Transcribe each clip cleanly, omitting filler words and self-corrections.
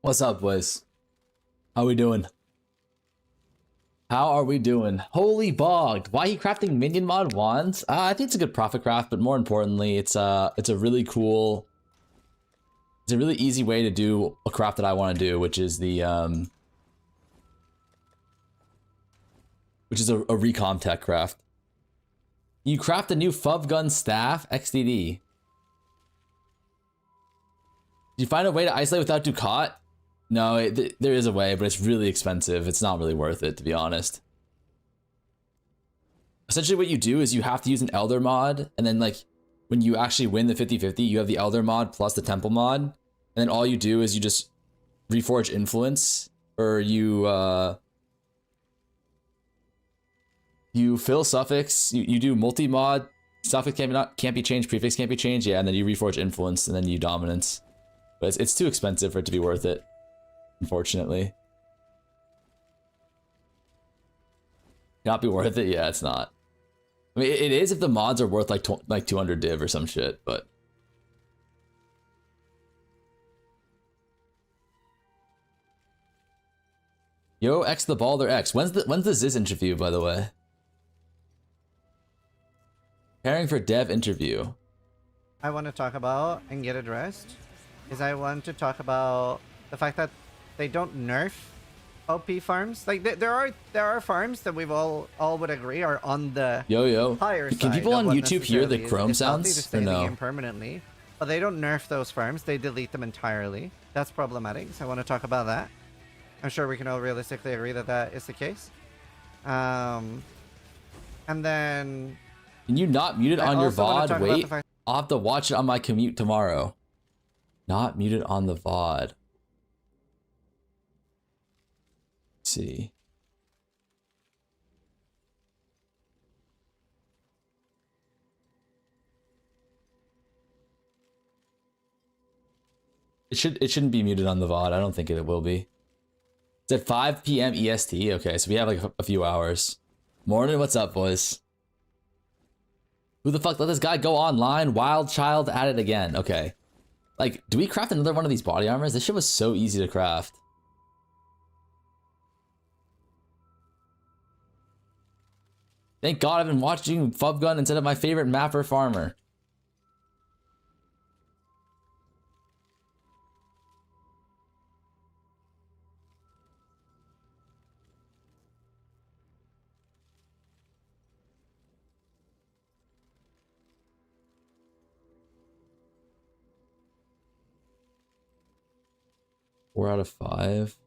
What's up, boys? How we doing? How are we doing? Holy bogged. Why he crafting minion mod wands? I think it's a good profit craft, but more importantly, it's a really cool, it's a really easy way to do a craft that I want to do, which is the which is a Recomb tech craft. You craft a new FUV gun staff XDD. Did you find a way to isolate without Ducat? No, there is a way, but it's really expensive. It's not really worth it, to be honest. Essentially what you do is you have to use an Elder mod, and then like when you actually win the 50-50, you have the Elder mod plus the Temple mod, and then all you do is you just reforge Influence, or you fill suffix, you do multi-mod, suffix can't be changed, prefix can't be changed, yeah, and then you reforge Influence, and then you Dominance. But it's too expensive for it to be worth it, unfortunately. Not be worth it? Yeah, it's not. I mean, it is if the mods are worth like 200 div or some shit, but... Yo, X the Balder X. When's the Ziz interview, by the way? Preparing for dev interview. I want to talk about and get addressed is I want to talk about the fact that they don't nerf OP farms. Like there are farms that we've all would agree are on the higher side. Can people on YouTube hear the Chrome sounds or no? Permanently, but they don't nerf those farms. They delete them entirely. That's problematic. So I want to talk about that. I'm sure we can all realistically agree that that is the case. And then... Can you not mute it on your VOD? Wait, I'll have to watch it on my commute tomorrow. Not muted on the VOD. Let's see. It shouldn't be muted on the VOD. I don't think it will be. It's at 5 p.m. EST. Okay, so we have like a few hours. Morning, what's up, boys? Who the fuck let this guy go online? Wild Child at it again. Okay. Like, do we craft another one of these body armors? This shit was so easy to craft. Thank God I've been watching FUV Gun instead of my favorite mapper farmer. Four out of 5.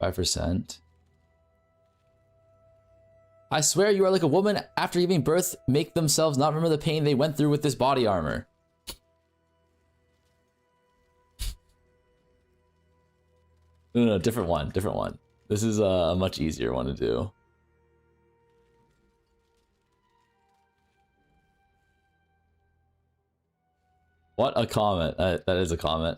%. I swear you are like a woman after giving birth, make themselves not remember the pain they went through with this body armor. No, different one. This is a much easier one to do. What a comment. That is a comment.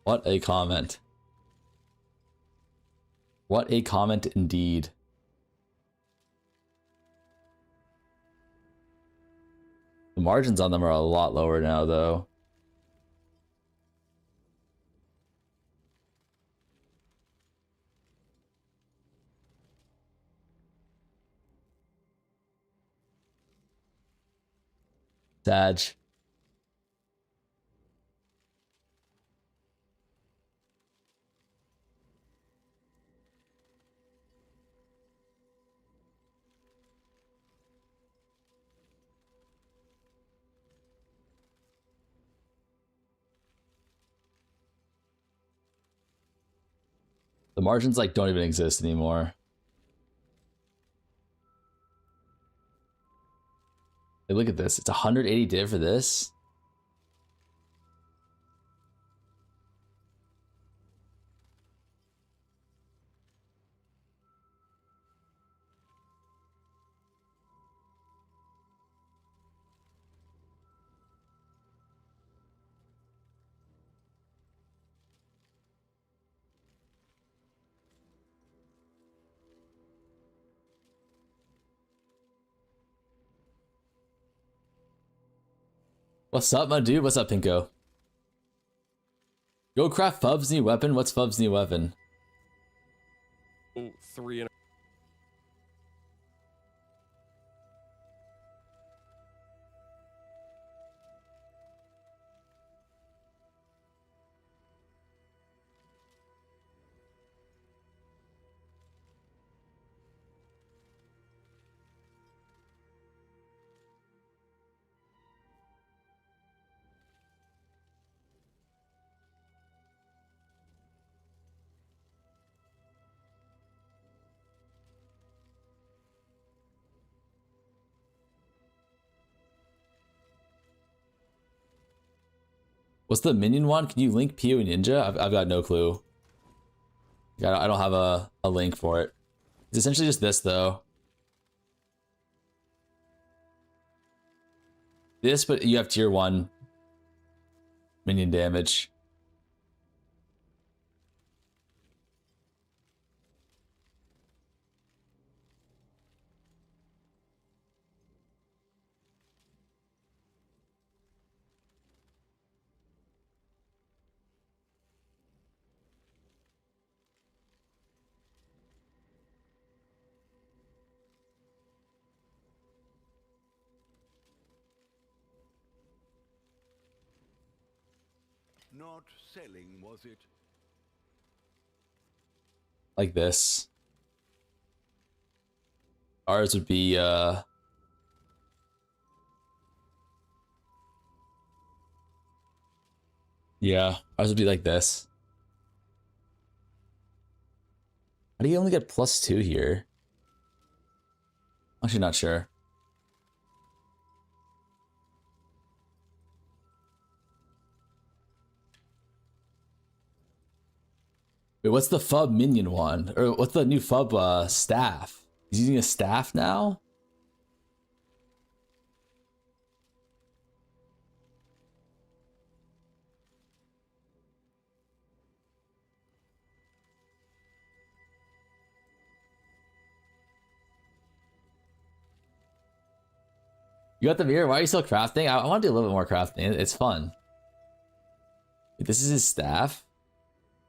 What a comment. What a comment indeed. The margins on them are a lot lower now, though. Sag. The margins like don't even exist anymore. Hey, look at this. It's 180 div for this. What's up, my dude? What's up, Pinko? Go craft Fub's new weapon. What's Fub's new weapon? Oh, 3 and What's the minion one? Can you link POE Ninja? I've got no clue. I don't have a link for it. It's essentially just this, though. This, but you have tier 1 minion damage. Not selling, was it? Like this. Ours would be, yeah, ours would be like this. How do you only get +2 here? Actually, not sure. Wait, what's the Fub minion one? Or what's the new Fub staff? He's using a staff now? You got the mirror? Why are you still crafting? I want to do a little bit more crafting. It's fun. Wait, this is his staff?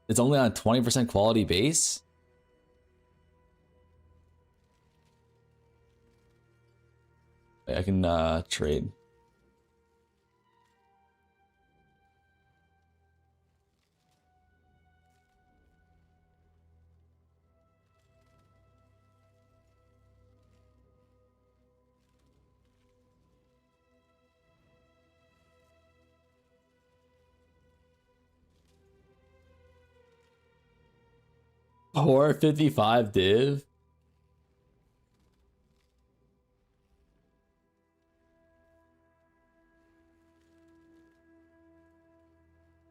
It's only on 20% quality base? Wait, I can trade. Or 55 div?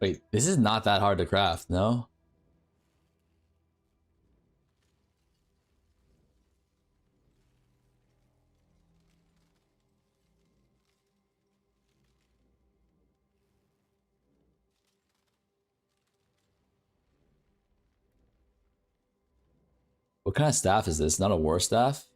Wait, this is not that hard to craft, no? What kind of staff is this? Not a war staff?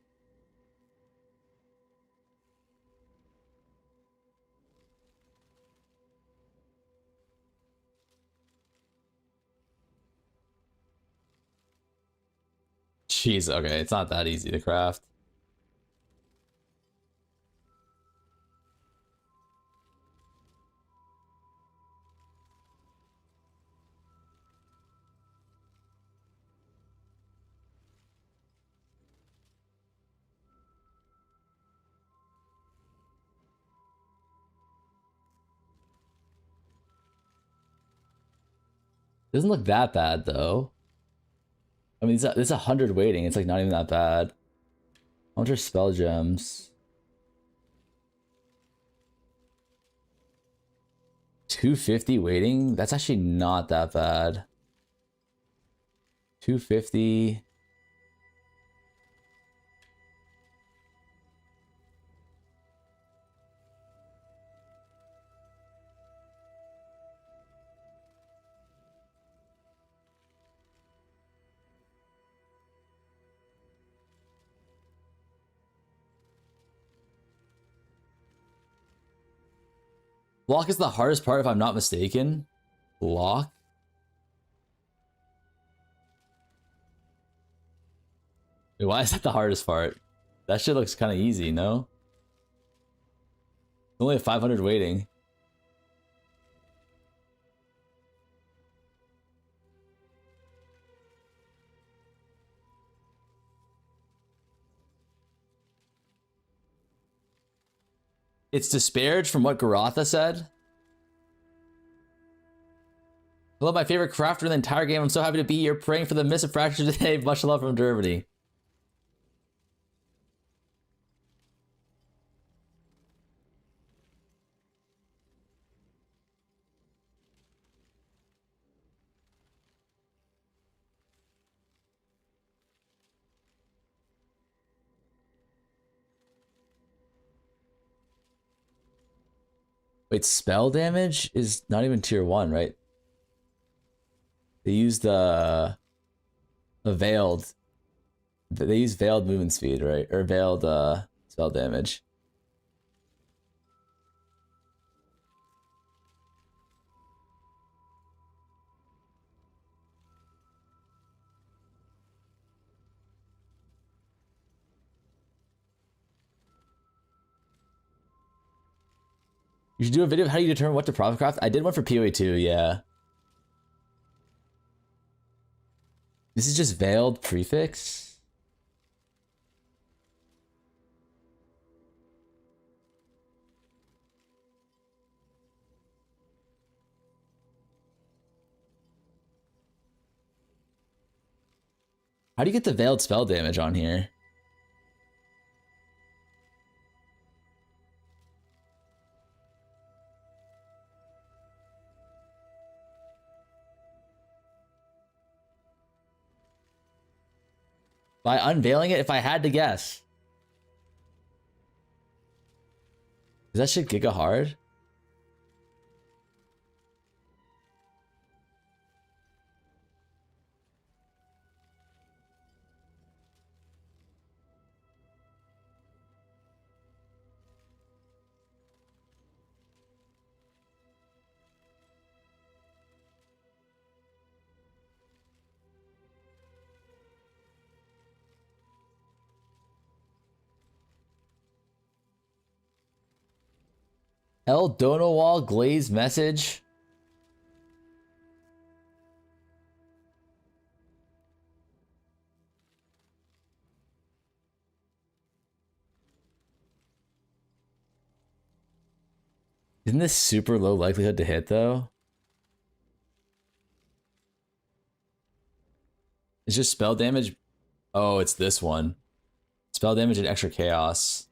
Jeez, okay, it's not that easy to craft. Doesn't look that bad though. I mean, it's 100 waiting. It's like not even that bad. 100 spell gems. 250 waiting? That's actually not that bad. 250. Block is the hardest part if I'm not mistaken. Block? Wait, why is that the hardest part? That shit looks kind of easy, no? Only a 500 waiting. It's disparaged from what Garotha said. Hello, my favorite crafter in the entire game. I'm so happy to be here praying for the miss of fracture today. Much love from Germany. Wait, spell damage is not even tier 1, right? They use the veiled. They use veiled movement speed, right? Or veiled spell damage. You should do a video of how you determine what to profit craft. I did one for POE2, yeah. This is just veiled prefix. How do you get the veiled spell damage on here? By unveiling it, if I had to guess. Is that shit Giga hard? El Donowal Glaze message. Isn't this super low likelihood to hit though? It's just spell damage. Oh, it's this one. Spell damage and extra chaos.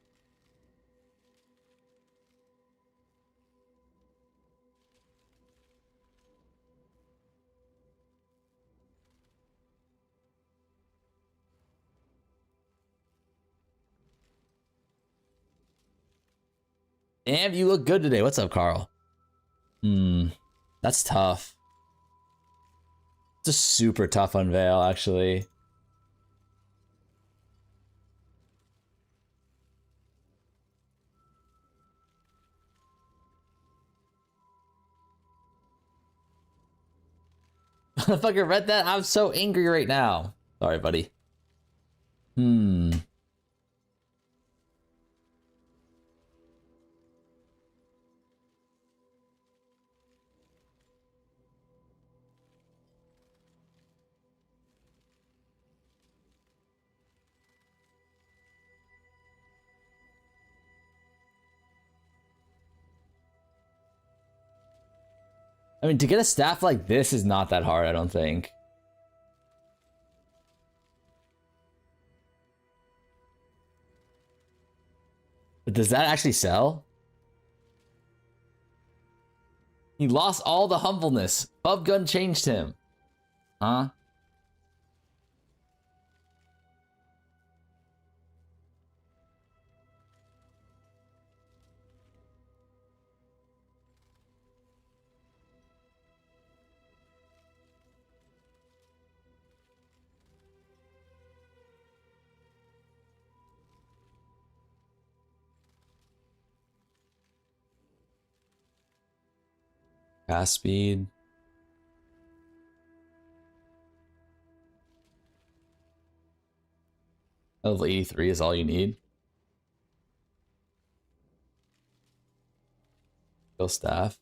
Damn, you look good today. What's up, Carl? That's tough. It's a super tough unveil, actually. Motherfucker read that? I'm so angry right now. Sorry, buddy. I mean, to get a staff like this is not that hard, I don't think. But does that actually sell? He lost all the humbleness. Bub Gun changed him. Huh? Cast speed. Level 83 is all you need. Kill staff.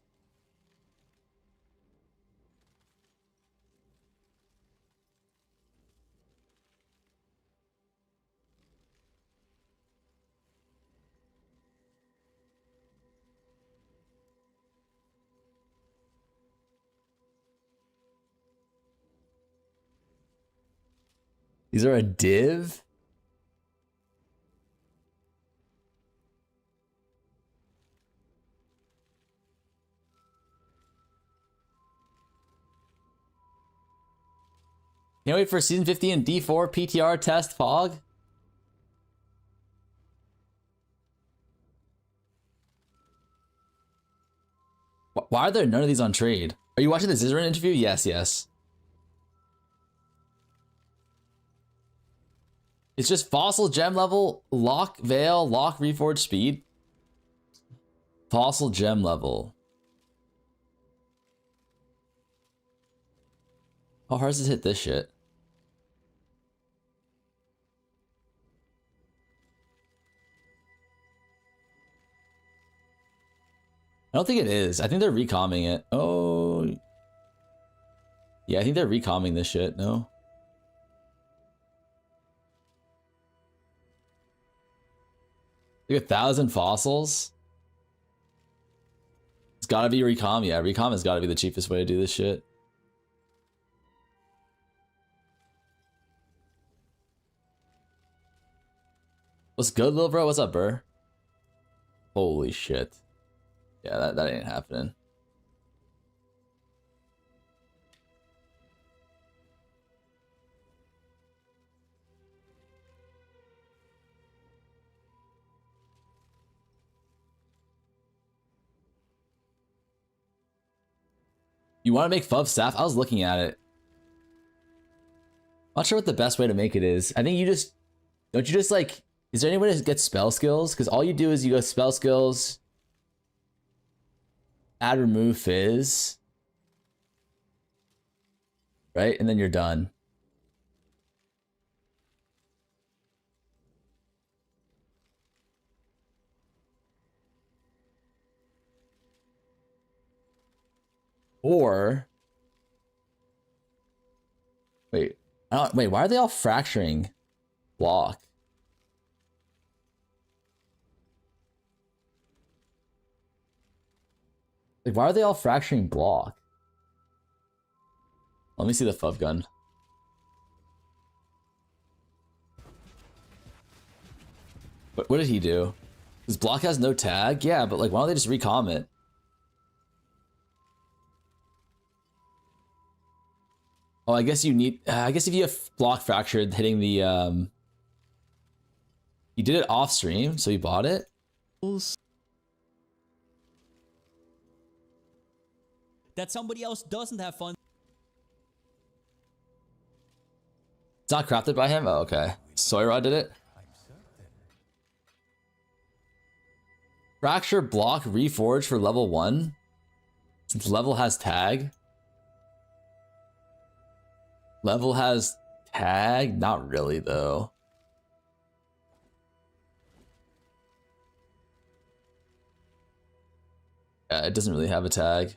These are a div? Can't wait for season 50 and D4 PTR test fog. Why are there none of these on trade? Are you watching the ZtM interview? Yes, yes. It's just fossil gem level, lock veil, lock reforged speed. Fossil gem level. How hard does it hit this shit? I don't think it is. I think they're recomming it. Oh. Yeah, I think they're recomming this shit. No. Like 1,000 fossils? It's gotta be Recomb. Yeah, Recomb has gotta be the cheapest way to do this shit. What's good, little bro? What's up, Burr? Holy shit. Yeah, that ain't happening. You want to make Fuv staff? I was looking at it. Not sure what the best way to make it is. I think you just... Don't you just like... Is there any way to get spell skills? Because all you do is you go spell skills... Add remove fizz. Right? And then you're done. Or... Wait. Wait, why are they all fracturing block? Like, why are they all fracturing block? Let me see the Fuv gun. What did he do? His block has no tag? Yeah, but like, why don't they just recom it? Oh, I guess you need... I guess if you have block fractured hitting the... You did it off stream, so you bought it? That somebody else doesn't have fun. It's not crafted by him? Oh, okay. Soyrod did it? Fracture block reforge for level 1? Since level has tag? Level has tag? Not really, though. Yeah, it doesn't really have a tag.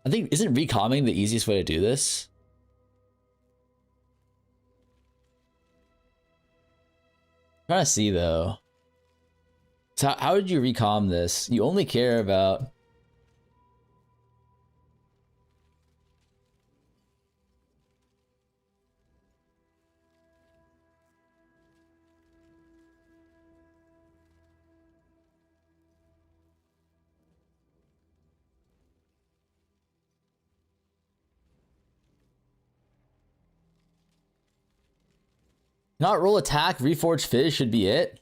I think, isn't recomming the easiest way to do this? I'm trying to see though. So how did you recom this? You only care about... Not roll attack, reforge fizz should be it.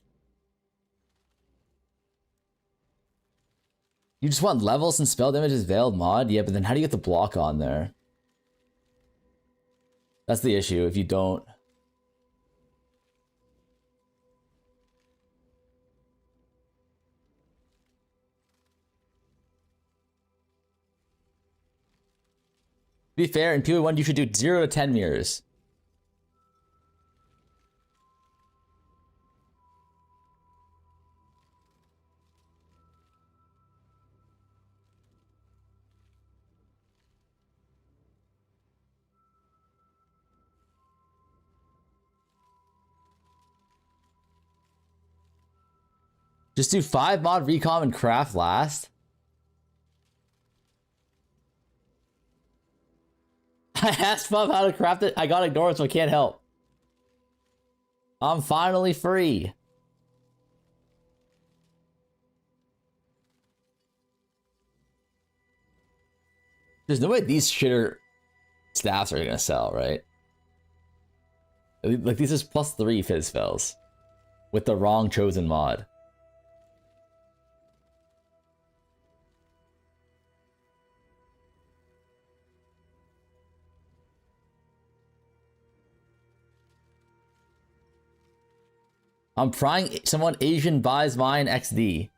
You just want levels and spell damages veiled mod? Yeah, but then how do you get the block on there? That's the issue. If you don't. To be fair, in POE1 you should do 0 to 10 mirrors. Just do 5 mod recom and craft last. I asked Puff how to craft it. I got ignored, so I can't help. I'm finally free. There's no way these shitter staffs are gonna sell, right? Like, these is +3 fizz spells with the wrong chosen mod. I'm prying someone Asian buys mine XD.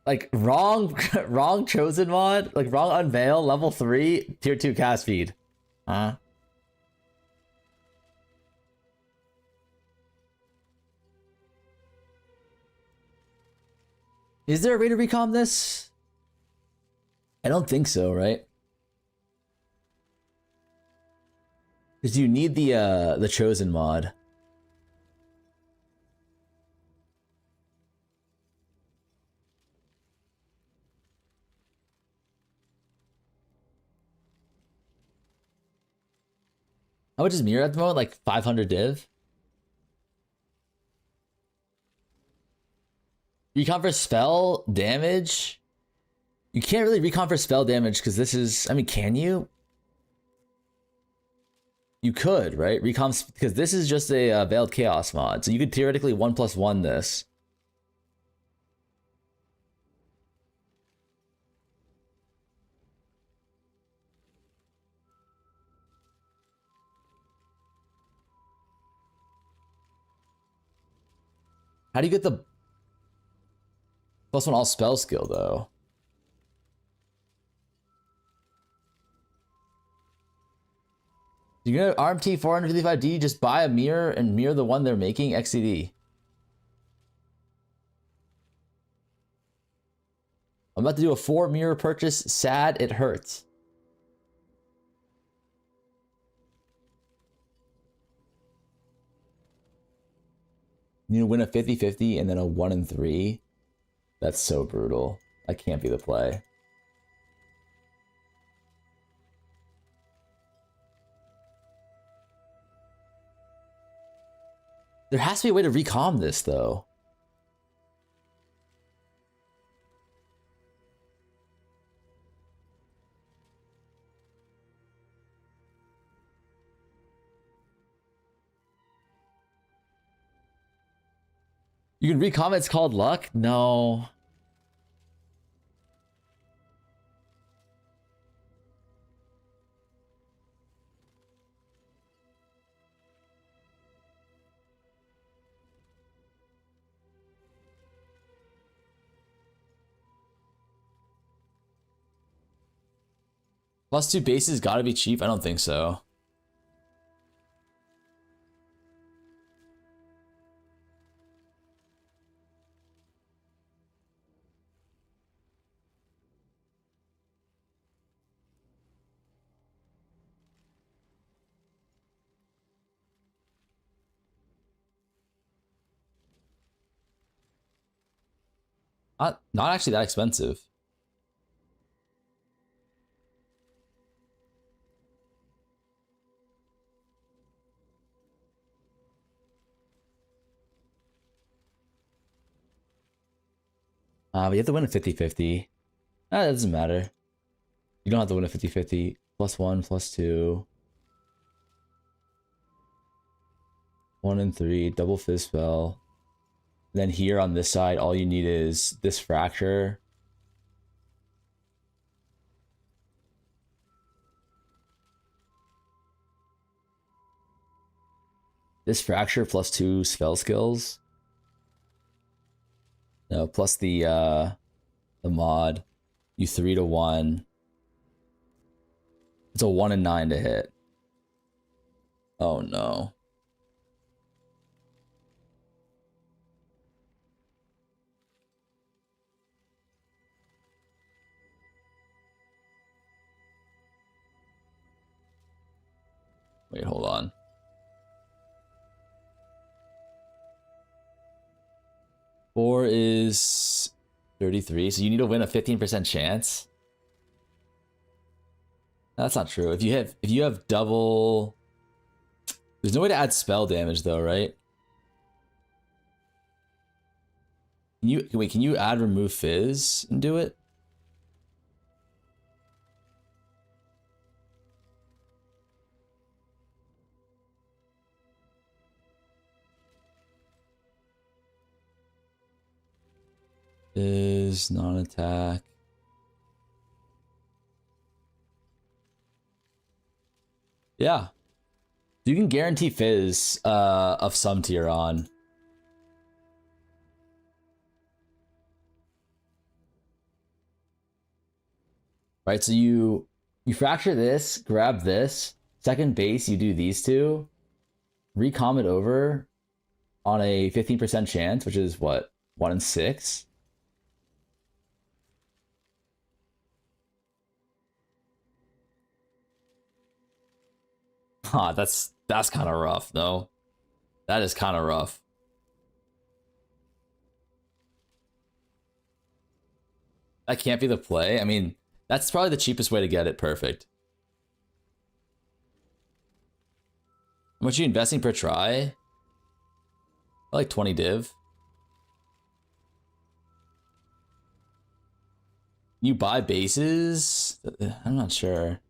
Like wrong wrong chosen mod, like wrong unveil, level 3, tier 2 cast speed. Huh? Is there a way to recom this? I don't think so, right? Because you need the chosen mod. How much is mirror at the moment? Like 500 div? Recon for spell damage? You can't really recon for spell damage because this is... I mean, can you? You could, right? Recon... Because this is just a Veiled Chaos mod. So you could theoretically 1+1 this. How do you get the +1 all spell skill though? You get RMT 455D, just buy a mirror and mirror the one they're making XCD. I'm about to do a 4 mirror purchase. Sad, it hurts. You need to win a 50-50 and then a 1 in 3. That's so brutal. That can't be the play. There has to be a way to recom this, though. You can recom it's called luck? No. +2 bases gotta be cheap? I don't think so. Not actually that expensive. But you have to win a 50-50. That doesn't matter. You don't have to win a 50-50. +1, +2. 1 in 3, double fizz spell. Then here on this side, all you need is this fracture. This fracture plus 2 spell skills. No, plus the mod. You 3 to 1. It's a 1 and 9 to hit. Oh no. Wait, hold on. Four is 33, so you need to win a 15% chance. That's not true. If you have double, there's no way to add spell damage though, right? Can you add remove fizz and do it? Is non-attack. Yeah. You can guarantee fizz of some tier on. Right, so you fracture this, grab this, second base, you do these two, recom it over on a 15% chance, which is what, 1 in 6? Huh, that's kind of rough, no? That is kind of rough. That can't be the play. I mean, that's probably the cheapest way to get it perfect. How much are you investing per try? I like 20 div. You buy bases? I'm not sure.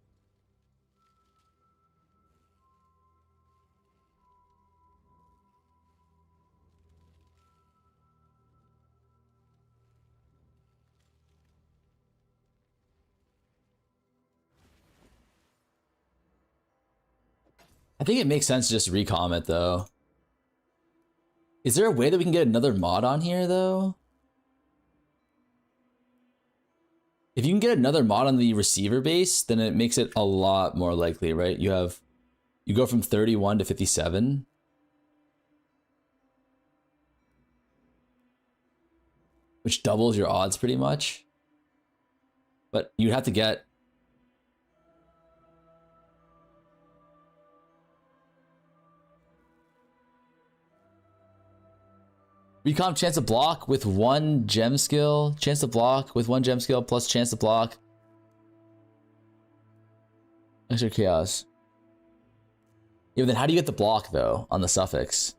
I think it makes sense to just recom it though. Is there a way that we can get another mod on here though? If you can get another mod on the receiver base, then it makes it a lot more likely, right? You go from 31 to 57. Which doubles your odds pretty much. But you'd have to get recom chance to block with 1 gem skill, chance to block with 1 gem skill plus chance to block. Extra chaos. Yeah, but then how do you get the block though on the suffix?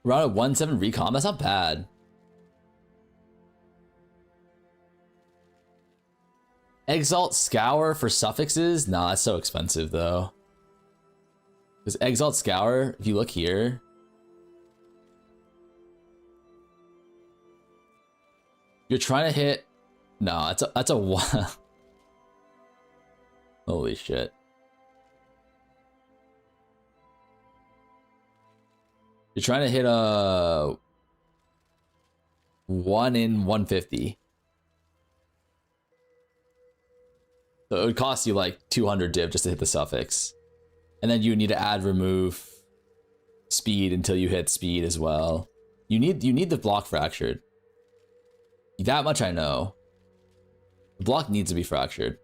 Around a 1-7 recom, that's not bad. Exalt Scour for suffixes? Nah, that's so expensive though. Because Exalt Scour, if you look here, you're trying to hit. No, that's a one. Holy shit. You're trying to hit a 1 in 150. So it would cost you like 200 div just to hit the suffix. And then you need to add remove speed until you hit speed as well. You need the block fractured. That much I know. The block needs to be fractured.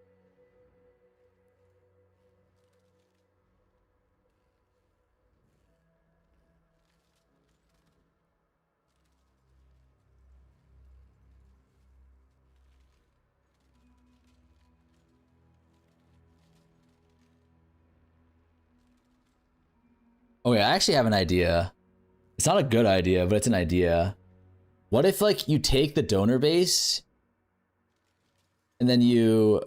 Okay, I actually have an idea. It's not a good idea, but it's an idea. What if like you take the donor base and then you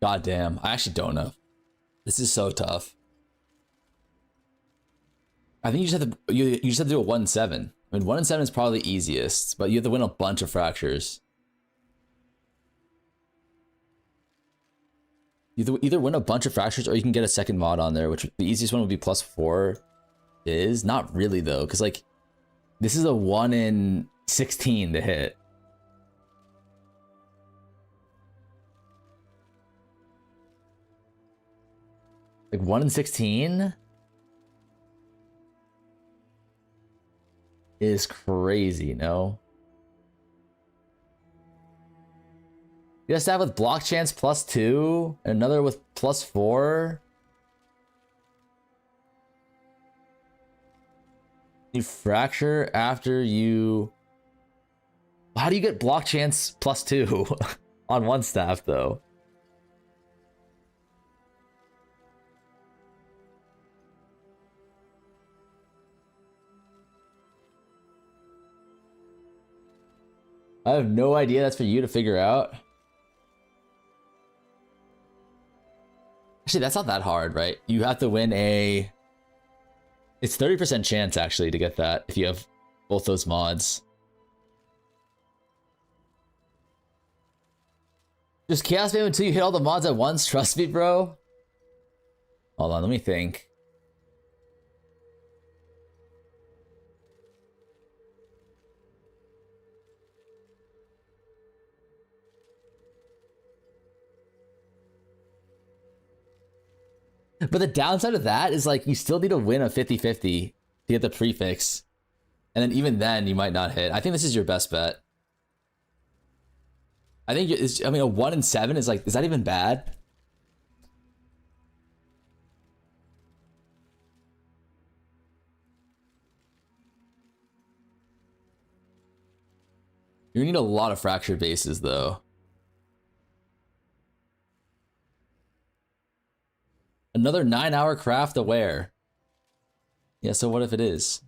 God damn. I actually don't know. This is so tough. I think you just have to you just have to do a 1-7. I mean, 1 and 7 is probably the easiest, but you have to win a bunch of fractures. You have to either win a bunch of fractures or you can get a second mod on there, which the easiest one would be +4 is. Not really though, because like this is a 1 in 16 to hit. Like 1 in 16 is crazy, no? You gotta stab with block chance +2, and another with +4. You fracture after you... How do you get block chance +2 on one staff, though? I have no idea. That's for you to figure out. Actually, that's not that hard, right? You have to win a... It's 30% chance, actually, to get that if you have both those mods. Just Chaos Bane until you hit all the mods at once, trust me, bro. Hold on, let me think. But the downside of that is like you still need to win a 50-50 to get the prefix. And then even then you might not hit. I think this is your best bet. I think it's, I mean, a 1 in 7 is like, is that even bad? You need a lot of fractured bases though. Another 9-hour craft aware. Yeah, so what if it is?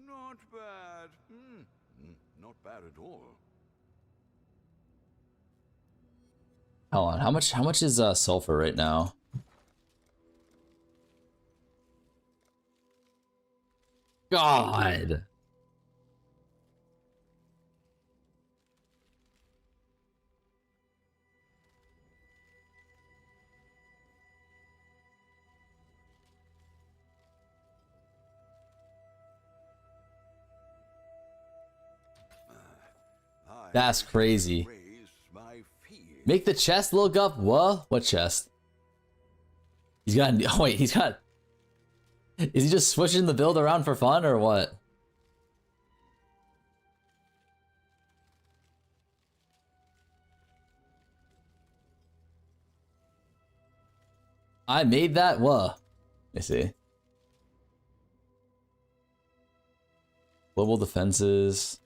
Not bad. Not bad at all. Hold on, how much is sulfur right now? God. That's crazy. Make the chest look up. What? What chest? He's got. Oh wait, he's got. Is he just switching the build around for fun or what? I made that? What? Let me see. Global defenses.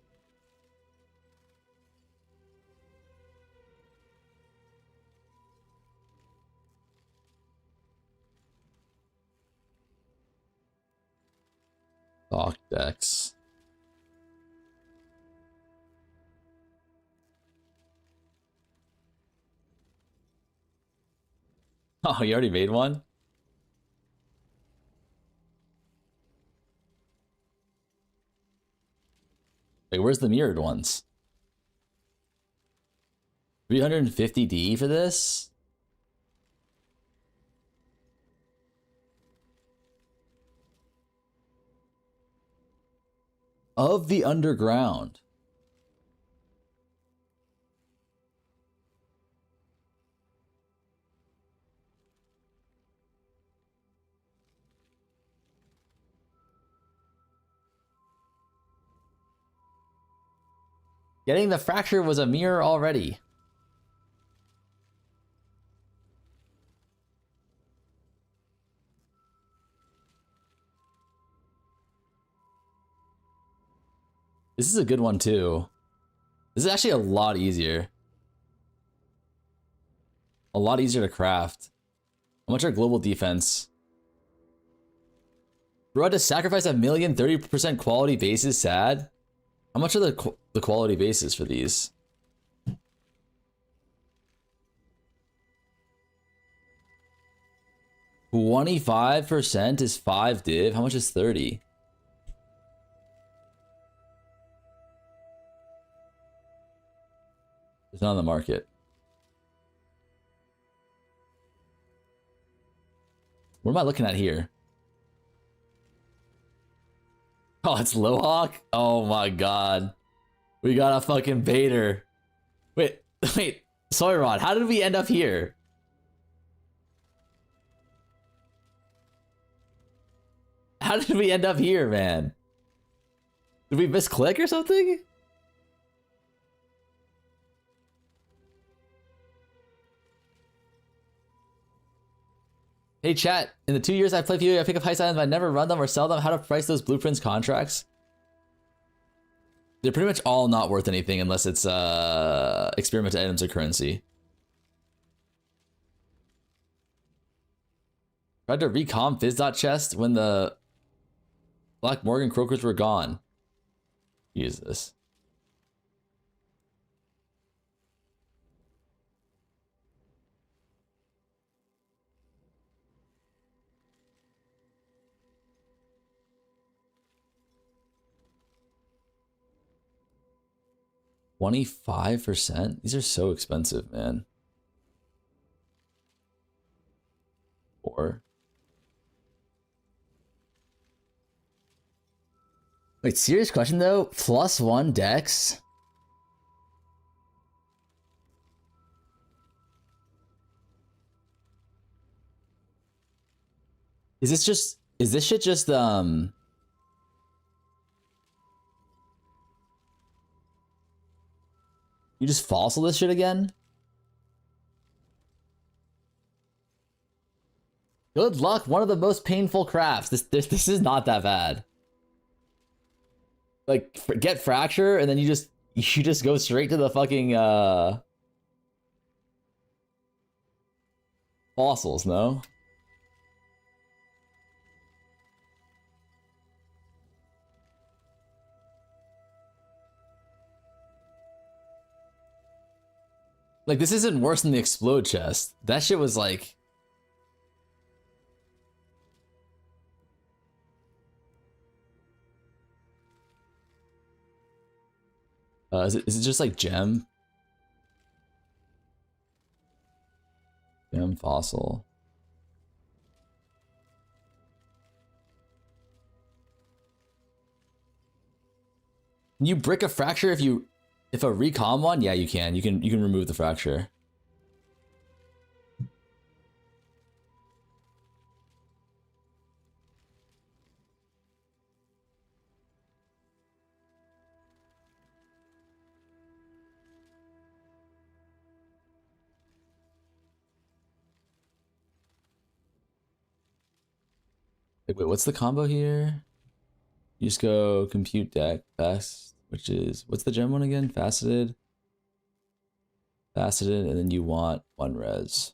Dock decks. Oh, you already made one? Wait, where's the mirrored ones? 350D for this? Of the underground. Getting the fracture was a mirror already. This is a good one too. This is actually a lot easier. a lot easier to craft. How much are global defense? Bro, to sacrifice 1,000,000 30% quality bases, sad. How much are the quality bases for these? $25% is 5 div. How much is 30? It's not on the market. What am I looking at here? Oh, it's Lowhawk? Oh my god. We got a fucking baiter. Wait, Soyrod, how did we end up here? How did we end up here, man? Did we misclick or something? Hey chat, in the 2 years I played POE, I pick up heist items, but I never run them or sell them. How to price those blueprints contracts? They're pretty much all not worth anything unless it's experimental items or currency. Tried to recomb Fizz.chest chest when the Black Morgan Croakers were gone. Use this. $25%? These are so expensive, man. Or wait, serious question though. +1 dex. Is this shit just you just fossil this shit again? Good luck, one of the most painful crafts. This is not that bad. Like, get fracture, and then you just go straight to the fucking fossils, no? Like, this isn't worse than the explode chest. That shit was like... is it just like gem? Gem fossil. Can you brick a fracture if a recom one? Yeah, you can. You can remove the fracture. Wait, what's the combo here? You just go compute deck fast, which is, what's the gem one again? Faceted, and then you want 1 res.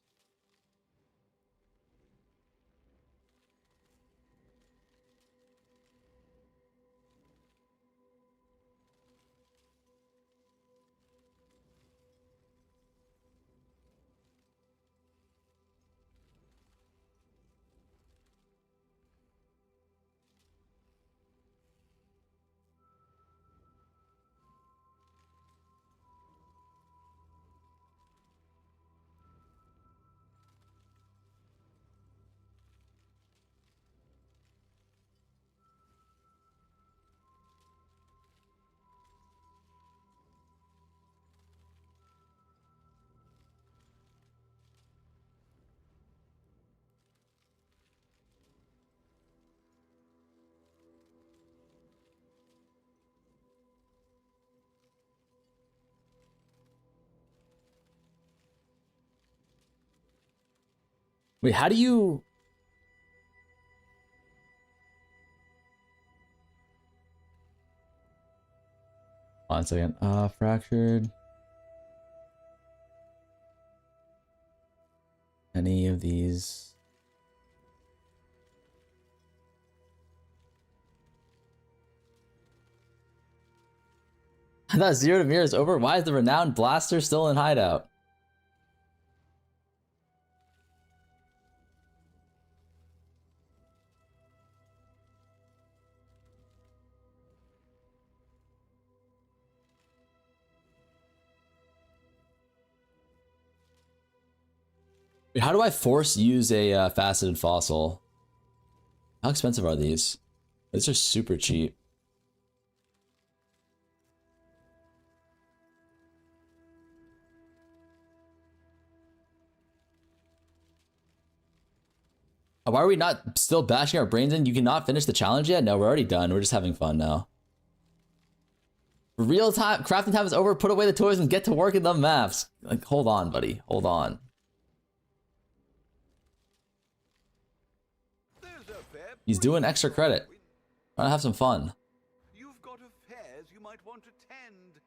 Wait, how do you... One second. Fractured. any of these. I thought 0 to mirror is over. Why is the renowned blaster still in hideout? Wait, how do I force use a faceted fossil? How expensive are these? These are super cheap. Why are we not still bashing our brains in? You cannot finish the challenge yet? No, we're already done. We're just having fun now. Real time, crafting time is over. Put away the toys and get to work in the maps. Like, hold on, buddy. Hold on. He's doing extra credit. I'm gonna have some fun. You've got affairs you might want to tend.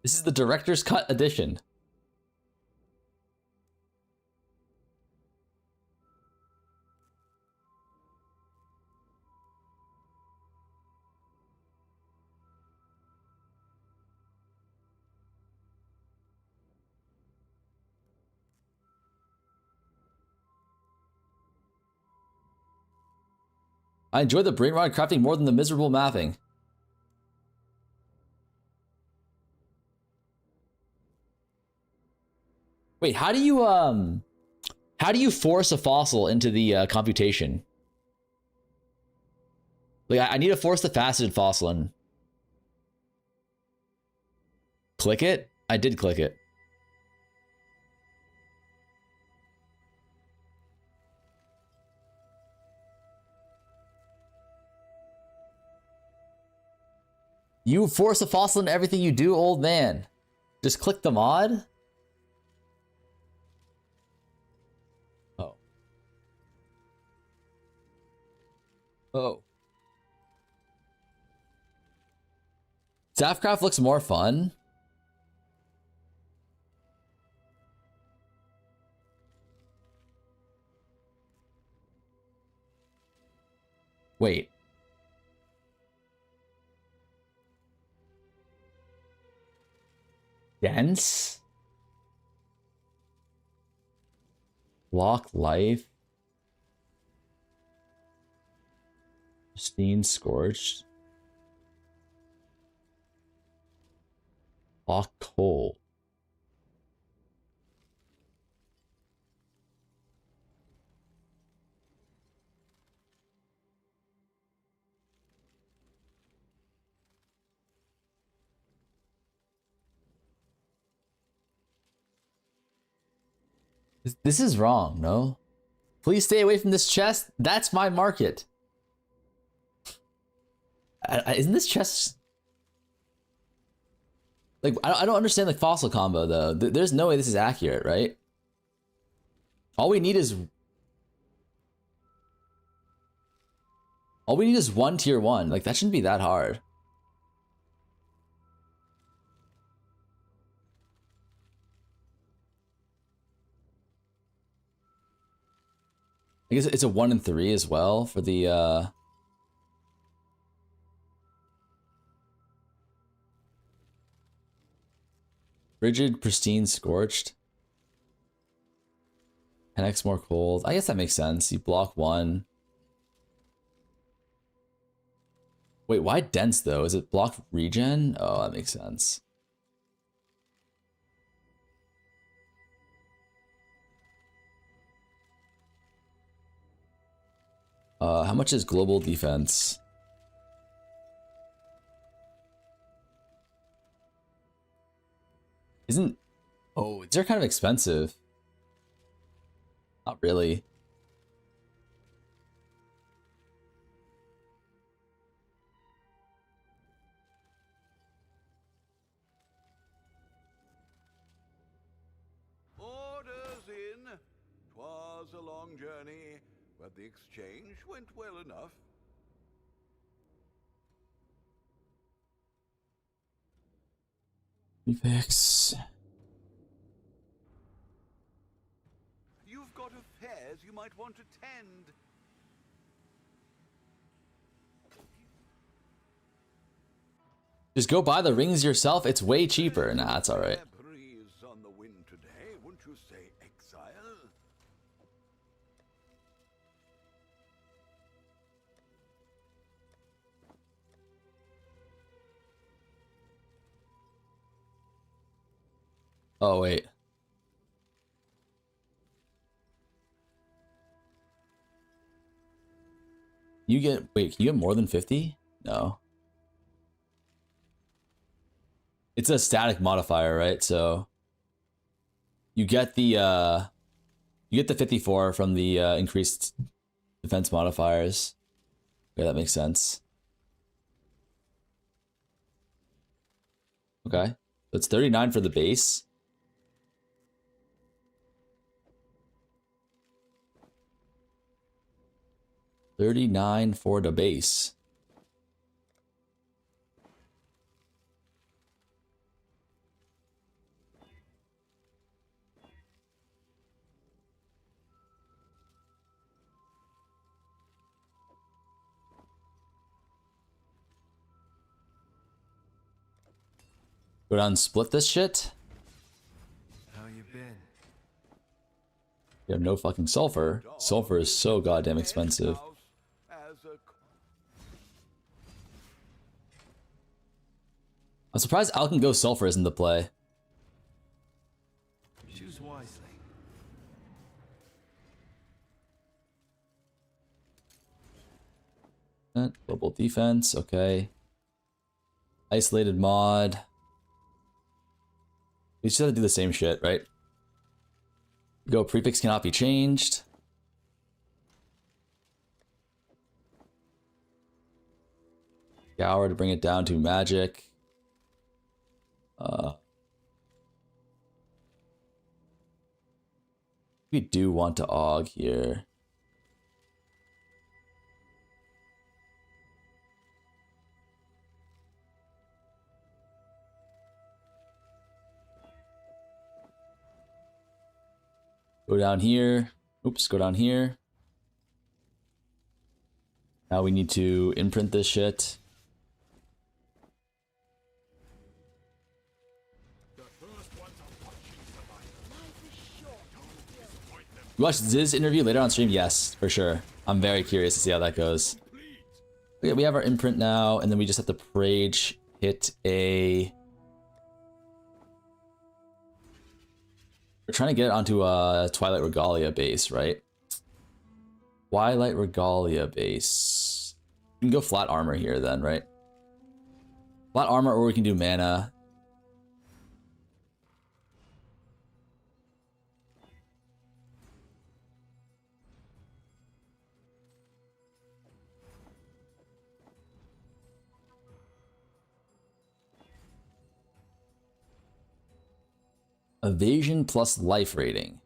This is the director's cut edition. I enjoy the brain rot crafting more than the miserable mapping. Wait, how do you force a fossil into the computation? Like, I need to force the faceted fossil in. Click it? I did click it. You force a fossil into everything you do, old man. Just click the mod? Oh. Oh. Staffcraft looks more fun. Wait. Dense? Block life? Pristine scorched? Block coal? This is wrong, no? Please stay away from this chest. That's my market. Isn't this chest... Like, I don't understand the fossil combo, though. There's no way this is accurate, right? All we need is... All we need is one tier 1. Like, that shouldn't be that hard. I guess it's a 1 and 3 as well for the rigid, pristine, scorched. 10x more cold. I guess that makes sense. You block 1. Wait, why dense though? Is it block regen? Oh, that makes sense. How much is global defense? Isn't... Oh, these are kind of expensive. Not really. Orders in. 'Twas a long journey, but the exchange went well enough. Fix. You've got affairs you might want to tend. Just go buy the rings yourself. It's way cheaper. Nah, that's all right. Fair breeze on the wind today, wouldn't you say, exile? Oh wait. You get, wait, can you get more than 50? No. It's a static modifier, right? So you get the 54 from the increased defense modifiers. Okay, that makes sense. Okay. So it's 39 for the base. $39 for the base. Go down and split this shit. How you been? You have no fucking sulfur. Sulfur is so goddamn expensive. As a I'm surprised Alcan Go Sulfur isn't the play. Choose wisely. Global defense, okay. Isolated mod. We just have to do the same shit, right? Go prefix cannot be changed. Scour to bring it down to magic. We do want to aug here. Go down here. Oops, go down here. Now we need to imprint this shit. You watch Ziz's interview later on stream? Yes, for sure. I'm very curious to see how that goes. Okay, we have our imprint now, and then we just have to Prage hit a... We're trying to get it onto a Twilight Regalia base, right? Twilight Regalia base. We can go flat armor here then, right? Flat armor, or we can do mana. Evasion plus life rating.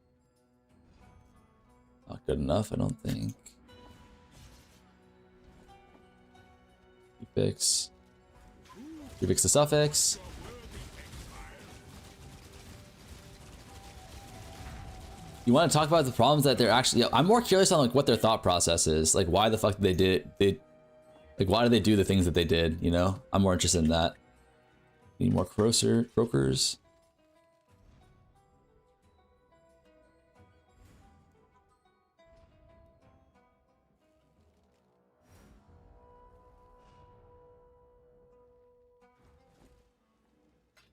Not good enough, I don't think. Prefix. Prefix the suffix. You want to talk about the problems that they're actually... I'm more curious on like what their thought process is. Like why the fuck did like why did they do the things that they did, you know? I'm more interested in that. Need more croakers.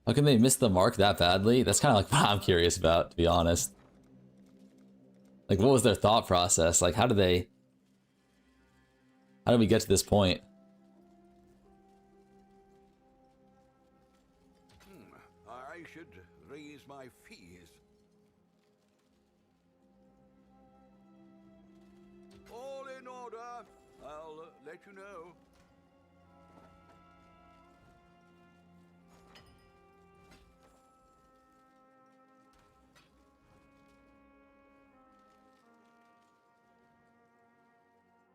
How can they miss the mark that badly? That's kind of like what I'm curious about, to be honest. Like, what was their thought process? Like, how did we get to this point? I should raise my fees. All in order. I'll let you know.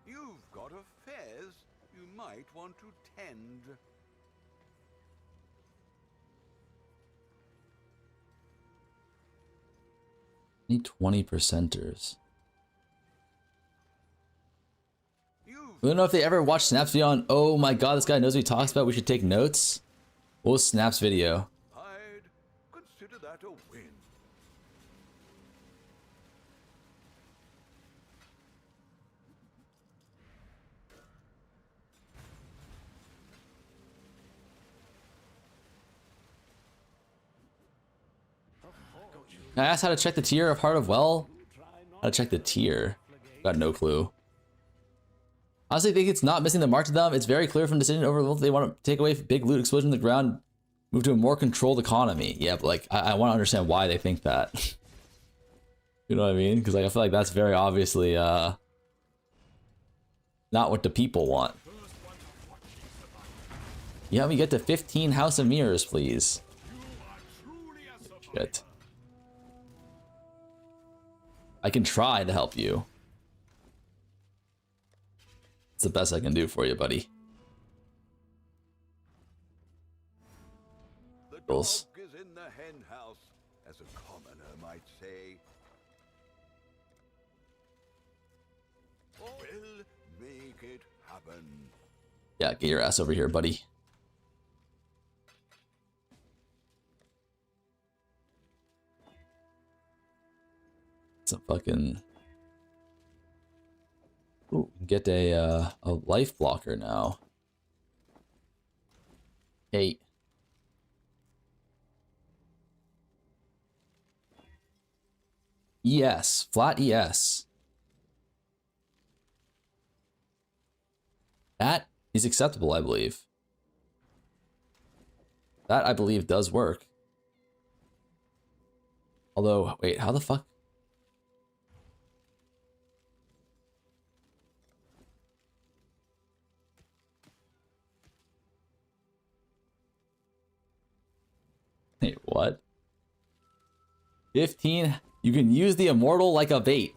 You've got affairs you might want to tend. Need 20%ers. I don't know if they ever watched Snap's video on, oh my god, this guy knows what he talks about, we should take notes. What was Snap's video? I'd consider that a win. I asked how to check the tier of Heart of Well. How to check the tier. Got no clue. Honestly, I think it's not missing the martyrdom. It's very clear from decision overload they want to take away big loot explosion on the ground, move to a more controlled economy. Yeah, but like I want to understand why they think that. You know what I mean? Because like I feel like that's very obviously not what the people want. You help me get to 15 House of Mirrors, please. Shit. I can try to help you. It's the best I can do for you, buddy. The dog Rules. is in the hen house, as a commoner might say. We'll make it happen. Yeah, get your ass over here, buddy. Some fucking... Ooh, get a life blocker now. 8. ES, flat ES. That is acceptable, I believe. That, I believe, does work. Although, wait, how the fuck? Wait, what? 15? You can use the immortal like a bait.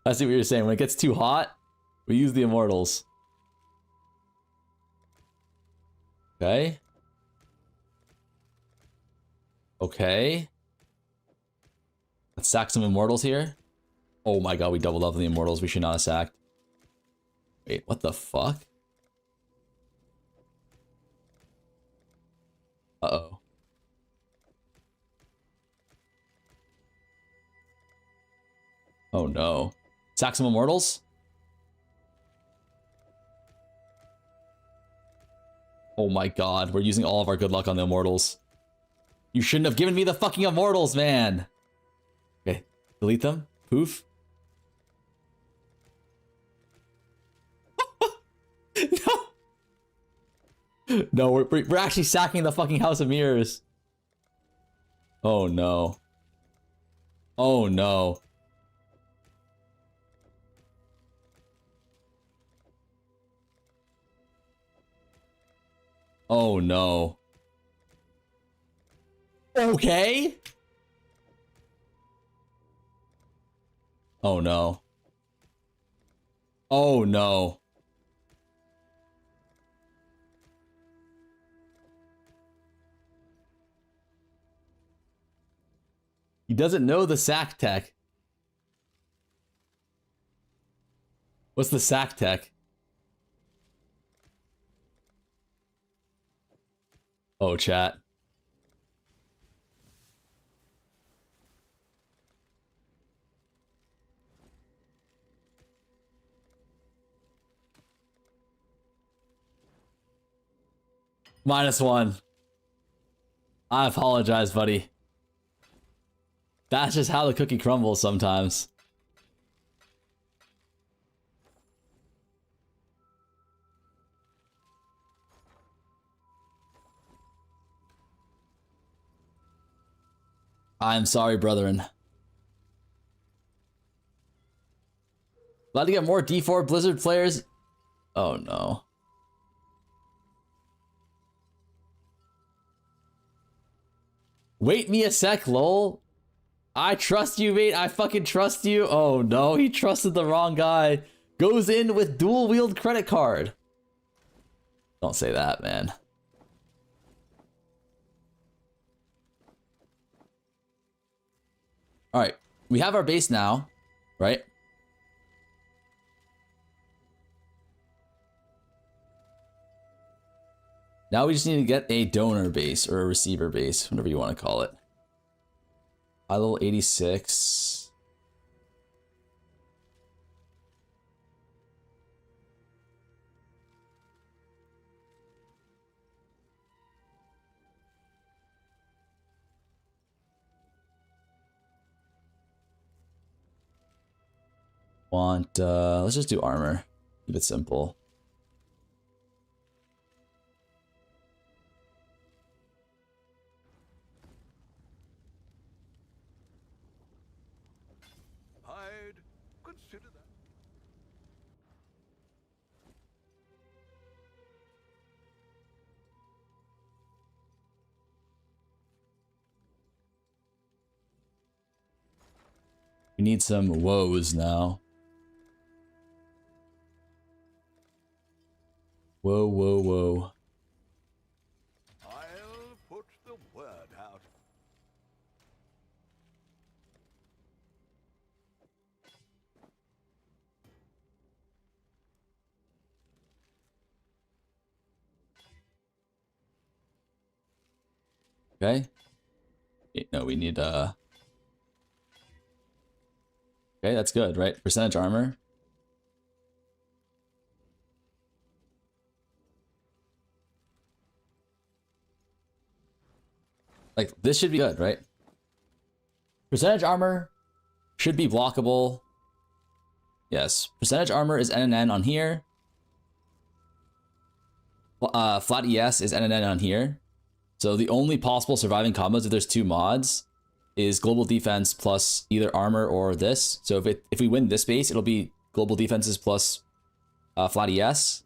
I see what you're saying. When it gets too hot, we use the immortals. Okay. Okay. Let's sack some immortals here. Oh my god, we doubled up on the immortals. We should not have sacked. Wait, what the fuck? Uh-oh. Oh no. Sack some immortals? Oh my god, we're using all of our good luck on the immortals. You shouldn't have given me the fucking immortals, man! Okay, delete them. Poof. No! No, we're actually sacking the fucking House of Mirrors. Oh no. Oh no. Oh no. Okay. Oh no. Oh no. He doesn't know the sack tech. What's the sack tech? Oh, chat. -1. I apologize, buddy. That's just how the cookie crumbles sometimes. I'm sorry, brethren. Glad to get more D4 Blizzard players. Oh no. Wait me a sec, lol. I trust you, mate. I fucking trust you. Oh no, he trusted the wrong guy. Goes in with dual wield credit card. Don't say that, man. All right, we have our base now, right? Now we just need to get a donor base or a receiver base, whatever you want to call it. High level 86. Let's just do armor. Keep it simple. I'd consider that. We need some woes now. Whoa, whoa, whoa. I'll put the word out. Okay. No, we need okay, that's good, right? Percentage armor. Like, this should be good, right? Percentage armor should be blockable. Yes. Percentage armor is NNN on here. Flat ES is NNN on here. So the only possible surviving combos if there's two mods is global defense plus either armor or this. So if we win this base, it'll be global defenses plus flat ES.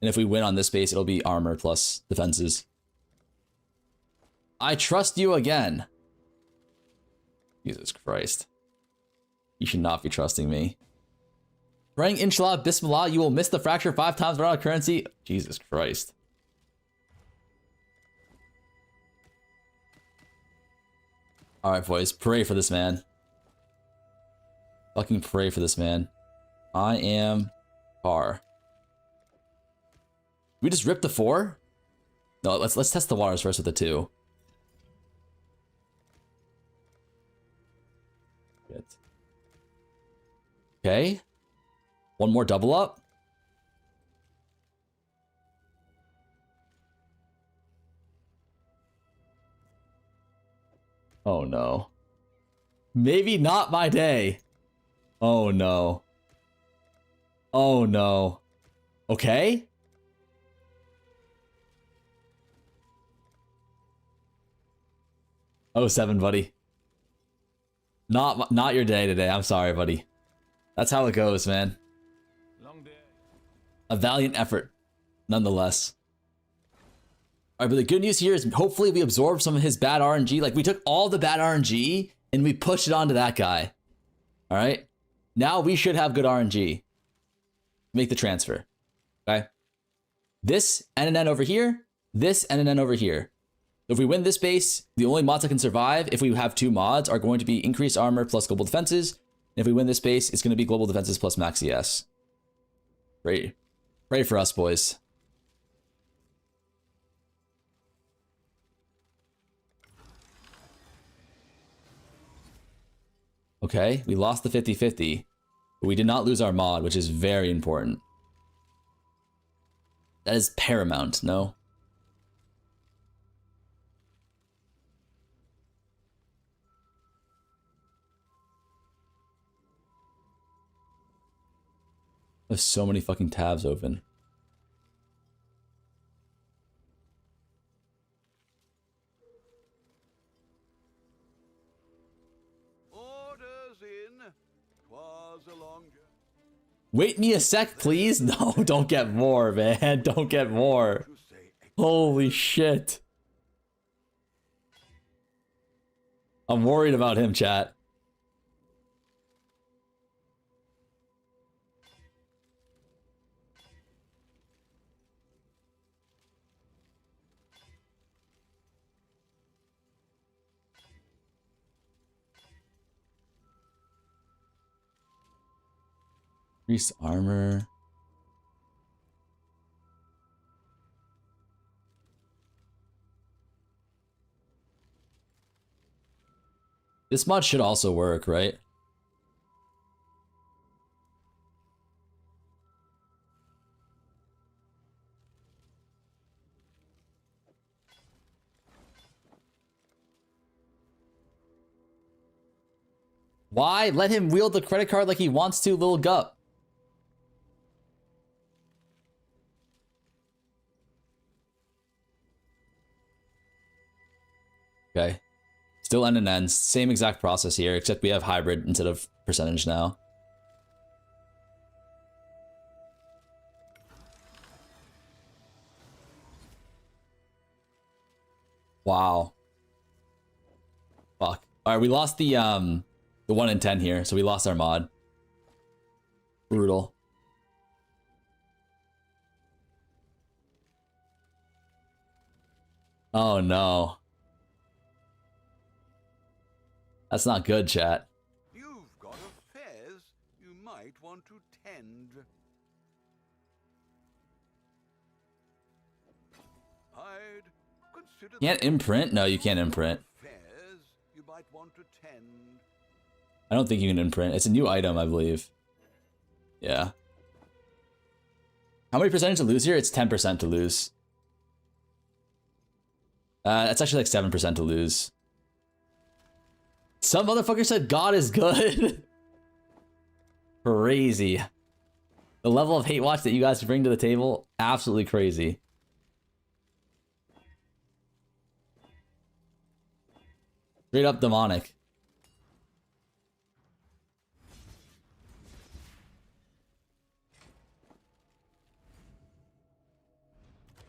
And if we win on this base, it'll be armor plus defenses. I trust you again. Jesus Christ. You should not be trusting me. Praying inshallah, bismillah, you will miss the fracture 5 times without a currency. Jesus Christ. Alright, boys. Pray for this man. Fucking pray for this man. I am par. We just ripped the 4? No, let's test the waters first with the 2. Okay. One more double up. Oh no. Maybe not my day. Oh no. Oh no. Okay. Oh, 7, buddy. Not your day today. I'm sorry, buddy. That's how it goes, man. Long day. A valiant effort, nonetheless. Alright, but the good news here is hopefully we absorbed some of his bad RNG. Like, we took all the bad RNG and we pushed it onto that guy. Alright? Now we should have good RNG. Make the transfer. Okay? This NNN over here. This NNN over here. If we win this base, the only mods that can survive if we have 2 mods are going to be increased armor plus global defenses. And if we win this base, it's going to be global defenses plus max ES. Pray for us, boys. Okay, we lost the 50-50, but we did not lose our mod, which is very important. That is paramount, no? There's so many fucking tabs open. Orders in. 'Twas a long journey. Wait me a sec, please. No, don't get more, man. Don't get more. To say Holy shit. I'm worried about him, chat. Increase armor. This mod should also work, right? Why? Let him wield the credit card like he wants to, little gup. Okay. Still end and ends. Same exact process here, except we have hybrid instead of percentage now. Wow. Fuck. Alright, we lost the 1 in 10 here, so we lost our mod. Brutal. Oh no. That's not good, chat. You've got affairs you might want to tend. Hide. Consider Can't imprint? No, you can't imprint. affairs you might want to tend. I don't think you can imprint. It's a new item, I believe. Yeah. How many percentage to lose here? It's 10% to lose. That's actually like 7% to lose. Some motherfucker said God is good. Crazy. The level of hate watch that you guys bring to the table, absolutely crazy. Straight up demonic.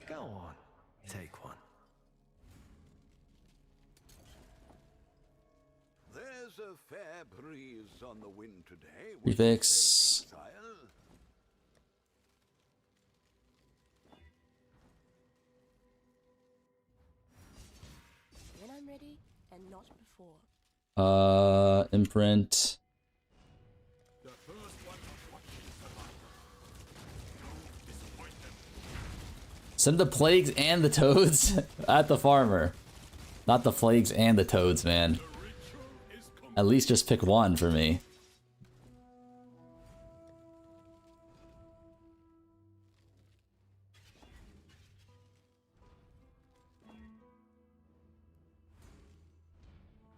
Go on. Take one. There's a fair breeze on the wind today. Prefix. When I'm ready and not before. Imprint. Send the plagues and the toads at the farmer. Not the plagues and the toads, man. At least just pick one for me.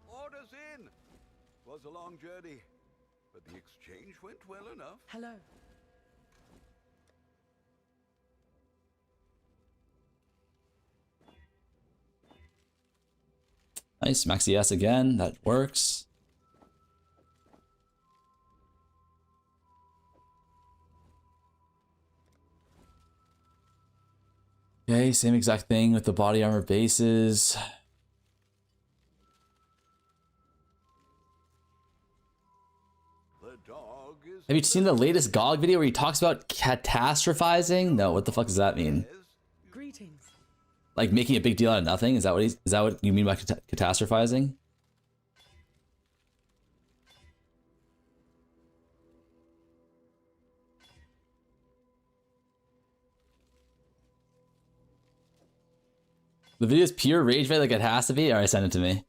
Orders in. Was a long journey, but the exchange went well enough. Hello. Nice, Maxi S again. That works. Okay, same exact thing with the body armor bases. The dog is Have you seen the latest GOG video where he talks about catastrophizing? No, what the fuck does that mean? Greetings. Like making a big deal out of nothing? Is that what you mean by catastrophizing? The video's pure rage bait like it has to be? Alright, send it to me.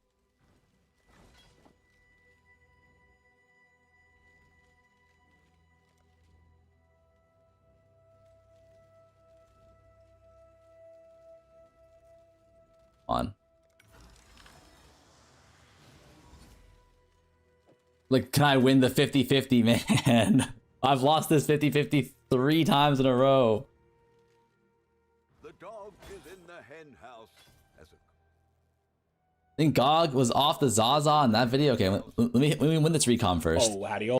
On. Like, can I win the 50-50, man? I've lost this 50-50 3 times in a row. the dog is in the hen house as a I think GOG was off the Zaza in that video. Okay, let me win this recom first. Oh, how do you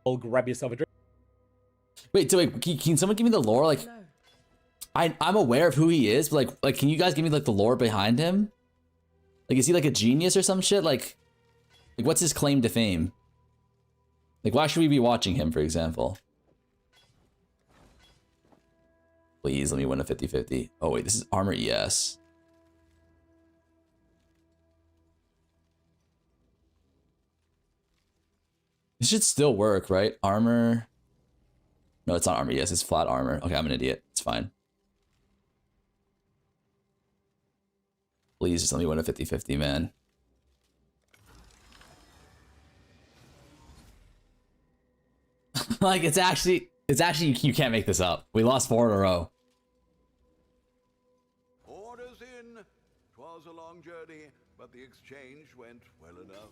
all grab yourself a drink? Wait, so wait, can someone give me the lore? Like, Hello. I'm aware of who he is, but like, can you guys give me like the lore behind him? Like, is he like a genius or some shit? Like what's his claim to fame? Like, why should we be watching him, for example? Please, let me win a 50-50. Oh wait, this is armor ES. This should still work, right? Armor. No, it's not armor. Yes, it's flat armor. Okay, I'm an idiot. It's fine. Please just let me win a 50-50, man. Like, it's actually, you can't make this up. We lost 4 in a row. Orders in. 'Twas a long journey, but the exchange went well enough.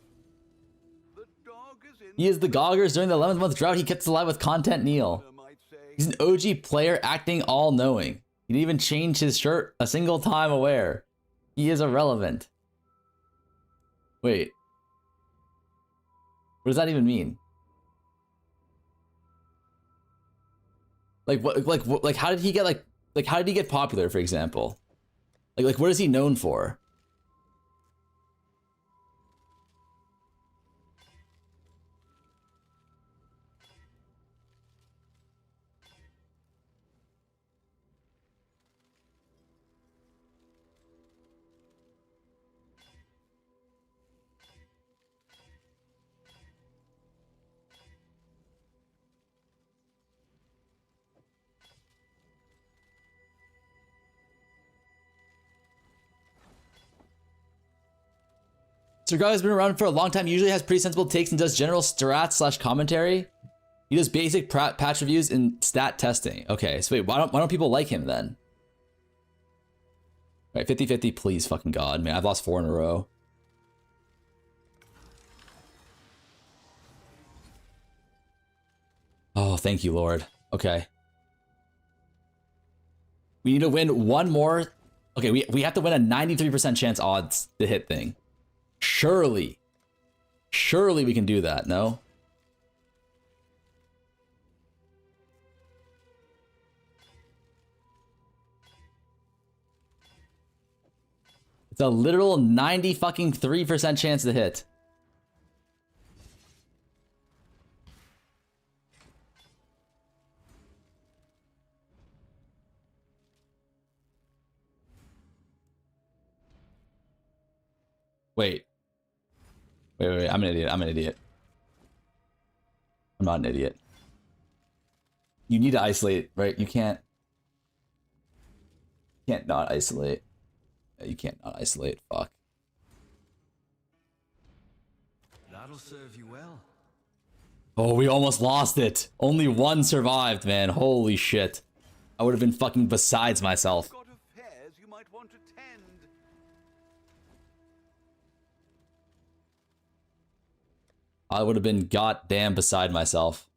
The dog is in. He is the Goggers during the 11th month drought. He kept us alive with content, Neil. Might say. He's an OG player acting all knowing. He didn't even change his shirt a single time aware. He is irrelevant. Wait. What does that even mean? Like what? Like how did he get like how did he get popular? For example, like what is he known for? Sir Guy has been around for a long time, usually has pretty sensible takes and does general strats / commentary. He does basic patch reviews and stat testing. Okay, so wait, why don't people like him then? Right, 50-50, please fucking God, man. I've lost 4 in a row. Oh, thank you, Lord. Okay. We need to win 1 more. Okay, we have to win a 93% chance odds to hit thing. Surely we can do that, no? It's a literal 90-fucking-3% chance to hit. Wait, I'm an idiot. I'm not an idiot. You need to isolate, right? You can't not isolate. You can't not isolate. Fuck. That'll serve you well. Oh, we almost lost it. Only 1 survived, man. Holy shit. I would have been fucking besides myself. Got affairs you might want to tend. I would have been goddamn beside myself.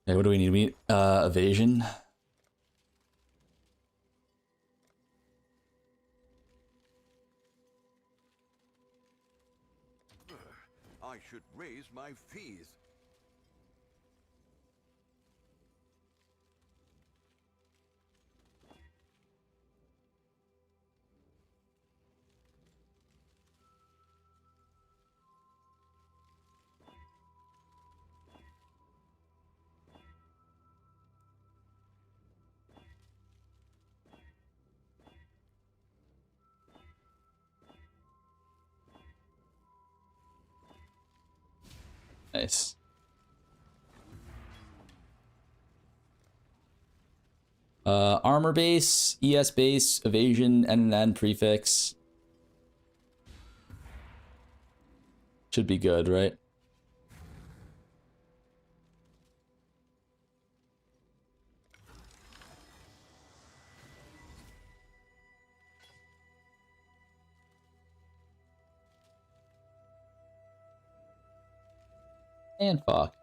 Okay, what do we need? We need evasion. I should raise my fees. Nice. Armor base, ES base, evasion, NNN prefix. Should be good, right? And fuck.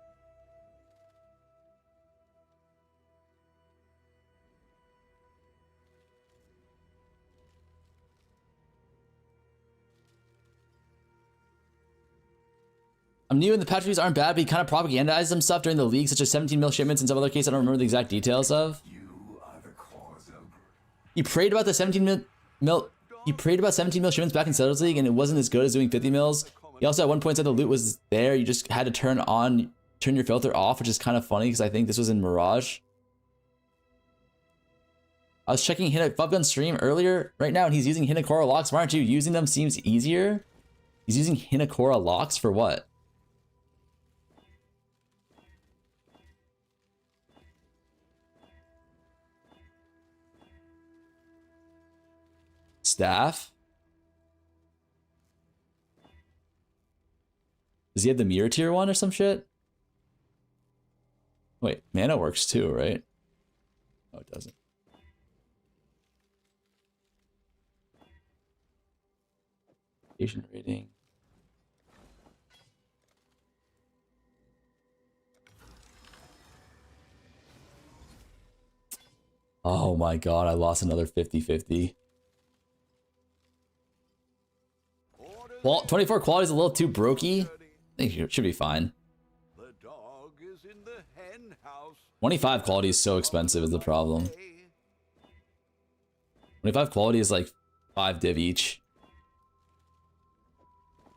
I'm new and the patch reviews aren't bad, but he kind of propagandized some stuff during the league, such as 17 mil shipments and some other case I don't remember the exact details of. He prayed about the 17 mil he prayed about 17 mil shipments back in Settlers League, and it wasn't as good as doing 50 mils. He also at one point said the loot was there, you just had to turn your filter off, which is kind of funny because I think this was in Mirage. I was checking Bubgun's stream earlier right now, and he's using Hinakora locks. Why aren't you using them? Seems easier. He's using Hinakora locks for what? Staff? Does he have the mirror tier one or some shit? Wait, mana works too, right? Oh, it doesn't. Patient rating. Oh my god, I lost another 50-50. Well, 24 quality is a little too brokey. I think it should be fine. The dog is in the hen house. 25 quality is so expensive is the problem. 25 quality is like 5 div each.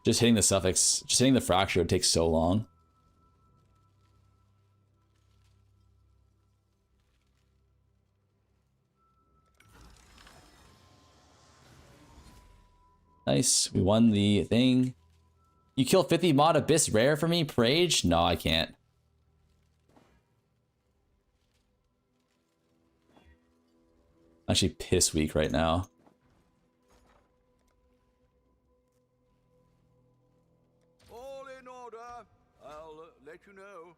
Just hitting the suffix, just hitting the fracture, it takes so long. Nice, we won the thing. You kill 50 mod Abyss rare for me, Prage? No, I can't. Actually piss weak right now. All in order. I'll let you know.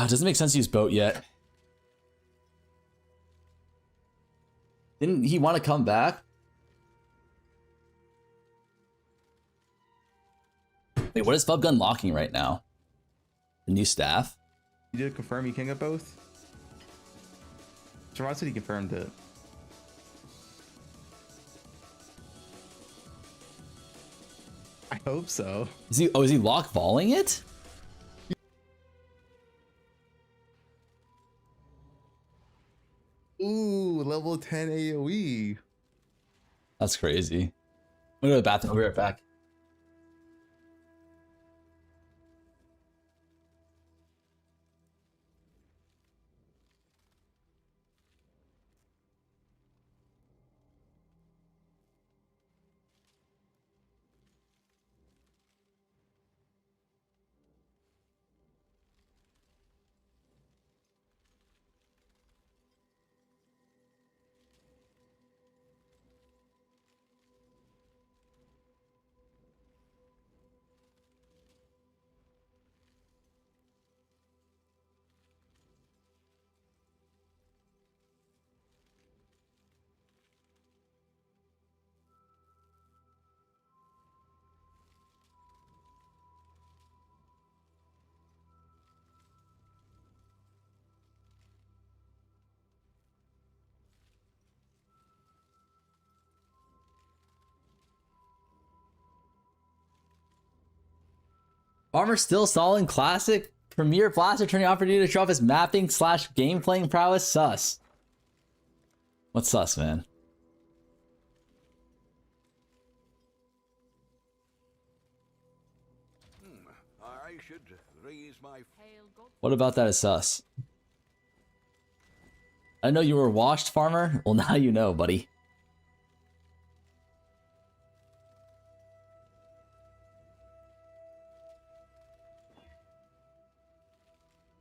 It doesn't make sense to use boat yet. Didn't he want to come back? Wait, what is Bubgun locking right now? The new staff? You did confirm you can get both? Gerard said he confirmed it. I hope so. Is he lock balling it? Ooh, level 10 AoE. That's crazy. I'm gonna go to the bathroom. I'll be right back. Armor still stalling classic. Premier Blaster turning opportunity to show off his mapping / game playing prowess. Sus. What's sus, man? I should raise my. What about that is sus? I know you were washed, farmer. Well, now you know, buddy.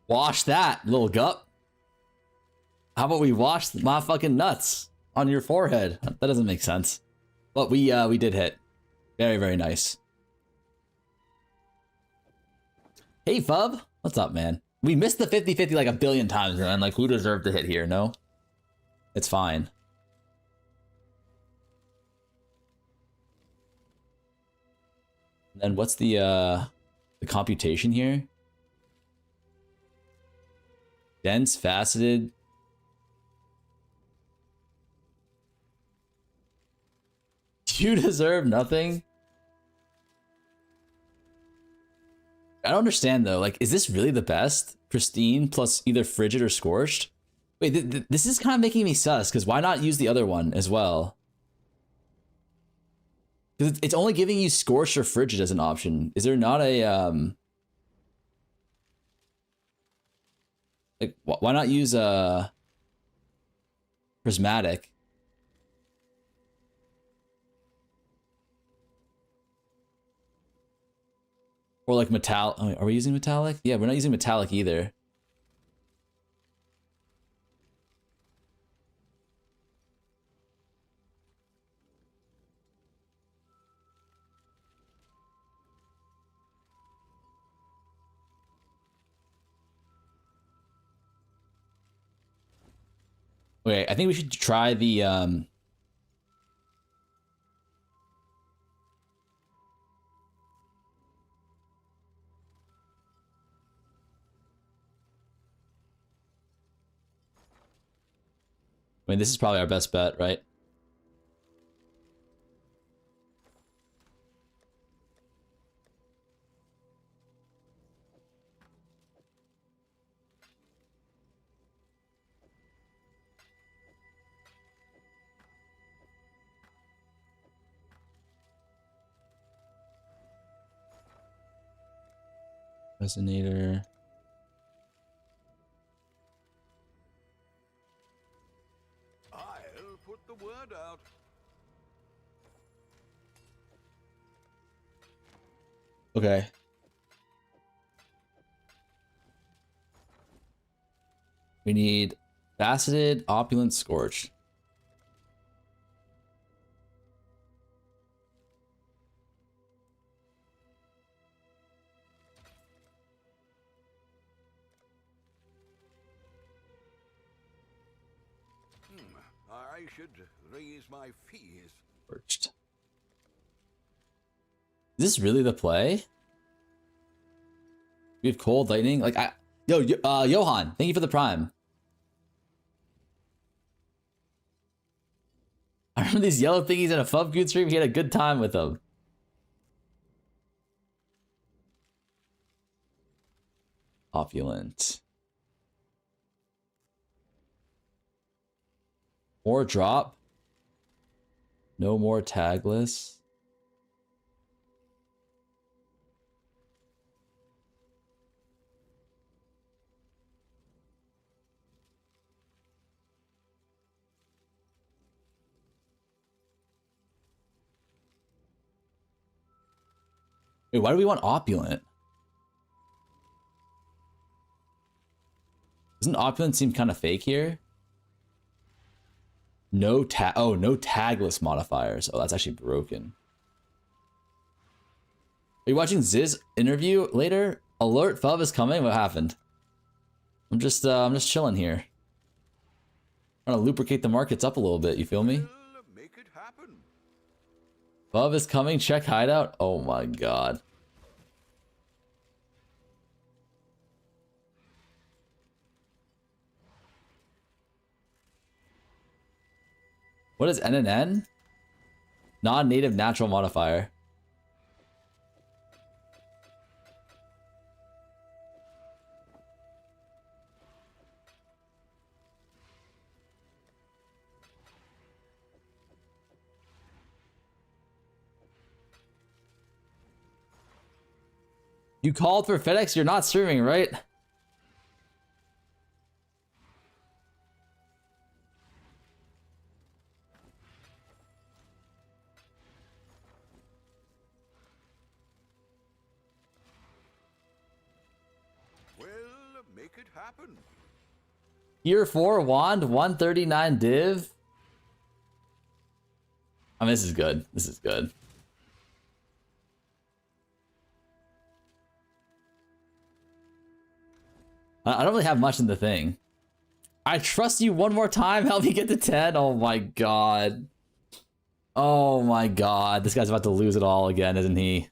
Wash that, little gup. How about we wash my fucking nuts on your forehead? That doesn't make sense. But we did hit. Very, very nice. Hey, Fub. What's up, man? We missed the 50-50 like a billion times, man. Like, who deserved to hit here, no? It's fine. And then what's the computation here? Dense, faceted. You deserve nothing? I don't understand though. Like, is this really the best? Pristine plus either frigid or scorched? Wait, this is kind of making me sus, because why not use the other one as well? Because it's only giving you Scorched or Frigid as an option. Is there not a, like, why not use a Prismatic? Or like metallic. Oh, are we using metallic? Yeah, we're not using metallic either. Okay, I think we should try the I mean, this is probably our best bet, right? Resonator. I'll put the word out. Okay. We need faceted, opulent, scorched. I should raise my fees. Scorched. Is this really the play? We have cold lightning. Like Johan, thank you for the prime. I remember these yellow thingies in a Fubgood stream. He had a good time with them. Opulent. More drop. No more tagless. Wait, why do we want opulent? Doesn't opulent seem kind of fake here? No tagless modifiers. Oh, that's actually broken. Are you watching Ziz interview later? Alert, Fub is coming. What happened? I'm just chilling here. Trying to lubricate the markets up a little bit. You feel me? Make it happen. Fub is coming. Check hideout. Oh my god. What is NNN? Non-native natural modifier. You called for FedEx? You're not streaming, right? Make it happen. Tier 4 wand, 139 div. I mean, this is good. This is good. I don't really have much in the thing. I trust you one more time. Help me get to 10. Oh my god. Oh my god. This guy's about to lose it all again, isn't he?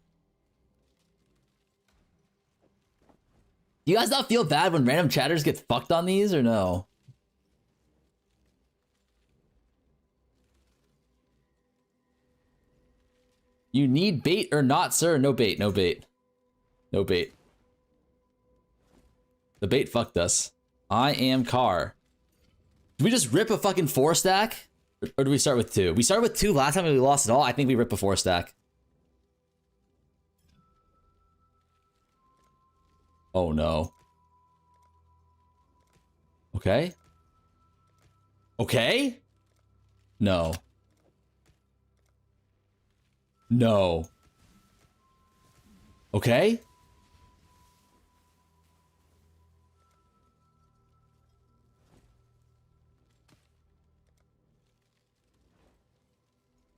Do you guys not feel bad when random chatters get fucked on these or no? You need bait or not, sir? No bait, no bait. No bait. The bait fucked us. I am car. Do we just rip a fucking 4 stack? Or do we start with 2? We started with 2 last time and we lost it all. I think we rip a 4 stack. Oh no. Okay. Okay? No. No. Okay?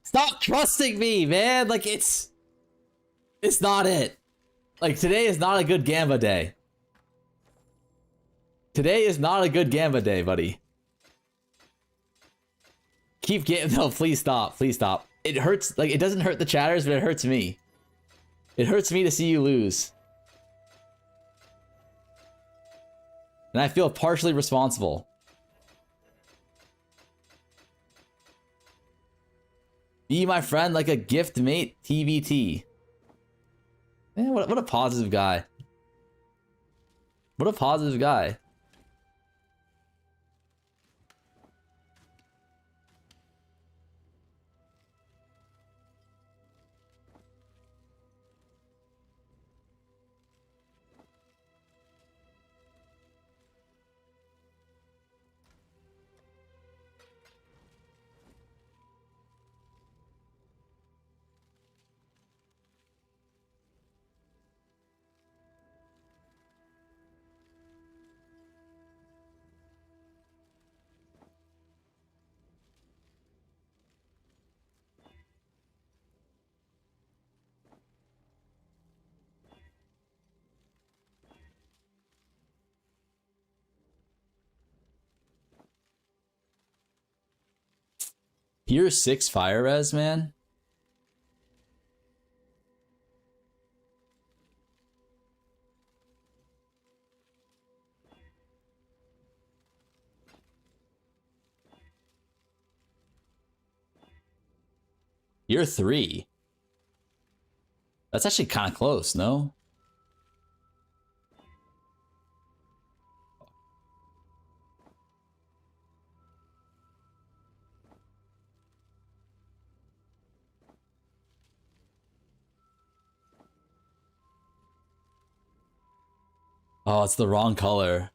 Stop trusting me, man. Like, it's not it. Like, today is not a good Gamba day. Today is not a good Gamba day, buddy. Keep getting... No, please stop. Please stop. It hurts. Like, it doesn't hurt the chatters, but it hurts me. It hurts me to see you lose. And I feel partially responsible. Be my friend like a gift mate, TVT. Man, what a positive guy. What a positive guy. Here's 6 fire res, man. You're 3. That's actually kind of close, no? Oh, it's the wrong color.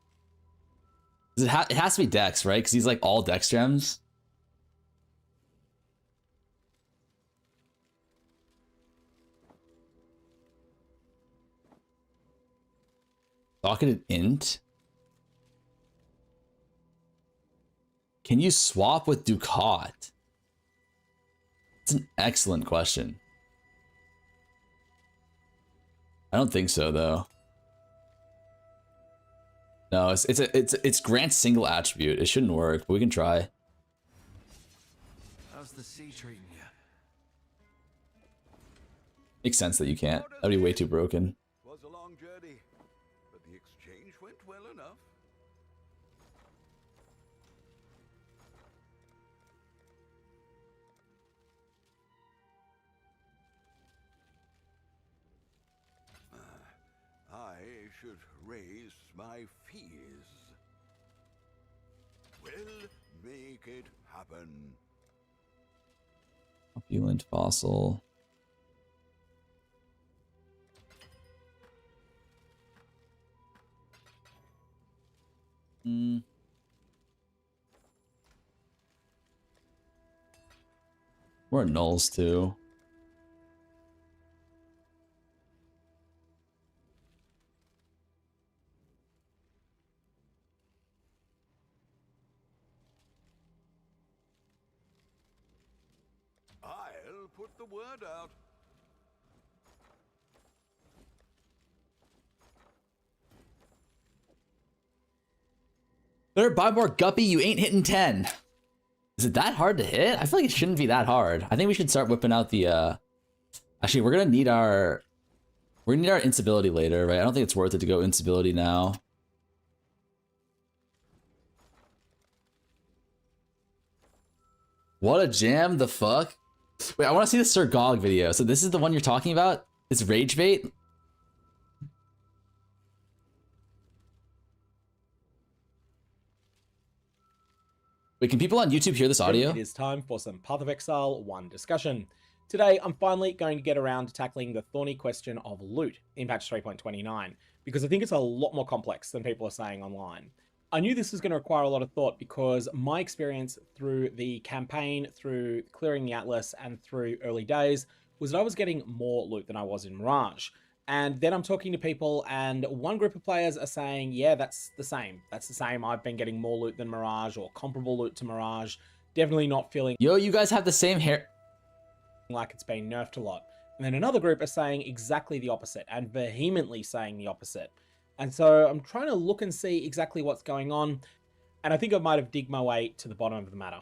It has to be Dex, right? Because he's like all Dex gems. Docketed int? Can you swap with Ducat? It's an excellent question. I don't think so, though. No, it's Grant's single attribute. It shouldn't work, but we can try. How's the sea treating you? Makes sense that you can't. That'd be way too broken. Was a long journey, but the exchange went well enough. I should raise my fees. We'll make it happen. Opulent fossil. We're at nulls too. I'll put the word out. Better buy more Guppy, you ain't hitting 10. Is it that hard to hit? I feel like it shouldn't be that hard. I think we should start whipping out the actually we're gonna need our instability later, right? I don't think it's worth it to go instability now. What a jam, the fuck? Wait, I want to see the Sir Gog video. So this is the one you're talking about? It's Rage Bait? Wait, can people on YouTube hear this audio? It is time for some Path of Exile 1 discussion. Today, I'm finally going to get around to tackling the thorny question of loot in patch 3.29, because I think it's a lot more complex than people are saying online. I knew this was going to require a lot of thought because my experience through the campaign, through clearing the Atlas, and through early days was that I was getting more loot than I was in Mirage. And then I'm talking to people, and one group of players are saying, yeah, that's the same. That's the same. I've been getting more loot than Mirage, or comparable loot to Mirage. Definitely not feeling Yo, you guys have the same hair. like it's been nerfed a lot. And then another group are saying exactly the opposite, and vehemently saying the opposite. And so I'm trying to look and see exactly what's going on, and I think I might have digged my way to the bottom of the matter.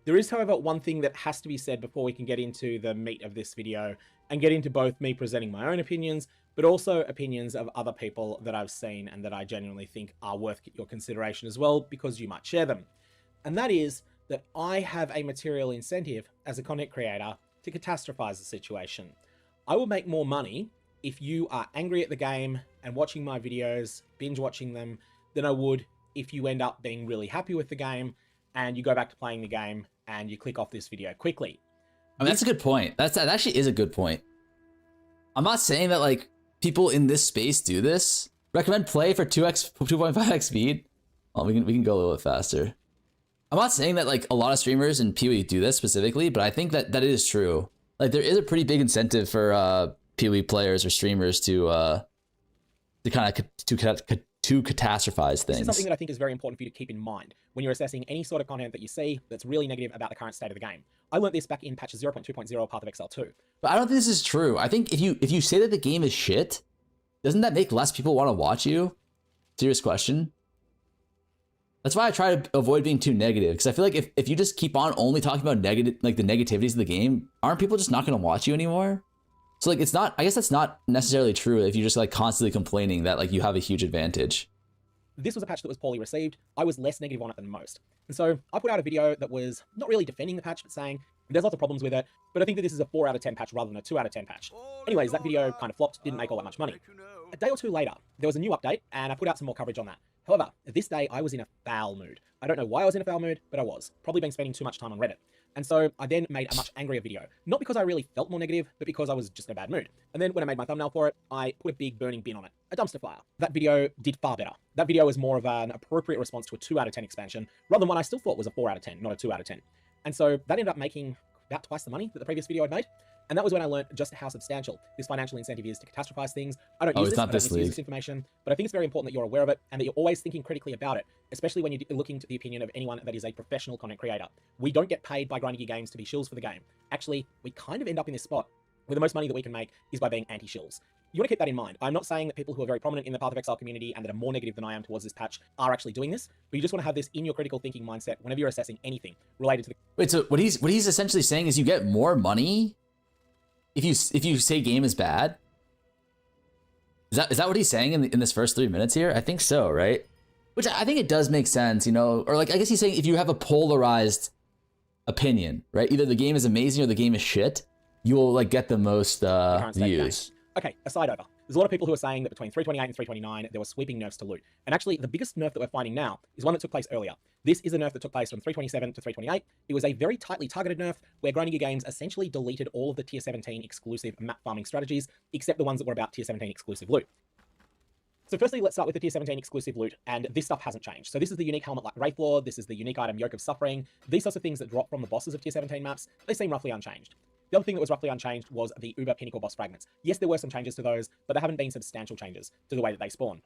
There is, however, one thing that has to be said before we can get into the meat of this video, and get into both me presenting my own opinions, but also opinions of other people that I've seen and that I genuinely think are worth your consideration as well, because you might share them. And that is that I have a material incentive as a content creator to catastrophize the situation. I will make more money if you are angry at the game and watching my videos, binge watching them, than I would if you end up being really happy with the game and you go back to playing the game and you click off this video quickly. I mean, that's a good point. That actually is a good point. I'm not saying that like people in this space do this. Recommend play for 2.5x speed. Oh, we can go a little bit faster. I'm not saying that like a lot of streamers in PoE do this specifically, but I think that it is true. Like there is a pretty big incentive for PoE players or streamers to kind of to catastrophize things. This is something that I think is very important for you to keep in mind when you're assessing any sort of content that you see that's really negative about the current state of the game. I learned this back in patch 0.2.0 Path of Exile 2. But I don't think this is true. I think if you say that the game is shit, doesn't that make less people want to watch you? Serious question. That's why I try to avoid being too negative, because I feel like if you just keep on only talking about negative, like the negativities of the game, aren't people just not going to watch you anymore? So like it's not, I guess that's not necessarily true if you're just like constantly complaining that like you have a huge advantage. This was a patch that was poorly received. I was less negative on it than most. And so I put out a video that was not really defending the patch, but saying there's lots of problems with it, but I think that this is a 4 out of 10 patch rather than a 2 out of 10 patch. Anyways, that video kind of flopped, didn't make all that much money. A day or two later, there was a new update, and I put out some more coverage on that. However, this day I was in a foul mood. I don't know why I was in a foul mood, but I was. Probably been spending too much time on Reddit. And so I then made a much angrier video. Not because I really felt more negative, but because I was just in a bad mood. And then when I made my thumbnail for it, I put a big burning bin on it. A dumpster fire. That video did far better. That video was more of an appropriate response to a 2 out of 10 expansion, rather than one I still thought was a 4 out of 10, not a 2 out of 10. And so that ended up making about twice the money that the previous video I'd made. And that was when I learned just how substantial this financial incentive is to catastrophize things. I don't use this, I don't misuse this information, but I think it's very important that you're aware of it and that you're always thinking critically about it, especially when you're looking to the opinion of anyone that is a professional content creator. We don't get paid by grinding games to be shills for the game. Actually, we kind of end up in this spot where the most money that we can make is by being anti-shills. You want to keep that in mind. I'm not saying that people who are very prominent in the Path of Exile community and that are more negative than I am towards this patch are actually doing this, but you just want to have this in your critical thinking mindset whenever you're assessing anything related to the... Wait, so what he's essentially saying is you get more money if you say game is bad? Is that what he's saying in this first 3 minutes here? I think so, right? Which I think it does make sense, you know, or like I guess he's saying if you have a polarized opinion, right? Either the game is amazing or the game is shit, you will like get the most views. Okay, aside over. There's a lot of people who are saying that between 3.28 and 3.29, there were sweeping nerfs to loot. And actually, the biggest nerf that we're finding now is one that took place earlier. This is a nerf that took place from 3.27 to 3.28. It was a very tightly targeted nerf where Grinding Games essentially deleted all of the Tier 17 exclusive map farming strategies, except the ones that were about Tier 17 exclusive loot. So firstly, let's start with the Tier 17 exclusive loot, and this stuff hasn't changed. So this is the unique helmet like Wraithlord, this is the unique item Yoke of Suffering. These sorts of things that drop from the bosses of Tier 17 maps, they seem roughly unchanged. The other thing that was roughly unchanged was the Uber Pinnacle boss fragments. Yes, there were some changes to those, but there haven't been substantial changes to the way that they spawn.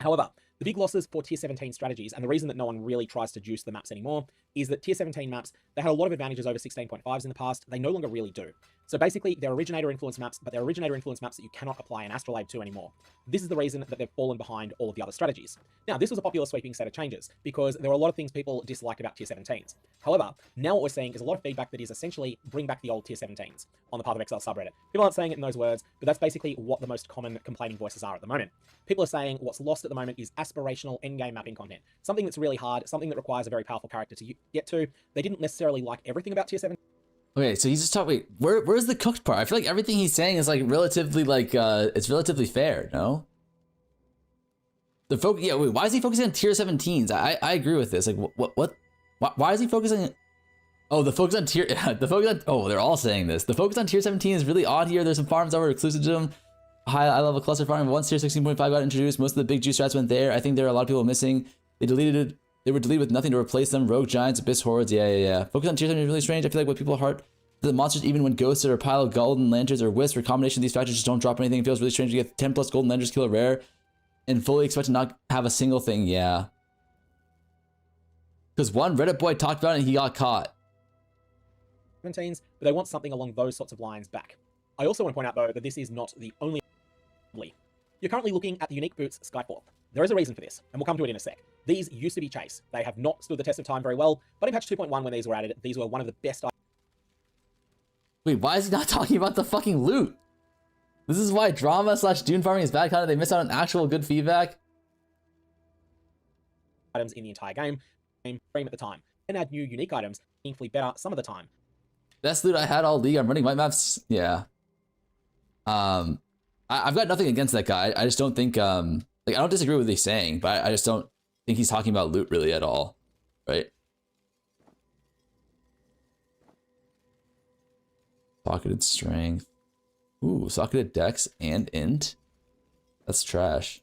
However, the big losses for Tier 17 strategies, and the reason that no one really tries to juice the maps anymore, is that Tier 17 maps, they had a lot of advantages over 16.5s in the past, they no longer really do. So basically, they're originator influence maps, but they're originator influence maps that you cannot apply in Astrolabe 2 anymore. This is the reason that they've fallen behind all of the other strategies. Now, this was a popular sweeping set of changes, because there were a lot of things people disliked about Tier 17s. However, now what we're seeing is a lot of feedback that is essentially bring back the old Tier 17s on the Path of Exile subreddit. People aren't saying it in those words, but that's basically what the most common complaining voices are at the moment. People are saying what's lost at the moment is aspirational endgame mapping content. Something that's really hard, something that requires a very powerful character to get to. They didn't necessarily like everything about Tier 17. Okay, so he's just talking. Wait, where's the cooked part? I feel like everything he's saying is like relatively like it's relatively fair. No. The focus. Yeah. Wait. Why is he focusing on Tier 17s? I agree with this. Like what? Why is he focusing? Oh, the focus on tier. The focus on. Oh, they're all saying this. The focus on tier 17 is really odd here. There's some farms that were exclusive to them. High level cluster farm. Once tier 16.5 got introduced, most of the big juice strats went there. I think there are a lot of people missing. They were deleted with nothing to replace them. Rogue giants, abyss hordes. Yeah. Focus on tier 17 is really strange. I feel like what people heart the monsters, even when ghosted or pile of golden lanterns or wisps or combination of these factors just don't drop anything. It feels really strange to get 10 plus golden lanterns, kill a rare, and fully expect to not have a single thing. Yeah. Because one Reddit boy talked about it and he got caught. 17s, but they want something along those sorts of lines back. I also want to point out, though, that this is not the only. You're currently looking at the unique boots Skyforth. There is a reason for this, and we'll come to it in a sec. These used to be chase. They have not stood the test of time very well, but in patch 2.1 when these were added, these were one of the best. Wait, why is he not talking about the fucking loot? This is why drama / dune farming is bad content. They miss out on actual good feedback. Items in the entire game frame at the time, and add new unique items meaningfully better some of the time. Best loot I had all league. I'm running white maps. Yeah. I've got nothing against that guy. I just don't think like I don't disagree with what he's saying, but I just don't think he's talking about loot really at all, right? Socketed strength. Ooh, socketed dex and int. That's trash.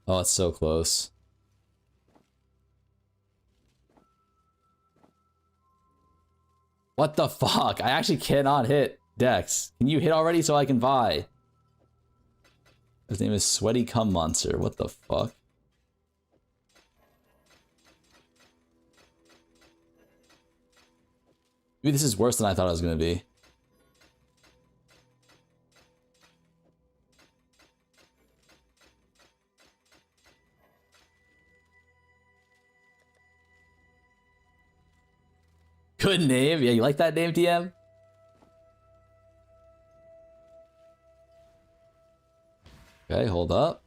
Oh, it's so close. What the fuck? I actually cannot hit Dex. Can you hit already so I can buy? His name is Sweaty Cum Monster. What the fuck? Maybe this is worse than I thought it was gonna be. Good name. Yeah, you like that name, DM? Okay, hold up.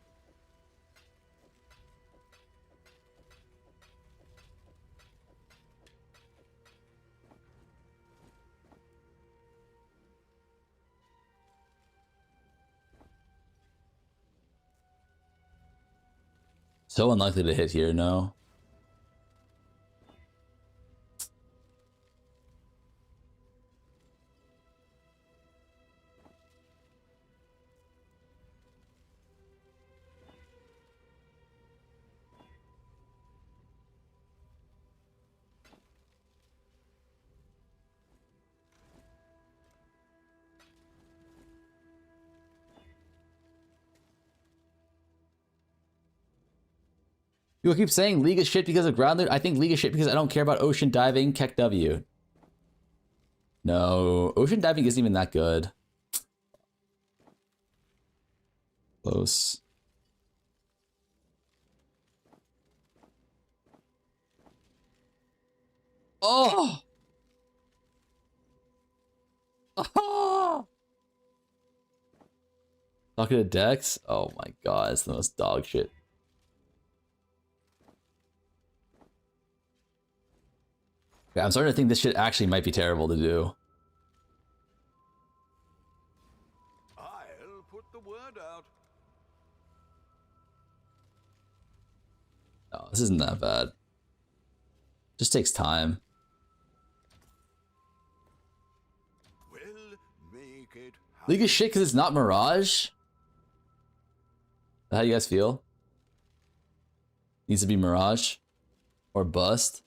So unlikely to hit here, no. People keep saying League is shit because of ground loot. I think League is shit because I don't care about ocean diving. Keck W. No, ocean diving isn't even that good. Close. Oh! Oh! Talking to Dex? Oh my god, it's the most dog shit. Okay, I'm starting to think this shit actually might be terrible to do. I'll put the word out. No, this isn't that bad. Just takes time. We'll make it happen. League is shit because it's not Mirage? Is that how you guys feel? Needs to be Mirage? Or bust?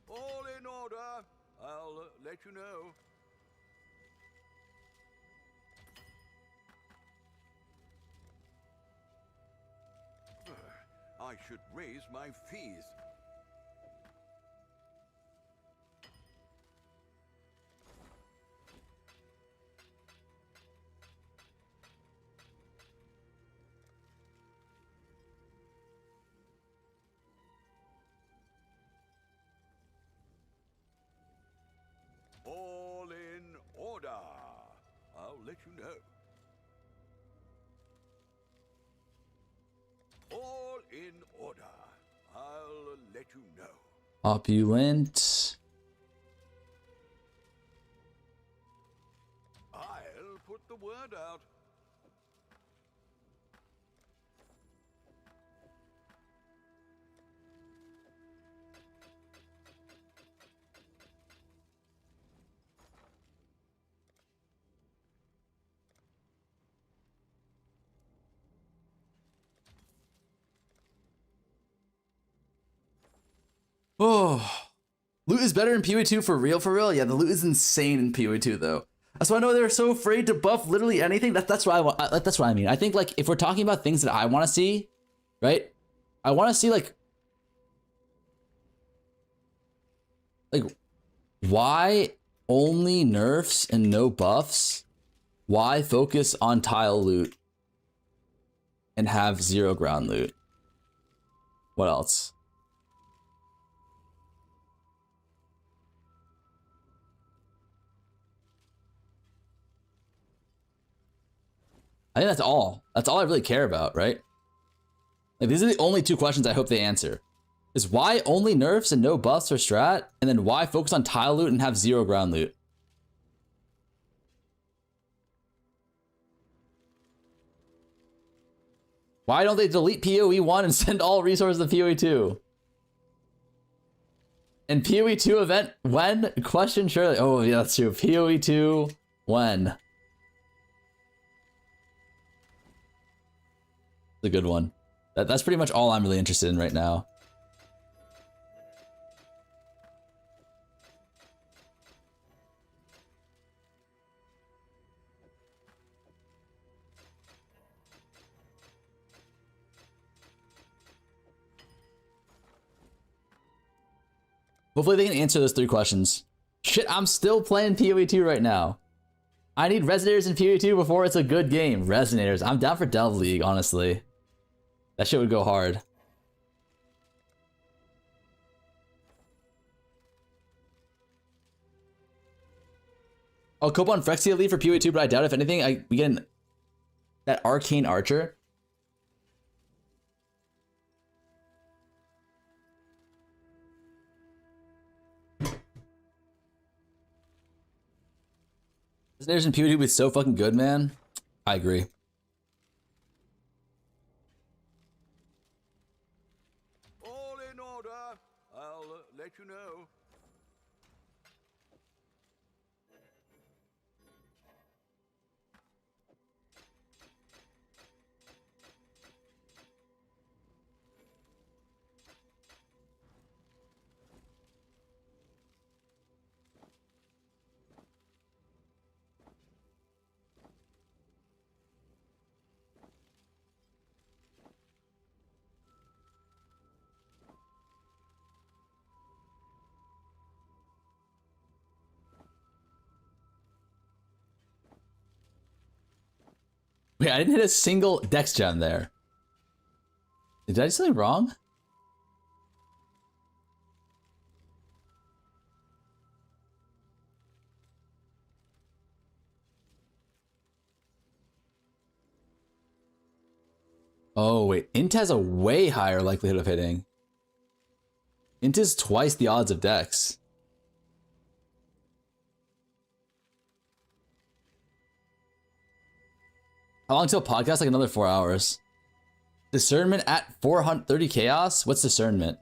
All in order. I'll let you know. I should raise my fees. All in order. I'll let you know. All in order. I'll let you know. Opulent. I'll put the word out. Oh, loot is better in POE2 for real, for real. Yeah, the loot is insane in POE2 though. That's why I know they're so afraid to buff literally anything. That's what I want. That's what I mean. I think like if we're talking about things that I want to see, right? I want to see like why only nerfs and no buffs? Why focus on tile loot and have 0 ground loot? What else? I think that's all. That's all I really care about, right? Like these are the only 2 questions I hope they answer. Is why only nerfs and no buffs or strat? And then why focus on tile loot and have 0 ground loot? Why don't they delete POE1 and send all resources to POE2? And POE2 event when? Question surely. Oh yeah, that's true. POE2 when? A good one. That's pretty much all I'm really interested in right now. Hopefully they can answer those 3 questions. Shit, I'm still playing POE2 right now. I need Resonators in POE2 before it's a good game. Resonators. I'm down for Delve League, honestly. That shit would go hard. I'll cope on Phyrexia League for POE2, but I doubt if anything we get that Arcane Archer. Resonators in POE2 is so fucking good, man. I agree. All in order. I'll let you know. Wait, I didn't hit a single dex gem there. Did I do something wrong? Oh, wait. Int has a way higher likelihood of hitting. Int is twice the odds of dex. How long till podcast? Like another 4 hours. Discernment at 430 chaos? What's discernment?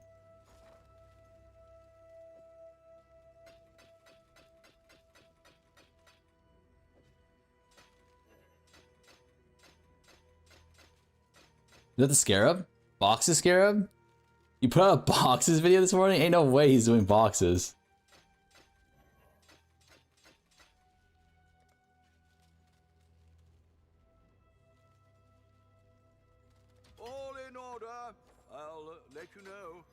Is that the scarab? Boxes scarab? You put out a boxes video this morning? Ain't no way he's doing boxes. All in order. I'll let you know.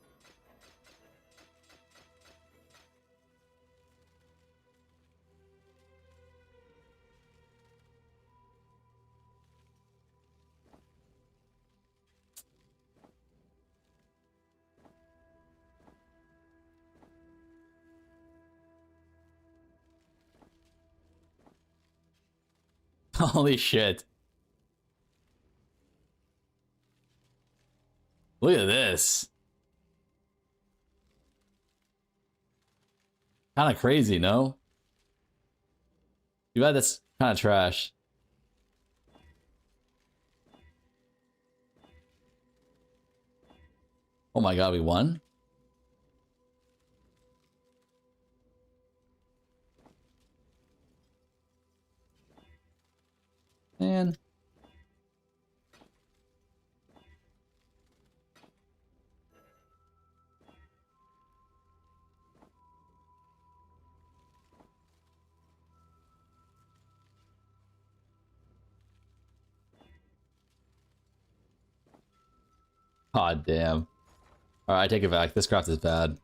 Holy shit. Look at this. Kind of crazy, no? Too bad that's kind of trash. Oh my god, we won? Man. Aw, damn. Alright, I take it back. This craft is bad.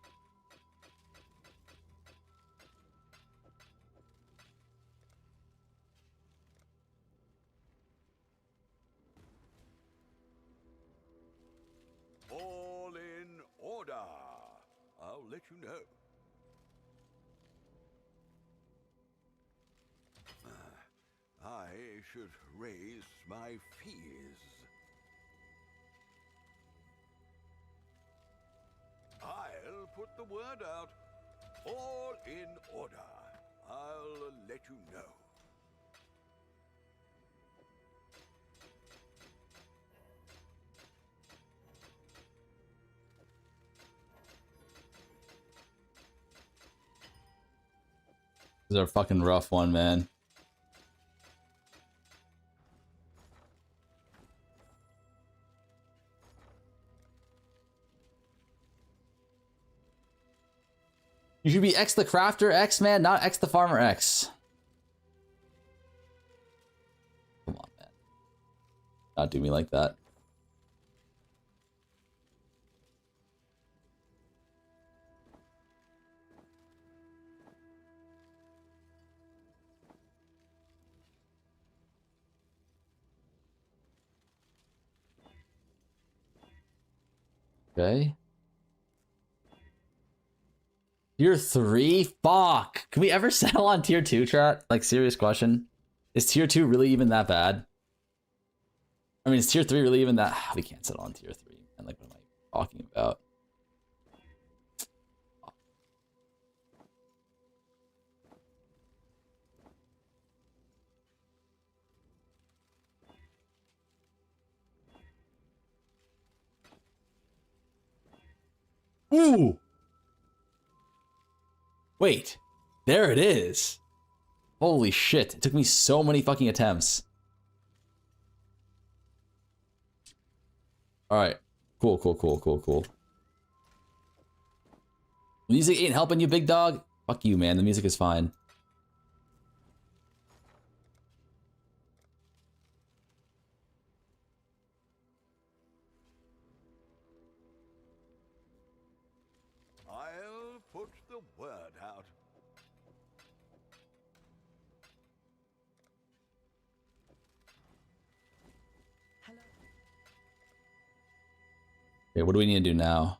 All in order. I'll let you know. I should raise my fees. I'll put the word out. All in order. I'll let you know. This is a fucking rough one, man. You should be X the crafter X, man, not X the farmer X. Come on, man. Not do me like that. Okay. Tier 3? Fuck. Can we ever settle on tier 2, chat? Like, serious question. Is tier 2 really even that bad? I mean, is tier 3 really even that... We can't settle on tier 3. And like, what am I talking about? Ooh! Wait, there it is. Holy shit, it took me so many fucking attempts. Alright, cool. Music ain't helping you, big dog? Fuck you, man, the music is fine. I'll put the word out. Hello. Okay, what do we need to do now?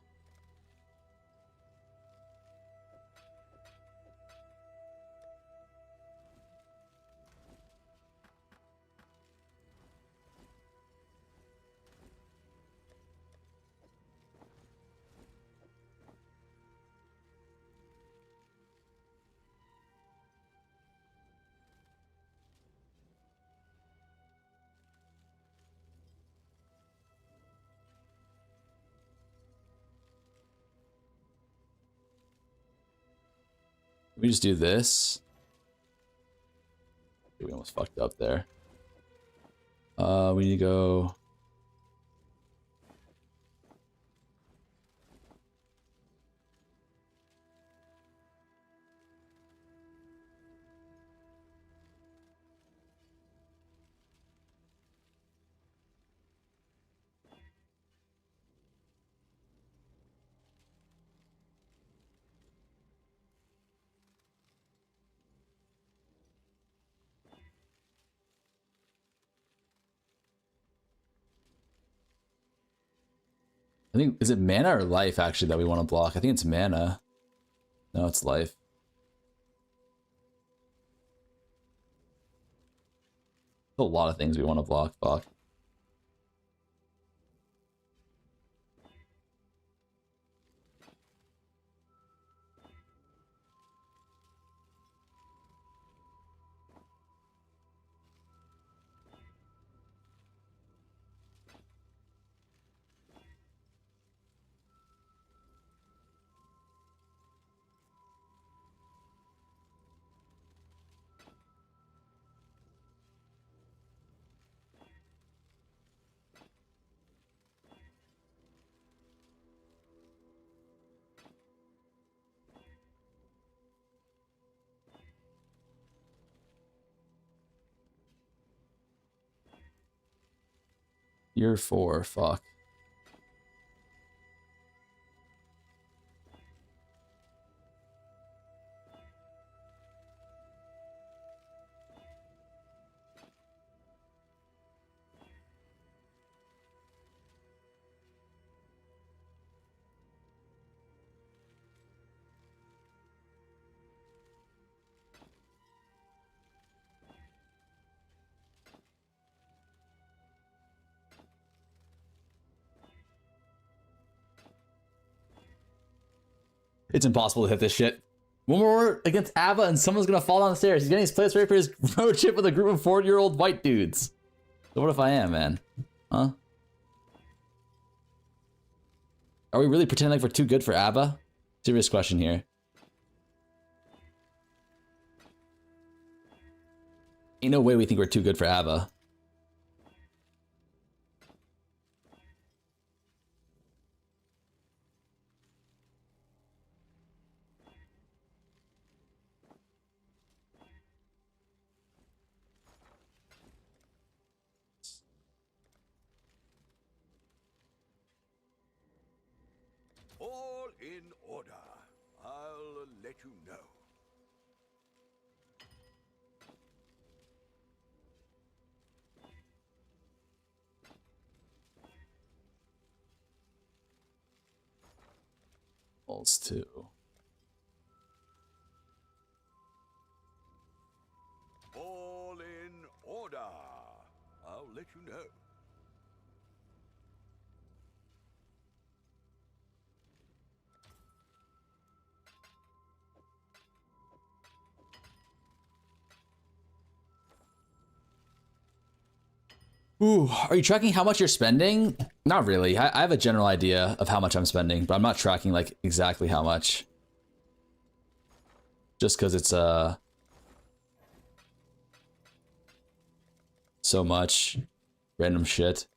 We just do this. We almost fucked up there. We need to go. I think, is it mana or life actually that we want to block? I think it's mana. No, it's life. a lot of things we want to block. Fuck. You're 4. Fuck. It's impossible to hit this shit. One more against Ava and someone's gonna fall down the stairs. He's getting his place ready for his road trip with a group of 40-year-old white dudes. So what if I am, man? Huh? Are we really pretending like we're too good for Ava? Serious question here. Ain't no way we think we're too good for Ava. All in order. I'll let you know. Balls 2. All in order. I'll let you know. Ooh, are you tracking how much you're spending? Not really. I have a general idea of how much I'm spending, but I'm not tracking like exactly how much. Just because it's so much random shit.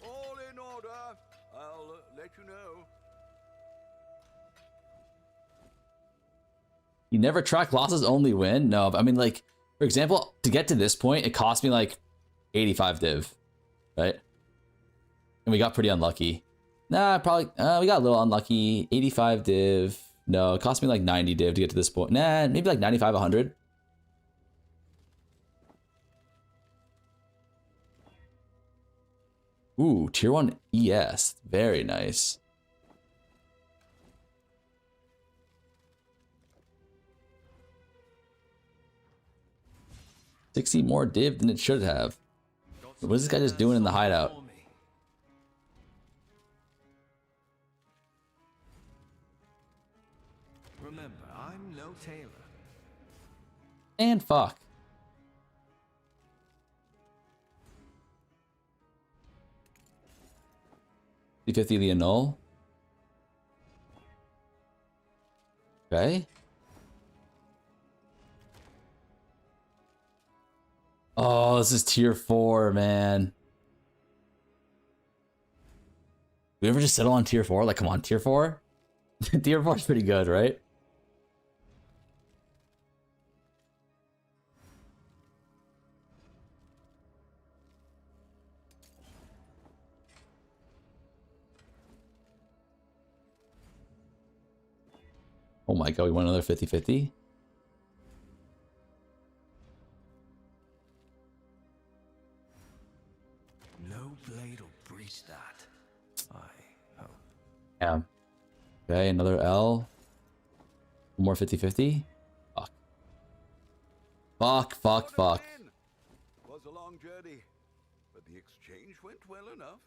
All in order. I'll let you know. You never track losses, only win? No, I mean, like, for example, to get to this point, it cost me like 85 div, right? And we got pretty unlucky. Nah, probably, we got a little unlucky. 85 div. No, it cost me like 90 div to get to this point. Nah, maybe like 95, 100. Ooh, tier 1 ES. Very nice. $60 more div than it should have. What is this guy just doing in the hideout? Remember, I'm no tailor. And fuck. 50 the annul. Okay. Oh, this is tier 4, man. Did we ever just settle on tier 4? Like, come on, tier 4? Tier 4 is pretty good, right? Oh my god, we won another 50-50? No blade will breach that. I hope. Yeah. Okay, another L. More 50-50? Fuck. Fuck, fuck, fuck. Was a long journey, but the exchange went well enough.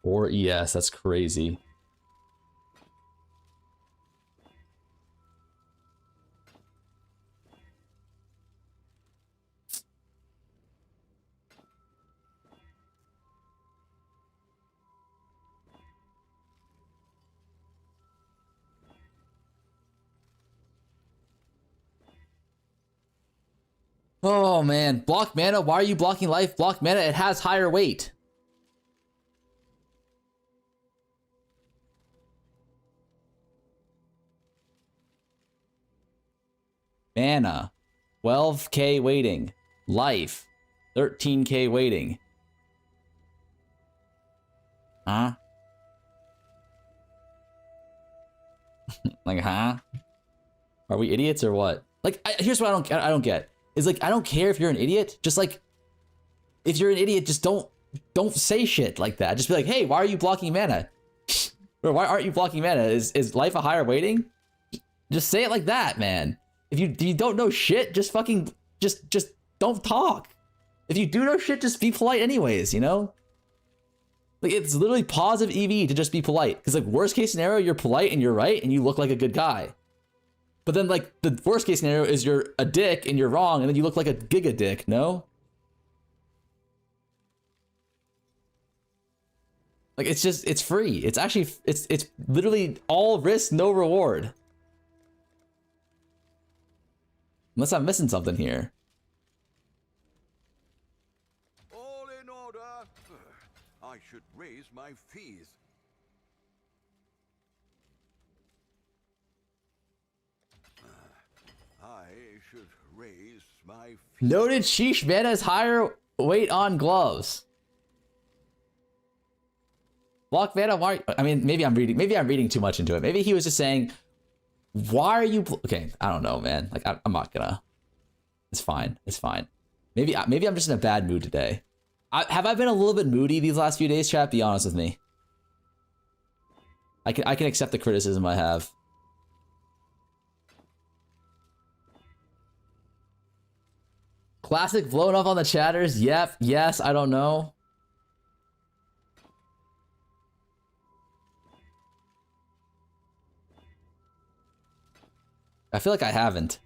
Or ES, that's crazy. Oh man, block mana. Why are you blocking life? Block mana. It has higher weight. Mana, 12k weighting. Life, 13k weighting. Huh? Like, huh? Are we idiots or what? Like, here's what I don't get. Is like, I don't care if you're an idiot. Just like, if you're an idiot, just don't say shit like that. Just be like, hey, why are you blocking mana? Or why aren't you blocking mana? Is life a higher weighting? Just say it like that, man. If you don't know shit, just fucking just don't talk. If you do know shit, just be polite anyways, you know? Like, it's literally positive EV to just be polite. Because like, worst case scenario, you're polite and you're right and you look like a good guy. But then like, the worst case scenario is you're a dick and you're wrong and then you look like a Giga dick, no? Like, it's just, it's free. It's actually, it's literally all risk, no reward. Unless I'm missing something here. All in order. I should raise my fees. I should raise my fees. Noted sheesh mana is higher weight on gloves. Block mana, why? I mean, maybe I'm reading too much into it. Maybe he was just saying, why are you? Okay, I don't know, man. Like, I'm not gonna. It's fine. It's fine. Maybe I'm just in a bad mood today. Have I been a little bit moody these last few days, chat? Be honest with me. I can accept the criticism I have. Classic blown up on the chatters. Yep. Yes. I don't know. I feel like I haven't.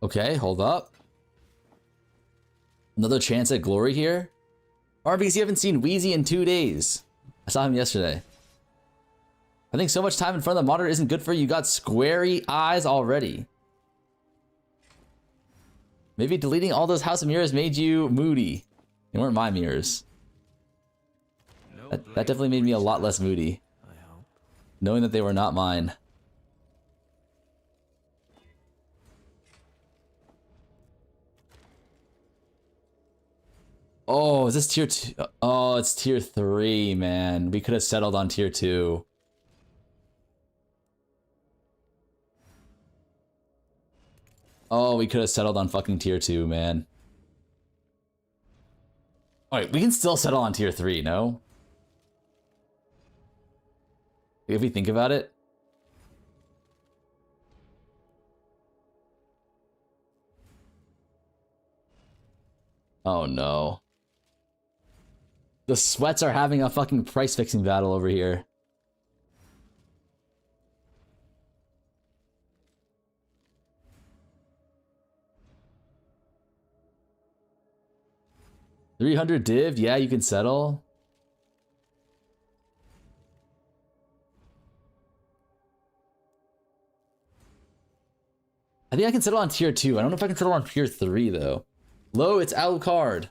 Okay, hold up. Another chance at glory here? Or because you haven't seen Wheezy in 2 days. I saw him yesterday. I think so much time in front of the monitor isn't good for you. You got squarey eyes already. Maybe deleting all those House of Mirrors made you moody. They weren't my mirrors. That definitely made me a lot less moody. Knowing that they were not mine. Oh, is this tier 2? Oh, it's tier 3, man. We could have settled on tier 2. Oh, we could have settled on fucking tier 2, man. Alright, we can still settle on tier 3, no? If we think about it. Oh no. The sweats are having a fucking price fixing battle over here. $300 div? Yeah, you can settle. I think I can settle on tier 2. I don't know if I can settle on tier 3 though. Low, it's Alucard.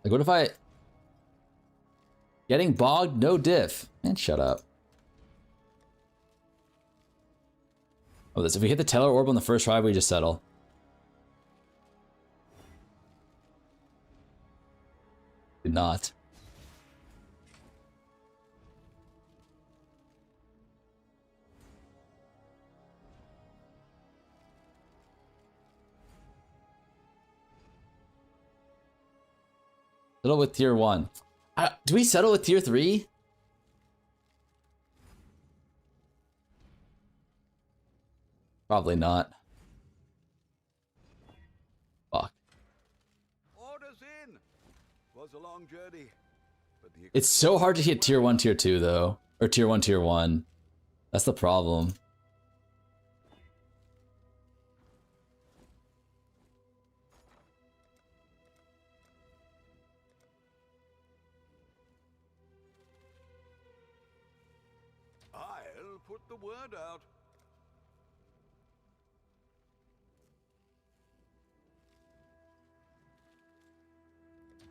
Like, what if I... Getting bogged? No diff. Man, shut up. Oh, this, if we hit the Teller Orb on the first try, we just settle. Did not. Settle with tier 1. Do we settle with tier 3? Probably not. Fuck. Orders in. Was a long journey, but the It's so hard to hit tier 1, tier 2 though. Or tier 1, tier 1. That's the problem. I'll put the word out.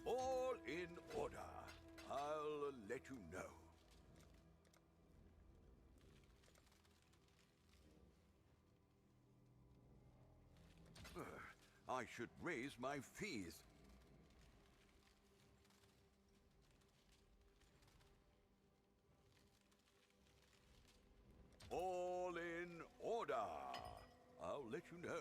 All in order. I'll let you know. I should raise my fees. All in order. I'll let you know.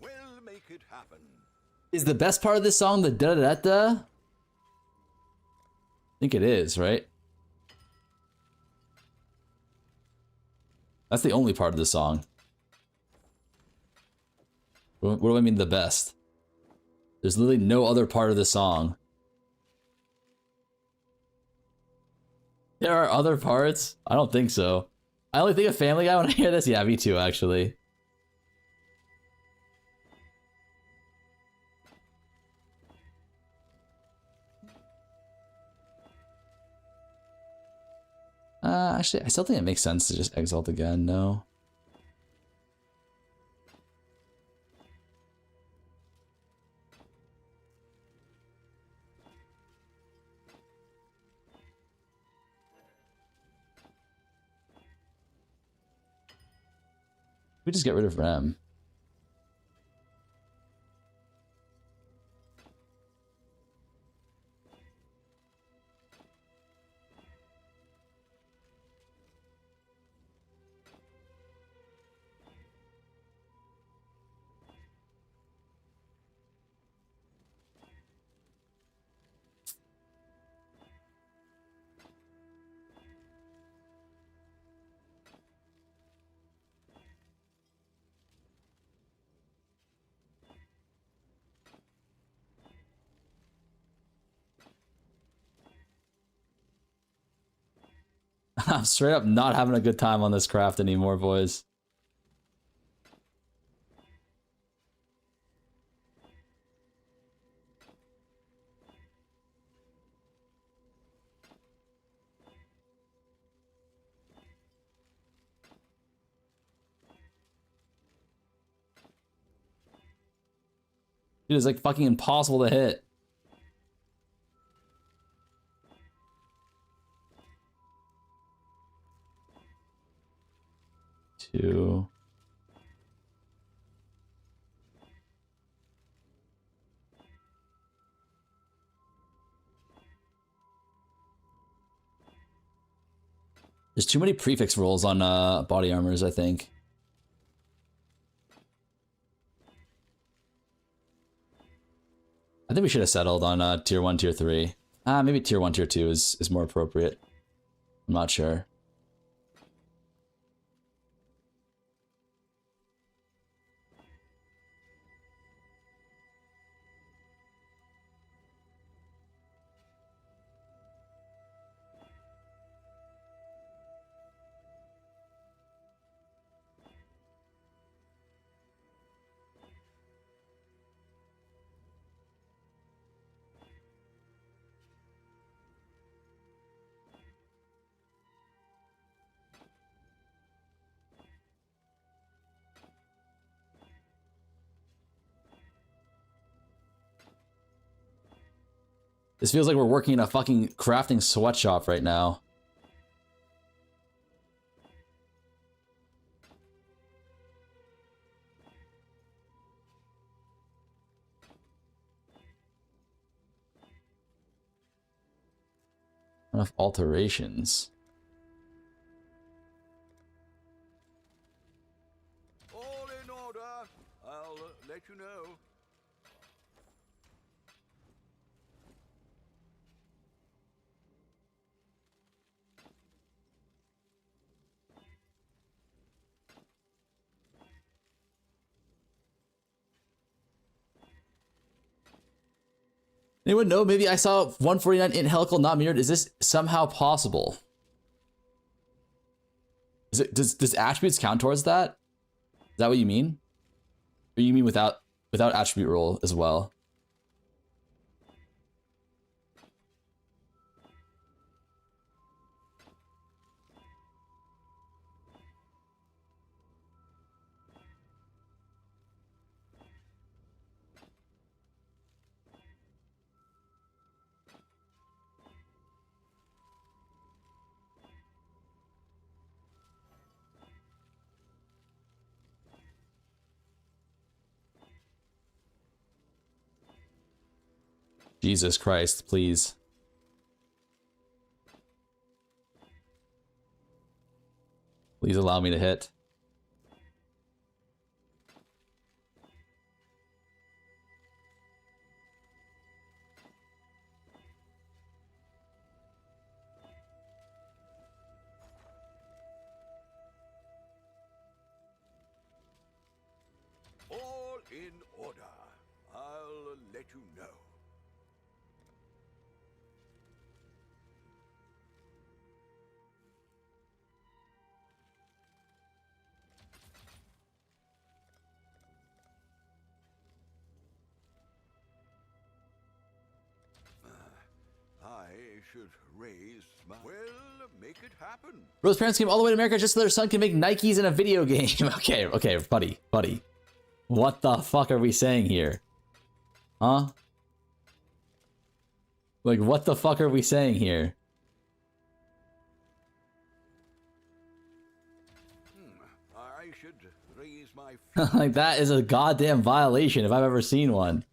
We'll make it happen. Is the best part of this song the da-da-da-da? I think it is, right? That's the only part of the song. What do I mean the best? There's literally no other part of the song. There are other parts? I don't think so. I only think of Family Guy when I hear this. Yeah, me too, actually. Actually, I still think it makes sense to just exalt again, no? We just get rid of Rem. I'm straight up not having a good time on this craft anymore, boys. Dude, it's like fucking impossible to hit. Two. There's too many prefix rolls on body armors, I think. I think we should have settled on tier 1, tier 3. Maybe tier 1, tier 2 is more appropriate. I'm not sure. This feels like we're working in a fucking crafting sweatshop right now. Enough alterations. All in order. I'll let you know. Anyone know? Maybe I saw 149 in helical not mirrored. Is this somehow possible? Is it does attributes count towards that? Is that what you mean? Or you mean without attribute roll as well? Jesus Christ, please. Please allow me to hit. All in order. I'll let you know. I should raise my... Well, make it happen. Bro's parents came all the way to America just so their son can make Nikes in a video game. Okay, buddy. What the fuck are we saying here? Huh? Like, what the fuck are we saying here? I should raise my... Like, that is a goddamn violation if I've ever seen one.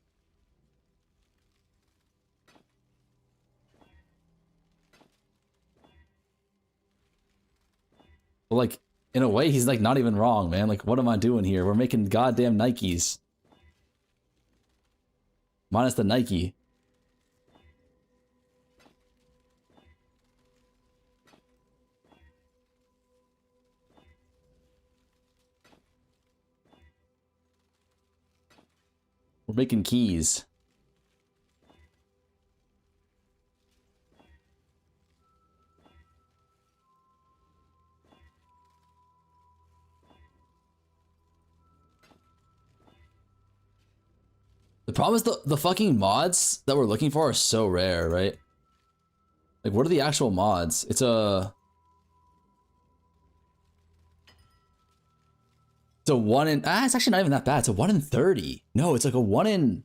Well, like, in a way, he's like not even wrong, man. Like, what am I doing here? We're making goddamn Nikes. Minus the Nike. We're making keys. The problem is the fucking mods that we're looking for are so rare, right? Like, what are the actual mods? It's a 1 in... it's actually not even that bad. It's a 1 in 30. No, it's like a 1 in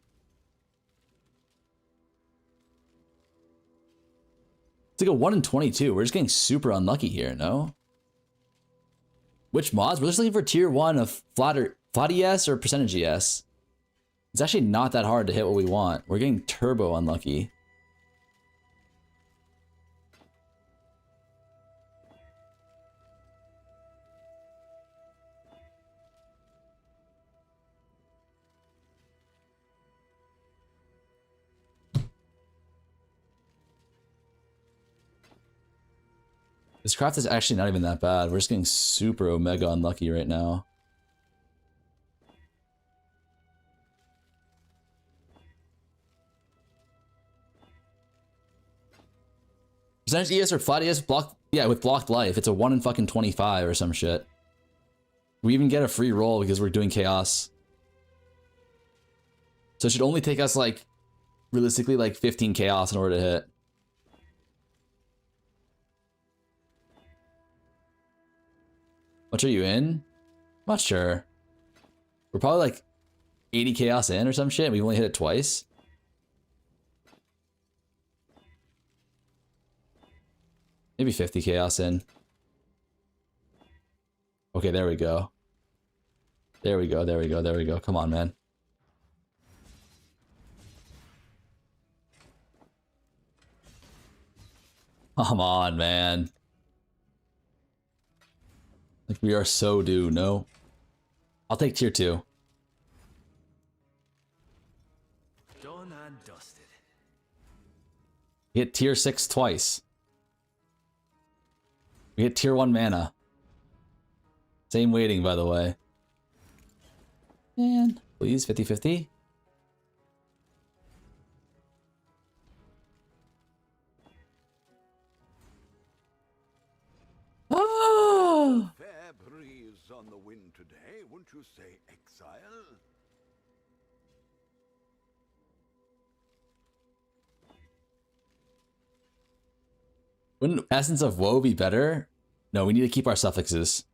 It's like a 1 in 22. We're just getting super unlucky here, no? Which mods? We're just looking for tier 1 of flat ES or percentage ES. It's actually not that hard to hit what we want. We're getting turbo unlucky. This craft is actually not even that bad. We're just getting super omega unlucky right now. Percentage ES or flat ES block, yeah, with blocked life. It's a 1 in fucking 25 or some shit. We even get a free roll because we're doing chaos. So it should only take us like, realistically, like 15 chaos in order to hit. Much are you in? Not sure. We're probably like 80 chaos in or some shit. We've only hit it twice. Maybe 50 chaos in. Okay, there we go. There we go, there we go, there we go. Come on, man. Come on, man. Like, we are so due, no? I'll take tier 2. Done and dusted. Hit tier 6 twice. We hit tier 1 mana. Same weighting, by the way. Man, please, 50-50. Oh! Fair breeze on the wind today, wouldn't you say, exile? Wouldn't Essence of Woe be better? No, we need to keep our suffixes.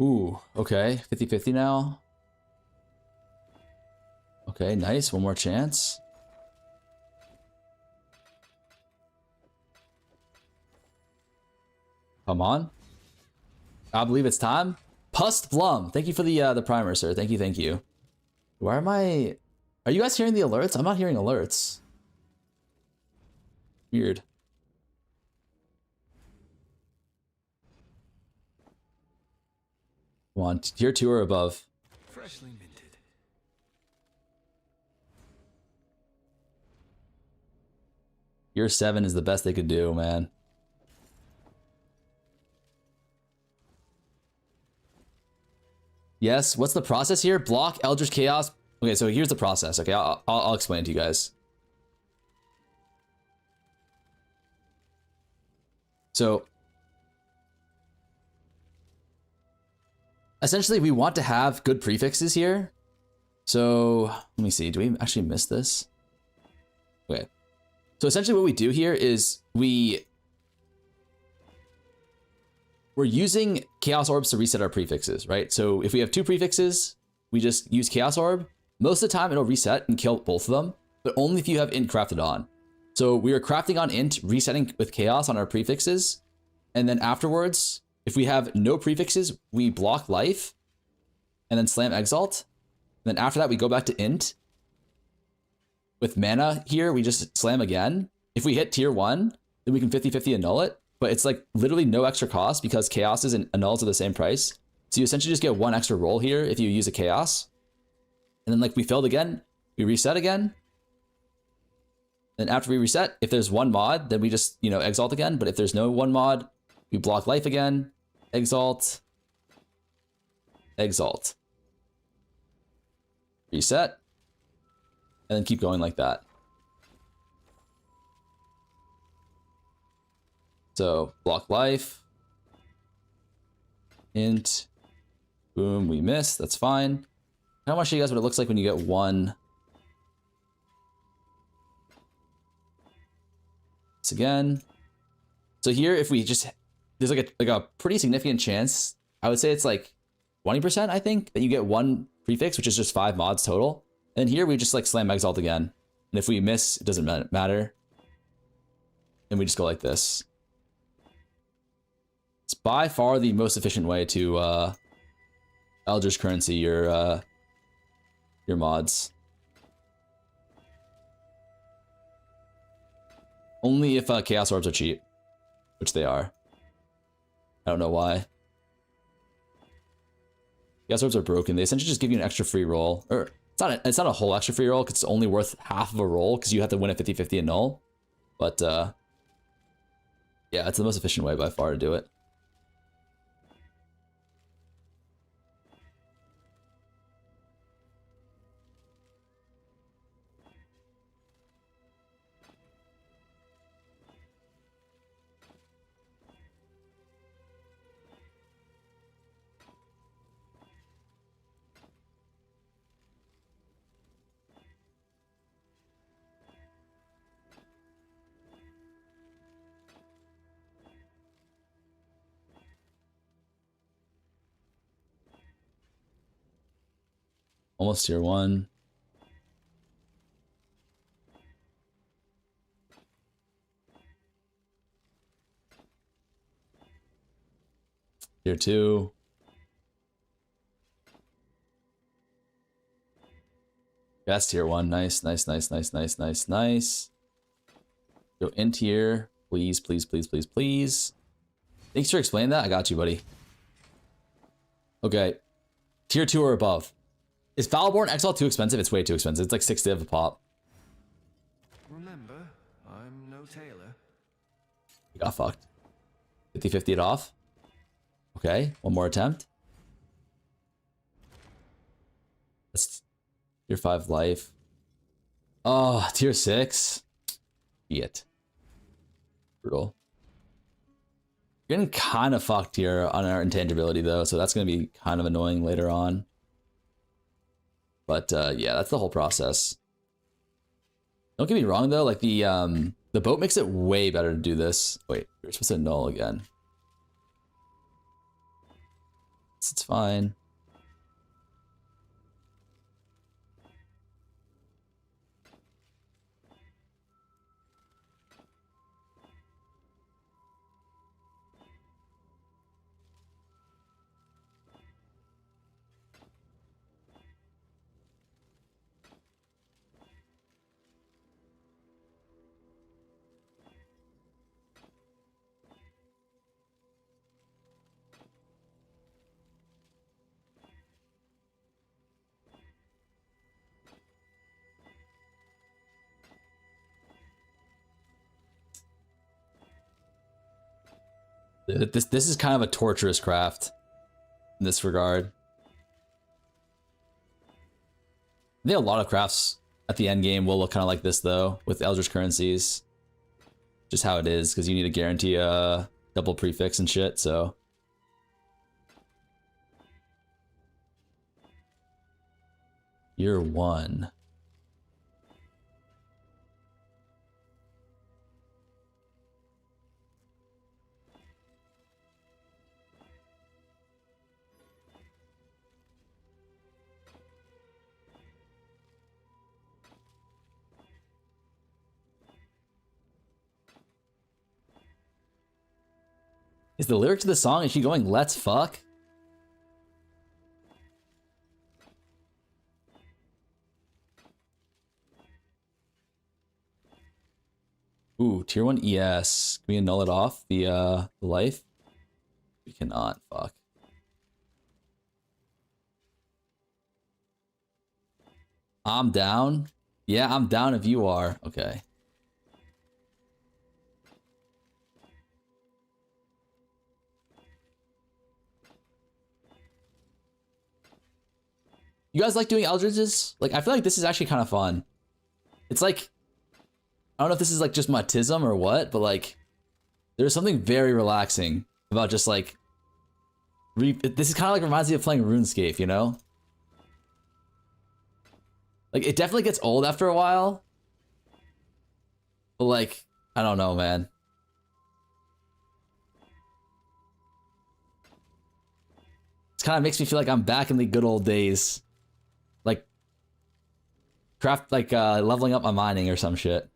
Ooh, okay. 50-50 now. Okay, nice. One more chance. Come on. I believe it's time. Pust Blum. Thank you for the primer, sir. Thank you, thank you. Why am I... Are you guys hearing the alerts? I'm not hearing alerts. Weird. Come on, tier 2 or above. Freshly minted. Tier 7 is the best they could do, man. Yes, what's the process here? Block Eldritch Chaos. Okay, so here's the process. Okay, I'll explain it to you guys. So essentially, we want to have good prefixes here. So let me see. Do we actually miss this? Okay. So essentially what we do here is we're using Chaos Orbs to reset our prefixes, right? So if we have 2 prefixes, we just use Chaos Orb. Most of the time it'll reset and kill both of them, but only if you have int crafted on. So we are crafting on int, resetting with Chaos on our prefixes. And then afterwards, if we have no prefixes, we block life and then slam Exalt. And then after that, we go back to int. With mana here, we just slam again. If we hit tier 1, then we can 50-50 annul it. But it's like literally no extra cost because chaoses and annuls are the same price. So you essentially just get 1 extra roll here if you use a chaos. And then like we failed again, we reset again. And after we reset, if there's one mod, then we just, you know, exalt again. But if there's no one mod, we block life again, exalt, exalt, reset, and then keep going like that. So block life, int, boom, we miss, that's fine. I want to show you guys what it looks like when you get one. This again. So here, if we just, there's like a pretty significant chance, I would say it's like 20%, I think, that you get one prefix, which is just 5 mods total. And here we just like slam exalt again. And if we miss, it doesn't matter. And we just go like this. It's by far the most efficient way to Eldritch currency your mods. Only if Chaos Orbs are cheap, which they are. I don't know why. Chaos Orbs are broken. They essentially just give you an extra free roll. Or it's not a whole extra free roll because it's only worth half of a roll because you have to win a 50-50 and null. But yeah, it's the most efficient way by far to do it. Almost tier 1. Tier 2. That's tier 1. Nice, nice, nice, nice, nice, nice, nice. Go in tier. Please, please, please, please, please. Thanks for explaining that. I got you, buddy. Okay. Tier 2 or above. Is Foulborn Exalt too expensive? It's way too expensive. It's like 6 div a pop. Remember, I'm no tailor. You got fucked. 50-50 it off. Okay, one more attempt. That's tier 5 life. Oh, tier 6. Shit. Brutal. You're getting kind of fucked here on our intangibility though, so that's going to be kind of annoying later on. But yeah, that's the whole process. Don't get me wrong though, like the boat makes it way better to do this. Wait, we're supposed to null again. It's fine. This is kind of a torturous craft in this regard. I think a lot of crafts at the end game will look kind of like this though, with Eldritch currencies. Just how it is, because you need to guarantee a double prefix and shit, so. Year 1. Is the lyric to the song, is she going, let's fuck? Ooh, tier 1 ES. Can we annul it off, the life? We cannot, fuck. I'm down? Yeah, I'm down if you are. Okay. You guys like doing Eldridges? Like, I feel like this is actually kind of fun. It's like, I don't know if this is like just my tism or what, but like, there's something very relaxing about just like, this is kind of like reminds me of playing RuneScape, you know? Like, it definitely gets old after a while. But like, I don't know, man. It kind of makes me feel like I'm back in the good old days. Like, leveling up my mining or some shit.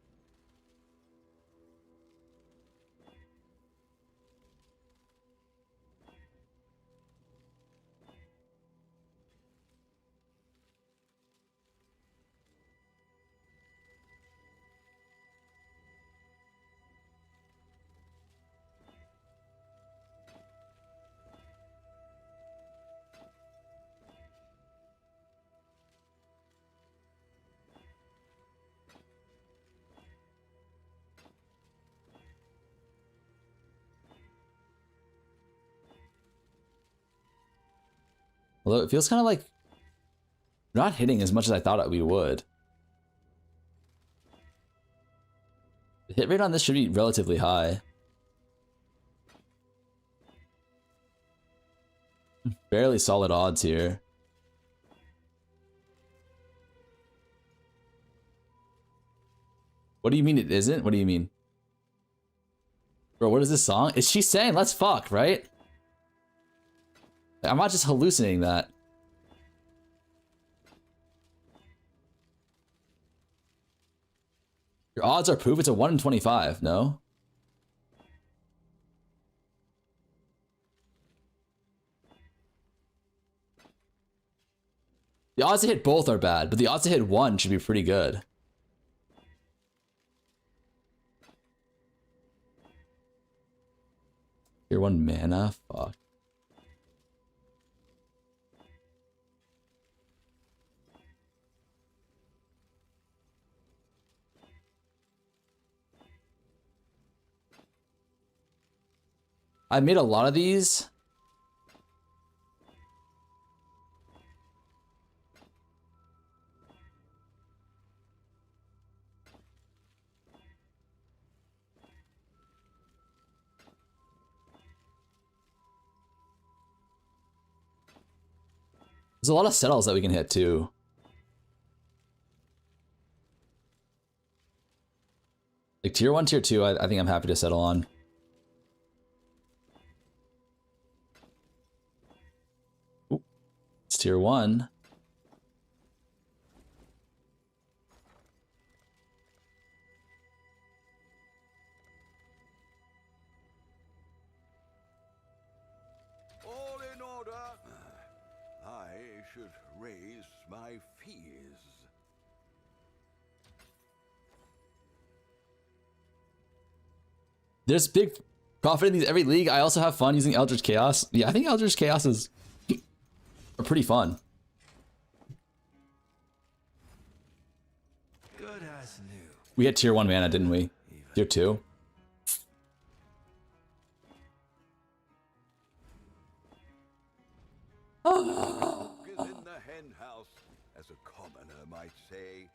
Although it feels kind of like we're not hitting as much as I thought we would. The hit rate on this should be relatively high. Fairly solid odds here. What do you mean it isn't? What do you mean? Bro, what is this song? Is she saying let's fuck, right? I'm not just hallucinating that. Your odds are proof. It's a 1 in 25, no? The odds to hit both are bad, but the odds to hit one should be pretty good. Tier 1 mana? Fuck. I made a lot of these. There's a lot of settles that we can hit too. Like tier 1, tier 2, I think I'm happy to settle on. Ooh, it's tier 1. All in order. I should raise my fees. There's big profit in these every league. I also have fun using Eldritch Chaos. Yeah, I think Eldritch Chaos are pretty fun. Good as new. We had tier 1 mana, didn't we? Tier 2? Is in the hen house, as a commoner might say.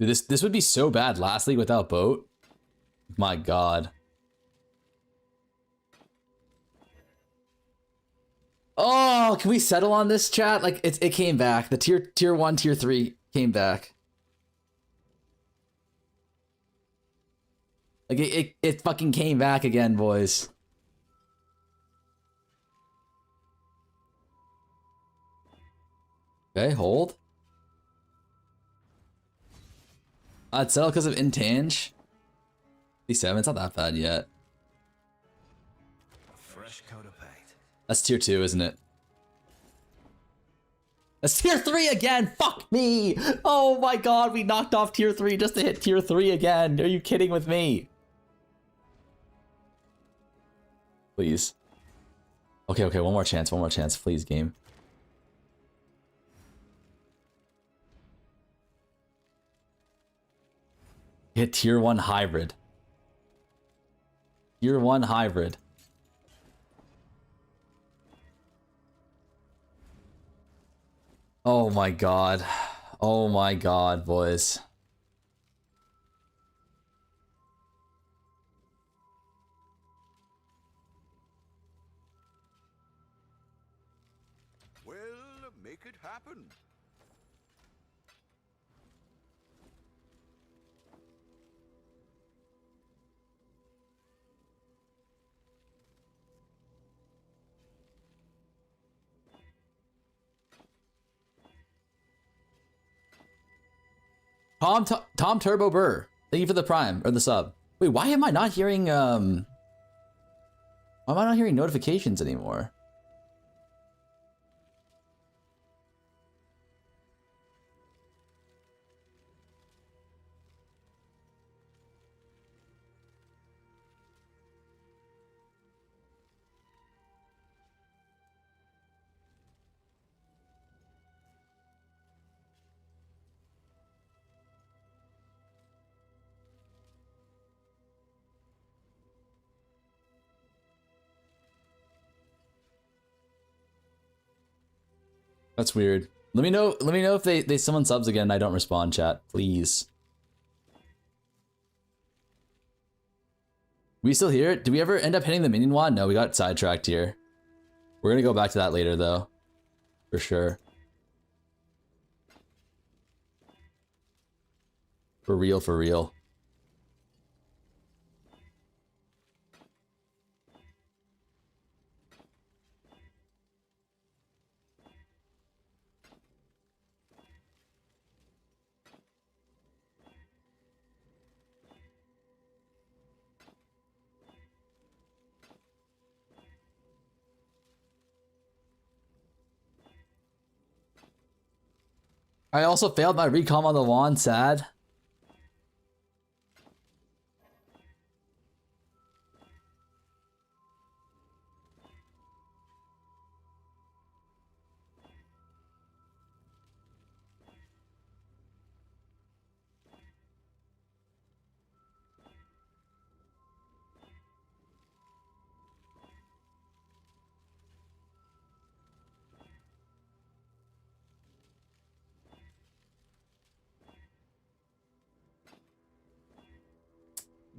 Dude, this would be so bad lastly without boat. My god. Oh, can we settle on this, chat? Like it came back. The tier 1, tier 3 came back. Like it fucking came back again, boys. Okay, hold. It's settled because of intange. 57, it's not that bad yet. A fresh coat of paint. That's tier 2, isn't it? That's tier 3 again! Fuck me! Oh my god, we knocked off tier 3 just to hit tier 3 again. Are you kidding with me? Please. Okay, one more chance, please, game. Hit tier 1 hybrid. Tier 1 hybrid. Oh my god. Oh my god, boys. Well, make it happen. Tom Turbo Burr. Thank you for the prime or the sub. Wait, why am I not hearing why am I not hearing notifications anymore? That's weird. Let me know if they summon subs again and I don't respond, chat. Please. We still here? Did we ever end up hitting the minion wand? No, we got sidetracked here. We're gonna go back to that later though. For sure. For real, for real. I also failed my recom on the wand, sad.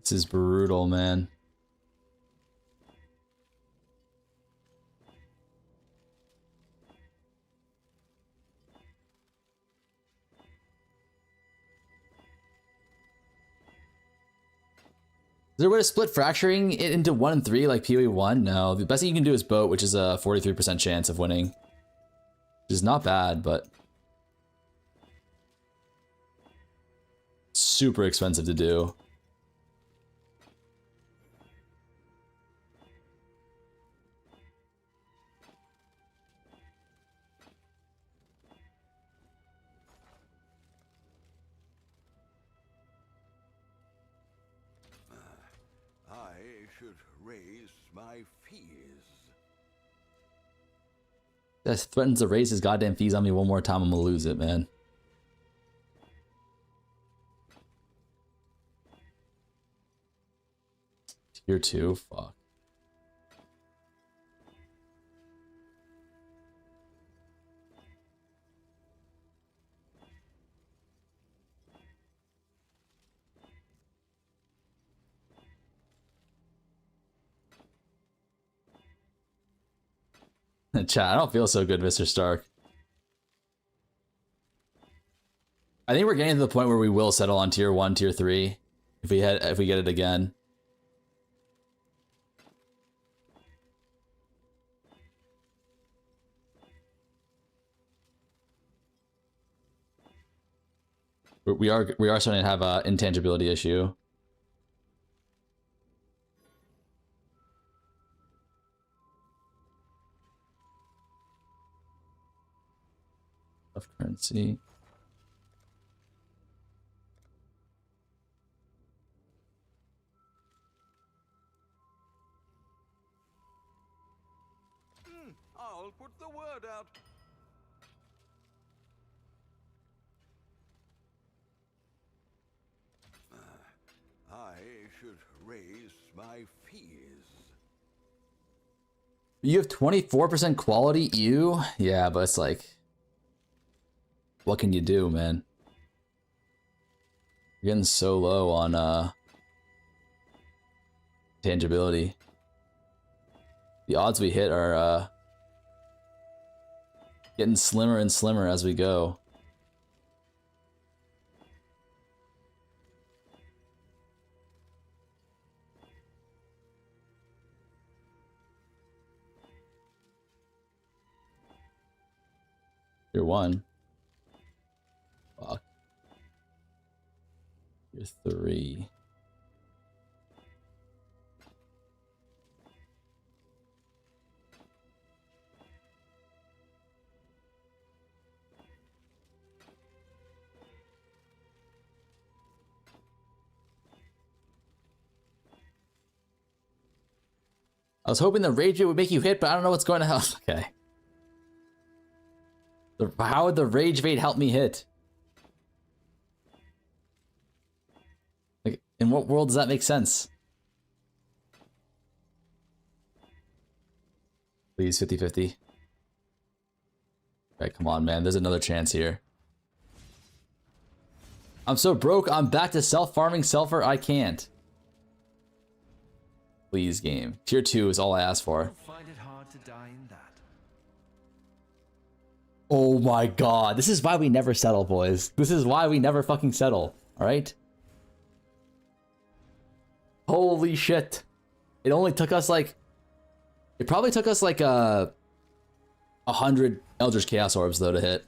This is brutal, man. Is there a way to split fracturing it into 1 and 3 like POE1? No, the best thing you can do is boat, which is a 43% chance of winning. Which is not bad, but super expensive to do. I should raise my fees. That threatens to raise his goddamn fees on me one more time, I'm gonna lose it, man. Tier 2, fuck. Chat, I don't feel so good, Mr. Stark. I think we're getting to the point where we will settle on tier 1, tier 3 if we get it again. We are starting to have a intangibility issue. Of currency. I'll put the word out. I should raise my fees. You have 24% quality, ew? Yeah, but it's like, what can you do, man? You're getting so low on tangibility. The odds we hit are getting slimmer and slimmer as we go. You're 1. Fuck. You're 3. I was hoping the rage bait would make you hit, but I don't know what's going to help. Okay. How would the rage bait help me hit? Like, in what world does that make sense? Please, 50-50. Alright, come on, man. There's another chance here. I'm so broke, I'm back to self-farming Selfer. I can't. Please, game. Tier 2 is all I ask for. Find it hard to die in that. Oh my god. This is why we never settle, boys. This is why we never fucking settle. Alright? Holy shit. It only took us like... It probably took us like 100 Eldritch Chaos Orbs, though, to hit.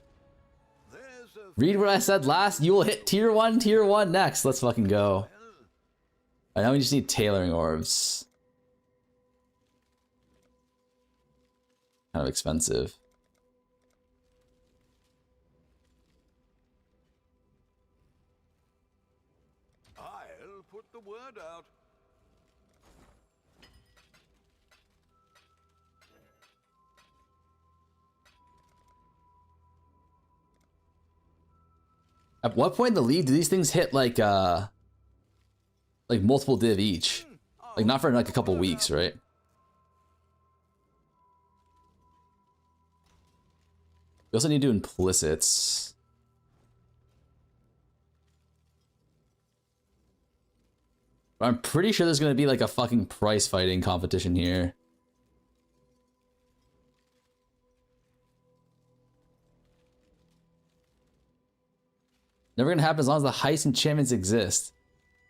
Read what I said last. You will hit tier 1 next. Let's fucking go. Alright, now we just need Tailoring Orbs. Kind of expensive. I'll put the word out. At what point in the league do these things hit like multiple div each? Like not for like a couple weeks, right? We also need to do implicits. But I'm pretty sure there's gonna be like a fucking price fighting competition here. Never gonna happen as long as the heist enchantments exist.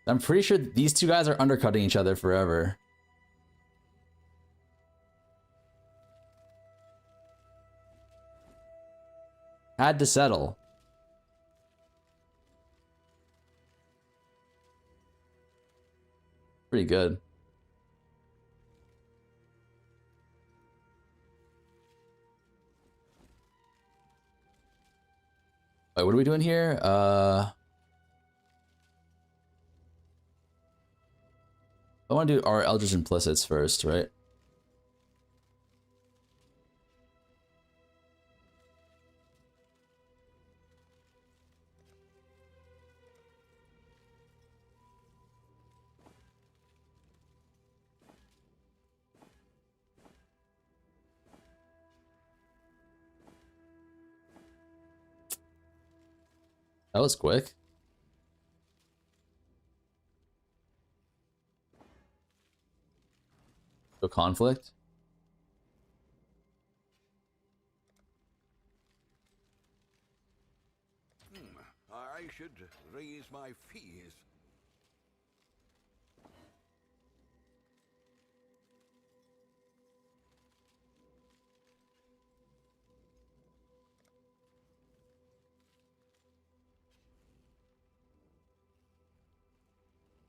I'm pretty sure these two guys are undercutting each other forever. Had to settle. Pretty good. Wait, what are we doing here? I want to do our Eldritch Implicits first, right? That was quick. Go conflict. I should raise my fees.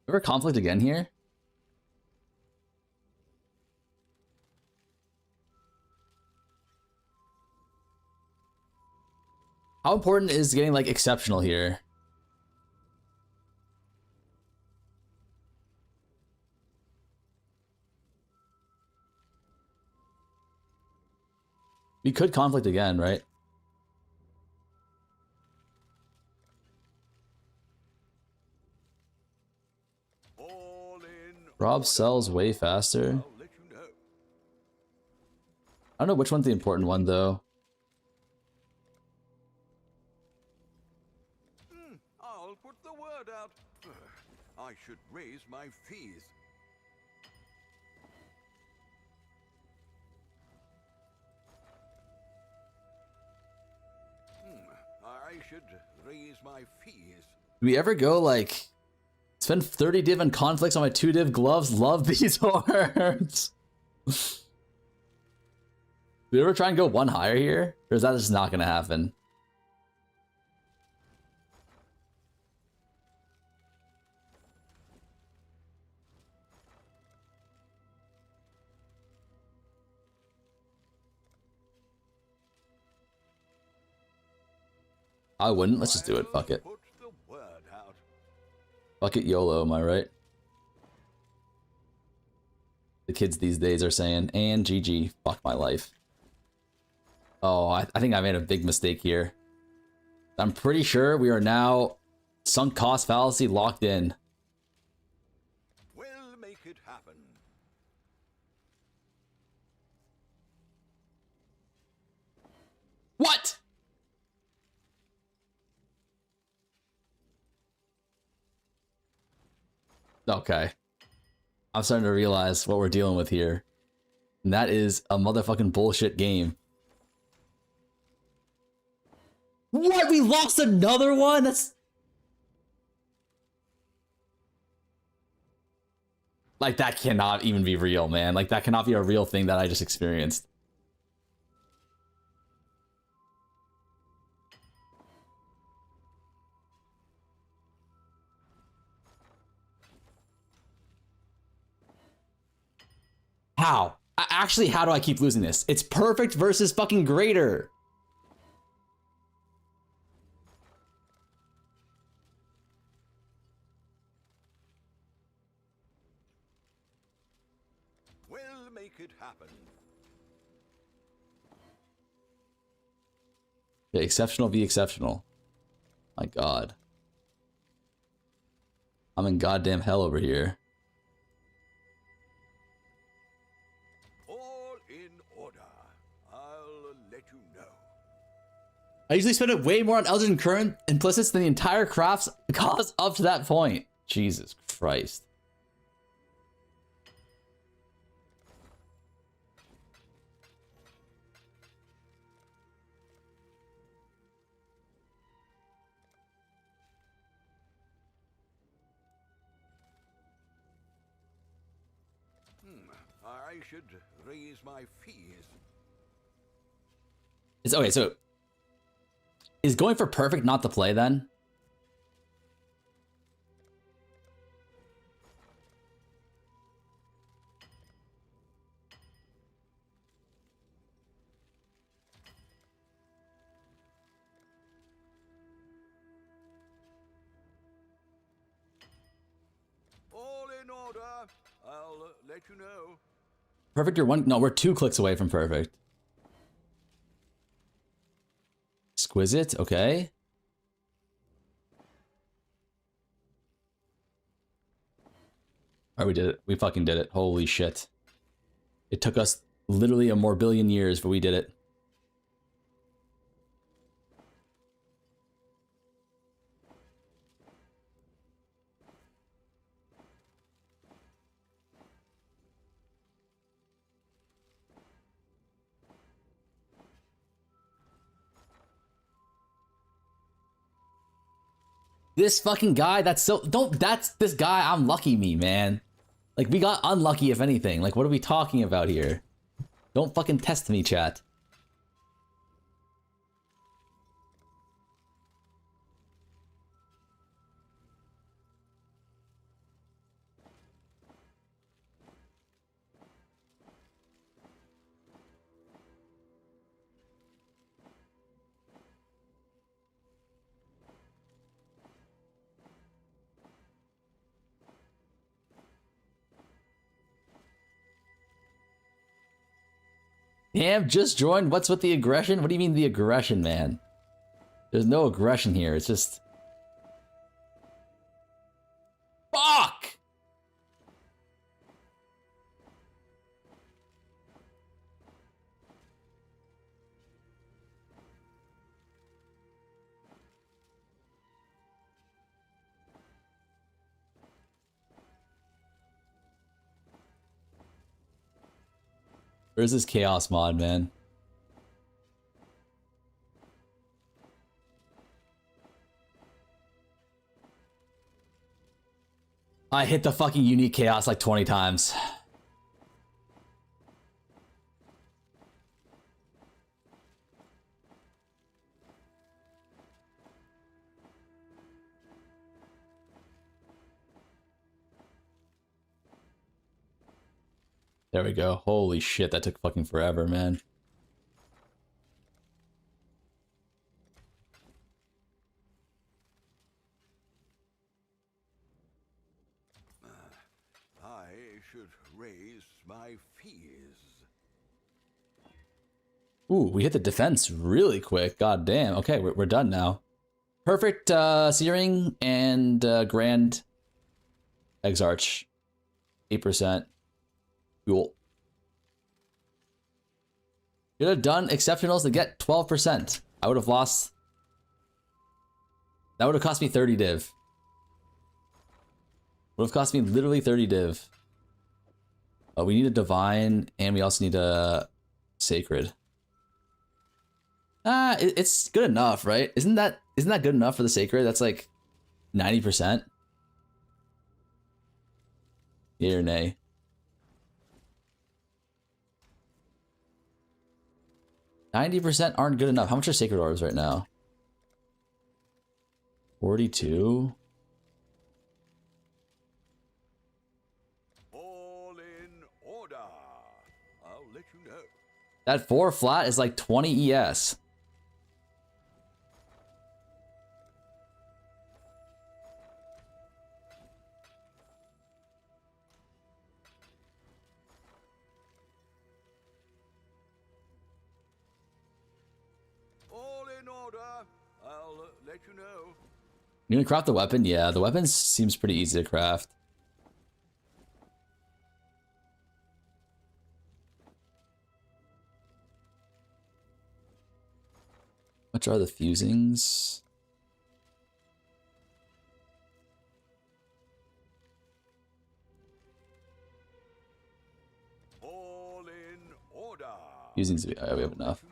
Ever conflict again here? How important is getting like exceptional here? We could conflict again, right? All in Rob sells way faster. I'll let you know. I don't know which one's the important one though. I'll put the word out. I should raise my fees. I should raise my fees. Do we ever go like spend 30 div on conflicts on my 2 div gloves? Love these horns. Do we ever try and go one higher here? Or is that just not gonna happen? I wouldn't. Let's just do it. Fuck it. Put the word out. Fuck it, YOLO, am I right? The kids these days are saying, and GG, fuck my life. Oh, I think I made a big mistake here. I'm pretty sure we are now sunk cost fallacy locked in. We'll make it happen. What? Okay. I'm starting to realize what we're dealing with here. And that is a motherfucking bullshit game. What? We lost another one? That's... Like, that cannot even be real, man. Like, that cannot be a real thing that I just experienced. How? Actually, how do I keep losing this? It's perfect versus fucking greater. We'll make it happen. Yeah, exceptional v exceptional. My god. I'm in goddamn hell over here. All in order. I'll let you know. I usually spend it way more on Eldritch Current implicits than the entire craft's cost up to that point. Jesus Christ. I should raise my fees. It's okay, so is going for perfect not the play then? All in order. I'll let you know. Perfect, you're one. No, we're 2 clicks away from perfect. Exquisite, okay. Alright, we did it. We fucking did it. Holy shit. It took us literally a more billion years, but we did it. This fucking guy, that's so... Don't... That's this guy, I'm lucky me, man. Like, we got unlucky, if anything. Like, what are we talking about here? Don't fucking test me, chat. Damn, just joined. What's with the aggression? What do you mean the aggression, man? There's no aggression here. It's just... Fuck! Where's this chaos mod, man? I hit the fucking unique chaos like 20 times. There we go. Holy shit, that took fucking forever, man. I should raise my fees. Ooh, we hit the defense really quick. God damn. Okay, we're done now. Perfect Searing and Grand Exarch. 8%. Cool. Could have done exceptionals to get 12%. I would have lost. That would have cost me 30 div. Would have cost me literally 30 div. We need a divine, and we also need a sacred. It's good enough, right? Isn't that good enough for the sacred? That's like 90%. Yay or nay? %, aren't good enough. How much are sacred orbs right now? 42. All in order. I'll let you know. That 4 flat is like 20 ES. All in order. I'll let you know. You gonna craft the weapon? Yeah, the weapon seems pretty easy to craft. Which are the fusings? All in order. Fusings, we have enough.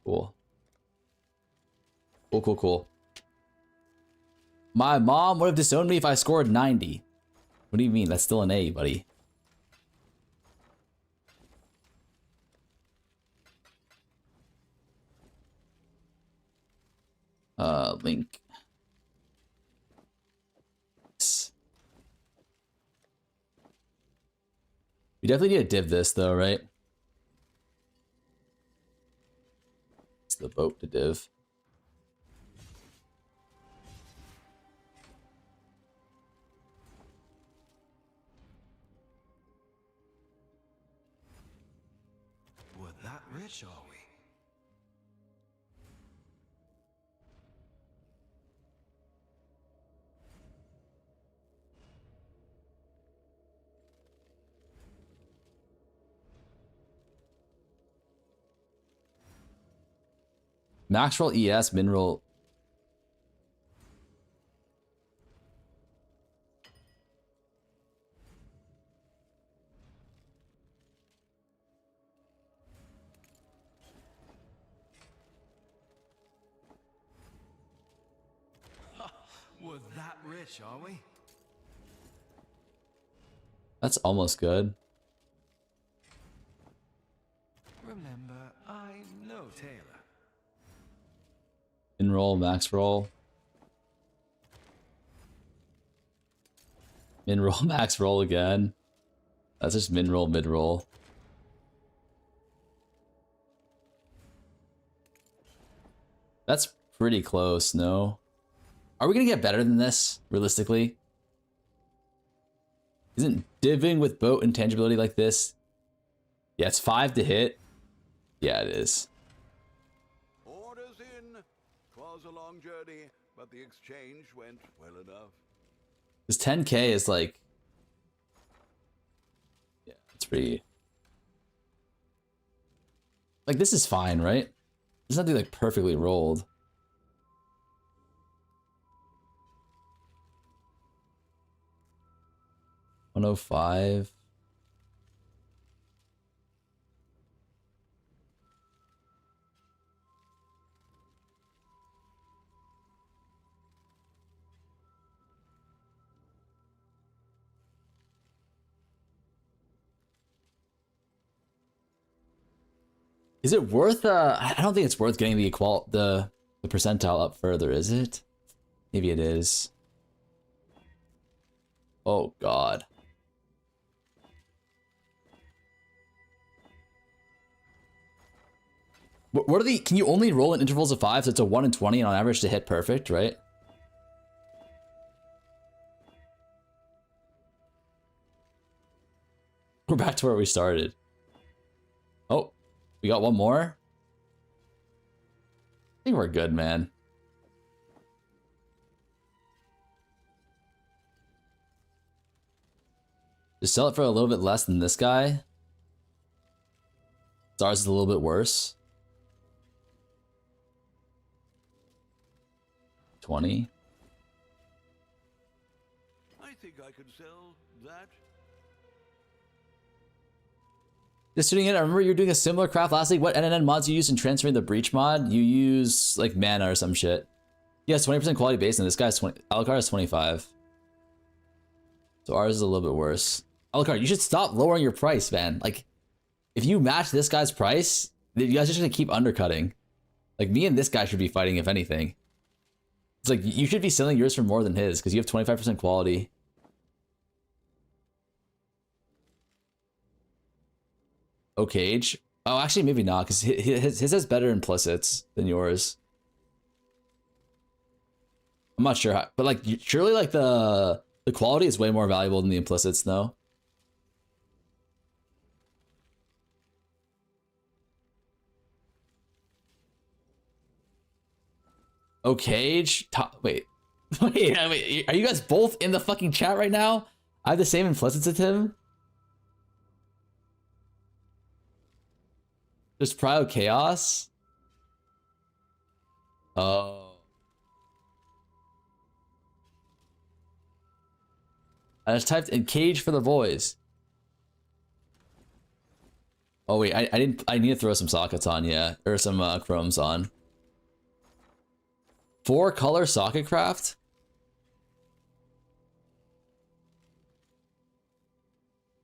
Cool. Cool. My mom would have disowned me if I scored 90. What do you mean? That's still an A, buddy. Link. We definitely need to div this though, right? It's the boat to div. We're that rich, are we? Max roll ES, min roll. We're that rich, are we? That's almost good. Remember, I'm no tailor. Min roll, max roll. Min roll, max roll again. That's just min roll, mid roll. That's pretty close, no? Are we gonna get better than this, realistically? Isn't diving with boat intangibility like this? Yeah, it's 5 to hit. Yeah, it is. Orders in. 'Twas a long journey, but the exchange went well enough. This 10K is like, yeah, it's pretty. Like this is fine, right? It's nothing like perfectly rolled. $105. Is it worth I don't think it's worth getting the percentile up further, is it? Maybe it is. Oh god. What are the, can you only roll in intervals of 5, so it's a 1 in 20 and on average to hit perfect, right? We're back to where we started. Oh, we got one more? I think we're good, man. Just sell it for a little bit less than this guy. Ours is a little bit worse. 20. I think I could sell that. Just tuning in, I remember you were doing a similar craft last week. What NNN mods you use in transferring the breach mod? You use like mana or some shit. Yeah, it's 20% quality base, and this guy's 20. Alucard is 25. So ours is a little bit worse. Alucard, you should stop lowering your price, man. Like, if you match this guy's price, you guys are just gonna keep undercutting. Like, me and this guy should be fighting, if anything. It's like, you should be selling yours for more than his, because you have 25% quality. Oh, Cage. Oh, actually, maybe not, because his has better implicits than yours. I'm not sure how, but like, surely like the quality is way more valuable than the implicits, though. Oh, Cage. Wait. Wait, are you guys both in the fucking chat right now? I have the same implicits as him. There's Prio Chaos. Oh. I just typed in Cage for the boys. Oh wait, I need to throw some sockets on, yeah. Or some chromes on. 4-color socket craft?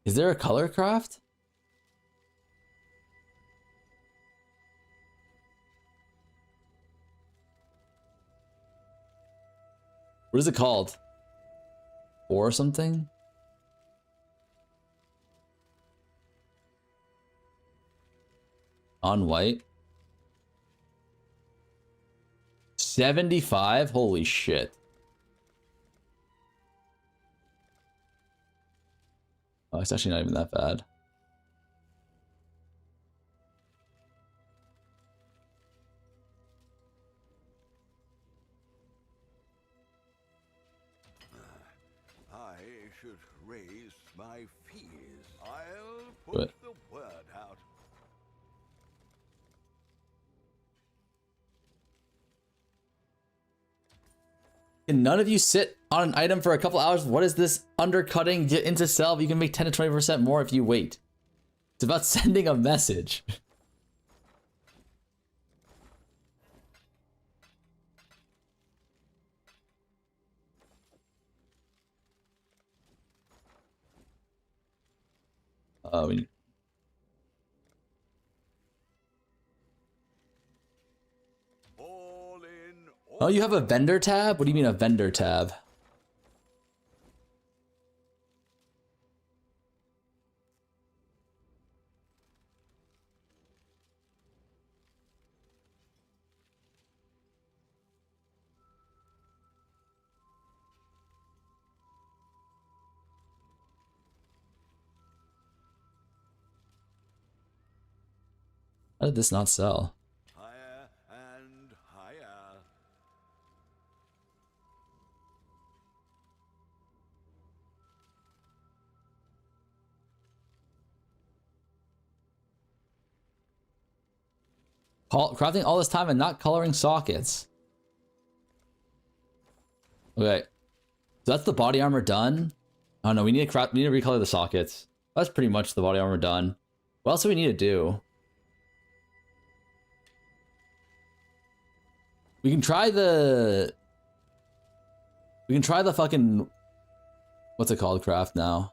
Is there a color craft? What is it called? Or something? On white? 75? Holy shit. Oh, it's actually not even that bad. I should raise my fees. I'll What? put the word out. Can none of you sit on an item for a couple hours? What is this undercutting into sell? You can make 10 to 20% more if you wait. It's about sending a message. All in. Oh, you have a vendor tab? What do you mean a vendor tab? How did this not sell? Higher and higher. Crafting all this time and not coloring sockets. Okay. So that's the body armor done. Oh no, we need to recolor the sockets. That's pretty much the body armor done. What else do we need to do? We can try the fucking, what's it called, craft now?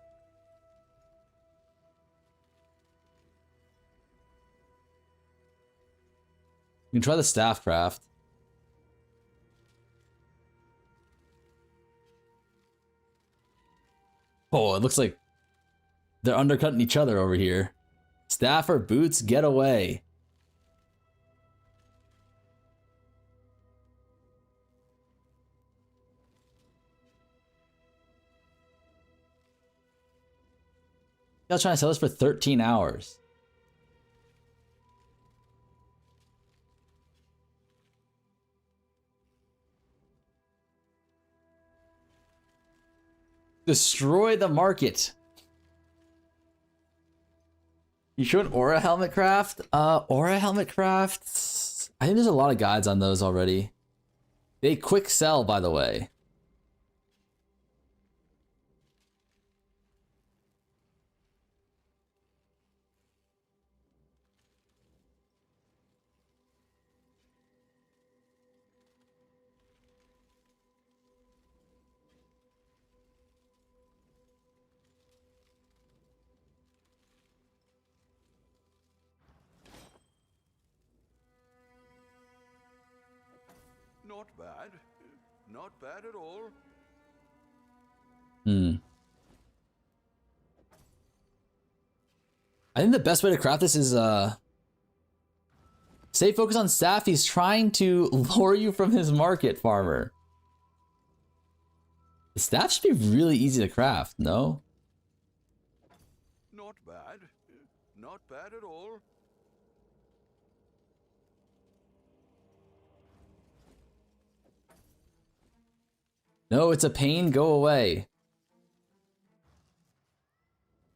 We can try the staff craft. Oh, it looks like they're undercutting each other over here. Staff or boots, get away. I was trying to sell this for 13 hours. Destroy the market. You show an aura helmet craft? Aura helmet craft? I think there's a lot of guides on those already. They quick sell, by the way. Not bad. Not bad at all. I think the best way to craft this is stay focused on staff. He's trying to lure you from his market, farmer. The staff should be really easy to craft, no? Not bad. Not bad at all. No, it's a pain, go away.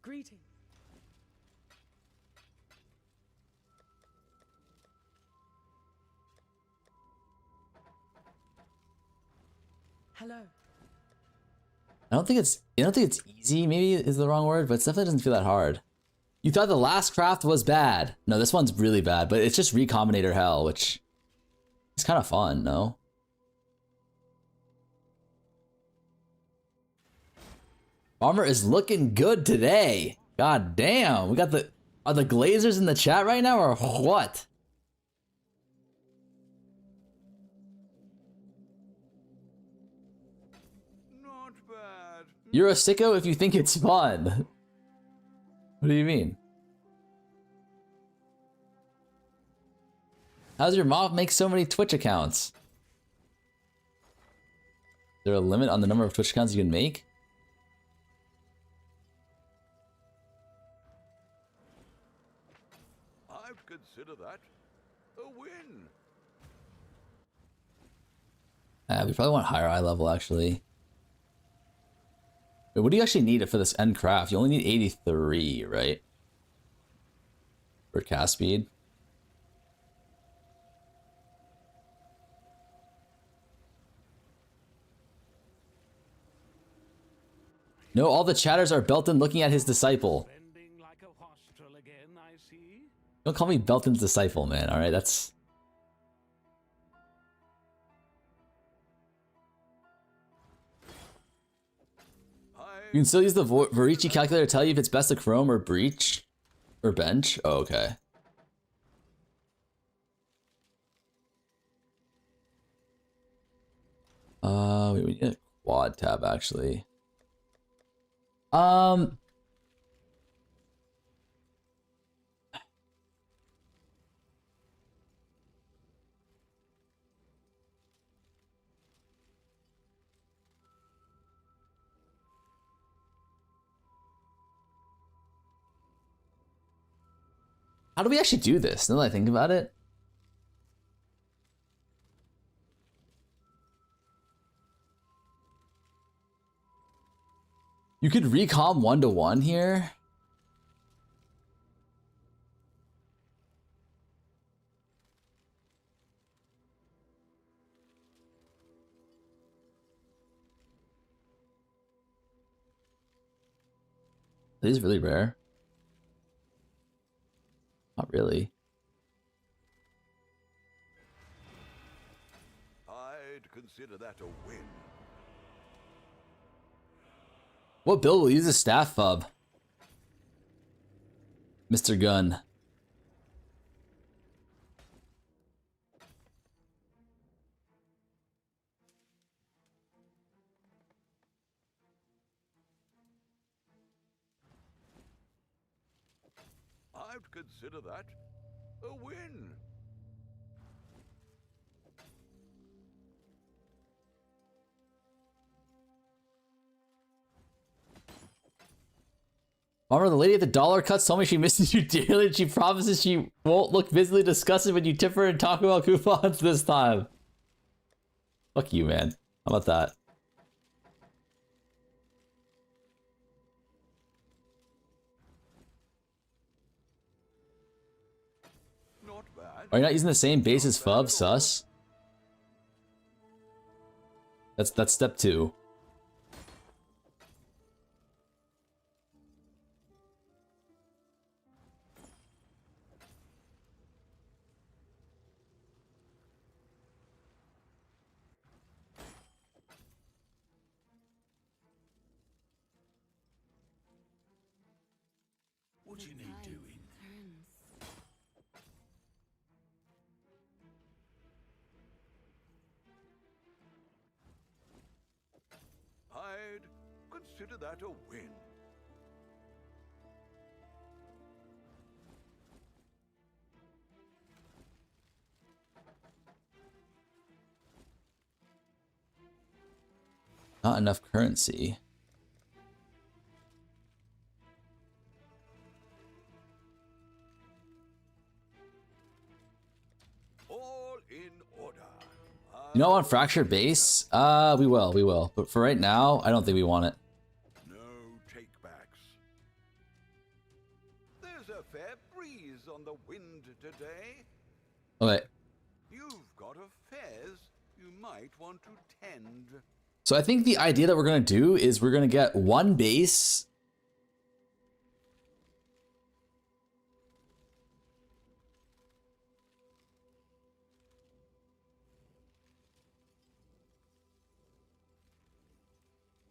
Greeting. Hello. I don't think it's easy, maybe is the wrong word, but it definitely doesn't feel that hard. You thought the last craft was bad. No, this one's really bad, but it's just Recombinator hell, which is kind of fun, no? Armor is looking good today. God damn. We got the... Are the Glazers in the chat right now or what? Not bad. You're a sicko if you think it's fun. What do you mean? How's your mom make so many Twitch accounts? Is there a limit on the number of Twitch accounts you can make? I'd consider that a win. We probably want higher eye level, actually. Wait, what do you actually need for this end craft? You only need 83, right? For cast speed. No, all the chatters are Belton looking at his disciple. Don't call me Belton's disciple, man. All right, that's... You can still use the Varici calculator to tell you if it's best to Chrome or Breach or Bench. Oh, okay. We need a quad tab actually. How do we actually do this? Now that I think about it. You could recom 1-to-1 here. This is really rare. Not really. I'd consider that a win. What build will use a staff fub? Mr. Gunn. I'd consider that a win. Remember, the lady at the dollar cuts told me she misses you dearly and she promises she won't look visibly disgusted when you tip her and talk about coupons this time. Fuck you, man. How about that? Not bad. Are you not using the same base as fub, sus? That's step 2. What do you need doing? I'd consider that a win. Not enough currency. All in order. You know, on fractured base, we will. But for right now, I don't think we want it. No takebacks. There's a fair breeze on the wind today. Okay, You've got affairs you might want to tend. so I think the idea that we're gonna do is we're gonna get one base.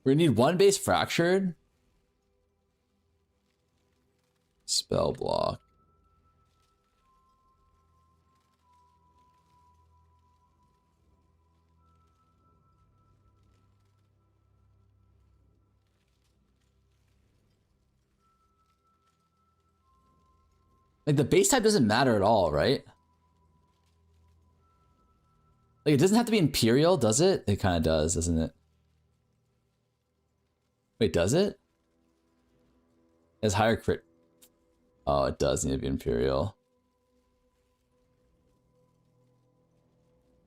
We're gonna need one base fractured. Spell block. Like, the base type doesn't matter at all, right? Like, it doesn't have to be Imperial, does it? It kind of does, doesn't it? Wait, does it? It has higher crit. Oh, it does need to be Imperial.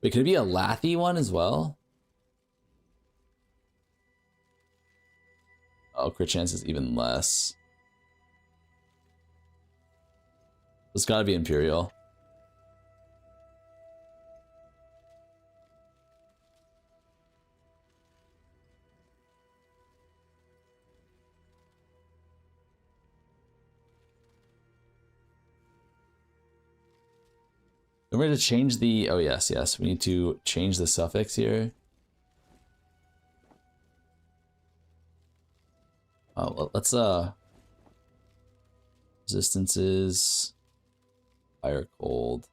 Wait, could it be a Lathy one as well? Oh, crit chance is even less. It's gotta be Imperial. We're going to change the... Oh, yes. We need to change the suffix here. Well, let's, resistances... Fire cold.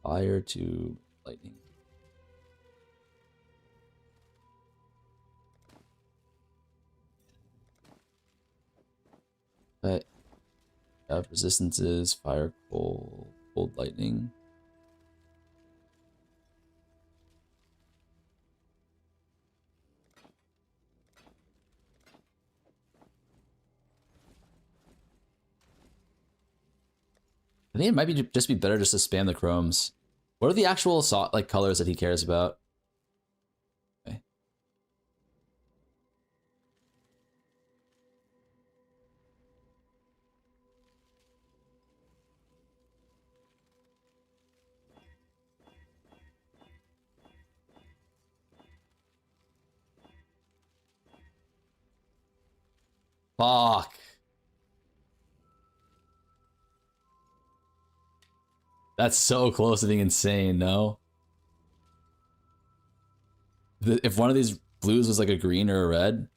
Fire to lightning. Okay. Have resistances, fire, cold, lightning. think it might be just be better just to spam the chromes. What are the actual like colors that he cares about? Okay. Fuck. That's so close to being insane, no? If one of these blues was like a green or a red.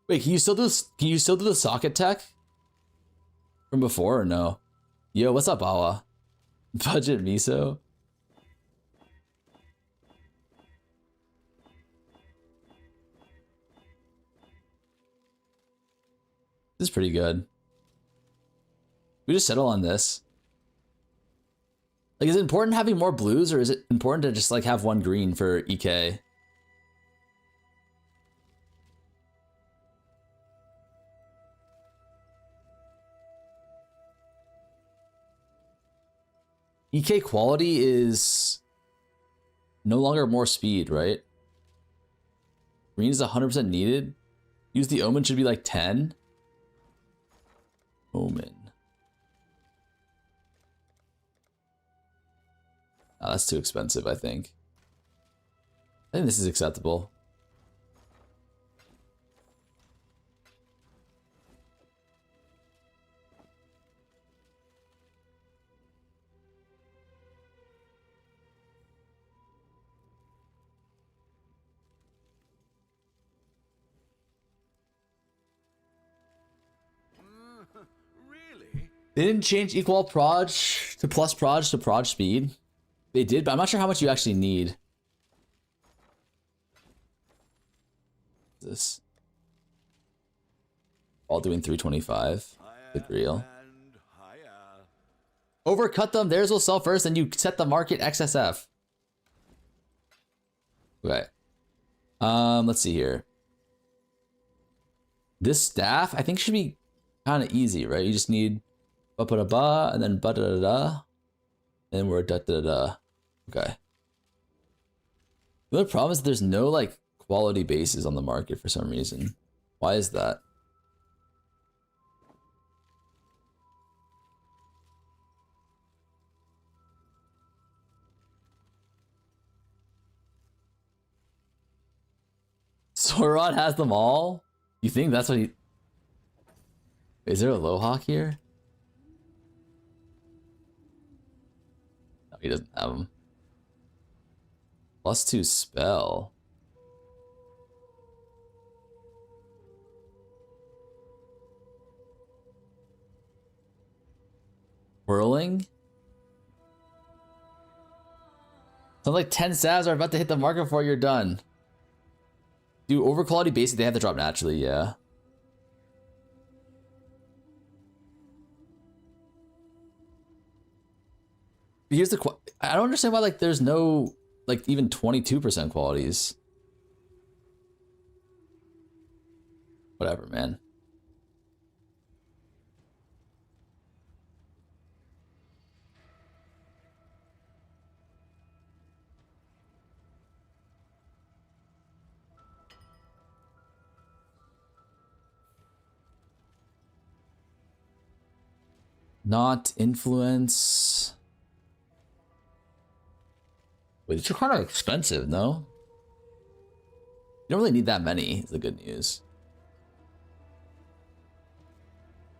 Wait, can you still do the socket tech from before or no? Yo, what's up, Awa? Budget miso? This is pretty good. We just settle on this. Like, is it important having more blues, or is it important to just like have one green for EK? EK quality is no longer more speed, right? Green is 100% needed. Use the omen should be like 10. Omen. Oh, that's too expensive, I think. I think this is acceptable. Really? They didn't change equal proj to plus proj to proj speed. They did, but I'm not sure how much you actually need. This all doing 325. The real. Overcut them. Theirs will sell first, and you set the market XSF. Okay. Let's see here. This staff, I think, should be kind of easy, right? You just need ba ba da ba and then ba da da da, and we're da da da. Okay. The other problem is there's no like quality bases on the market for some reason. Why is that? Sorod has them all? You think that's what he... Is there a Lohawk here? No, he doesn't have them. +2 spell. Whirling? Sounds like 10 salves are about to hit the market before you're done. Dude, over quality basic, they have to drop naturally, yeah. Here's the I don't understand why like there's no like even 22% qualities. Whatever, man. Not influence. Wait, these are kind of expensive, no? You don't really need that many, is the good news.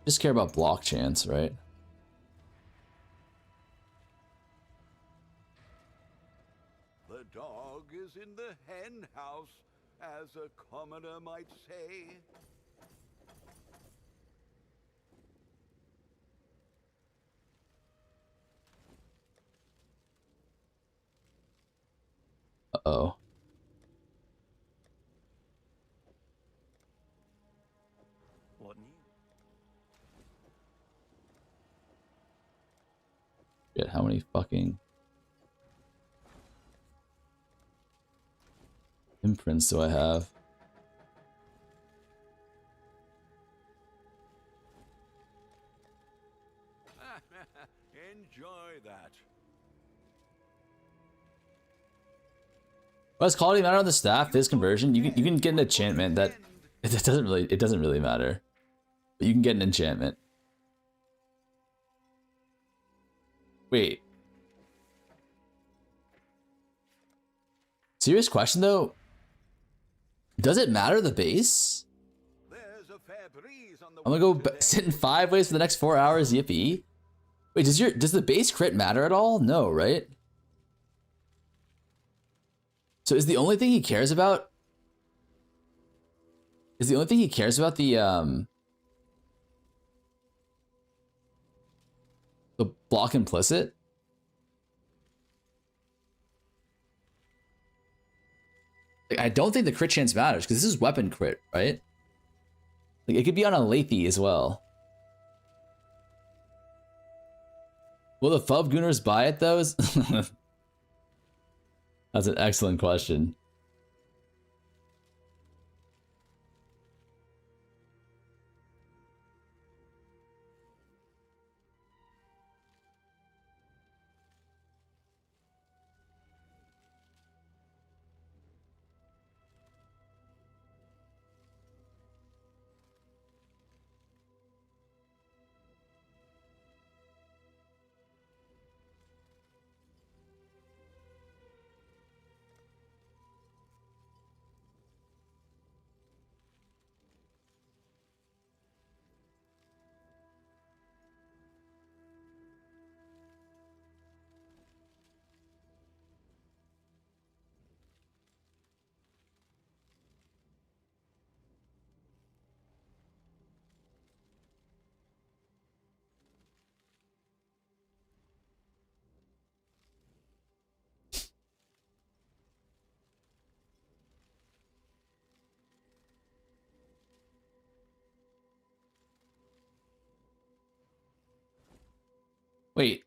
Just care about block chance, right? The dog is in the hen house, as a commoner might say. Uh-oh. What new? Shit, how many fucking imprints do I have? that. Does quality matter on the staff? This conversion, you can get an enchantment that it doesn't really matter, but you can get an enchantment. Wait. Serious question though. Does it matter the base? There's a fair breeze on the I'm gonna go wind today. sit in 5 ways for the next 4 hours. Yippee! Wait, does the base crit matter at all? No, right? So is the only thing he cares about? Is the only thing he cares about the block implicit? Like, I don't think the crit chance matters because this is weapon crit, right? Like, it could be on a Lathy as well. Will the Fub Gooners buy it though? That's an excellent question. Wait,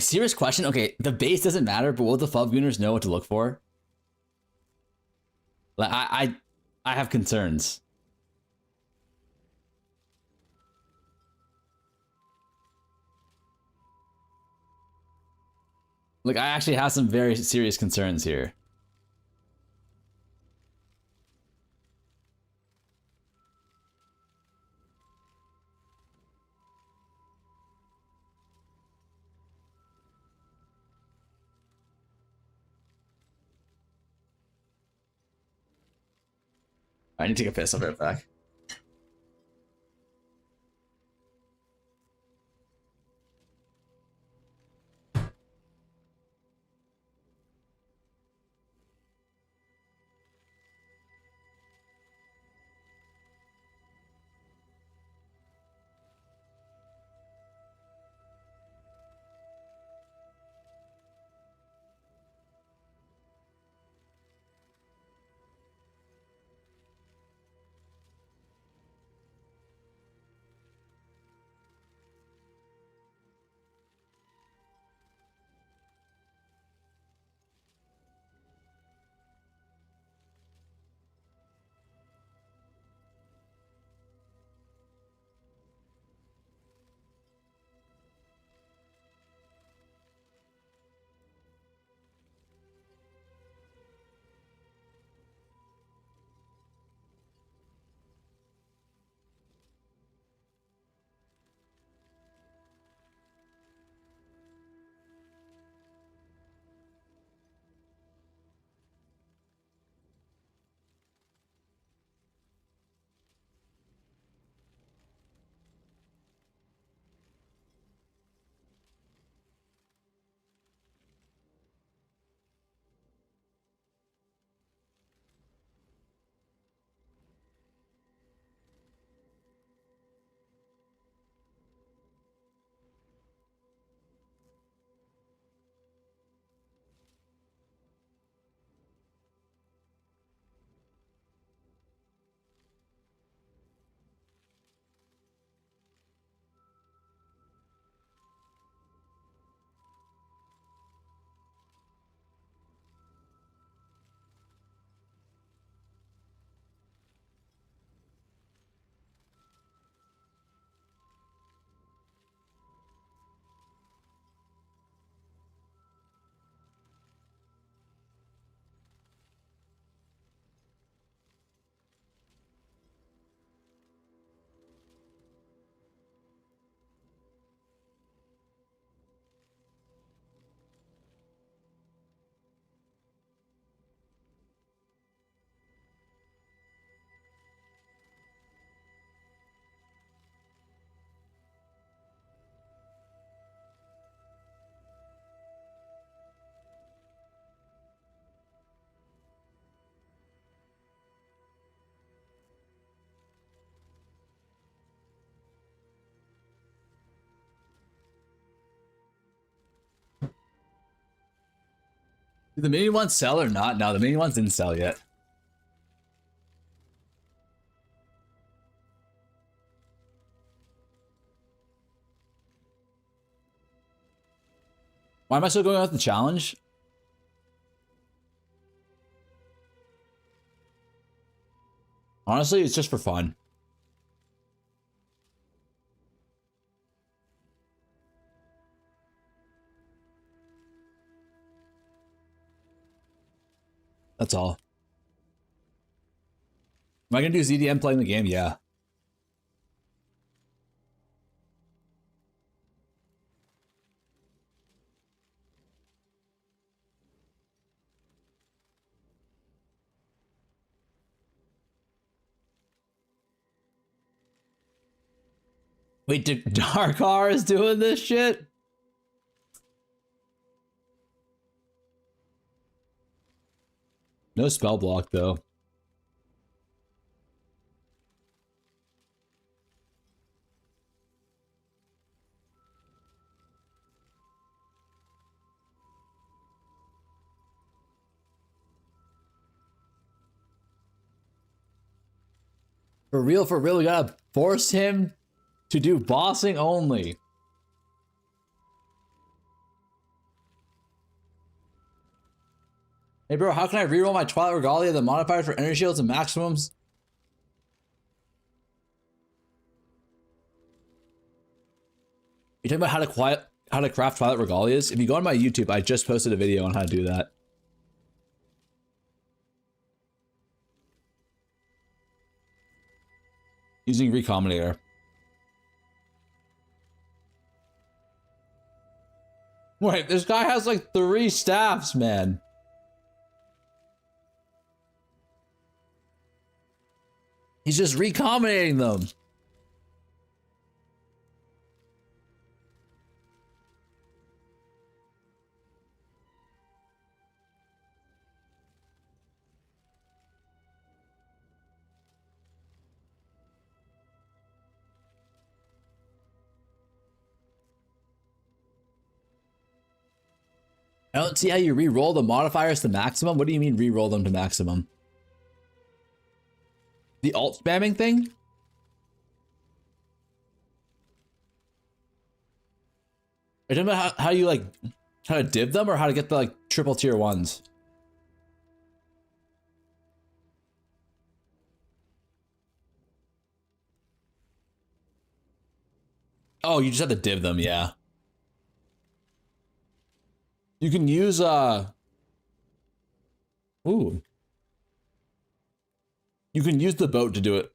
serious question? Okay, the base doesn't matter, but will the Fub Gooners know what to look for? Like, I have concerns. Like, I actually have some very serious concerns here. I need to take a piss. I'll be right back. Do the mini ones sell or not? No, the mini ones didn't sell yet. Why am I still going out with the challenge? Honestly, it's just for fun. That's all. Am I gonna do ZtM playing the game? Yeah. Wait, Darkar is doing this shit? No spell block though. For real, we gotta force him to do bossing only. Hey bro, how can I reroll my Twilight Regalia, the modifiers for energy shields and maximums? You talking about how to craft Twilight Regalias? If you go on my YouTube, I just posted a video on how to do that. Using Recombinator. Wait, this guy has like 3 staffs, man. He's just recombinating them. I don't see how you re-roll the modifiers to maximum. What do you mean re-roll them to maximum? The alt spamming thing? Are you talking about how you like, how to div them or how to get the like triple tier ones? Oh, you just have to div them, yeah. You can use, ooh. You can use the boat to do it.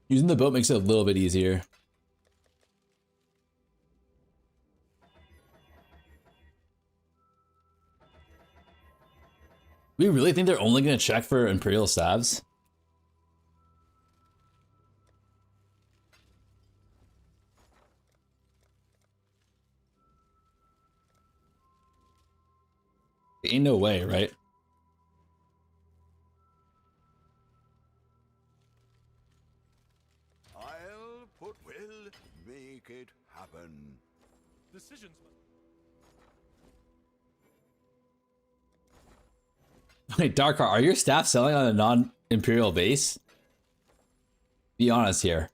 Using the boat makes it a little bit easier. We really think they're only going to check for Imperial Stabs? Ain't no way, right? I'll put will make it happen. Decisions. Wait, Darkar, are your staff selling on a non-Imperial base? Be honest here.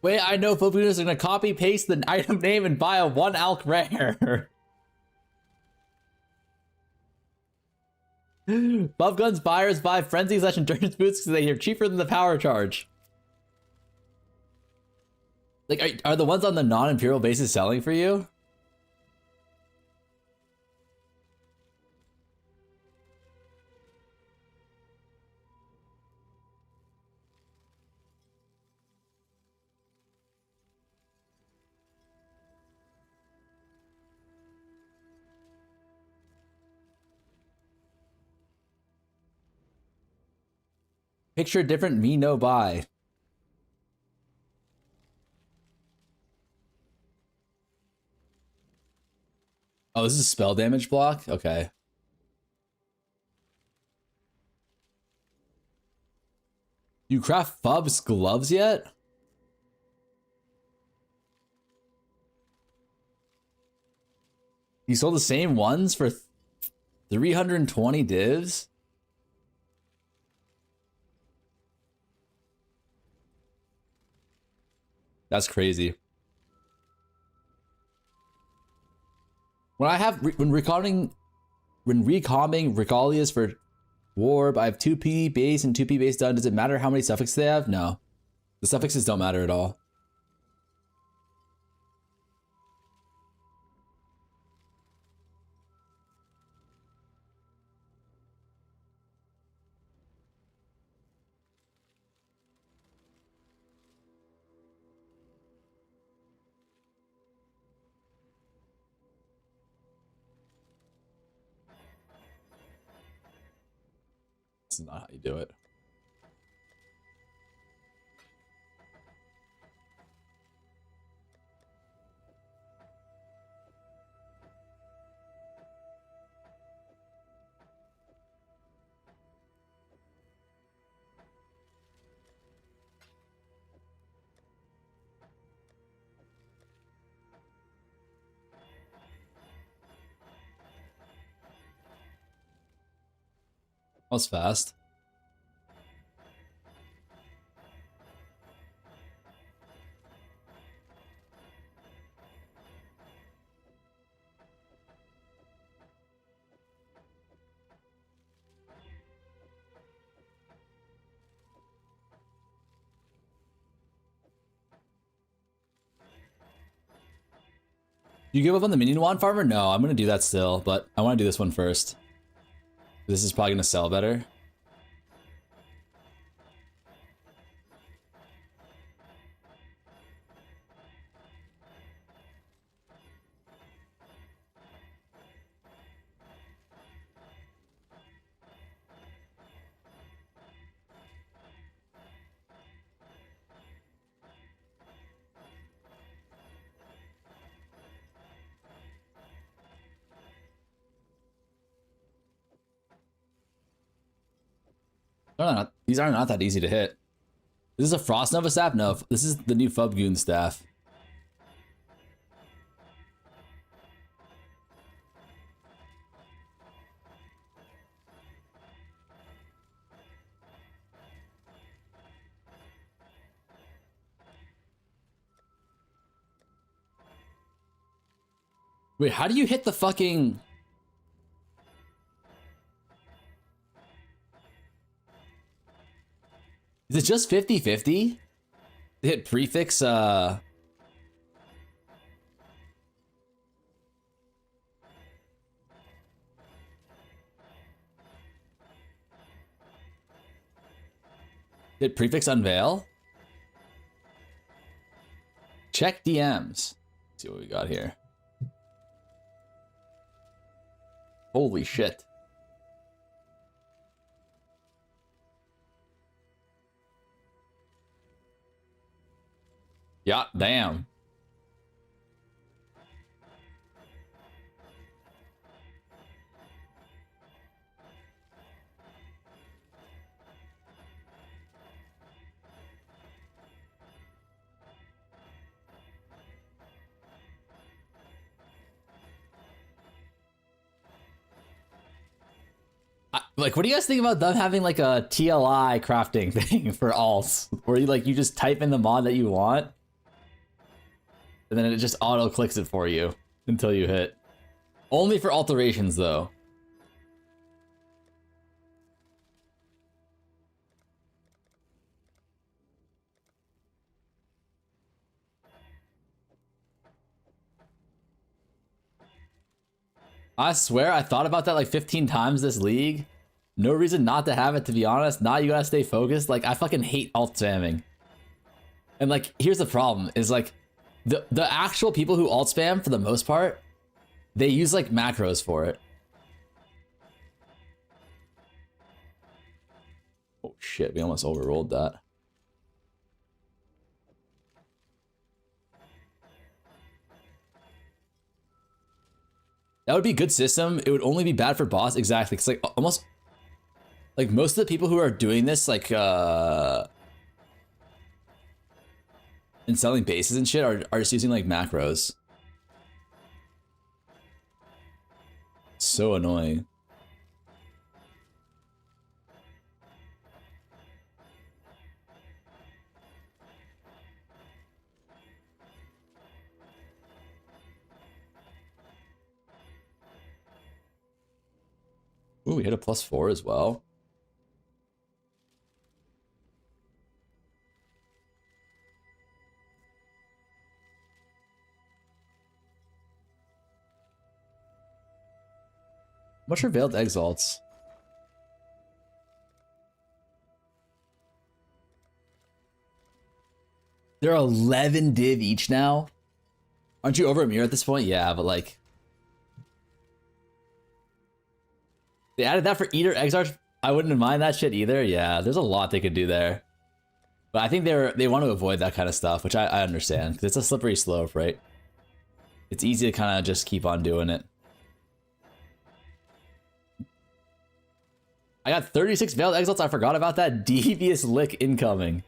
Wait, I know Filipinos are gonna copy paste the item name and buy a 1 alk rare. Buff Guns buyers buy Frenzy / Endurance boots because they are cheaper than the power charge. Like, are the ones on the non-Imperial bases selling for you? Picture different me no buy. Oh, this is a spell damage block? Okay. You craft Fub's gloves yet? You sold the same ones for 320 divs? That's crazy. When recombing Recallias for Warp, I have 2p base and 2p base done. Does it matter how many suffixes they have? No. The suffixes don't matter at all. This is not how you do it. That was fast. You give up on the minion wand farmer? No, I'm gonna do that still, but I want to do this one first. This is probably gonna sell better. These are not that easy to hit. This is a Frost Nova staff? No, this is the new Fubgoon staff. Wait, how do you hit the fucking... Is it just 50-50? Hit prefix, Hit prefix unveil? Check DMs. Let's see what we got here. Holy shit. Yeah, damn. Like, what do you guys think about them having like a TLI crafting thing for alts? Where you just type in the mod that you want, and then it just auto clicks it for you until you hit. Only for alterations though. I swear I thought about that like 15 times this league. No reason not to have it, to be honest. Now you gotta stay focused. Like, I fucking hate alt spamming. And like, here's the problem, is like, the actual people who alt spam, for the most part, they use like macros for it. Oh shit, we almost overrolled that. That would be a good system. It would only be bad for boss. Exactly. It's like almost like most of the people who are doing this, like and selling bases and shit are just using like macros. So annoying. Ooh, we hit a +4 as well. What's your Veiled Exalts? They're 11 div each now? Aren't you over a mirror at this point? Yeah, but like... They added that for Eater Exarch. I wouldn't mind that shit either. Yeah, there's a lot they could do there. But I think they want to avoid that kind of stuff, which I understand. Because it's a slippery slope, right? It's easy to kind of just keep on doing it. I got 36 Veiled Exalts. I forgot about that. Devious Lick incoming.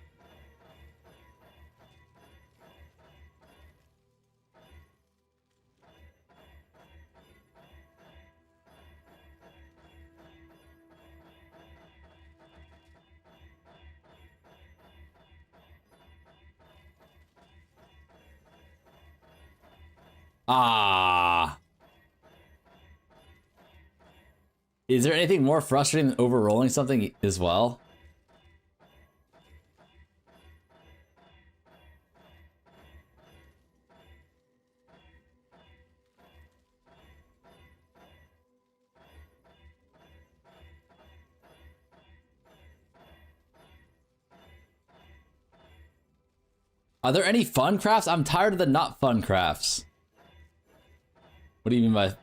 Ah. Is there anything more frustrating than overrolling something as well? Are there any fun crafts? I'm tired of the not fun crafts. What do you mean by...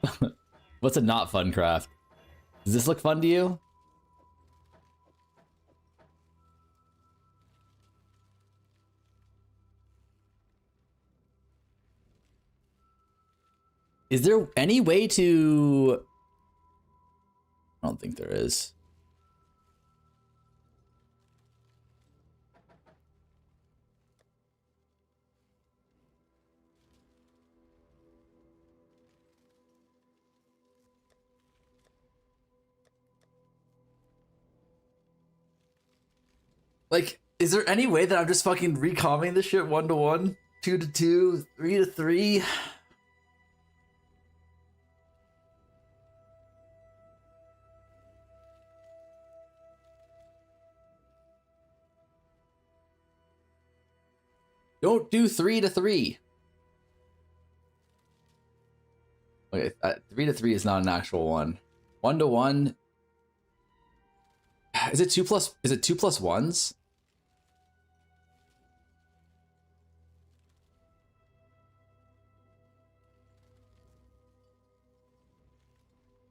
What's a not fun craft? Does this look fun to you? Is there any way to... I don't think there is. Like, is there any way that I'm just fucking recombing this shit 1-to-1, 2-to-2, 3-to-3? Don't do 3-to-3. Okay, 3-to-3 is not an actual one. 1-to-1. Is it 2 plus? Is it 2 plus 1s?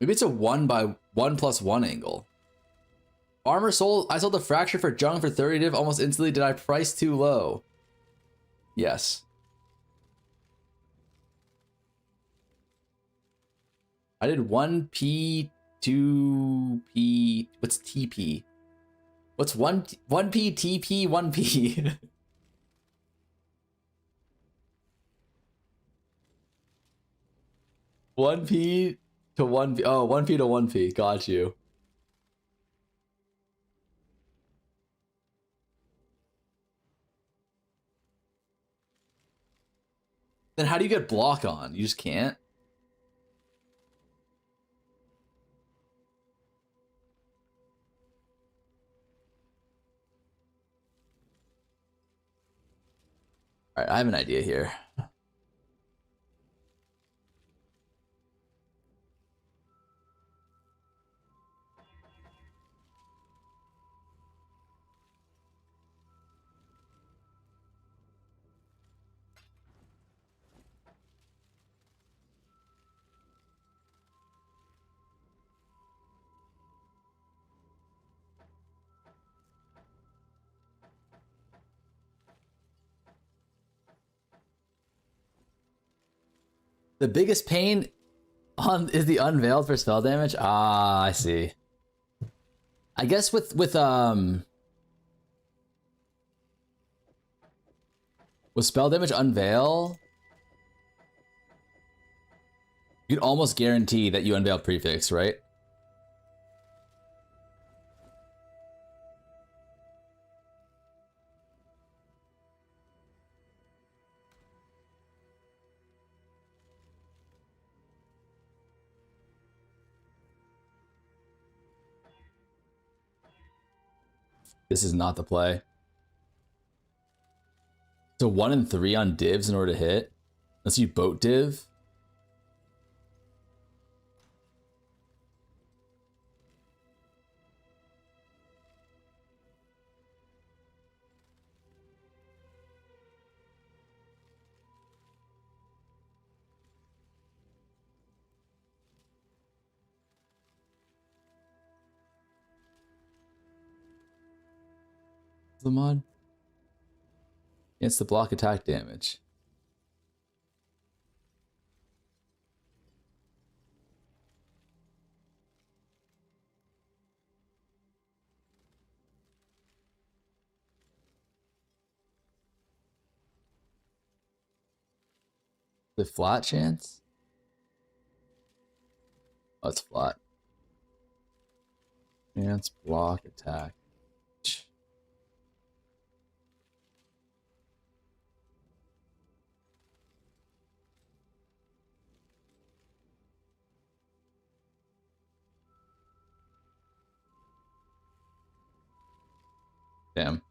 Maybe it's a 1 by 1 plus 1 angle. Armor sold. I sold the fracture for junk for 30 div almost instantly. Did I price too low? Yes. I did 1p, 2p. What's TP? What's 1p, TP, 1p? One P to 1p. Oh, 1p to 1p. Got you. Then how do you get block on? You just can't? Alright, I have an idea here. The biggest pain on is the unveiled for spell damage. Ah, I see. I guess with spell damage unveil, you can almost guarantee that you unveil prefix, right? This is not the play. So 1 and 3 on divs in order to hit. Unless you boat div. The mod against the block attack damage. The flat chance? Oh, it's flat. Chance, block, attack. Damn.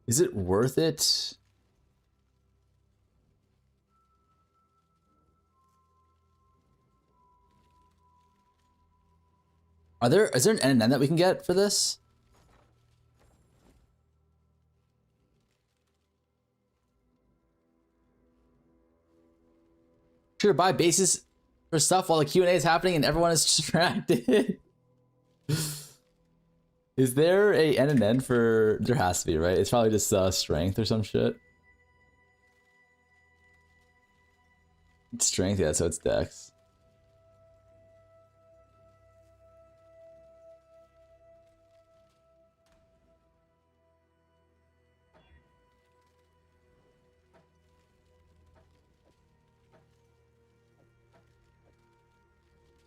Is it worth it? Is there an NN that we can get for this? Sure, buy bases for stuff while the Q&A is happening and everyone is distracted. Is there a NN for... There has to be, right? It's probably just strength or some shit. It's strength, yeah, so it's dex.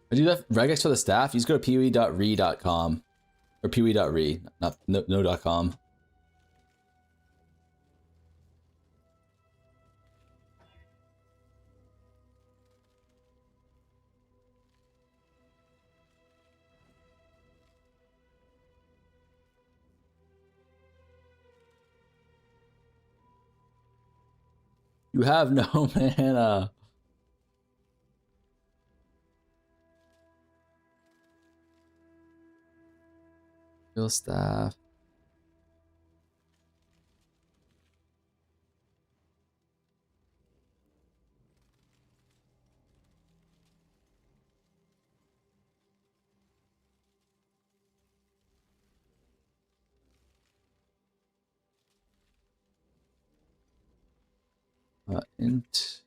I do that regex for the staff. You just go to poe.re.com or poe.re, not no.com. You have no mana. Real staff. Int.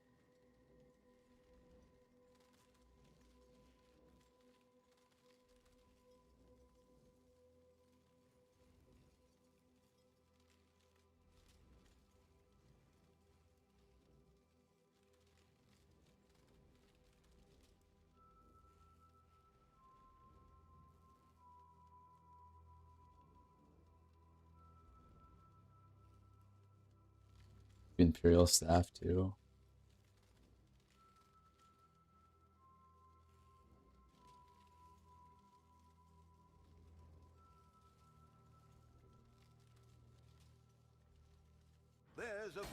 Imperial staff too.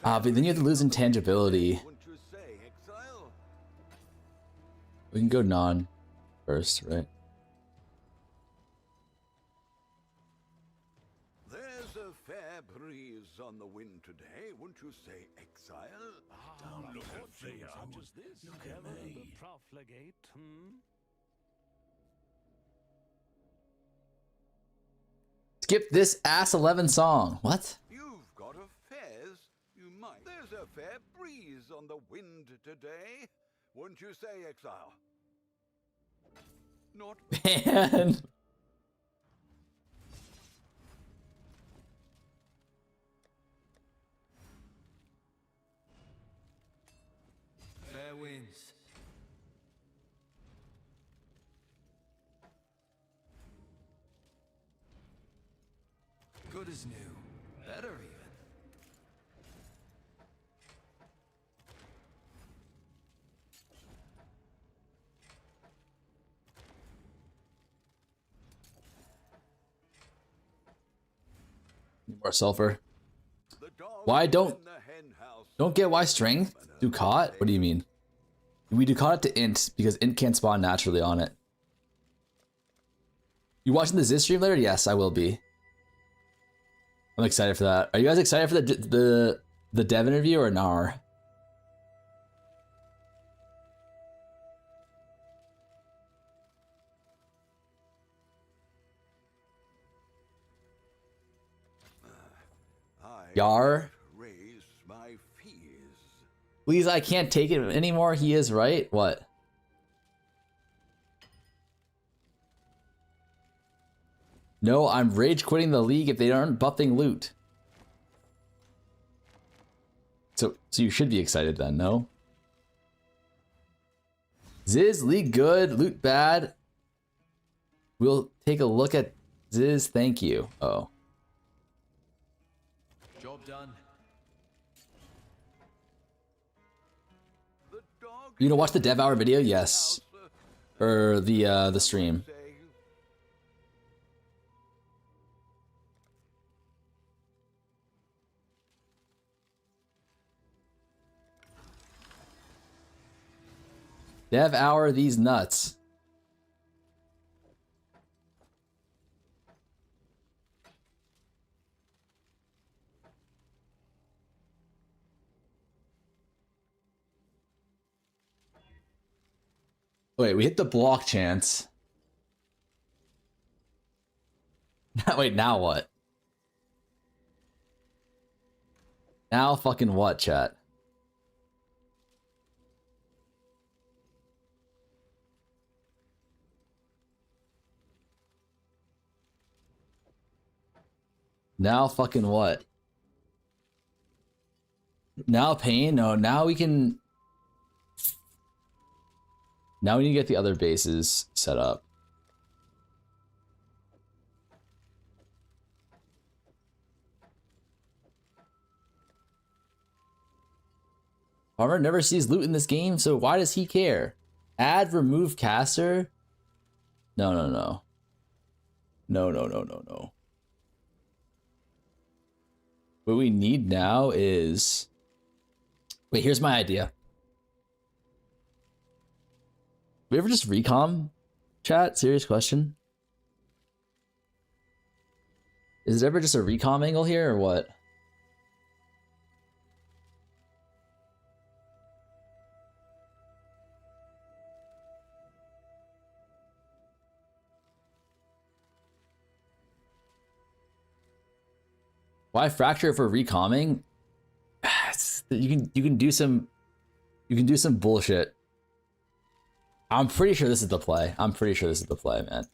But then you have to lose intangibility. We can go non first, right? There's a fair breeze on the wind today, wouldn't you say, exile? Look at me. Look at me. Profligate, Skip this ass 11 song. What? You've got affairs. You might. There's There's a fair breeze on the wind today, wouldn't you say, Exile? Not Man. Fair winds. Good as new. Better even. More sulfur. the dog Why in don't the hen house. get why strength? Ducat? What do you mean? We Ducat it to int because int can't spawn naturally on it. You watching the Ziz stream later? Yes, I will be. I'm excited for that. Are you guys excited for the dev interview or nar? I Yar? raise my fears. Please, I can't take it anymore. He is right. What? No, I'm rage quitting the league if they aren't buffing loot. So you should be excited then, no? Ziz, league good, loot bad. We'll take a look at Ziz, thank you. Oh. Job done. The dog You gonna watch the dev hour video? Yes. house, Or the stream. say, Dev hour these nuts. Wait, we hit the block chance. Wait, now what? Now fucking what, chat? Now fucking what? Now pain? No, now we can... Now we need to get the other bases set up. Farmer never sees loot in this game, so why does he care? Add remove caster? No, no, no. No, no, no, no, no. What we need now is... Wait, here's my idea. We ever just recom? Chat? Serious question. Is it ever just a recom angle here or what? Why fracture for recomming? You can do some bullshit. I'm pretty sure this is the play. I'm pretty sure this is the play, man.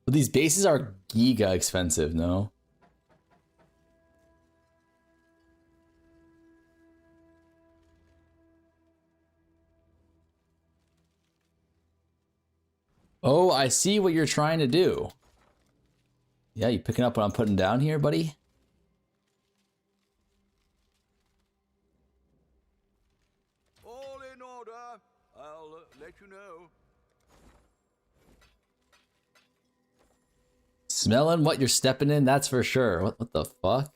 But these bases are giga expensive, no? Oh, I see what you're trying to do. Yeah, you picking up what I'm putting down here, buddy? all in order. I'll let you know. Smelling what you're stepping in, that's for sure. What the fuck?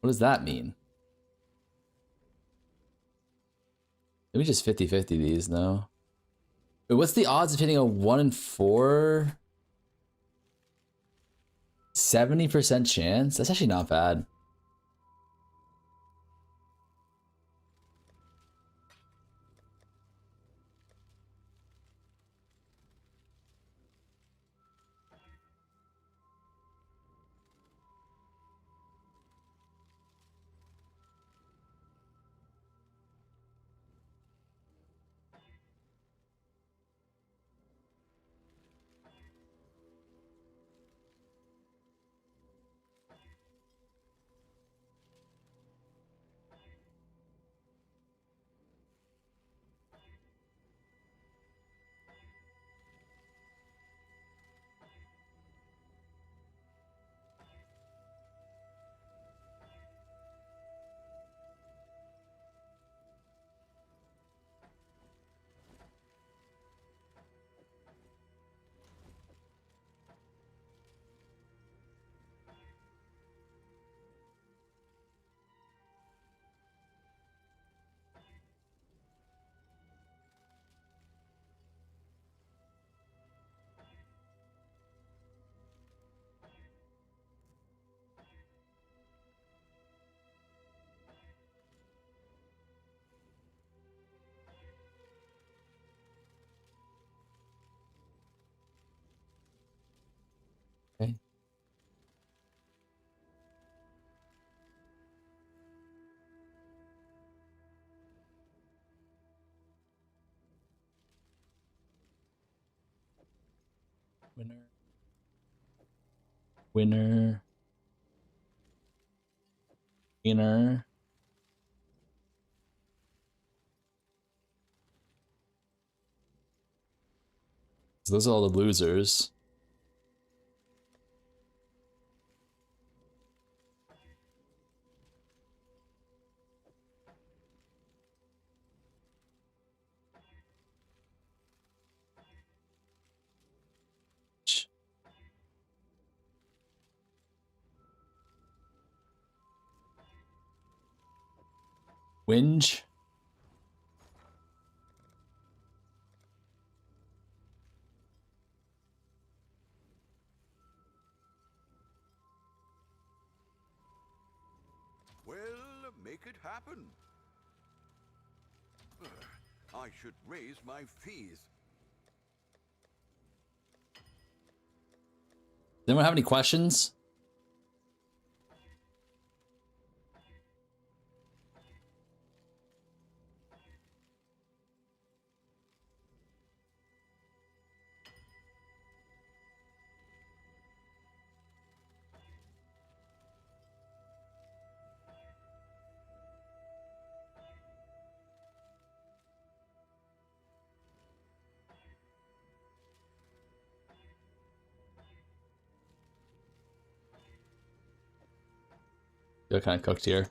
What does that mean? Maybe just 50-50 these, no? Wait, what's the odds of hitting a 1 in 4? 70% chance? That's actually not bad. Okay. Winner. Winner. Winner. So those are all the losers. Winge. Well, make it happen. I should raise my fees. Does anyone have any questions? They're kind of cooked here.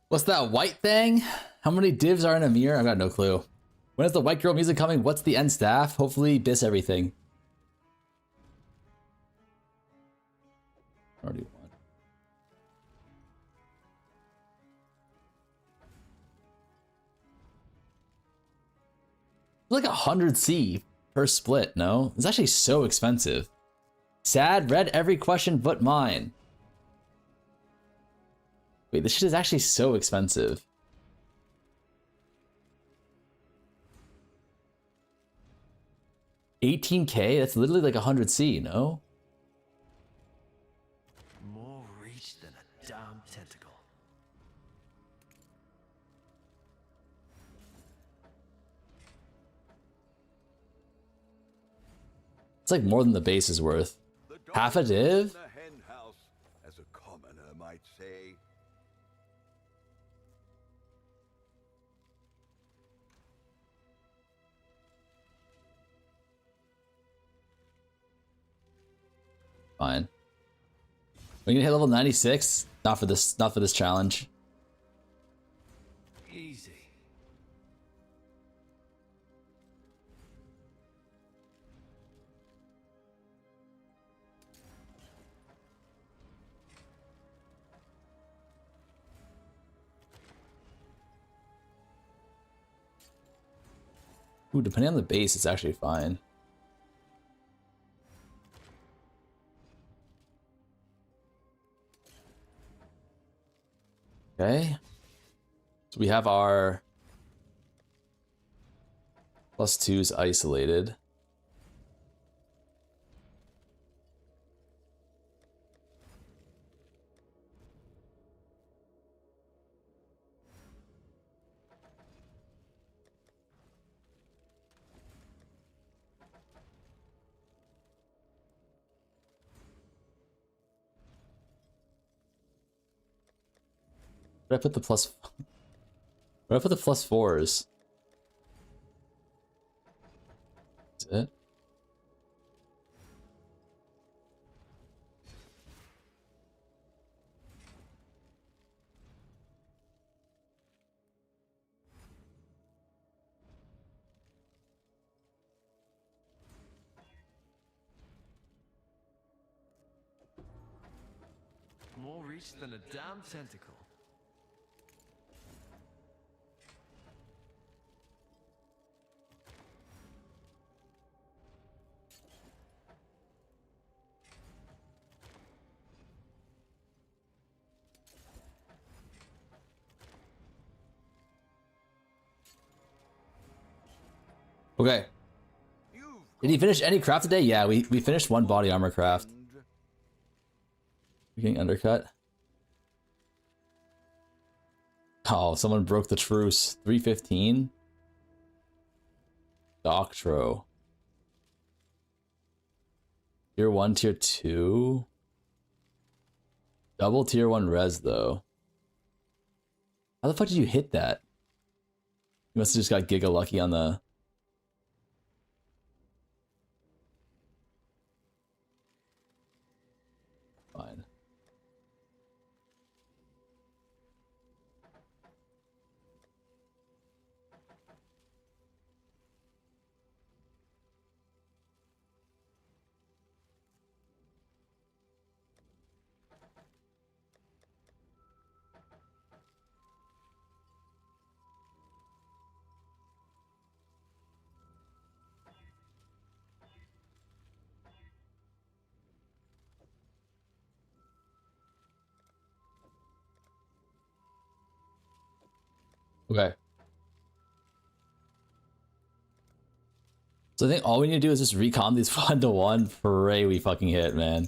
What's that white thing? How many divs are in a mirror? I've got no clue. When is the white girl music coming? What's the end staff? Hopefully Biss everything. Already won. Like 100C per split, no? It's actually so expensive. Sad, read every question but mine. Wait, this shit is actually so expensive. $18K? That's literally like 100C, no? More reach than a damn tentacle. It's like more than the base is worth. Half a div? In a hen house, as a commoner might say. Fine. We're gonna hit level 96? Not for this challenge. Easy. Ooh, depending on the base, it's actually fine. Okay. So we have our +2s isolated. Where did I put the plus? Where did I put the +4s? Is it? More reach than a damn tentacle. Okay. Did he finish any craft today? Yeah, we finished one body armor craft. We're getting undercut. Oh, someone broke the truce. 315. Doctro. Tier 1, tier 2. Double tier 1 res though. How the fuck did you hit that? You must have just got Giga lucky on the... Fine. Okay. So I think all we need to do is just recom these 1-to-1. Pray we fucking hit, man.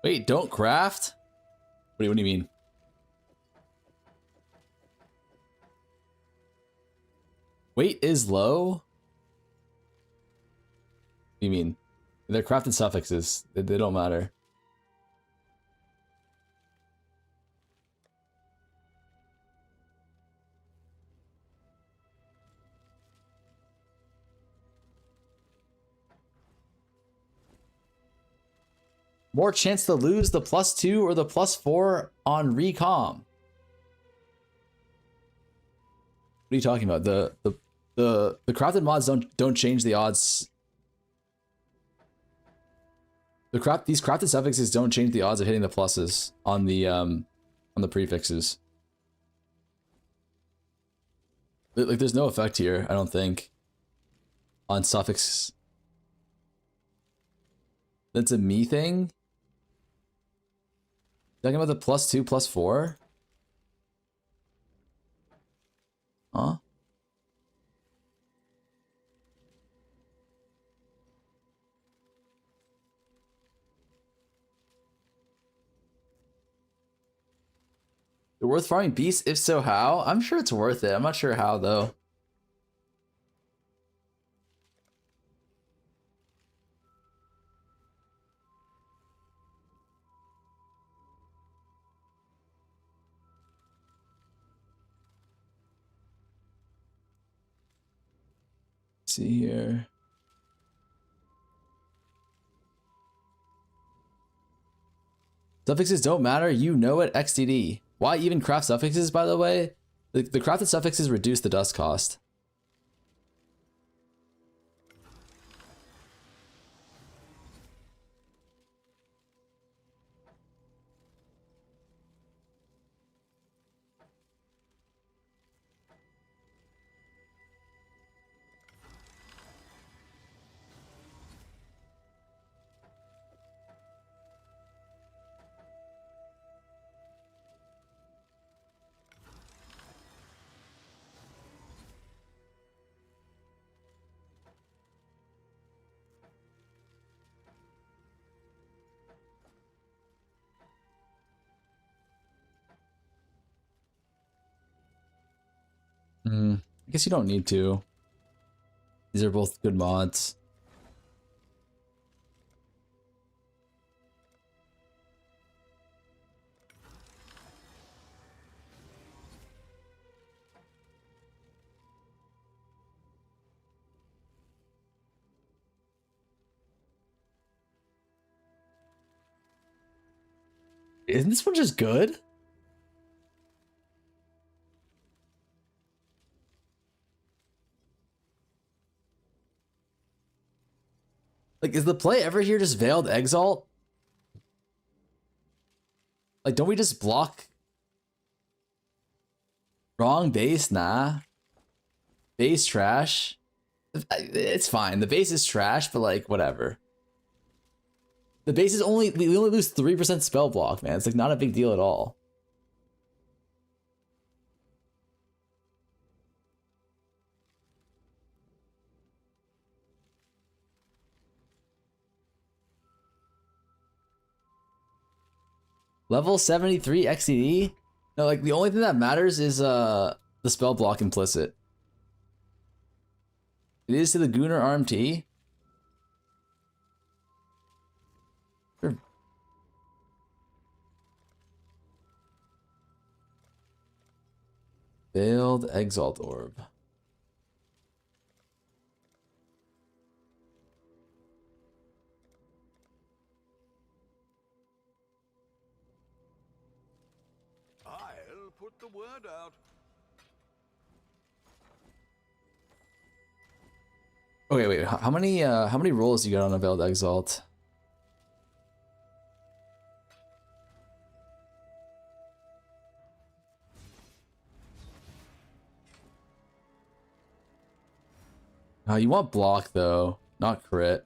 Wait, don't craft? What do you mean? Weight is low? What do you mean? They're crafted suffixes. They don't matter. More chance to lose the +2 or the +4 on Recomb. What are you talking about? The crafted mods don't change the odds. These crafted suffixes don't change the odds of hitting the pluses on the prefixes. Like there's no effect here, I don't think, on suffix. That's a me thing. Talking about the +2, +4? Huh? They're worth farming beasts? If so, how? I'm sure it's worth it. I'm not sure how, though. See here. Suffixes don't matter, you know it, XDD. Why even craft suffixes, by the way? The crafted suffixes reduce the dust cost. I guess you don't need to. These are both good mods. Isn't this one just good? Like, is the play ever here just Veiled Exalt? Like, don't we just block? Wrong base? Nah. Base trash? It's fine. The base is trash, but like, whatever. The base is only, we only lose 3% spell block, man. It's like not a big deal at all. Level 73 XCD? No, like the only thing that matters is the spell block implicit. It is to the Gunnar RMT. Sure. Veiled Exalt Orb. I'll put the word out. Okay, wait. How many rolls you got on a Veiled Exalt? You want block though, not crit.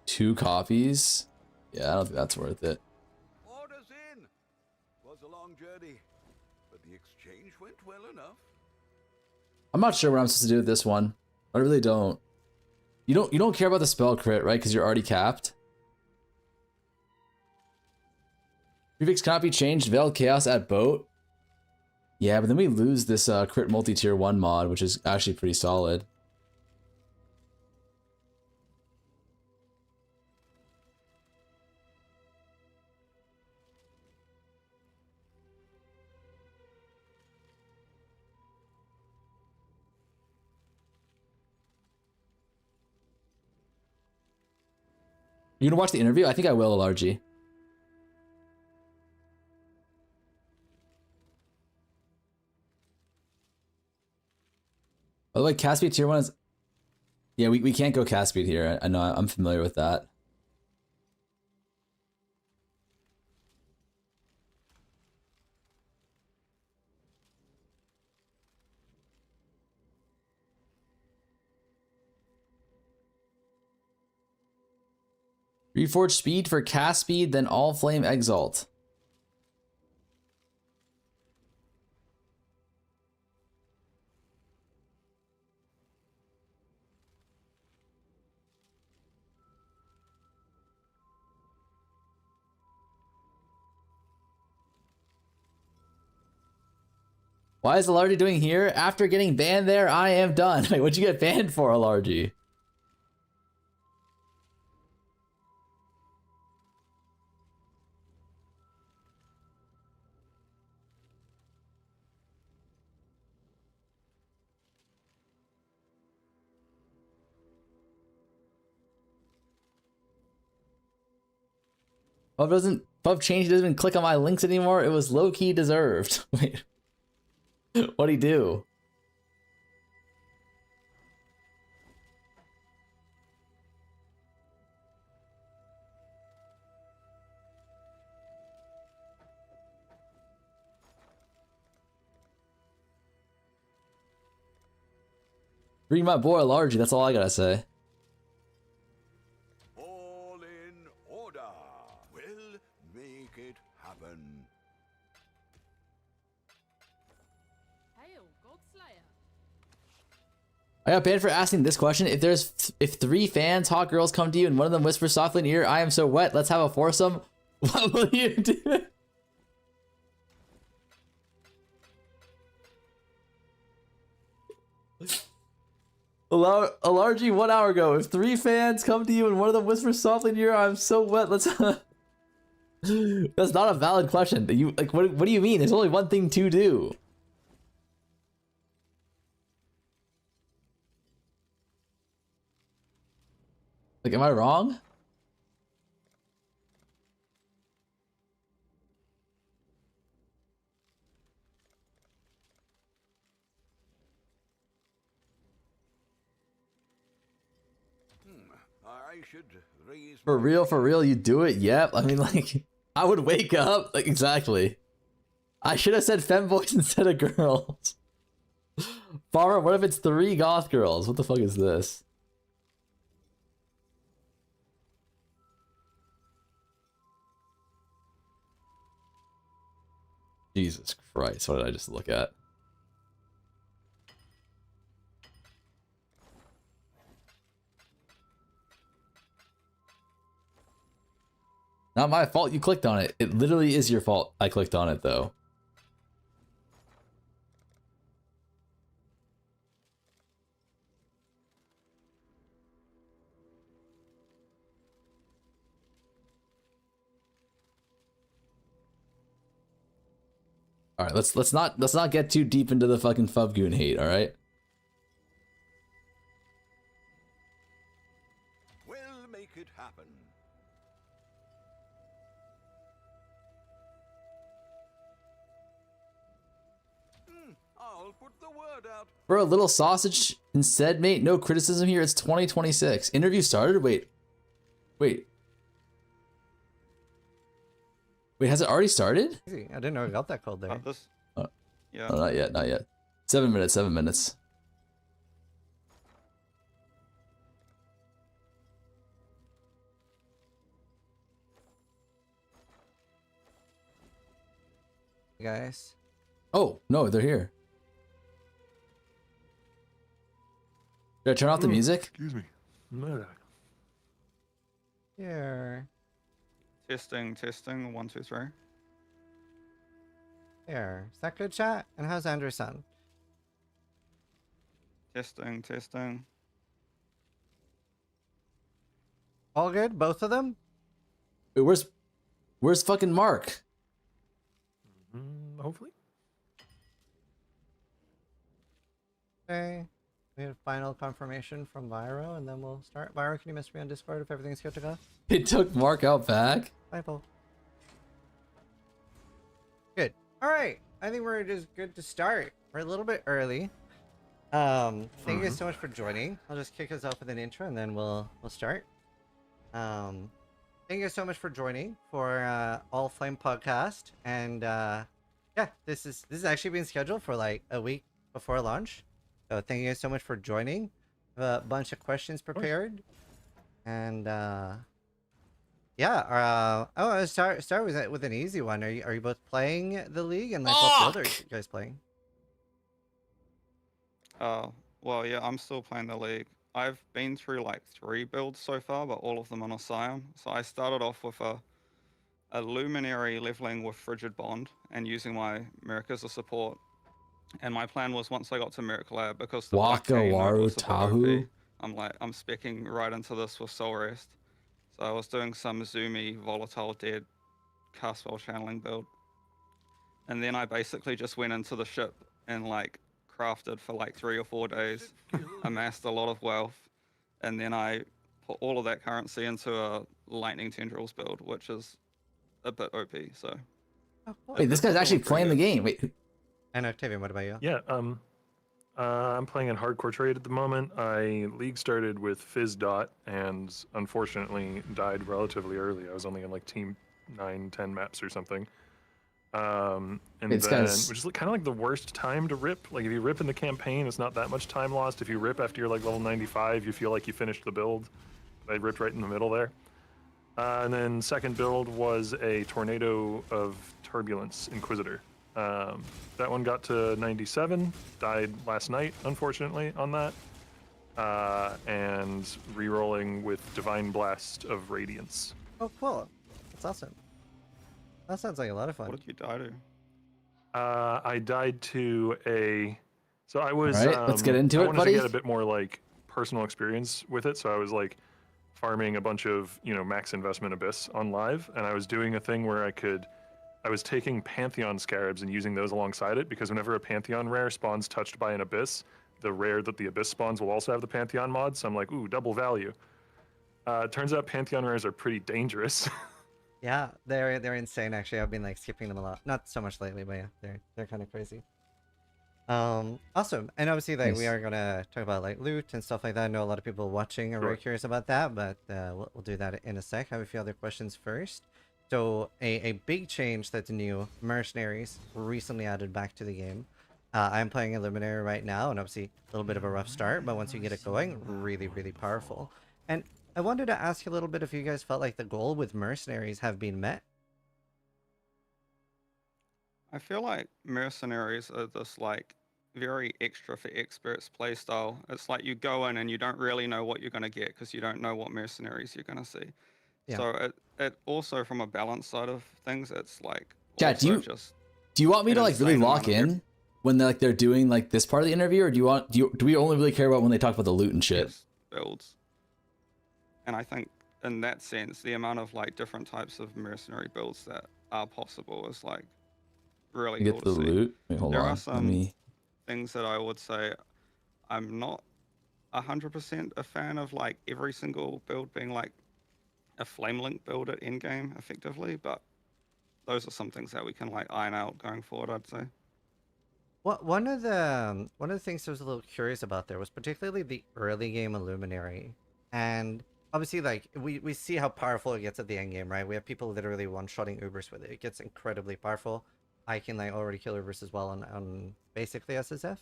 2 copies? Yeah, I don't think that's worth it. Orders in. Was a long journey, but the exchange went well enough. I'm not sure what I'm supposed to do with this one. I really don't. You don't care about the spell crit, right? Because you're already capped. Prefix cannot be changed. Veiled Chaos at boat. Yeah, but then we lose this crit multi-tier 1 mod, which is actually pretty solid. You gonna watch the interview? I think I will, LRG. By the way, cast speed tier 1 is... Yeah, we can't go cast speed here. I know, I'm familiar with that. Reforge speed for cast speed, then all flame exalt. Why is Alargy doing here? After getting banned there, I am done. Wait, what'd you get banned for, Alargy? Pub changed, doesn't even click on my links anymore. It was low-key deserved. Wait. What'd he do? Bring my boy Largy, that's all I gotta say. All in order. We'll make it happen. Hail, Godslayer. I got banned for asking this question. If 3 fans, hot girls, come to you and one of them whispers softly in your ear, "I am so wet, let's have a foursome," what will you do? Alargy 1 hour ago. If 3 fans come to you and one of them whispers softly in your ear, I'm so wet, let's... That's not a valid question. You like what do you mean? There's only one thing to do. Like, am I wrong? I should raise For real, you do it? Yep. I mean, like, I would wake up. Like, exactly. I should have said femboys instead of girls. Farmer, what if it's 3 goth girls? What the fuck is this? Jesus Christ, what did I just look at? Not my fault you clicked on it. It literally is your fault I clicked on it, though. All right, let's not get too deep into the fucking Fubgoon hate, all right? We'll make it happen. I'll put the word out. For a little sausage instead, mate. No criticism here. It's 2026. Interview started? Wait, has it already started? Easy. I didn't know it got that cold there. Yeah. Oh, not yet. 7 minutes. Guys. Oh, no, they're here. Should I turn off the music? Excuse me. Here. Testing. 1, 2, 3. Here. Is that good, chat? And how's Andrew's sound? Testing. All good? Both of them? Wait, where's fucking Mark? Hopefully. Okay. We have final confirmation from Vyro, and then we'll start. Vyro, can you message me on Discord if everything's good to go? They took Mark out back? Bye, Paul. Good. All right. I think we're just good to start. We're a little bit early. Thank you guys so much for joining. I'll just kick us off with an intro, and then we'll start. Thank you guys so much for joining for All Flame podcast, and yeah, this is actually being scheduled for like a week before launch. So thank you guys so much for joining. A bunch of questions prepared, and yeah. I'll start with an easy one. Are you both playing the league, and like what build are you guys playing? Well, yeah, I'm still playing the league. I've been through like 3 builds so far, but all of them on a Scion. So I started off with a Luminary leveling with Frigid Bond and using my Merc as a support. And my plan was once I got to Merc Lab, because the Waka Waru Tahu. I'm speccing right into this with Soul Rest. So I was doing some Zoomy, Volatile Dead, cast spell channeling build. And then I basically just went into the ship and like crafted for like 3 or 4 days, amassed a lot of wealth, and then I put all of that currency into a Lightning Tendrils build, which is a bit OP, so. Wait, this guy's actually playing the game. Wait. And Octavian, what about you? Yeah, I'm playing in hardcore trade at the moment. I league started with Fizz Dot and unfortunately died relatively early. I was only on like team 9-10 maps or something. And It's then, guys- which is kind of like the worst time to rip. Like if you rip in the campaign, it's not that much time lost. If you rip after you're like level 95, you feel like you finished the build. I ripped right in the middle there. And then second build was a Tornado of Turbulence Inquisitor. That one got to 97, died last night, unfortunately, on that. And rerolling with Divine Blast of Radiance. Oh, cool. That's awesome. That sounds like a lot of fun. What did you die to? I died to a... So I was... All right, let's get into I it, wanted buddy. to get a bit more like personal experience with it. So I was like farming a bunch of, you know, max investment Abyss on live, and I was doing a thing where I was taking Pantheon Scarabs and using those alongside it, because whenever a Pantheon rare spawns touched by an Abyss, the rare that the Abyss spawns will also have the Pantheon mod, so I'm like, ooh, double value. Turns out Pantheon rares are pretty dangerous. Yeah, they're insane. Actually, I've been like skipping them a lot. Not so much lately, but yeah, they're kind of crazy. Awesome. And obviously, like, we are gonna talk about like loot and stuff like that. I know a lot of people watching are very curious about that, but we'll do that in a sec. I have a few other questions first. So a big change that's new: mercenaries were recently added back to the game. I'm playing Illuminary right now, and obviously a little bit of a rough start, but once you get it going, really, really powerful. And I wanted to ask you a little bit if you guys felt like the goal with mercenaries have been met. I feel like mercenaries are this like very extra for experts playstyle. It's like you go in and you don't really know what you're going to get because you don't know what mercenaries you're going to see. Yeah. So it also, from a balance side of things, it's like Chat, do you want me to like really lock in when they're doing like this part of the interview, or do we only really care about when they talk about the loot and shit? Builds. And I think in that sense, the amount of like different types of mercenary builds that are possible is like really cool to the see. loot. Wait, hold there on. are some things that I would say I'm not 100% a fan of, like every single build being like a flame link build at endgame effectively, but those are some things that we can like iron out going forward, I'd say. One of the things I was a little curious about there was particularly the early game Illuminary, and obviously like we see how powerful it gets at the end game, right? We have people literally one-shotting Ubers with it. It gets incredibly powerful. I can like already kill Ubers as well on basically SSF.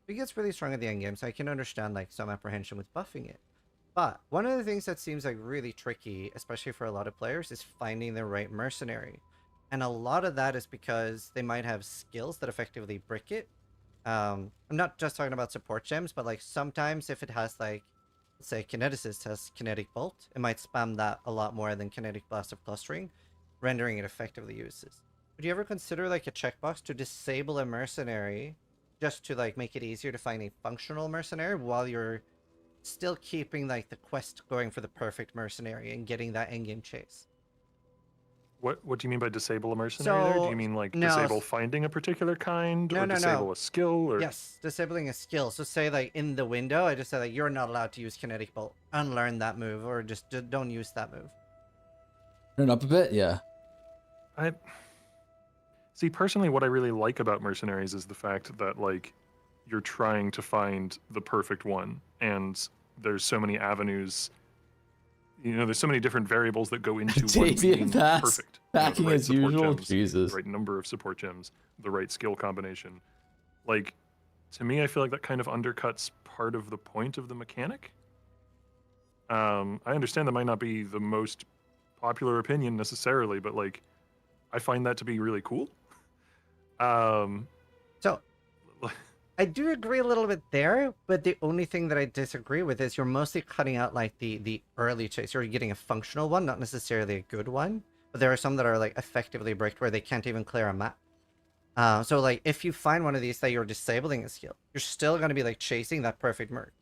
It gets really strong at the end game, so I can understand like some apprehension with buffing it. But one of the things that seems like really tricky, especially for a lot of players, is finding the right mercenary. And a lot of that is because they might have skills that effectively brick it. I'm not just talking about support gems, but like sometimes if it has like, let's say Kineticist has Kinetic Bolt, it might spam that a lot more than Kinetic Blast of Clustering, rendering it effectively useless. Would you ever consider like a checkbox to disable a mercenary just to like make it easier to find a functional mercenary while you're still keeping like the quest going for the perfect mercenary and getting that endgame chase? What do you mean by disable a mercenary there? Do you mean like disable finding a particular kind, or disable a skill? Or... Yes, disabling a skill. So say like in the window, I just said like you're not allowed to use Kinetic Bolt. Unlearn that move, or just don't use that move. Turn up a bit, yeah. I see, personally, what I really like about mercenaries is the fact that like you're trying to find the perfect one, and there's so many avenues. You know, there's so many different variables that go into one being perfect. Packing right as usual, gems, Jesus. The right number of support gems, the right skill combination. Like, to me, I feel like that kind of undercuts part of the point of the mechanic. I understand that might not be the most popular opinion necessarily, but like, I find that to be really cool. So, I do agree a little bit there, but the only thing that I disagree with is you're mostly cutting out like the early chase. You're getting a functional one, not necessarily a good one. But there are some that are like effectively bricked where they can't even clear a map. So like if you find one of these that you're disabling a skill, you're still going to be like chasing that perfect merc.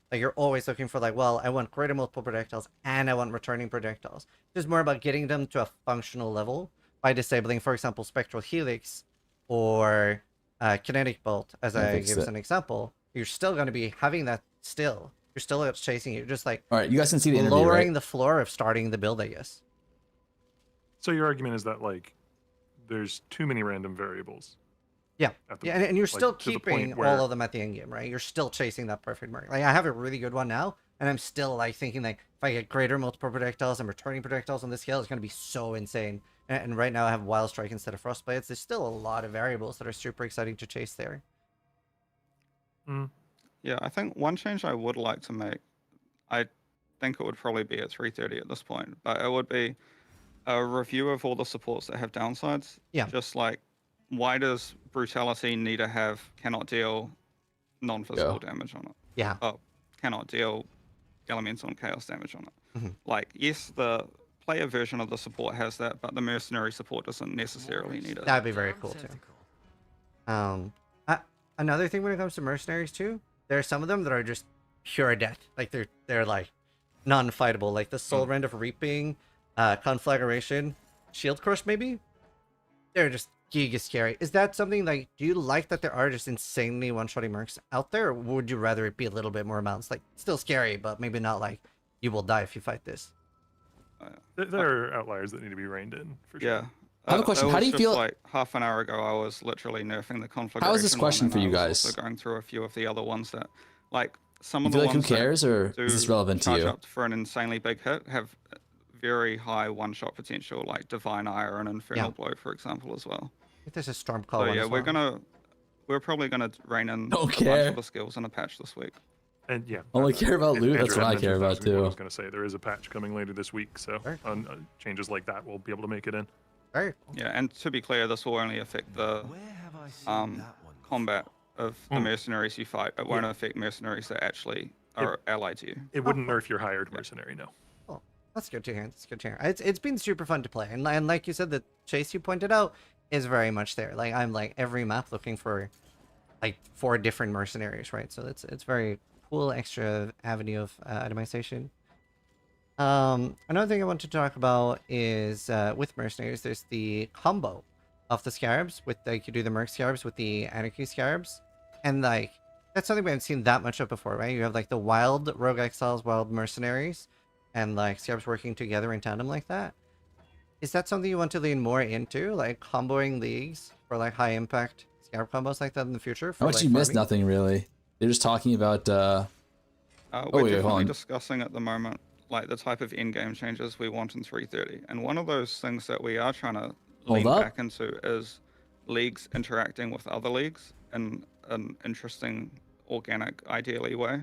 Like you're always looking for like, well, I want greater multiple projectiles and I want returning projectiles. It's more about getting them to a functional level by disabling, for example, Spectral Helix or Kinetic Bolt, as I give as an example. You're still going to be having that still. You're still chasing it. You're just like, all right, you guys can see the interview, lowering right? the floor of starting the build, I guess. So your argument is that like there's too many random variables. Yeah, and you're still like, keeping all of them at the end game, right? You're still chasing that perfect mark. Like I have a really good one now, and I'm still like thinking like if I get greater multiple projectiles and returning projectiles on this scale, it's going to be so insane. And right now I have Wild Strike instead of Frostblades. There's still a lot of variables that are super exciting to chase there. Yeah, I think one change I would like to make, I think it would probably be at 330 at this point, but it would be a review of all the supports that have downsides. Yeah. Just like, why does Brutality need to have cannot deal non-physical damage on it? Yeah. Oh, cannot deal elemental and chaos damage on it. Mm-hmm. Like, yes, the player version of the support has that, but the mercenary support doesn't necessarily need it. That'd be very cool too. Another thing when it comes to mercenaries too, there are some of them that are just pure death. Like they're like non-fightable. Like the Soul Rend of Reaping, Conflagration, Shield Crush maybe. They're just giga scary. Is that something like? Do you like that there are just insanely one-shotty mercs out there, or would you rather it be a little bit more balanced? Like still scary, but maybe not like you will die if you fight this. There are outliers that need to be reined in for sure. Yeah. I have a question. It How do was you just feel- like half an hour ago, I was literally nerfing the conflagration. How is this question one, for and you I was guys? also going through a few of the other ones that, like, some You of the feel like who ones that cares, or do is this relevant to charge you? up for an insanely big hit have very high one-shot potential, like Divine Ire and Infernal Blow, for example, as well. I think there's a Storm Call. So one yeah, as well. we're probably gonna rein in Don't a bunch care. of the skills in a patch this week. And yeah, Only care about loot. Andrew That's had what I mentioned care that about was what I too. was going to say there is a patch coming later this week, so on changes like that we'll be able to make it in. Very cool. Yeah, and to be clear, this will only affect the combat of the mercenaries you fight. It won't affect mercenaries that actually are allied to you. It wouldn't nerf your hired mercenary, no. Oh, that's good to hear. That's good to hear. It's been super fun to play, and like you said, the chase you pointed out is very much there. Like I'm like every map looking for like 4 different mercenaries, right? So it's very cool extra avenue of itemization. Another thing I want to talk about is with mercenaries, there's the combo of the scarabs with like you do the merc scarabs with the anarchy scarabs, and like that's something we haven't seen that much of before, right? You have like the wild rogue exiles, wild mercenaries, and like scarabs working together in tandem like that. Is that something you want to lean more into, like comboing leagues for like high impact scarab combos like that in the future? For, How much like, you missed? farming? Nothing really. They're just talking about. We're wait, hold definitely on. discussing at the moment like the type of in-game changes we want in 330, and one of those things that we are trying to lean up. back into is leagues interacting with other leagues in an interesting, organic, ideally way.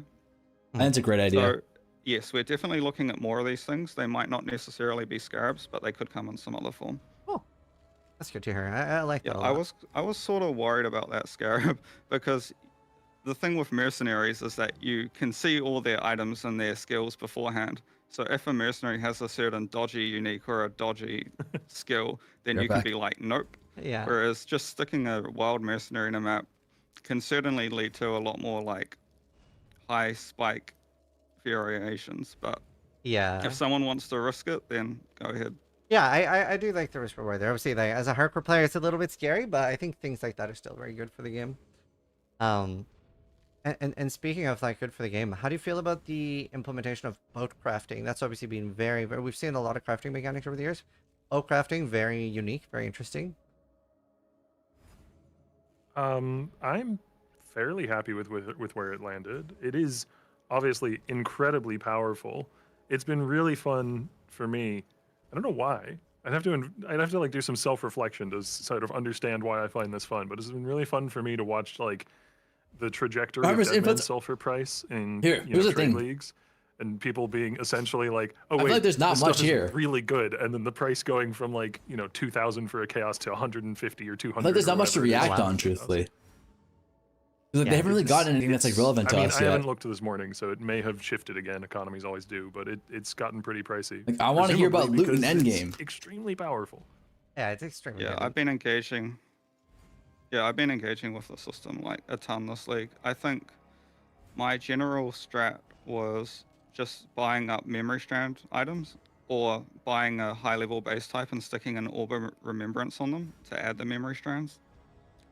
That's a great idea. So yes, we're definitely looking at more of these things. They might not necessarily be scarabs, but they could come in some other form. Oh, that's good to hear. I like that. Yeah, a lot. I was sort of worried about that scarab because the thing with mercenaries is that you can see all their items and their skills beforehand. So if a mercenary has a certain dodgy unique or a dodgy skill, then You're you back. can be like, nope. Yeah. Whereas just sticking a wild mercenary in a map can certainly lead to a lot more like high spike variations. But Yeah. if someone wants to risk it, then go ahead. Yeah, I do like the risk reward there. Obviously, like as a hardcore player, it's a little bit scary, but I think things like that are still very good for the game. And speaking of like good for the game, how do you feel about the implementation of boat crafting? That's obviously been very, very. We've seen a lot of crafting mechanics over the years. Boat crafting, very unique, very interesting. I'm fairly happy with where it landed. It is obviously incredibly powerful. It's been really fun for me. I don't know why. I'd have to like do some self-reflection to sort of understand why I find this fun. But it's been really fun for me to watch like the trajectory of Farmers' Deadman inputs- sulfur price in Here, you here's know, the trade thing. leagues, and people being essentially like, "Oh feel wait, like there's not this much stuff is here." really good," and then the price going from like 2,000 for a chaos to 150 or 200. Like there's or not much to whatever it is. react on, truthfully. 'Cause, like, Yeah, they haven't really It's- gotten anything that's like it's- relevant to I mean, us I yet. haven't looked this morning, so it may have shifted again. Economies always do, but it's gotten pretty pricey. Like, I wanna hear about presumably loot and because it's endgame. Extremely powerful. Yeah, it's extremely. Yeah, good. I've been engaging. Yeah, I've been engaging with the system like a ton this league. I think my general strat was just buying up memory strand items or buying a high level base type and sticking an orb of remembrance on them to add the memory strands.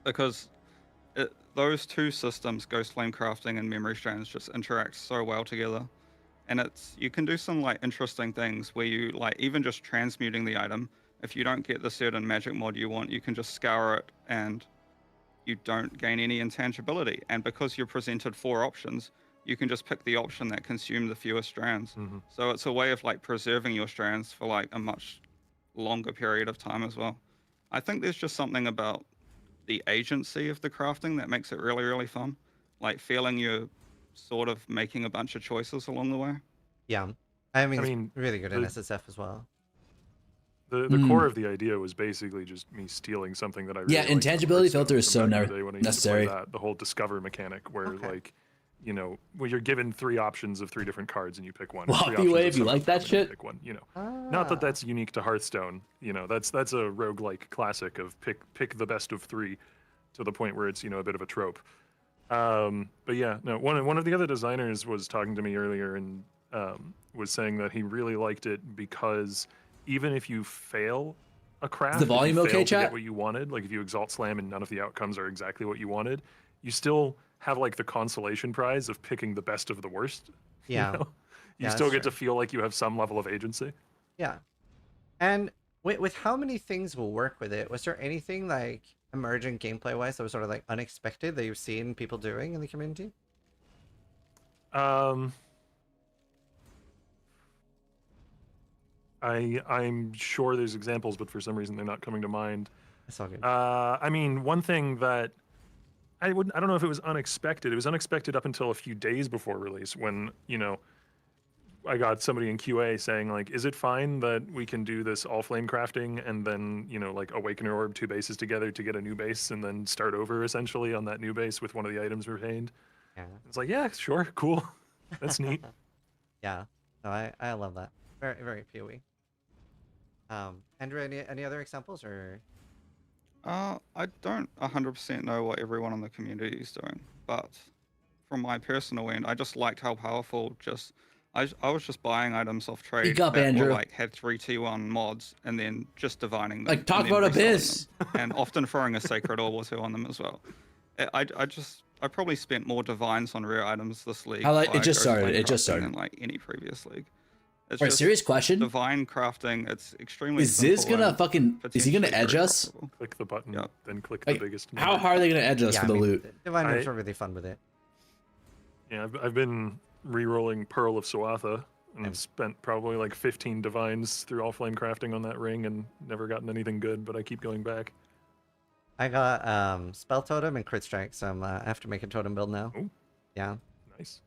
Because those two systems, Ghost Flame Crafting and memory strands, just interact so well together. And you can do some like interesting things where you like even just transmuting the item. If you don't get the certain magic mod you want, you can just scour it and you don't gain any intangibility. And because you're presented 4 options, you can just pick the option that consumes the fewest strands. Mhm. So it's a way of like preserving your strands for like a much longer period of time as well. I think there's just something about the agency of the crafting that makes it really, really fun. Like feeling you're sort of making a bunch of choices along the way. Yeah, I mean, mean, it's really good in the- SSF as well. The core of the idea was basically just me stealing something that I really Yeah, liked from intangibility Hearthstone filter is from so back in the ne- day when I used to play necessary. that, the whole discover mechanic where Okay. like where you're given 3 options of 3 different cards and you pick one. Well, or 3 I'll be options way of if you something like that and you shit. Pick one, Not that that's unique to Hearthstone. That's a roguelike classic of pick the best of 3 to the point where it's a bit of a trope. But yeah, no. One of the other designers was talking to me earlier and was saying that he really liked it because even if you fail a craft, the if you volume okay, fail to chat? get what you wanted, like if you exalt slam and none of the outcomes are exactly what you wanted, you still have like the consolation prize of picking the best of the worst. Yeah. You know? You Yeah, still that's get to true. feel like you have some level of agency. Yeah. And with how many things will work with it, was there anything like emergent gameplay wise that was sort of like unexpected that you've seen people doing in the community? I'm sure there's examples, but for some reason they're not coming to mind. That's all good. I mean, one thing that I don't know if it was unexpected. It was unexpected up until a few days before release when, you know, I got somebody in QA saying like, is it fine that we can do this all flame crafting and then, you know, like awaken or orb 2 bases together to get a new base and then start over essentially on that new base with one of the items retained? Yeah. It's like, yeah, sure, cool. That's neat. Yeah. No, I love that. Very, very POE. Andrew, any other examples or? I don't 100% know what everyone in the community is doing, but from my personal end, I just liked how powerful I was just buying items off trade Speak up, that Andrew. were like had 3T1 mods and then just divining them. Like, talk and then about reselling Abyss. them, and often throwing a sacred orb or two on them as well. I probably spent more divines on rare items this league. It just via started. Ghostblade It just crafting started. than like any previous league. It's Alright, just serious question. divine crafting. It's extremely. Is Ziz simple gonna and fucking? Is he gonna potentially edge very us? profitable. Click the button, Yep. then click Like, the biggest how number. hard are they gonna edge us Yeah, for the loot? Divine I- Moves are really fun with it. Yeah, I've been re-rolling Pearl of Suatha and And- spent probably like 15 divines through all flame crafting on that ring and never gotten anything good, but I keep going back. I got Spell Totem and Crit Strike, so I have to make a totem build now. Ooh. Yeah. Nice.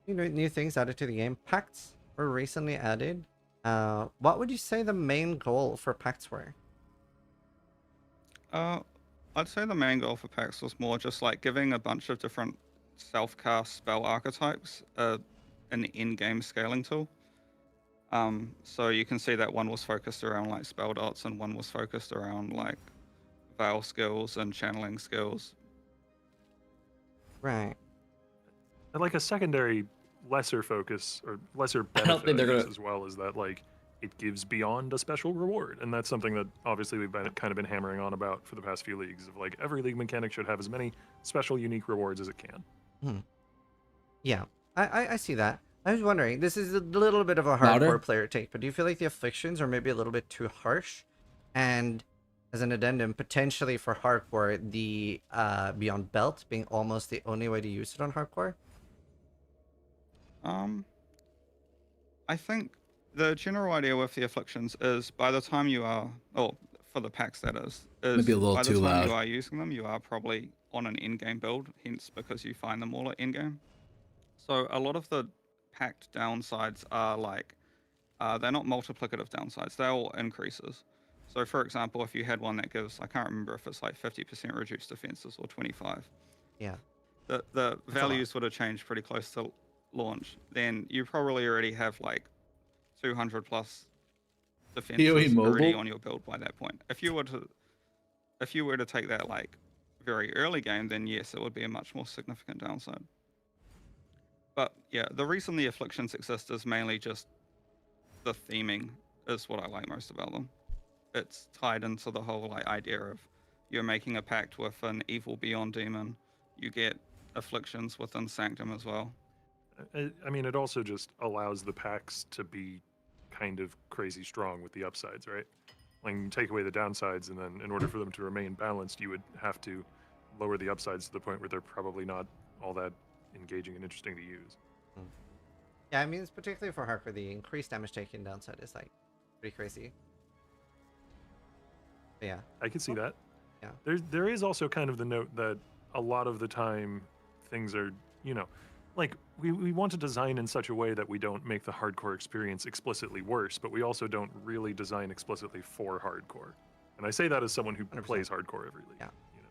New things added to the game. Pacts were recently added. What would you say the main goal for pacts were? I'd say the main goal for packs was more just like giving a bunch of different self-cast spell archetypes an in-game scaling tool. So you can see that one was focused around like spell dots and one was focused around like veil skills and channeling skills. Right. And like a secondary lesser focus or lesser benefit don't think they're I guess, gonna- as well is that like it gives beyond a special reward, and that's something that obviously we've kind of been hammering on about for the past few leagues of like every league mechanic should have as many special unique rewards as it can. Yeah, I see that. I was wondering, this is a little bit of a hardcore Louder? player take, but do you feel like the afflictions are maybe a little bit too harsh? And as an addendum, potentially for hardcore, the Beyond Belt being almost the only way to use it on hardcore? I think the general idea with the afflictions is by the time you are, for the packs that is Maybe a little by too the time loud. you are using them, you are probably on an in-game build, hence because you find them all at in-game. So a lot of the packed downsides are like, they're not multiplicative downsides, they're all increases. So for example, if you had one that gives, I can't remember if it's like 50% reduced defenses or 25. Yeah. The values would have changed pretty close to launch. Then you probably already have like 200 plus defenses already mobile? on your build by that point. If you were to take that like very early game, then yes, it would be a much more significant downside. But yeah, the reason the afflictions exist is mainly just the theming is what I like most about them. It's tied into the whole like idea of you're making a pact with an evil beyond demon. You get afflictions within Sanctum as well. I mean, it also just allows the packs to be kind of crazy strong with the upsides, right? Like you take away the downsides, and then in order for them to remain balanced, you would have to lower the upsides to the point where they're probably not all that engaging and interesting to use. Yeah, I mean, it's particularly for hardcore, the increased damage taken downside is like pretty crazy. But yeah. I can see that. Yeah. There is also kind of the note that a lot of the time things are, you know, like we want to design in such a way that we don't make the hardcore experience explicitly worse, but we also don't really design explicitly for hardcore. And I say that as someone who 100%. plays hardcore every league. Yeah. You know?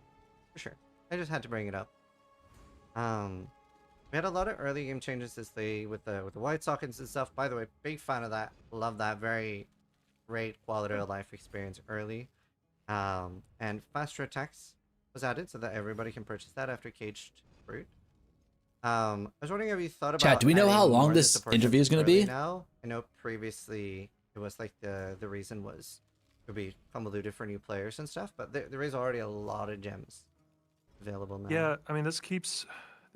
For sure. I just had to bring it up. We had a lot of early game changes this day with the white sockets and stuff. By the way, big fan of that. Love that. Very great quality of life experience early. And faster attacks. was added so that everybody can purchase that after caged fruit. I was wondering if you thought about. Chat, do we know how adding long more of the this support interview is systems gonna be? early now? I know previously it was like the reason was it would be convoluted for new players and stuff, but there is already a lot of gems available now. Yeah, I mean, this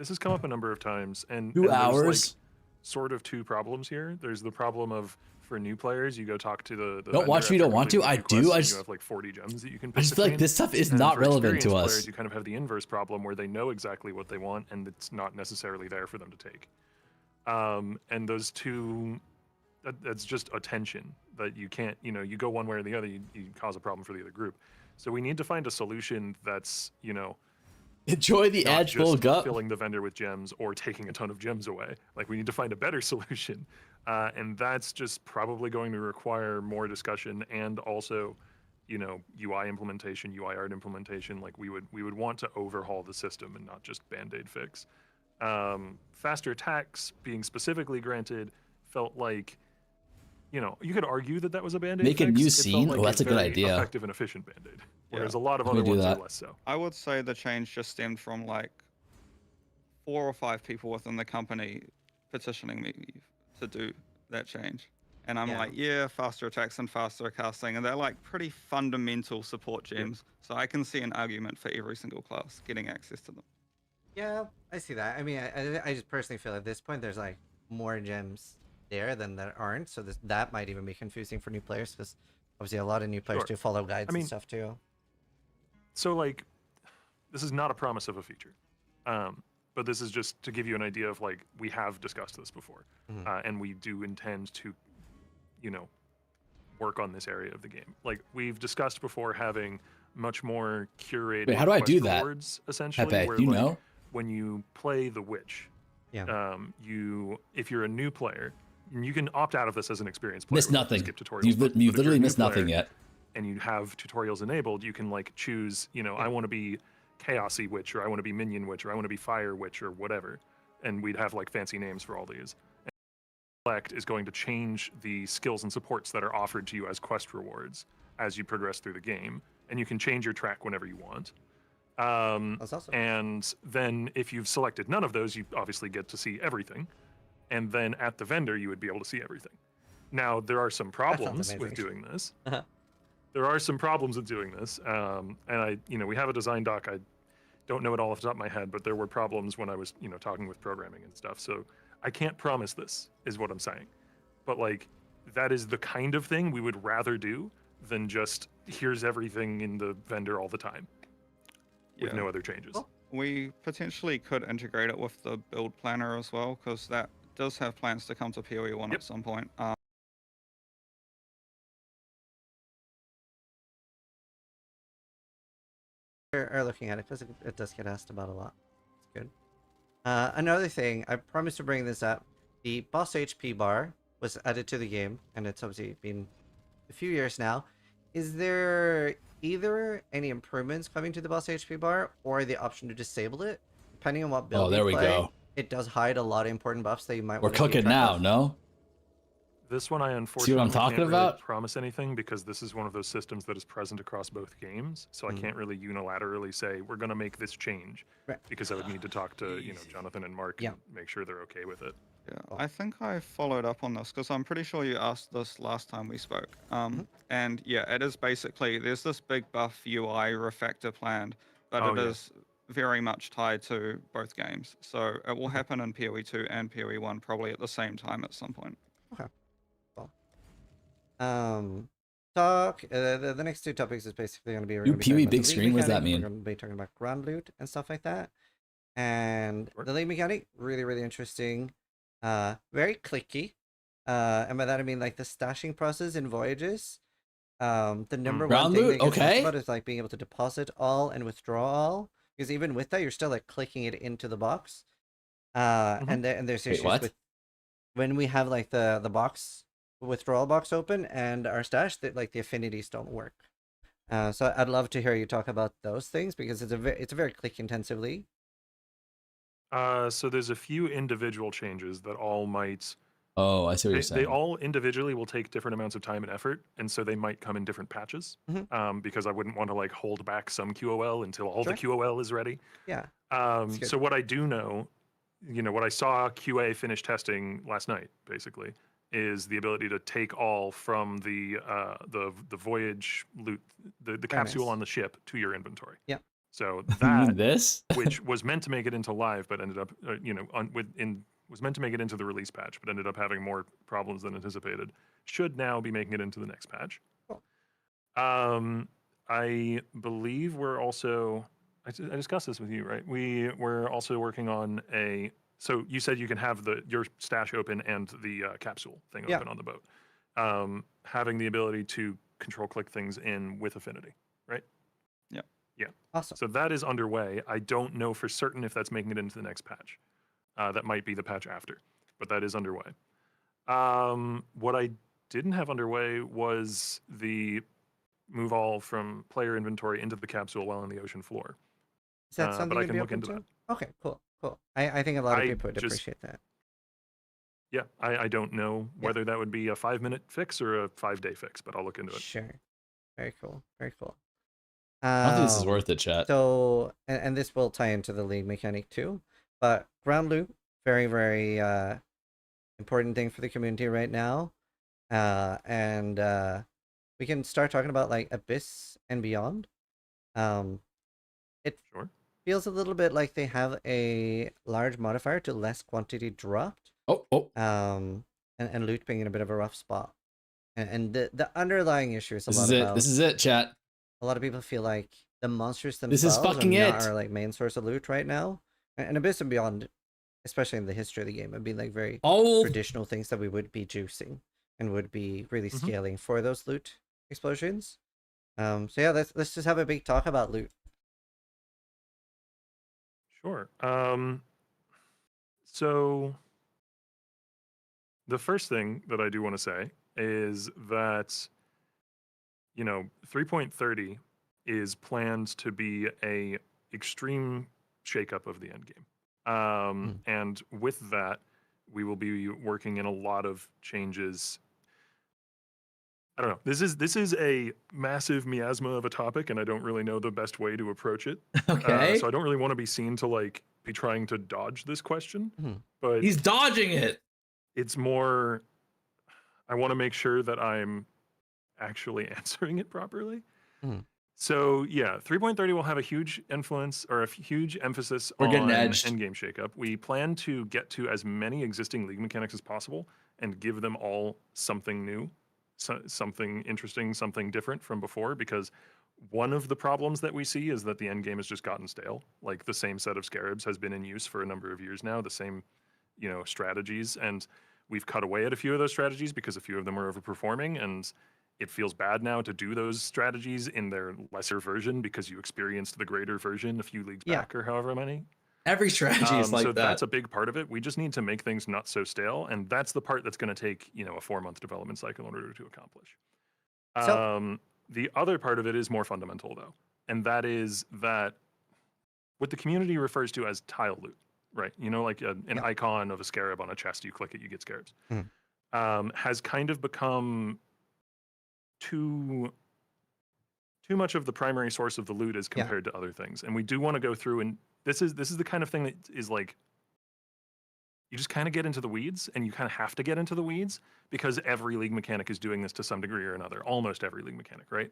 has come up a number of times, and 2 there's, hours. like, sort of two problems here. There's the problem of, for new players, you go talk to the Don't vendor watch me, after don't want to. completing I a few do, quests, I and just- you have like 40 gems that you can I pick just feel like between. this stuff is And not for relevant to experienced us. players, you kind of have the inverse problem where they know exactly what they want, and it's not necessarily there for them to take. And those two, that's just a tension that you can't, you go one way or the other, you cause a problem for the other group. So we need to find a solution that's, Enjoy the not edge full just gut. filling the vendor with gems or taking a ton of gems away. Like, we need to find a better solution, and that's just probably going to require more discussion and also, UI implementation, UI art implementation. Like, we would want to overhaul the system and not just band-aid fix. Faster attacks being specifically granted felt like, you could argue that was a band-aid Make a fix. new It felt scene? like Oh, that's a good very idea. Effective and efficient band-aid. Whereas a Yeah. lot of Let me other do ones are that. less so. I would say the change just stemmed from like 4 or 5 people within the company petitioning me to do that change. And I'm Yeah. like, yeah, faster attacks and faster casting. And they're like pretty fundamental support gems. So I can see an argument for every single class getting access to them. Yeah, I see that. I mean, I just personally feel at this point there's like more gems there than there aren't, so that might even be confusing for new players because obviously a lot of new players Sure. do follow guides I mean, and stuff too. So, like, this is not a promise of a feature, but this is just to give you an idea of, like, we have discussed this before, and we do intend to, work on this area of the game. Like, we've discussed before having much more curated Wait, how do I do quest that? rewards, essentially, Pepe, where, do you like, know? when you play the Witch, Yeah. if you're a new player, you can opt out of this as an experienced player. Missed where you have to nothing. skip tutorials, You've but if you're a literally new missed nothing player, yet. and you have tutorials enabled, you can like choose, I want to be Chaosy Witch, or I want to be Minion Witch, or I want to be Fire Witch, or whatever. And we'd have like fancy names for all these. And select is going to change the skills and supports that are offered to you as quest rewards as you progress through the game. And you can change your track whenever you want. That's awesome. And then if you've selected none of those, you obviously get to see everything. And then at the vendor, you would be able to see everything. Now, there are some problems with amazing. doing this. Uh-huh. There are some problems with doing this. And we have a design doc. I don't know it all off the top of my head, but there were problems when I was, talking with programming and stuff. So I can't promise this, is what I'm saying. But like, that is the kind of thing we would rather do than just here's everything in the vendor all the time with Yeah. no other changes. Cool. We potentially could integrate it with the build planner as well, because that does have plans to come to POE1 Yep. at some point. Are looking at it because it does get asked about a lot. It's good. Another thing, I promised to bring this up. The boss HP bar was added to the game, and it's obviously been a few years now. Is there either any improvements coming to the boss HP bar or the option to disable it? Depending on what build Oh, there you we play, go. it does hide a lot of important buffs that you might We're want to keep cooking track now, of. no? This one I unfortunately talking can't about? really promise anything because this is one of those systems that is present across both games. So I can't really unilaterally say we're going to make this change Right. because I would need to talk to Jonathan and Mark Yeah. and make sure they're okay with it. Yeah, I think I followed up on this because I'm pretty sure you asked this last time we spoke. And yeah, it is basically there's this big buff UI refactor planned, but Oh, it yeah. is very much tied to both games. So it will happen in POE2 and POE1 probably at the same time at some point. The next two topics is basically going to be New POE big screen, what does that mean? We're going to be talking about ground loot and stuff like that. And Sure. the league mechanic, really interesting. Very clicky. And by that I mean like the stashing process in voyages. The number one Ground thing loot? that gets asked Okay. about is like being able to deposit all and withdraw all. Because even with that, you're still like clicking it into the box. And there's Wait, issues what? with when we have like the box withdrawal box open and our stash that like the affinities don't work. So I'd love to hear you talk about those things because it's a very click intensive league. So there's a few individual changes that all might Oh, I see what you're They saying. all individually will take different amounts of time and effort, and so they might come in different patches. Because I wouldn't want to like hold back some QOL until all the QOL is ready. Yeah. So what I do know, what I saw QA finish testing last night, basically, is the ability to take all from the voyage loot, the capsule nice. on the ship to your inventory. Yeah. So You mean that, this? which was meant to make it into live, but ended up, was meant to make it into the release patch, but ended up having more problems than anticipated, should now be making it into the next patch. Cool. I believe we're also, I discussed this with you, right? We're also working on so you said you can have your stash open and the capsule thing open on the boat. Having the ability to control click things in with affinity, right? Yep. Yeah. Awesome. So that is underway. I don't know for certain if that's making it into the next patch. That might be the patch after, but that is underway. What I didn't have underway was the move all from player inventory into the capsule while on the ocean floor. Is that something but I you'd can be look open into to? that. Okay, cool. I think a lot of people would appreciate that. Yeah, I don't know whether that would be a 5-minute fix or a 5-day fix, but I'll look into it. Sure. Very cool. Very cool. I don't think this is worth it, chat. So, and this will tie into the league mechanic too, but ground loot, very, very important thing for the community right now. And we can start talking about like Abyss and Beyond. It feels a little bit like they have a large modifier to less quantity dropped. And loot being in a bit of a rough spot. And the underlying issue is This is it, chat. A lot of people feel like the monsters This is themselves fucking are not it. our like main source of loot right now. And Abyss and Beyond, especially in the history of the game, have been like very traditional things that we would be juicing and would be really scaling for those loot explosions. So yeah, let's just have a big talk about loot. Sure. So the first thing that I do want to say is that 3.30 is planned to be a extreme shakeup of the end game. And with that, we will be working in a lot of changes. I don't know. This is a massive miasma of a topic, and I don't really know the best way to approach it. Okay. So I don't really want to be seen to like be trying to dodge this question. But he's dodging it. It's more, I want to make sure that I'm actually answering it properly. So yeah, 3.30 will have a huge influence or a huge emphasis on endgame shakeup. We plan to get to as many existing league mechanics as possible and give them all something new, something interesting, something different from before, because one of the problems that we see is that the endgame has just gotten stale. Like the same set of scarabs has been in use for a number of years now, the same, strategies, and we've cut away at a few of those strategies because a few of them are overperforming, and it feels bad now to do those strategies in their lesser version because you experienced the greater version a few leagues back or however many. Every strategy is like so that. That's a big part of it. We just need to make things not so stale, and that's the part that's going to take a 4-month development cycle in order to accomplish. The other part of it is more fundamental though, and that is that what the community refers to as tile loot, right? Like an icon of a scarab on a chest, you click it, you get scarabs, has kind of become too much of the primary source of the loot as compared to other things. And we do want to go through, and this is the kind of thing that is like, you just kind of get into the weeds, and you kind of have to get into the weeds because every league mechanic is doing this to some degree or another. Almost every league mechanic, right?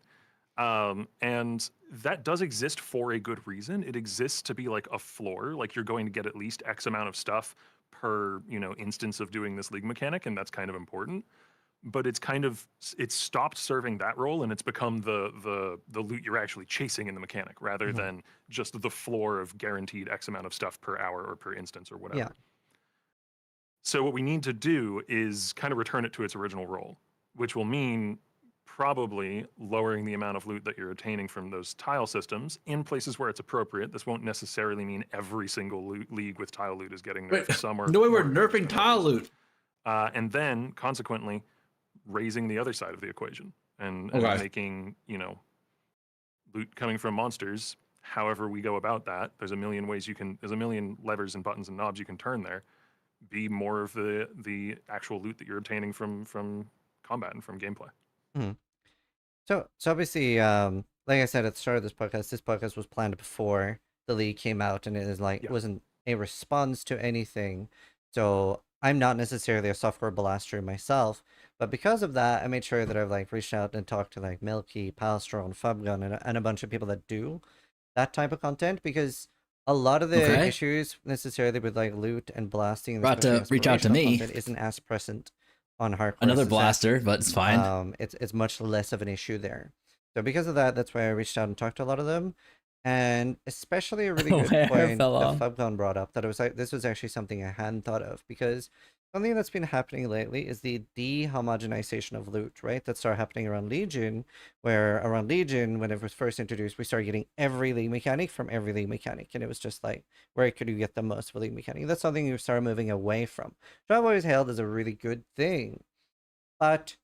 And that does exist for a good reason. It exists to be like a floor, like you're going to get at least X amount of stuff per, instance of doing this league mechanic, and that's kind of important. But it's stopped serving that role, and it's become the loot you're actually chasing in the mechanic rather than just the floor of guaranteed X amount of stuff per hour or per instance or whatever. So what we need to do is kind of return it to its original role, which will mean probably lowering the amount of loot that you're obtaining from those tile systems in places where it's appropriate. This won't necessarily mean every single league with tile loot is getting nerfed. Some are. No way we're nerfing tile loot. And then, consequently, raising the other side of the equation and making, loot coming from monsters, however we go about that. There's a million ways there's a million levers and buttons and knobs you can turn there. be more of the actual loot that you're obtaining from combat and from gameplay. So obviously, like I said at the start of this podcast was planned before the league came out, and it is like Yeah. wasn't a response to anything. So I'm not necessarily a software blaster myself, but because of that, I made sure that I've like reached out and talked to like Milky, Palstron, Fubgun, and a bunch of people that do that type of content, because a lot of the Okay. issues necessarily with like loot and blasting and Brought to especially reach out to aspirational me. content isn't as present on hardcore. Another SSX. blaster, but it's fine. It's much less of an issue there. So because of that, that's why I reached out and talked to a lot of them, and especially a really good Where point fell that off. Fubgon brought up, that it was like this was actually something I hadn't thought of, because something that's been happening lately is the de-homogenization of loot, right? That started happening around Legion, where around Legion, when it was first introduced, we started getting every league mechanic from every league mechanic, and it was just like, where could you get the most of a league mechanic? That's something you started moving away from, which I've always hailed as a really good thing. But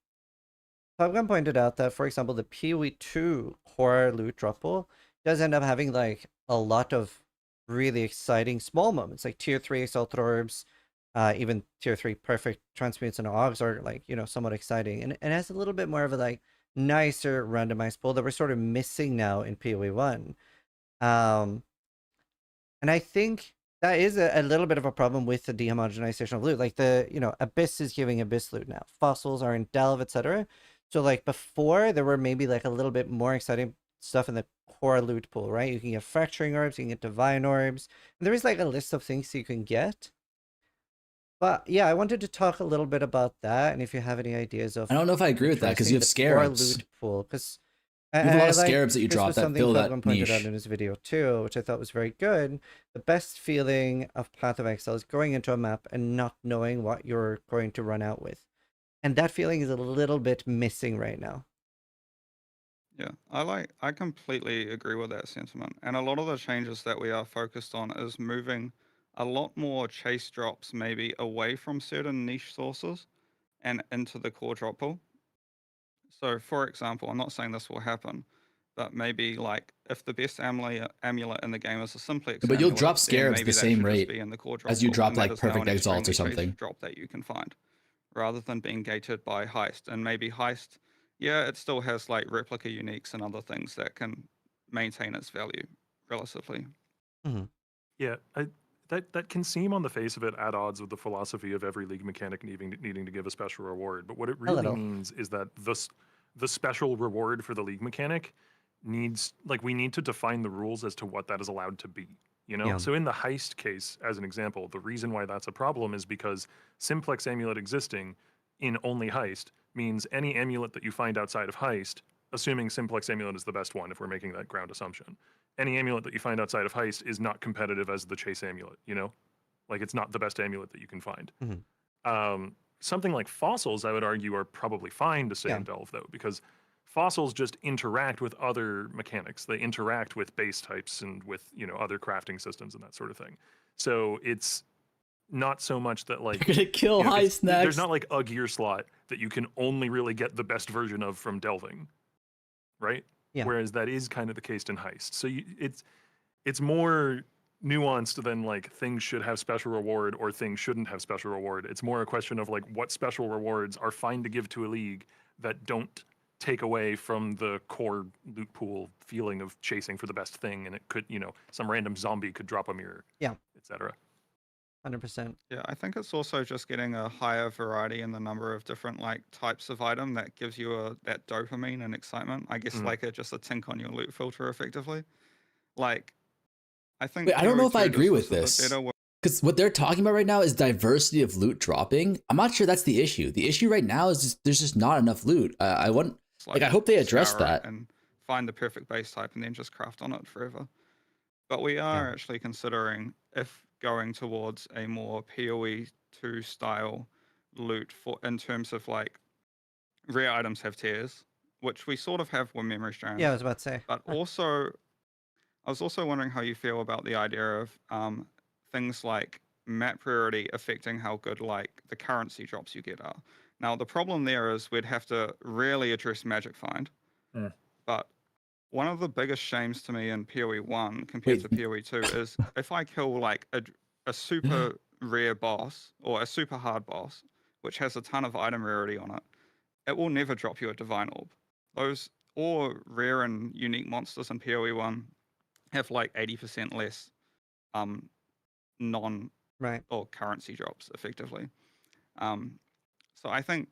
Fubgun pointed out that, for example, the POE2 core loot drop pool does end up having like a lot of really exciting small moments, like tier 3 Exalt Orbs, even tier 3 perfect transmutes and Augs are like, you know, somewhat exciting, and has a little bit more of a like nicer randomized pool that we're sort of missing now in POE1. And I think that is a little bit of a problem with the dehomogenization of loot. Like the, you know, Abyss is giving Abyss loot now. Fossils are in Delve, etc. So like before, there were maybe like a little bit more exciting stuff in the core loot pool, right? You can get Fracturing Orbs, you can get Divine Orbs. And there is like a list of things you can get. But yeah, I wanted to talk a little bit about that, and if you have any ideas of... I don't know if I agree with that, because you have addressing the core scarabs. loot pool, because... You have a lot of scarabs that you this drop was that something fill that Fubgun pointed out niche. in his video too, which I thought was very good. The best feeling of Path of Exile is going into a map and not knowing what you're going to run out with. And that feeling is a little bit missing right now. Yeah, I completely agree with that sentiment. And a lot of the changes that we are focused on is moving a lot more chase drops maybe away from certain niche sources and into the core drop pool. So for example, I'm not saying this will happen, but maybe like if the best amulet in the game is a simplex But you'll amulet, drop then scarabs maybe the that same should just rate be in the core drop as you pool, drop and that like is now perfect an exalts or extremely chased something. drop that you can find, rather than being gated by heist. And maybe heist, yeah, it still has like replica uniques and other things that can maintain its value relatively. Yeah, that can seem on the face of it at odds with the philosophy of every league mechanic needing to give a special reward. But what it really means is that the special reward for the league mechanic needs, like, we need to define the rules as to what that is allowed to be. You know, Yeah. so in the heist case, as an example, the reason why that's a problem is because simplex amulet existing in only heist means any amulet that you find outside of heist, assuming simplex amulet is the best one, if we're making that ground assumption, any amulet that you find outside of heist is not competitive as the chase amulet, you know? Like, it's not the best amulet that you can find. Something like fossils, I would argue, are probably fine to say in Delve, though, because fossils just interact with other mechanics. They interact with base types and with, you know, other crafting systems and that sort of thing. So it's not so much that, like, You're gonna kill you know, heist next. there's not like a gear slot that you can only really get the best version of from delving, right? Yeah. Whereas that is kind of the case in heist. So it's more nuanced than like things should have special reward or things shouldn't have special reward. It's more a question of like what special rewards are fine to give to a league that don't take away from the core loot pool feeling of chasing for the best thing, and it could, you know, some random zombie could drop a mirror, etc. 100%. Yeah, I think it's also just getting a higher variety in the number of different like types of item that gives you that dopamine and excitement. I guess like just a tink on your loot filter effectively. Like, I think. Wait, I don't know if I POE2 agree does with a bit this. better with- Because what they're talking about right now is diversity of loot dropping. I'm not sure that's the issue. The issue right now is just, there's just not enough loot. I hope they address scour it that. and find the perfect base type and then just craft on it forever. But we are actually considering if going towards a more POE2 style loot for in terms of like rare items have tiers, which we sort of have with memory strands. Yeah, I was about to say. But also, I was also wondering how you feel about the idea of things like map priority affecting how good like the currency drops you get are. Now the problem there is we'd have to really address magic find, but one of the biggest shames to me in POE1 compared to POE2 is if I kill like a super rare boss or a super hard boss, which has a ton of item rarity on it, it will never drop you a divine orb. Those or rare and unique monsters in POE1 have like 80% less non Right. or currency drops effectively. So I think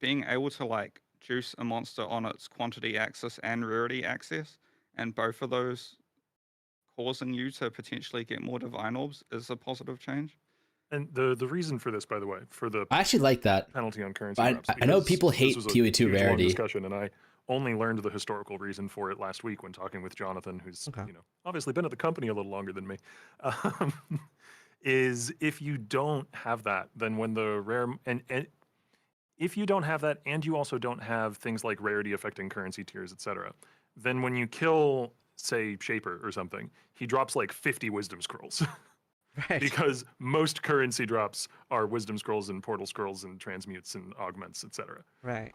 being able to like juice a monster on its quantity axis and rarity axis, and both of those causing you to potentially get more divine orbs is a positive change. And the reason for this, by the way, for the I actually like that. penalty on currency I, drops, I know because people this hate was a POE2 huge, long rarity. discussion, and I only learned the historical reason for it last week when talking with Jonathan, who's Okay. obviously been at the company a little longer than me. Is if you don't have that, then when the rare and if you don't have that, and you also don't have things like rarity affecting currency tiers, etc., then when you kill, say, Shaper or something, he drops like 50 wisdom scrolls. Right. Because most currency drops are wisdom scrolls and portal scrolls and transmutes and augments, etc. Right.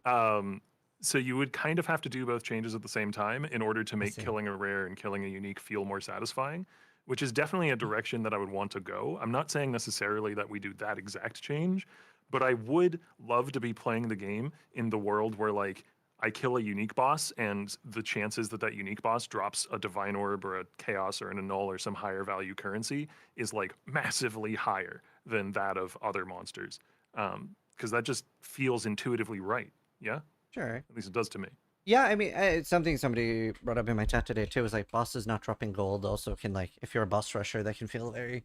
So you would kind of have to do both changes at the same time in order to make see. killing a rare and killing a unique feel more satisfying, which is definitely a direction that I would want to go. I'm not saying necessarily that we do that exact change, but I would love to be playing the game in the world where like I kill a unique boss, and the chances that that unique boss drops a divine orb or a chaos or an annul or some higher value currency is like massively higher than that of other monsters, because that just feels intuitively right. Yeah, Sure. at least it does to me. Yeah, I mean, it's something somebody brought up in my chat today too. Was like bosses not dropping gold also can, like, if you're a boss rusher, that can feel very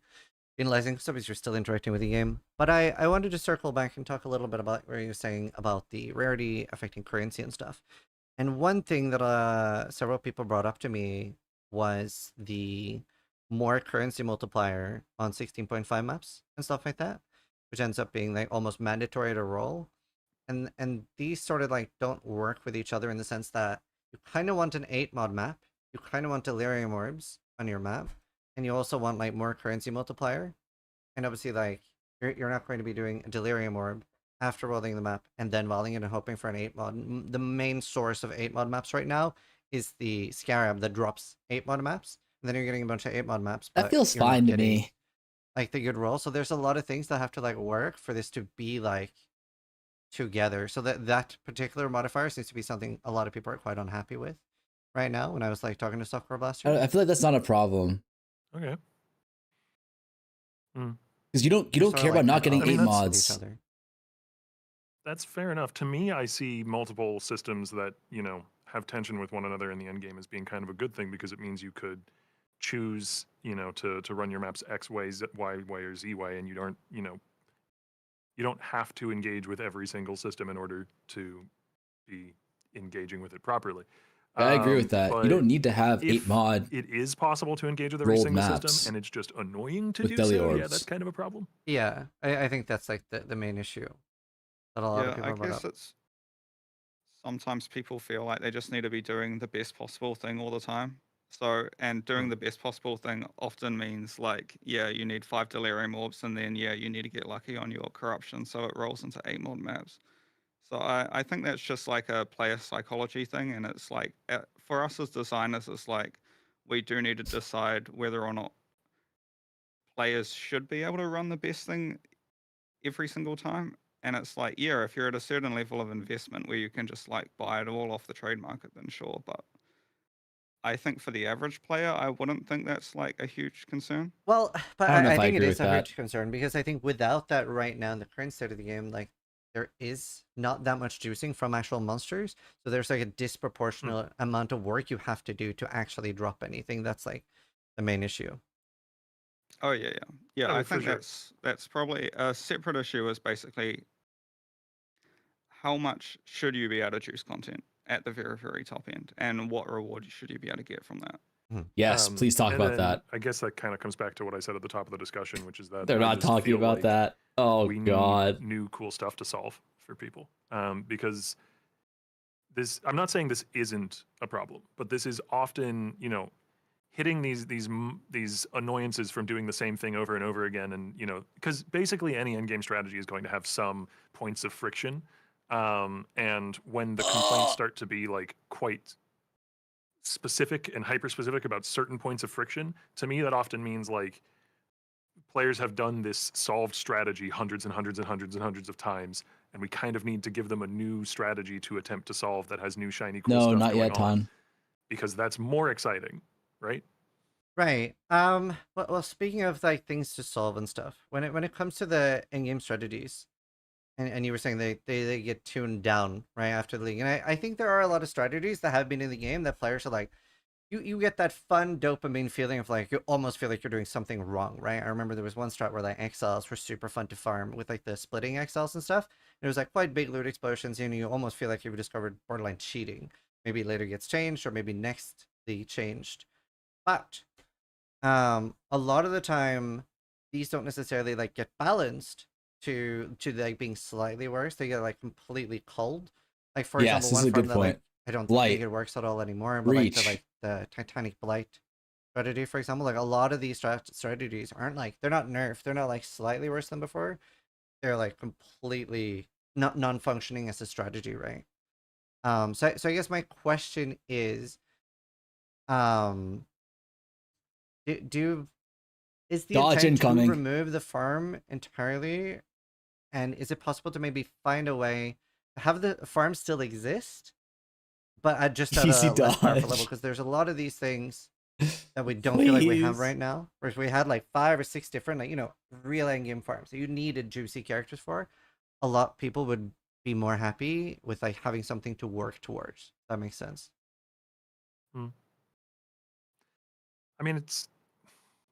penalizing, because you're still interacting with the game. But I wanted to circle back and talk a little bit about where you're saying about the rarity affecting currency and stuff. And one thing that several people brought up to me was the more currency multiplier on 16.5 maps and stuff like that, which ends up being like almost mandatory to roll. And these sort of like don't work with each other in the sense that you kind of want an 8 mod map, you kind of want delirium orbs on your map, and you also want like more currency multiplier. And obviously, like, you're not going to be doing a delirium orb after rolling the map and then rolling it and hoping for an 8 mod. The main source of 8 mod maps right now is the Scarab that drops 8 mod maps, and then you're getting a bunch of 8 mod maps. That but feels you're not fine to getting, me. like, the good roll. So there's a lot of things that have to like work for this to be like together. So that particular modifier seems to be something a lot of people are quite unhappy with right now. When I was like talking to Softcore Blaster, I feel like that's not a problem. Okay. Because you don't care about not getting I mean, 8 that's- mods. That's fair enough. To me, I see multiple systems that, have tension with one another in the end game as being kind of a good thing, because it means you could choose, to run your maps X way, Y way, or Z way, and you don't have to engage with every single system in order to be engaging with it properly. I agree with that. You don't need to have 8 mod. It is possible to engage with every rolled single maps system, and it's just annoying to with do deli so. Yeah, orbs. that's kind of a problem. yeah, I think that's like the main issue that a lot of people I brought guess up. it's sometimes people feel like they just need to be doing the best possible thing all the time. So, and doing the best possible thing often means like, yeah, you need 5 delirium orbs, and then yeah, you need to get lucky on your corruption, so it rolls into 8 mod maps. So I think that's just like a player psychology thing, and it's like for us as designers, it's like we do need to decide whether or not players should be able to run the best thing every single time. And it's like, yeah, if you're at a certain level of investment where you can just like buy it all off the trade market, then sure. But I think for the average player, I wouldn't think that's like a huge concern. Well, but I don't know if I think it agree is with a that. huge concern, because I think without that right now in the current state of the game, like, there is not that much juicing from actual monsters. So there's like a disproportionate amount of work you have to do to actually drop anything. That's like the main issue. Oh yeah. Oh, I for think sure. that's probably a separate issue. Is basically how much should you be able to juice content at the very, very top end, and what reward should you be able to get from that? Yes, please talk and about then that. I guess that kind of comes back to what I said at the top of the discussion, which is that They're I not just talking feel about like that. Oh we god. need new cool stuff to solve for people, because this, I'm not saying this isn't a problem, but this is often, hitting these annoyances from doing the same thing over and over again, and because basically any endgame strategy is going to have some points of friction, and when the complaints start to be like quite specific and hyper specific about certain points of friction, to me that often means like players have done this solved strategy hundreds and hundreds and hundreds and hundreds of times, and we kind of need to give them a new strategy to attempt to solve that has new shiny cool No, stuff not going yet, on, Ton. because that's more exciting, right? Right. Well, speaking of like things to solve and stuff, when it comes to the in-game strategies, and you were saying they get tuned down right after the league, and I think there are a lot of strategies that have been in the game that players are like, you get that fun dopamine feeling of like you almost feel like you're doing something wrong, right? I remember there was one strat where like exiles were super fun to farm with like the splitting exiles and stuff. It was like quite big loot explosions, and you almost feel like you've discovered borderline cheating. Maybe later gets changed, or maybe next league changed, but a lot of the time these don't necessarily like get balanced to like being slightly worse. They get like completely culled. Like for Yes, example, this is one a farm good that like point. I don't Blight. think it works at all anymore. But like Reach. the Titanic Blight strategy, for example, like a lot of these strategies aren't like, they're not nerfed. They're not like slightly worse than before. They're like completely not non-functioning as a strategy, right? So I guess my question is, is the Dodge intent to incoming. remove the farm entirely, and is it possible to maybe find a way to have the farm still exist, but at just at Easy a less powerful dodge. level? Because there's a lot of these things that we don't feel like we have Please. right now. Whereas we had like 5 or 6 different, like, real endgame farms that you needed juicy characters for. A lot people would be more happy with like having something to work towards. That makes sense. I mean, it's.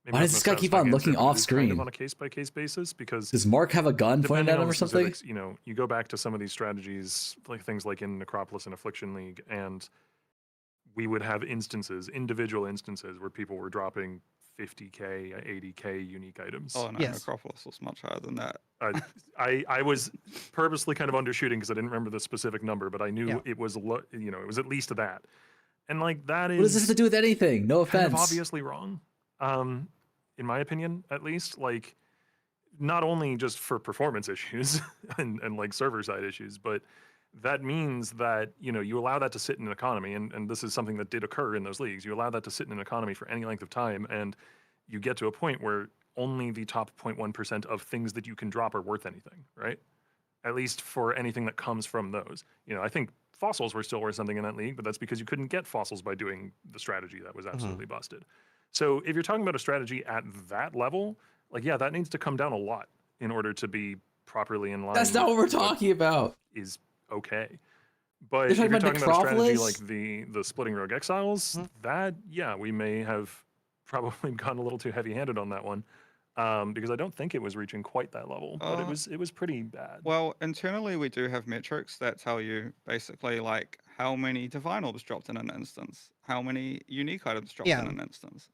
maybe Why not does the this guy most keep on satisfying looking answer, but it off is kind of screen? on a case-by-case basis, because Does Mark have a gun pointed depending at on him or the something? specifics, you go back to some of these strategies, like things like in Necropolis and Affliction League, and we would have individual instances, where people were dropping 50k, 80k unique items. Oh no, Yes. Necropolis was much higher than that. I was purposely kind of undershooting because I didn't remember the specific number, but I knew Yeah. it was it was at least that, and like that is What does this have to do with anything? No kind offense. of obviously wrong, in my opinion, at least. Like, not only just for performance issues and like server side issues, but that means that you allow that to sit in an economy, and this is something that did occur in those leagues. You allow that to sit in an economy for any length of time, and you get to a point where only the top 0.1% of things that you can drop are worth anything, right? At least for anything that comes from those. I think fossils were still worth something in that league, but that's because you couldn't get fossils by doing the strategy that was absolutely busted. So if you're talking about a strategy at that level, like, yeah, that needs to come down a lot in order to be properly in line. That's not what with we're talking about. Is okay. But You're if talking you're about talking about a strategy Necropolis? like the Splitting Rogue Exiles, that, yeah, we may have probably gone a little too heavy-handed on that one, because I don't think it was reaching quite that level, but it was pretty bad. Well, internally we do have metrics that tell you basically like how many divine orbs dropped in an instance, how many unique items dropped in an instance.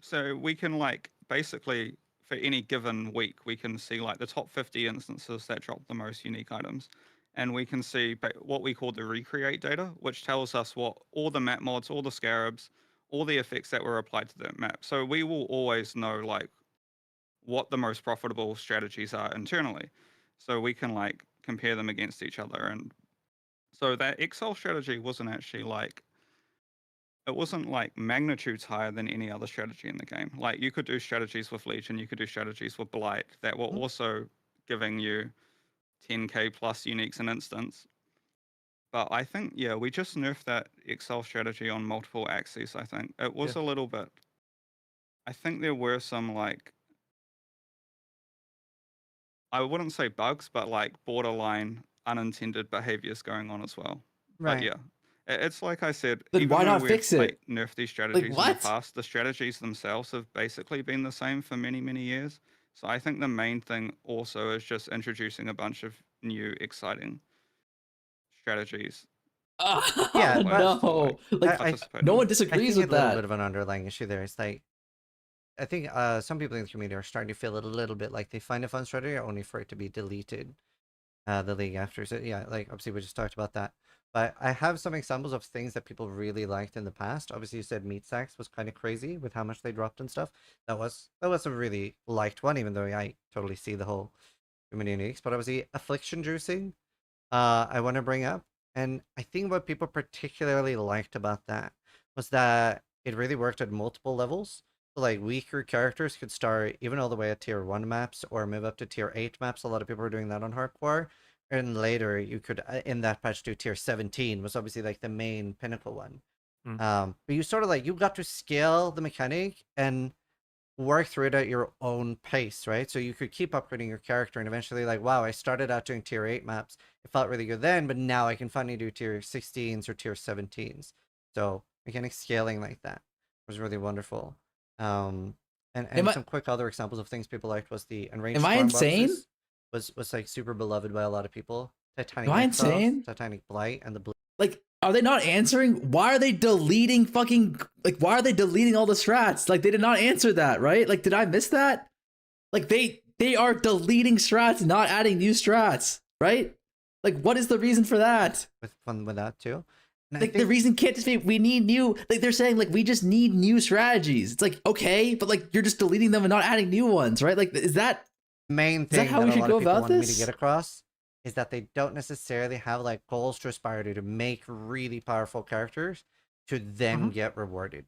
So we can like basically for any given week we can see like the top 50 instances that dropped the most unique items, and we can see what we call the recreate data, which tells us what all the map mods, all the scarabs, all the effects that were applied to that map. So we will always know like what the most profitable strategies are internally, so we can like compare them against each other. And so that Excel strategy wasn't actually like, it wasn't like magnitudes higher than any other strategy in the game. Like you could do strategies with Legion, you could do strategies with Blight that were also giving you 10k plus uniques an instance. But I think, yeah, we just nerfed that Excel strategy on multiple axes. I think it was a little bit, I think there were some like, I wouldn't say bugs, but like borderline unintended behaviors going on as well. Right. But yeah, it's like I said, Then even why though not we've fix it? like nerfed these strategies in the what? past, the strategies themselves have basically been the same for many, many years. So I think the main thing also is just introducing a bunch of new exciting strategies. Yeah, no. Like, no one disagrees with a little that. bit of an underlying issue there. It's like, I think some people in the community are starting to feel a little bit like they find a fun strategy only for it to be deleted the league after. So yeah, like obviously we just talked about that. But I have some examples of things that people really liked in the past. Obviously you said meat sacks was kind of crazy with how much they dropped and stuff. That was a really liked one, even though I totally see the whole human uniques. But obviously affliction juicing, I want to bring up. And I think what people particularly liked about that was that it really worked at multiple levels. like weaker characters could start even all the way at tier 1 maps or move up to tier 8 maps. A lot of people are doing that on hardcore. And later you could in that patch do tier 17 was obviously like the main pinnacle one. But you sort of like you got to scale the mechanic and work through it at your own pace, right? So you could keep upgrading your character and eventually like, wow, I started out doing tier 8 maps. It felt really good then, but now I can finally do tier 16s or tier 17s. So mechanic scaling like that was really wonderful. And some quick other examples of things people liked was the enraged Am I storm insane? boxes was like super beloved by a lot of people. Titanic Am I Exhaust, insane? Titanic Blight, and the blue. Like, are they not answering? Why are they deleting fucking, like, why are they deleting all the strats? Like, they did not answer that, right? Like, did I miss that? Like, they are deleting strats, not adding new strats, right? Like, what is the reason for that? With fun with that too. And Like, the reason can't just be, we need new, like, they're saying, like, we just need new strategies. It's like, okay, but, like, you're just deleting them and not adding new ones, right? Like, is that main thing how we that a should lot go of people about wanted me to this? get across is that they don't necessarily have like goals to aspire to make really powerful characters to then get rewarded.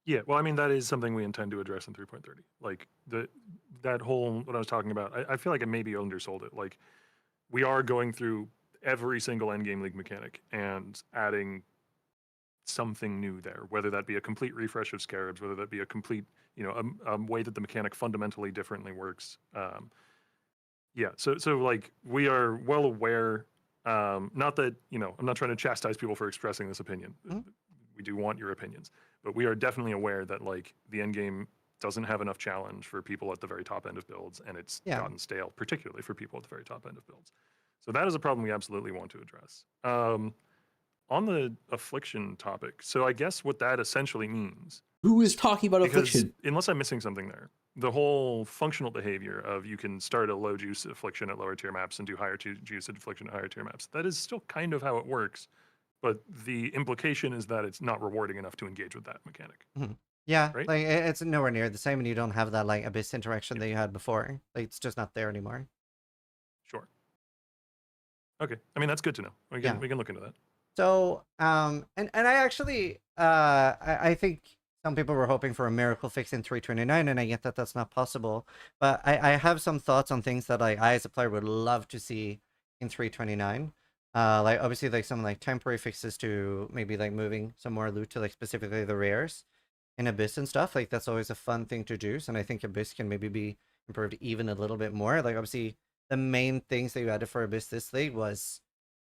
Yeah, well, I mean, that is something we intend to address in 3.30. Like, that whole, what I was talking about, I feel like I maybe undersold it. Like, we are going through every single endgame league mechanic and adding something new there, whether that be a complete refresh of scarabs, whether that be a complete, you know, a way that the mechanic fundamentally differently works. Yeah, so like, we are well aware, not that, you know, I'm not trying to chastise people for expressing this opinion. We do want your opinions, but we are definitely aware that like the end game doesn't have enough challenge for people at the very top end of builds, and it's gotten stale, particularly for people at the very top end of builds. So that is a problem we absolutely want to address. On the affliction topic, so I guess what that essentially means. Who is talking about affliction? Unless I'm missing something there, the whole functional behavior of you can start a low juice affliction at lower tier maps and do higher juice affliction at higher tier maps, that is still kind of how it works. But the implication is that it's not rewarding enough to engage with that mechanic. Yeah, right? like it's nowhere near the same, and you don't have that like abyss interaction that you had before. Like it's just not there anymore. Sure. Okay, I mean that's good to know. We can look into that. So and I actually I think some people were hoping for a miracle fix in 329, and I get that that's not possible. But I have some thoughts on things that like I as a player would love to see in 329. Like obviously like some like temporary fixes to maybe like moving some more loot to like specifically the rares in Abyss and stuff. Like that's always a fun thing to do. So, and I think Abyss can maybe be improved even a little bit more. Like obviously the main things that you added for Abyss this league was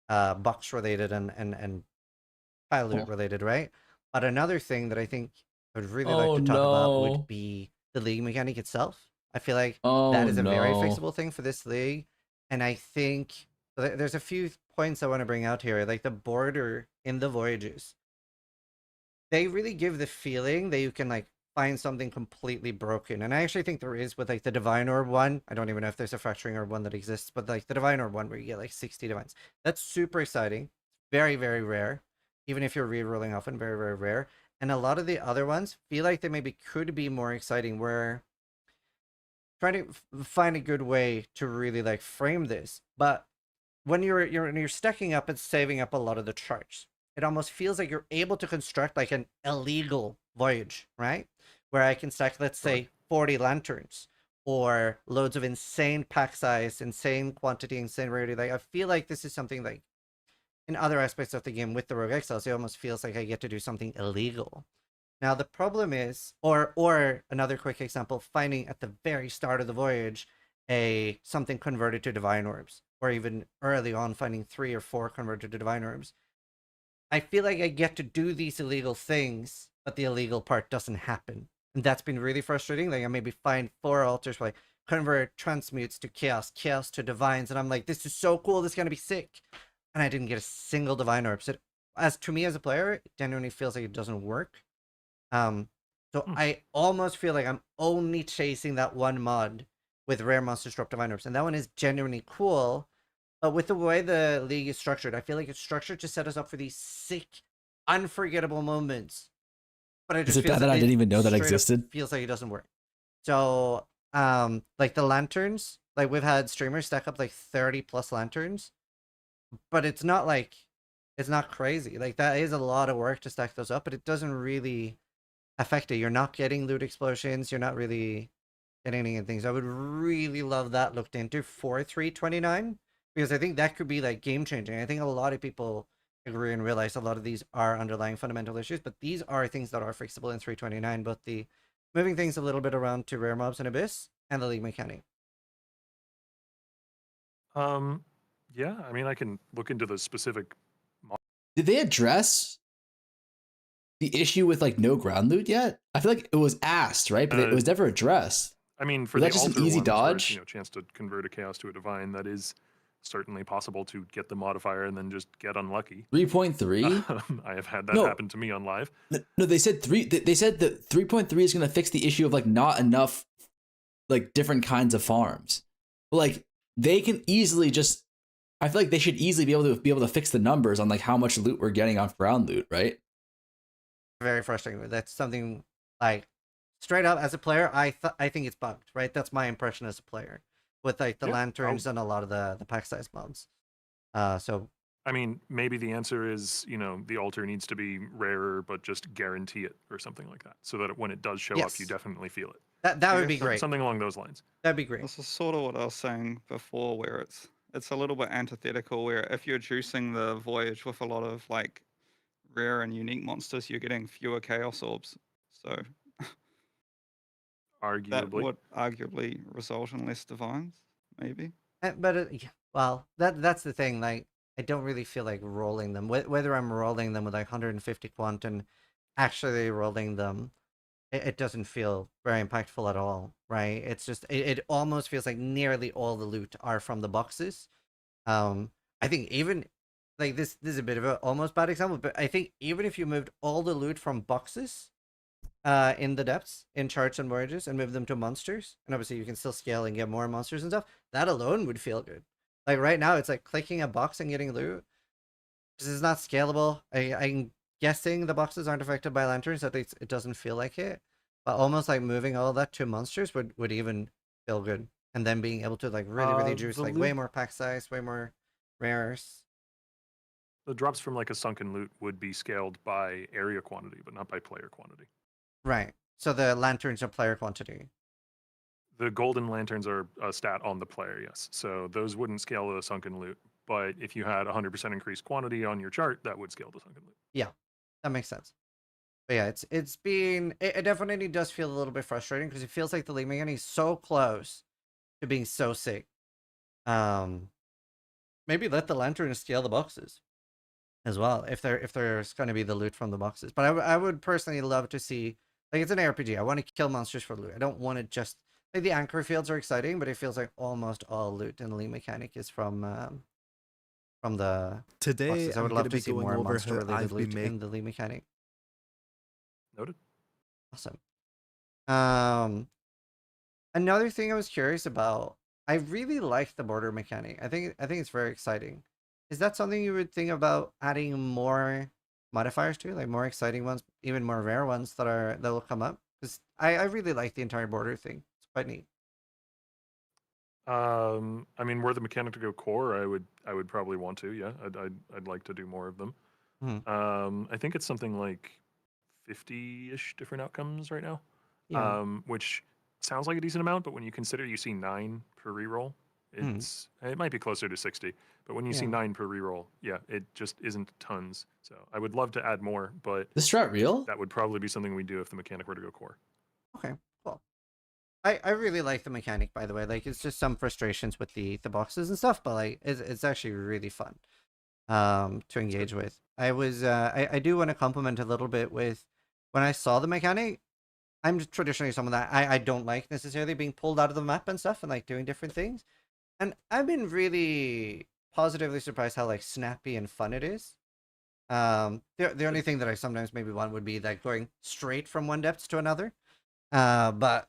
box related and pile loot related, right? But another thing that I think I would really like to talk about would be the league mechanic itself. I feel like that is a very fixable thing for this league. And I think there's a few points I want to bring out here. Like the border in the voyages. They really give the feeling that you can like find something completely broken. And I actually think there is with like the Divine Orb one. I don't even know if there's a Fracturing Orb one that exists, but like the Divine Orb one where you get like 60 Divines. That's super exciting. Very, very rare. Even if you're re-rolling often, very, very rare. And a lot of the other ones feel like they maybe could be more exciting, where trying to find a good way to really like frame this. But when you're stacking up and saving up a lot of the charts, it almost feels like you're able to construct like an illegal voyage, right? Where I can stack, let's say, 40 lanterns or loads of insane pack size, insane quantity, insane rarity. Like I feel like this is something like in other aspects of the game with the Rogue Exiles, it almost feels like I get to do something illegal. Now the problem is, or another quick example, finding at the very start of the voyage something converted to Divine Orbs, or even early on finding 3 or 4 converted to Divine Orbs. I feel like I get to do these illegal things, but the illegal part doesn't happen. And that's been really frustrating. Like I maybe find 4 altars where I convert transmutes to chaos, chaos to divines, and I'm like, this is so cool, this is gonna be sick. And I didn't get a single Divine Orb. So as to me as a player, it genuinely feels like it doesn't work. So I almost feel like I'm only chasing that one mod with rare monsters drop Divine Orbs, and that one is genuinely cool. But with the way the league is structured, I feel like it's structured to set us up for these sick, unforgettable moments. But it just is it that I didn't even know that existed? Feels like it doesn't work. So, like the lanterns, like we've had streamers stack up like 30 plus lanterns, but it's not like, it's not crazy. Like that is a lot of work to stack those up, but it doesn't really affected. You're not getting loot explosions. You're not really getting any things. I would really love that looked into for 329 because I think that could be like game changing. I think a lot of people agree and realize a lot of these are underlying fundamental issues, but these are things that are fixable in 329, both the moving things a little bit around to rare mobs and Abyss and the league mechanic. Yeah, I mean, I can look into the specific. Did they address the issue with like no ground loot yet? I feel like it was asked, right? But it was never addressed. I mean, for Was the that just an altar easy ones, where it's, dodge? you know, chance to convert a chaos to a divine, that is certainly possible to get the modifier and then just get unlucky. 3.3? I have had that No. happen to me on live. No, they said they said that 3.3 is going to fix the issue of like not enough like different kinds of farms. But like they can easily just, I feel like they should easily be able to fix the numbers on like how much loot we're getting off ground loot, right? Very frustrating. That's something like straight up as a player, I think it's bugged, right? That's my impression as a player with like the lanterns and a lot of the pack size mobs. So I mean, maybe the answer is, you know, the altar needs to be rarer, but just guarantee it or something like that, so that when it does show up, you definitely feel it. that would be great. Something along those lines. That'd be great. This is sort of what I was saying before, where it's a little bit antithetical. Where if you're juicing the voyage with a lot of like rare and unique monsters, you're getting fewer chaos orbs. So that Arguably. would arguably result in less divines, maybe. But well, that's the thing. Like, I don't really feel like rolling them. Whether I'm rolling them with like 150 quant and actually rolling them, it doesn't feel very impactful at all, right? It's just it almost feels like nearly all the loot are from the boxes. I think even like this is a bit of a almost bad example, but I think even if you moved all the loot from boxes in the depths in charts and voyages and move them to monsters, and obviously you can still scale and get more monsters and stuff, that alone would feel good. Like right now it's like clicking a box and getting loot. This is not scalable. I'm guessing the boxes aren't affected by lanterns, at least it doesn't feel like it, but almost like moving all that to monsters would even feel good, and then being able to like really juice like way more pack size, way more rares. The drops from like a sunken loot would be scaled by area quantity, but not by player quantity. Right. So the lanterns are player quantity. The golden lanterns are a stat on the player, yes. So those wouldn't scale to the sunken loot. But if you had 100% increased quantity on your chart, that would scale to sunken loot. Yeah, that makes sense. But yeah, it definitely does feel a little bit frustrating because it feels like the league mechanic is so close to being so sick. Maybe let the lanterns scale the boxes as well if there's going to be the loot from the boxes. But I would personally love to see, like, it's an RPG. I want to kill monsters for loot. I don't want to just like the anchor fields are exciting, but it feels like almost all loot in the league mechanic is from the Today boxes. I would love to see more monster how related I've loot been in the league mechanic. Noted. Awesome. Another thing I was curious about, I really like the border mechanic. I think it's very exciting. Is that something you would think about adding more modifiers to, like more exciting ones, even more rare ones that will come up? Because I really like the entire border thing. It's quite neat. I mean, were the mechanic to go core, I would probably want to. Yeah, I'd like to do more of them. I think it's something like 50-ish different outcomes right now. Yeah. Which sounds like a decent amount, but when you consider you see 9 per reroll, it might be closer to 60. But when you see 9 per reroll, yeah, it just isn't tons. So I would love to add more, but the strat real? That would probably be something we do if the mechanic were to go core. Okay, cool. I really like the mechanic, by the way. Like, it's just some frustrations with the boxes and stuff, but like it's actually really fun to engage with. I do want to compliment a little bit with when I saw the mechanic. I'm traditionally someone that I don't like necessarily being pulled out of the map and stuff and like doing different things. And I've been really positively surprised how like snappy and fun it is. The only thing that I sometimes maybe want would be like going straight from one depth to another. But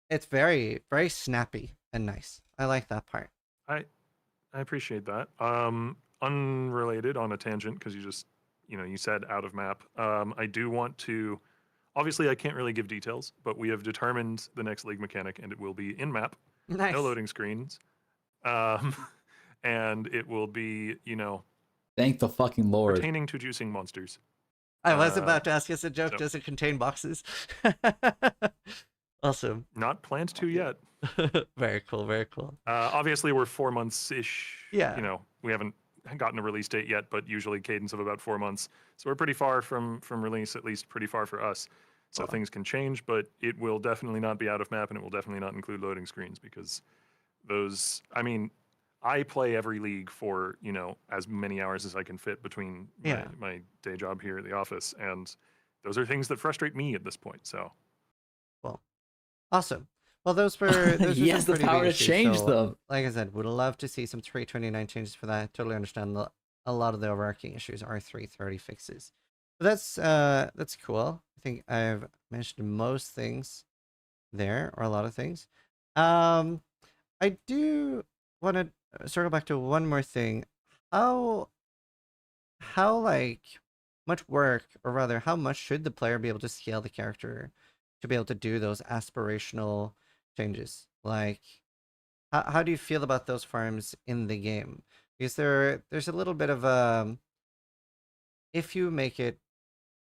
it's very, very snappy and nice. I like that part. I appreciate that. Unrelated on a tangent, because you said out of map. I do want to, obviously I can't really give details, but we have determined the next league mechanic and it will be in map. Nice. No loading screens. And it will be, thank the fucking Lord, pertaining to juicing monsters. I was about to ask us a joke. so- Does it contain boxes? Awesome. Not planned to yet. Very cool. Very cool. Obviously, we're 4 months ish. Yeah. You know, we haven't gotten a release date yet, but usually cadence of about 4 months. So we're pretty far from release, at least pretty far for us. So things can change, but it will definitely not be out of map, and it will definitely not include loading screens because those. I mean, I play every league for as many hours as I can fit between my day job here at the office, and those are things that frustrate me at this point. So. Cool. Awesome. Well, those were He has the pretty power big to issues, change so, them. Like I said, would love to see some 329 changes for that. Totally understand a lot of the overarching issues are 330 fixes. But that's cool. I think I've mentioned most things there, or a lot of things. I do want to circle back to one more thing. How like much work, or rather, how much should the player be able to scale the character to be able to do those aspirational changes? Like, how do you feel about those farms in the game? Because there's a little bit of if you make it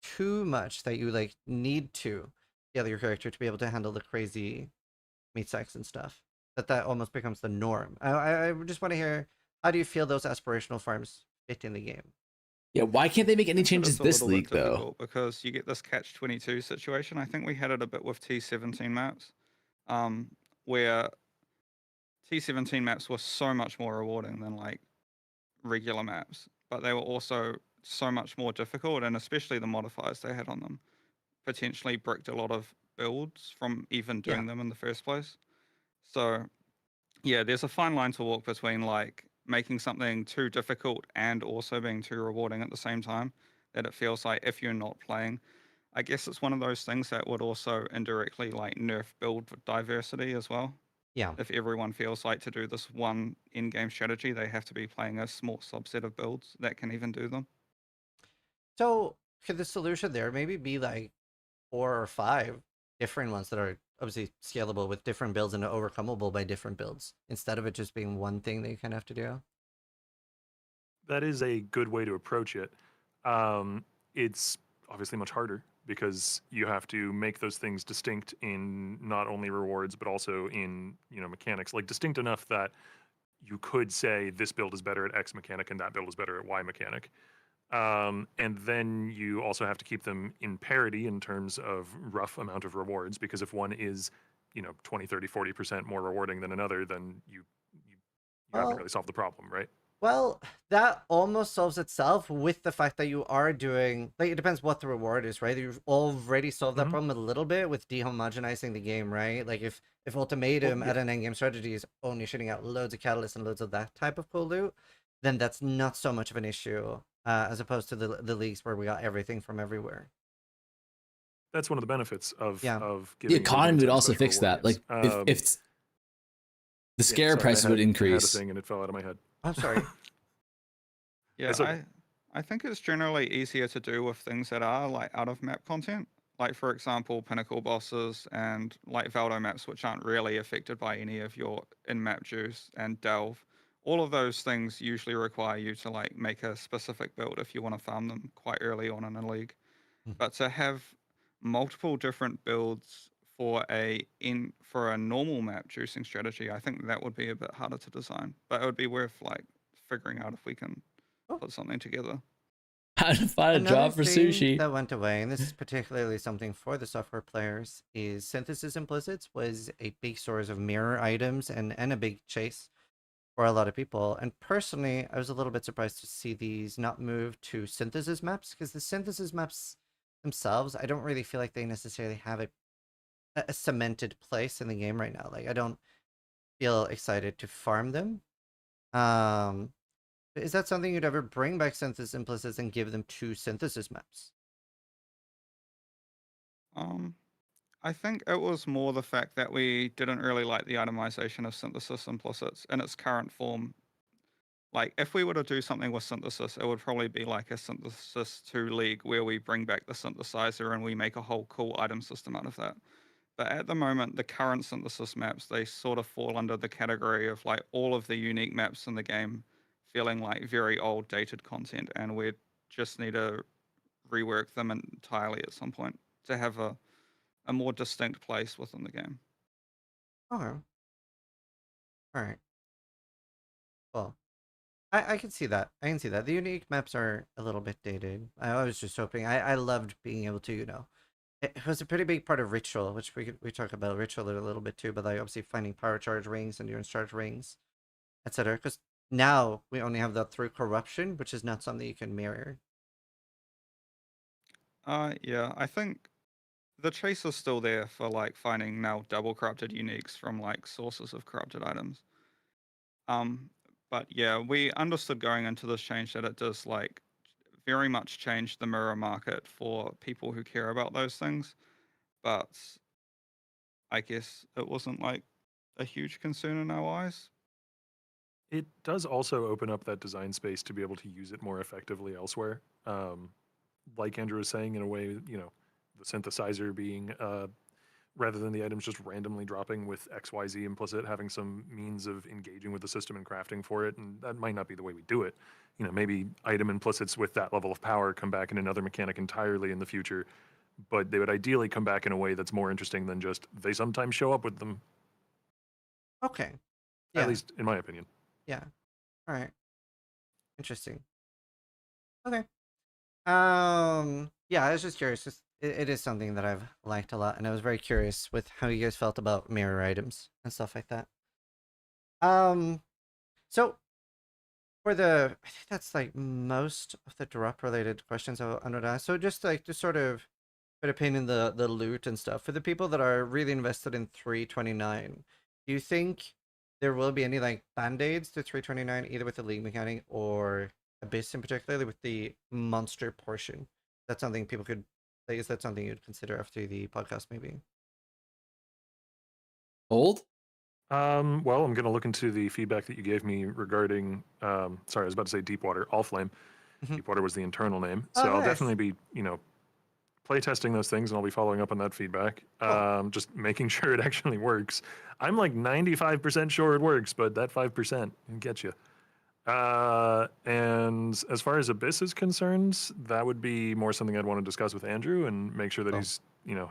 too much that you like need to scale your character to be able to handle the crazy meat sacks and stuff, that almost becomes the norm. I just want to hear, how do you feel those aspirational farms fit in the game? Yeah, why can't they make any But changes it's a this little bit league though? difficult because you get this catch-22 situation. I think we had it a bit with T17 maps, where T17 maps were so much more rewarding than like regular maps, but they were also so much more difficult, and especially the modifiers they had on them potentially bricked a lot of builds from even doing them in the first place. So yeah, there's a fine line to walk between like making something too difficult and also being too rewarding at the same time, that it feels like if you're not playing, I guess it's one of those things that would also indirectly like nerf build diversity as well. Yeah. If everyone feels like to do this one in-game strategy, they have to be playing a small subset of builds that can even do them. So could the solution there maybe be like 4 or 5 different ones that are obviously scalable with different builds and overcomable by different builds, instead of it just being one thing that you kind of have to do? That is a good way to approach it. It's obviously much harder because you have to make those things distinct in not only rewards but also in mechanics, like distinct enough that you could say this build is better at X mechanic and that build is better at Y mechanic. And then you also have to keep them in parity in terms of rough amount of rewards, because if one is 20, 30, 40% more rewarding than another, then you haven't really solved the problem, right? Well, that almost solves itself with the fact that you are doing, like, it depends what the reward is, right? You've already solved that problem a little bit with dehomogenizing the game, right? Like if Ultimatum at an endgame strategy is only shooting out loads of catalysts and loads of that type of cool loot, then that's not so much of an issue, as opposed to the leagues where we got everything from everywhere. That's one of the benefits of The economy would also fix that. Like if the scare prices would increase. I had a thing and it fell out of my head. I'm sorry. Yeah, I think it's generally easier to do with things that are like out of map content. Like for example, Pinnacle bosses and like Valdo maps, which aren't really affected by any of your in-map juice, and Delve. All of those things usually require you to like make a specific build if you want to farm them quite early on in a league. But to have multiple different builds for a normal map juicing strategy, I think that would be a bit harder to design. But it would be worth like figuring out if we can put something together. How to find a job for thing sushi. that went away, and this is particularly something for the software players, is synthesis implicits was a big source of mirror items and a big chase for a lot of people. And personally, I was a little bit surprised to see these not move to synthesis maps, because the synthesis maps themselves, I don't really feel like they necessarily have a cemented place in the game right now. Like, I don't feel excited to farm them. Is that something you'd ever bring back synthesis implicits and give them to synthesis maps? I think it was more the fact that we didn't really like the itemization of synthesis implicits in its current form. Like, if we were to do something with synthesis, it would probably be like a synthesis 2 league where we bring back the synthesizer and we make a whole cool item system out of that. But at the moment, the current synthesis maps, they sort of fall under the category of like all of the unique maps in the game feeling like very old dated content, and we just need to rework them entirely at some point to have a more distinct place within the game. Okay. All right. Well, I can see that. I can see that. The unique maps are a little bit dated. I was just hoping. I loved being able to, it was a pretty big part of Ritual, which we talk about Ritual a little bit too, but like obviously finding power charge rings, endurance charge rings, etc. Because now we only have that through corruption, which is not something you can mirror. Yeah, I think the chase is still there for like finding now double corrupted uniques from like sources of corrupted items. But yeah, we understood going into this change that it does like very much change the mirror market for people who care about those things. But I guess it wasn't like a huge concern in our eyes. It does also open up that design space to be able to use it more effectively elsewhere. Like Andrew was saying, in a way, the synthesizer being, rather than the items just randomly dropping with XYZ implicit, having some means of engaging with the system and crafting for it. And that might not be the way we do it. Maybe item implicits with that level of power come back in another mechanic entirely in the future, but they would ideally come back in a way that's more interesting than just they sometimes show up with them. Okay. Yeah. At least in my opinion. Yeah. All right. Interesting. Okay. Yeah, I was just curious. It is something that I've liked a lot, and I was very curious with how you guys felt about mirror items and stuff like that. So for I think that's like most of the drop related questions I wanted to ask. So just like to sort of put a pin in the loot and stuff for the people that are really invested in 329. Do you think there will be any like band-aids to 329, either with the league mechanic or Abyss in particular, with the monster portion? That's something people could, like, is that something you'd consider after the podcast maybe? Old? Well, I'm going to look into the feedback that you gave me regarding, sorry, I was about to say Deepwater, Allflame. Deepwater was the internal name. So Oh, I'll nice. definitely be, play testing those things, and I'll be following up on that feedback. Cool. Just making sure it actually works. I'm like 95% sure it works, but that 5% can get you. And as far as Abyss is concerned, that would be more something I'd want to discuss with Andrew and make sure that he's,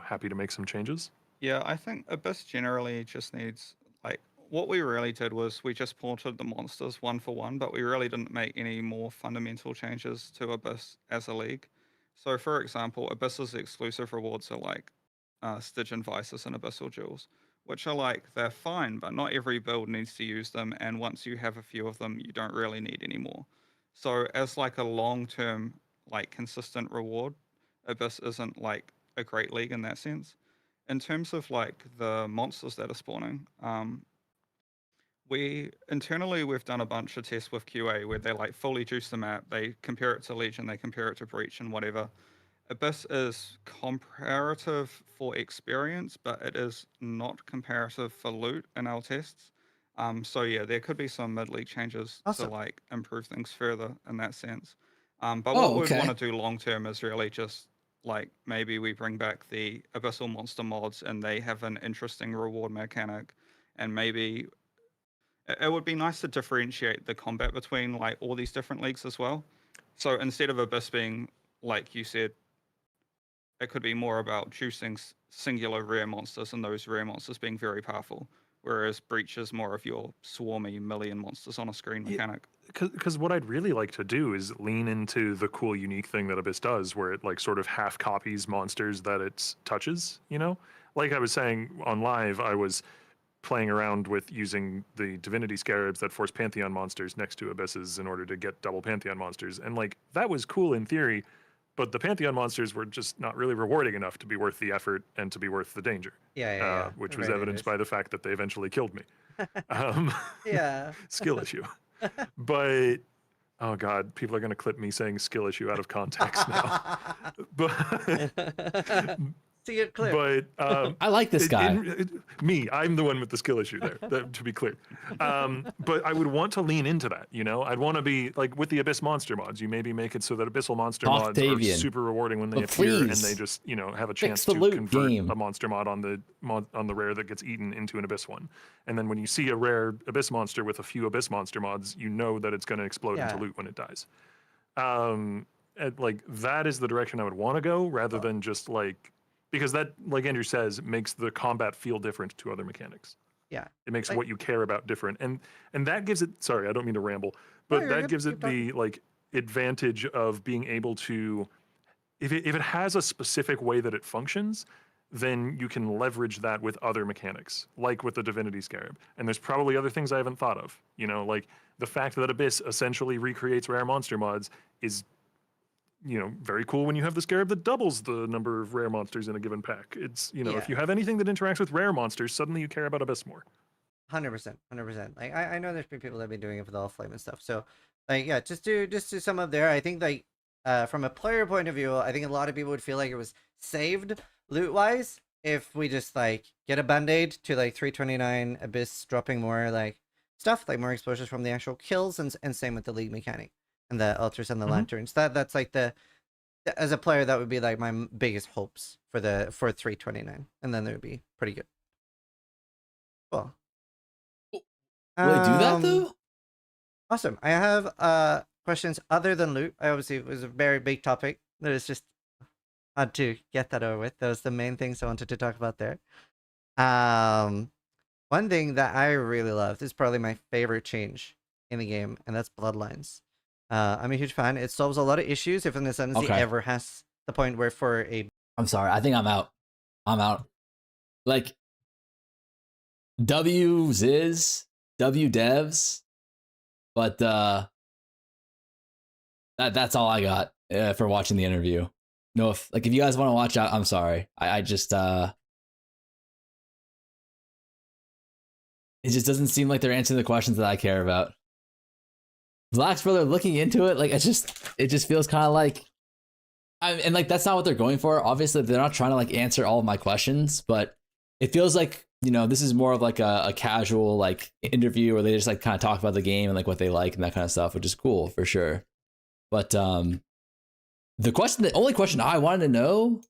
happy to make some changes. Yeah, I think Abyss generally just needs, like, what we really did was we just ported the monsters one for one, but we really didn't make any more fundamental changes to Abyss as a league. So, for example, Abyss's exclusive rewards are like Stygian Vices and Abyssal Jewels, which are like, they're fine, but not every build needs to use them. And once you have a few of them, you don't really need any more. So, as like a long-term, like consistent reward, Abyss isn't like a great league in that sense. In terms of like the monsters that are spawning, we've done a bunch of tests with QA where they like fully juice the map, they compare it to Legion, they compare it to Breach and whatever. Abyss is comparative for experience, but it is not comparative for loot in our tests. So yeah, there could be some mid-league changes to like improve things further in that sense. But what we'd want to do long term is really just like maybe we bring back the Abyssal Monster mods and they have an interesting reward mechanic, and maybe it would be nice to differentiate the combat between like all these different leagues as well. So instead of Abyss being, like you said, it could be more about juicing singular rare monsters and those rare monsters being very powerful, whereas Breach is more of your swarmy million monsters on a screen mechanic. Because what I'd really like to do is lean into the cool, unique thing that Abyss does, where it like sort of half copies monsters that it touches, Like I was saying on live, I was playing around with using the Divinity Scarabs that force Pantheon monsters next to Abysses in order to get double Pantheon monsters. And like, that was cool in theory, but the Pantheon monsters were just not really rewarding enough to be worth the effort and to be worth the danger. Yeah. Which was evidenced by the fact that they eventually killed me. Yeah. Skill issue. But oh god, people are going to clip me saying skill issue out of context now. But See it clear. But I like this guy. I'm the one with the skill issue there, to be clear. But I would want to lean into that, I'd want to be like with the Abyss monster mods. You maybe make it so that Abyssal monster mods are super rewarding when they appear, and they just have a chance to convert a monster mod on the rare that gets eaten into an Abyss one. And then when you see a rare Abyss monster with a few Abyss monster mods, you know that it's going to explode into loot when it dies. like that is the direction I would want to go, rather than just like, because that, like Andrew says, makes the combat feel different to other mechanics. Yeah. It makes Like- what you care about different, and that gives it. Sorry, I don't mean to ramble, No, but you're that good. gives Keep it the like advantage of being able to, if it has a specific way that it functions, then you can leverage that with other mechanics, like with the Divinity Scarab. And there's probably other things I haven't thought of. You know, like the fact that Abyss essentially recreates rare monster mods is, you know, very cool when you have the Scarab that doubles the number of rare monsters in a given pack. It's, you know, if Yeah. you have anything that interacts with rare monsters, suddenly you care about Abyss more. 100%. Like I know there's been people that have been doing it for the all flame and stuff. So like yeah, just to sum up there, I think like from a player point of view, I think a lot of people would feel like it was saved loot wise if we just like get a band-aid to like 329 Abyss dropping more like stuff, like more exposures from the actual kills, and same with the league mechanic and the altars and the lanterns. That's like the as a player, that would be like my biggest hopes for 329, and then it would be pretty good. Cool. Will they do that though? Awesome. I have questions other than loot. I obviously, it was a very big topic. It was just had to get that over with. That was the main things I wanted to talk about there. One thing that I really loved is probably my favorite change in the game, and that's Bloodlines. I'm a huge fan. It solves a lot of issues if an ascendancy Okay. ever has the point where for a I'm sorry. I think I'm out. I'm out. Like W Ziz, W devs, but that's all I got for watching the interview. No, if you guys want to watch out, I'm sorry. I just it just doesn't seem like they're answering the questions that I care about. Black's brother looking into it, like it just feels kind of like, and like that's not what they're going for. Obviously, they're not trying to like answer all of my questions, but it feels like, you know, this is more of like a casual like interview where they just like kind of talk about the game and like what they like and that kind of stuff, which is cool for sure. But the only question I wanted to know,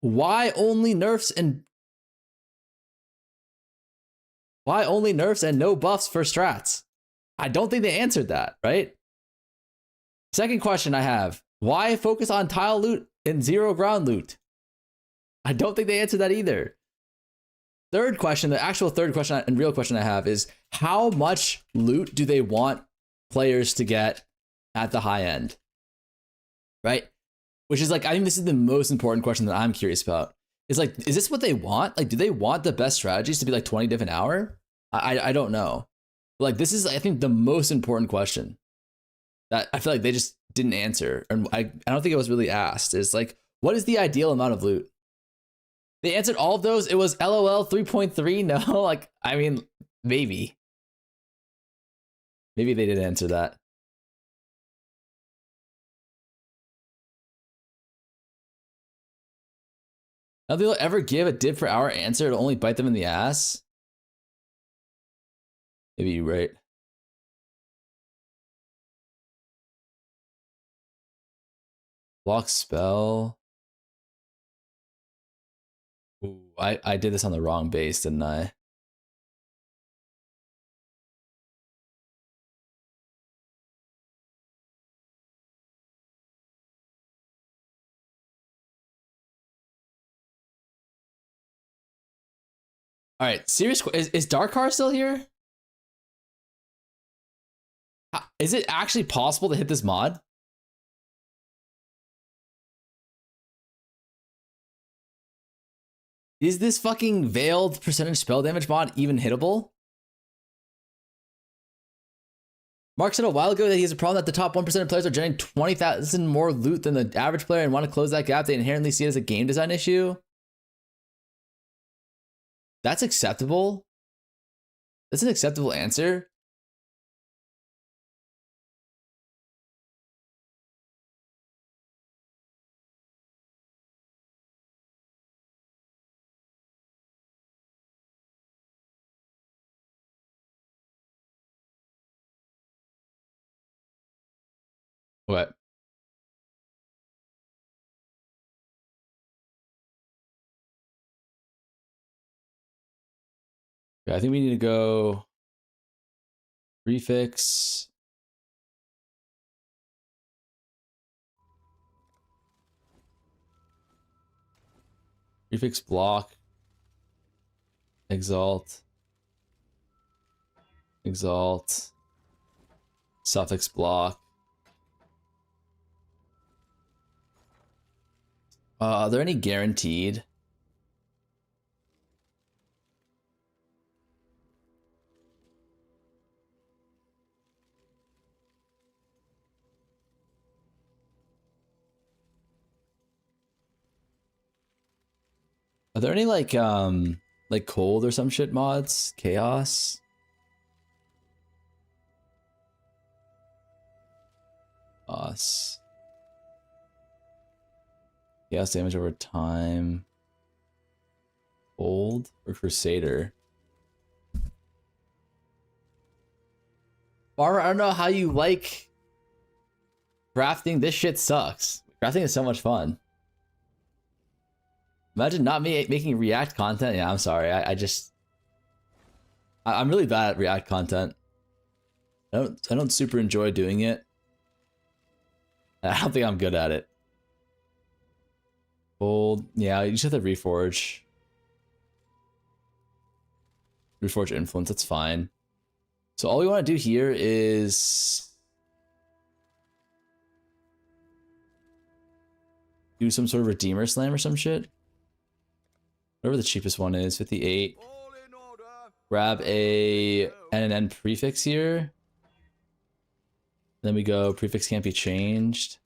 why only nerfs and no buffs for strats? I don't think they answered that, right? Second question I have, why focus on tile loot and zero ground loot? I don't think they answered that either. Third question, the actual third question and real question I have is, how much loot do they want players to get at the high end? Right? Which is like, I think this is the most important question that I'm curious about. Is like, is this what they want? Like, do they want the best strategies to be like 20 div an hour? I don't know. But like, this is, I think, the most important question that I feel like they just didn't answer. And I don't think it was really asked. Is like, what is the ideal amount of loot? They answered all of those. It was LOL 3.3. No, like, I mean, maybe. Maybe they did answer that. Now they'll ever give a div per hour answer to only bite them in the ass? Maybe you're right. Block spell. Ooh, I did this on the wrong base, didn't I? All right, serious. Is Darkar still here? Is it actually possible to hit this mod? Is this fucking veiled percentage spell damage mod even hittable? Mark said a while ago that he has a problem that the top 1% of players are generating 20,000 more loot than the average player and want to close that gap. They inherently see it as a game design issue. That's acceptable. That's an acceptable answer. What? Yeah, I think we need to go prefix. Prefix block. Exalt. Exalt. Suffix block. Are there any guaranteed? Are there any like cold or some shit mods? Chaos? Chaos. Chaos damage over time. Cold or Crusader? Barbara, I don't know how you like crafting. This shit sucks. Crafting is so much fun. Imagine not me making React content. Yeah, I'm sorry. I'm really bad at React content. I don't super enjoy doing it. I don't think I'm good at it. Old, yeah, you just have to reforge. Reforge influence, that's fine. So all we want to do here is do some sort of Redeemer Slam or some shit. Whatever the cheapest one is, 58. Grab a NNN prefix here. Then we go, prefix can't be changed.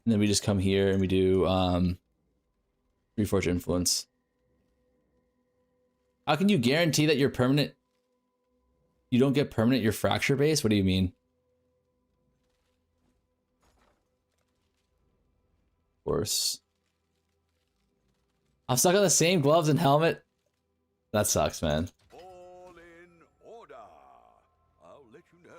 And then we just come here and we do Reforge Influence. How can you guarantee that you're permanent? You don't get permanent your fracture base? What do you mean? Of course. I'm stuck on the same gloves and helmet. That sucks, man. All in order. I'll let you know.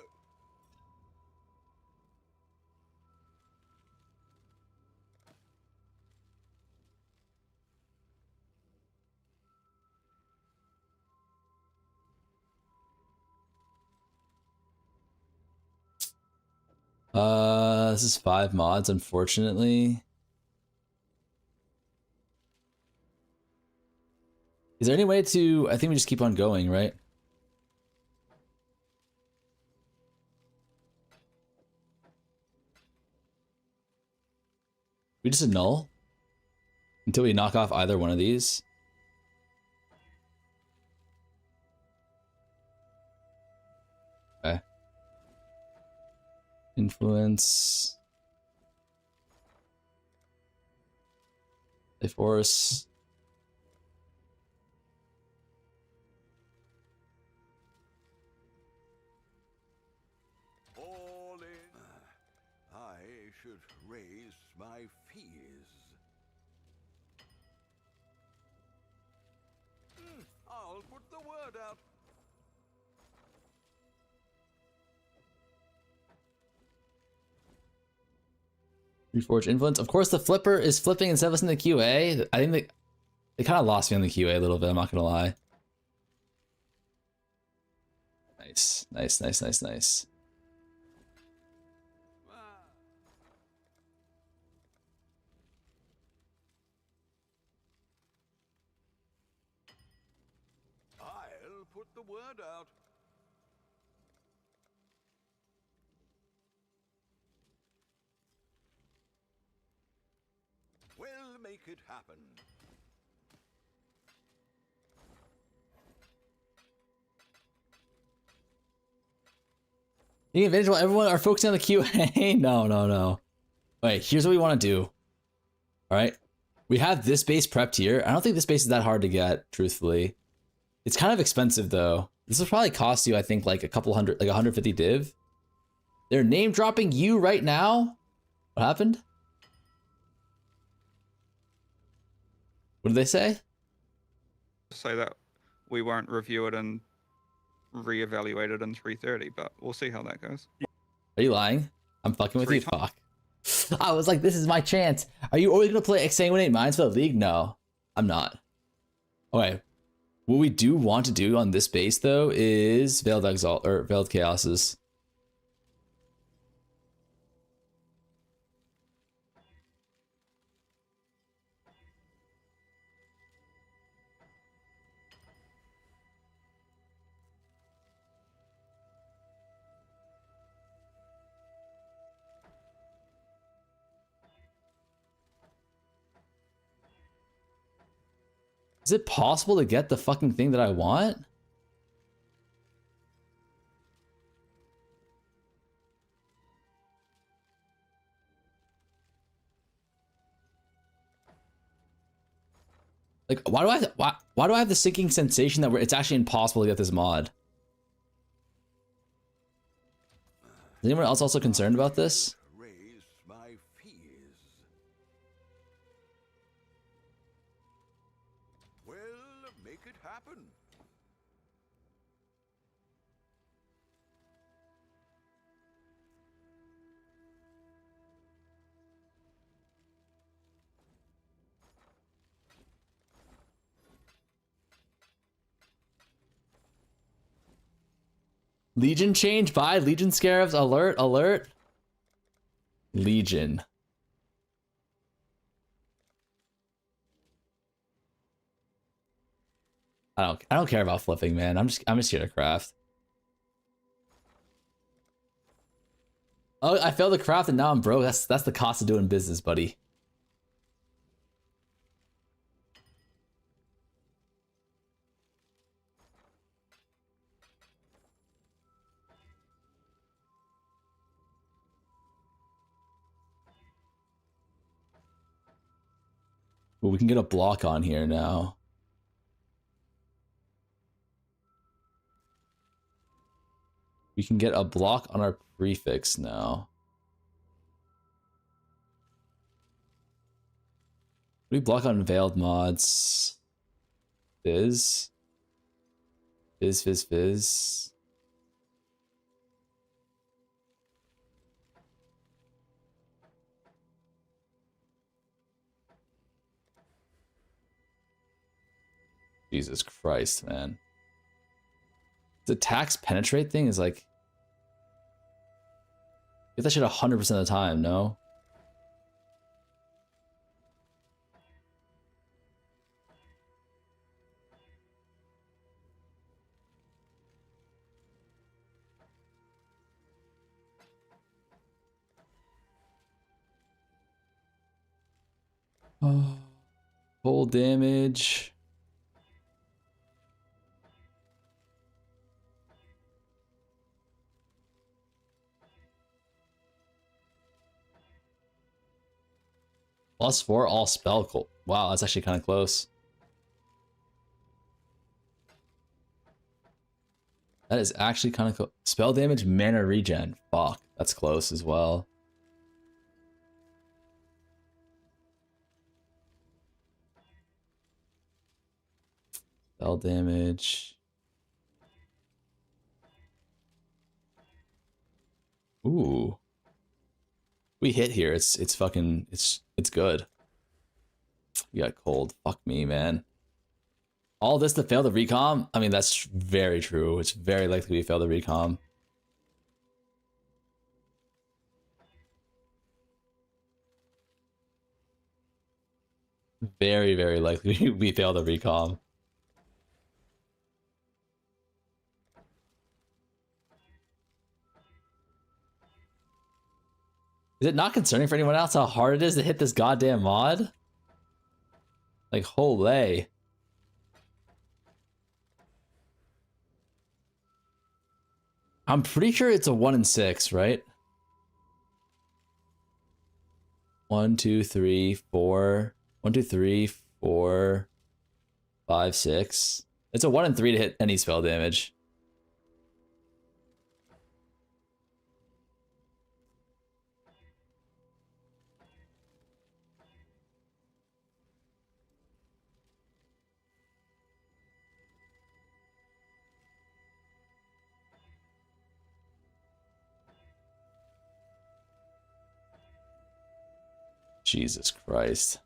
This is 5 mods, unfortunately. Is there any way to... I think we just keep on going, right? We just annul? Until we knock off either one of these? Okay. Influence. Play force. All in. I should raise my fees. I'll put the word out. Reforge influence. Of course, the flipper is flipping instead of us in the QA. I think they kind of lost me on the QA a little bit. I'm not gonna lie. Nice, nice, nice, nice, nice. I'll put the word out. We'll make it happen. The advantage while everyone are focusing on the QA. No, no, no. Wait, here's what we want to do. All right. We have this base prepped here. I don't think this base is that hard to get, truthfully. It's kind of expensive, though. This will probably cost you, I think, like a couple hundred, like 150 div. They're name dropping you right now? What happened? What did they say? Say that we won't review it and reevaluate it in 3:30, but we'll see how that goes. Are you lying? I'm fucking with 3 you. Fuck. I was like, this is my chance. Are you always gonna play Exsanguinate Minds for the league? No, I'm not. Okay. What we do want to do on this base though is Veiled Exalt or Veiled Chaoses. Is it possible to get the fucking thing that I want? Like, why do I have the sinking sensation that it's actually impossible to get this mod? Is anyone else also concerned about this? Raise my fears. Well, make it happen. Legion change by Legion Scarabs. Alert, alert. Legion. I don't care about flipping, man. I'm just here to craft. Oh, I failed to craft and now I'm broke. That's the cost of doing business, buddy. Well, we can get a block on here now. We can get a block on our prefix now. We block on veiled mods. Fizz. Fizz, fizz, fizz. Jesus Christ, man. The tax penetrate thing is like... Get that shit 100% of the time, no? Oh, full damage. +4 all spell cold. Wow, that's actually kind of close. That is actually kind of cool. Spell damage, mana regen. Fuck, that's close as well. Spell damage. Ooh. We hit here. It's fucking it's good. We got cold. Fuck me, man. All this to fail the recom? I mean, that's very true. It's very likely we fail the recom. Very, very likely we fail the recom. Is it not concerning for anyone else how hard it is to hit this goddamn mod? Like, holy. I'm pretty sure it's a 1 in 6, right? 1, 2, 3, 4. 1, 2, 3, 4, 5, 6. It's a 1 in 3 to hit any spell damage. Jesus Christ.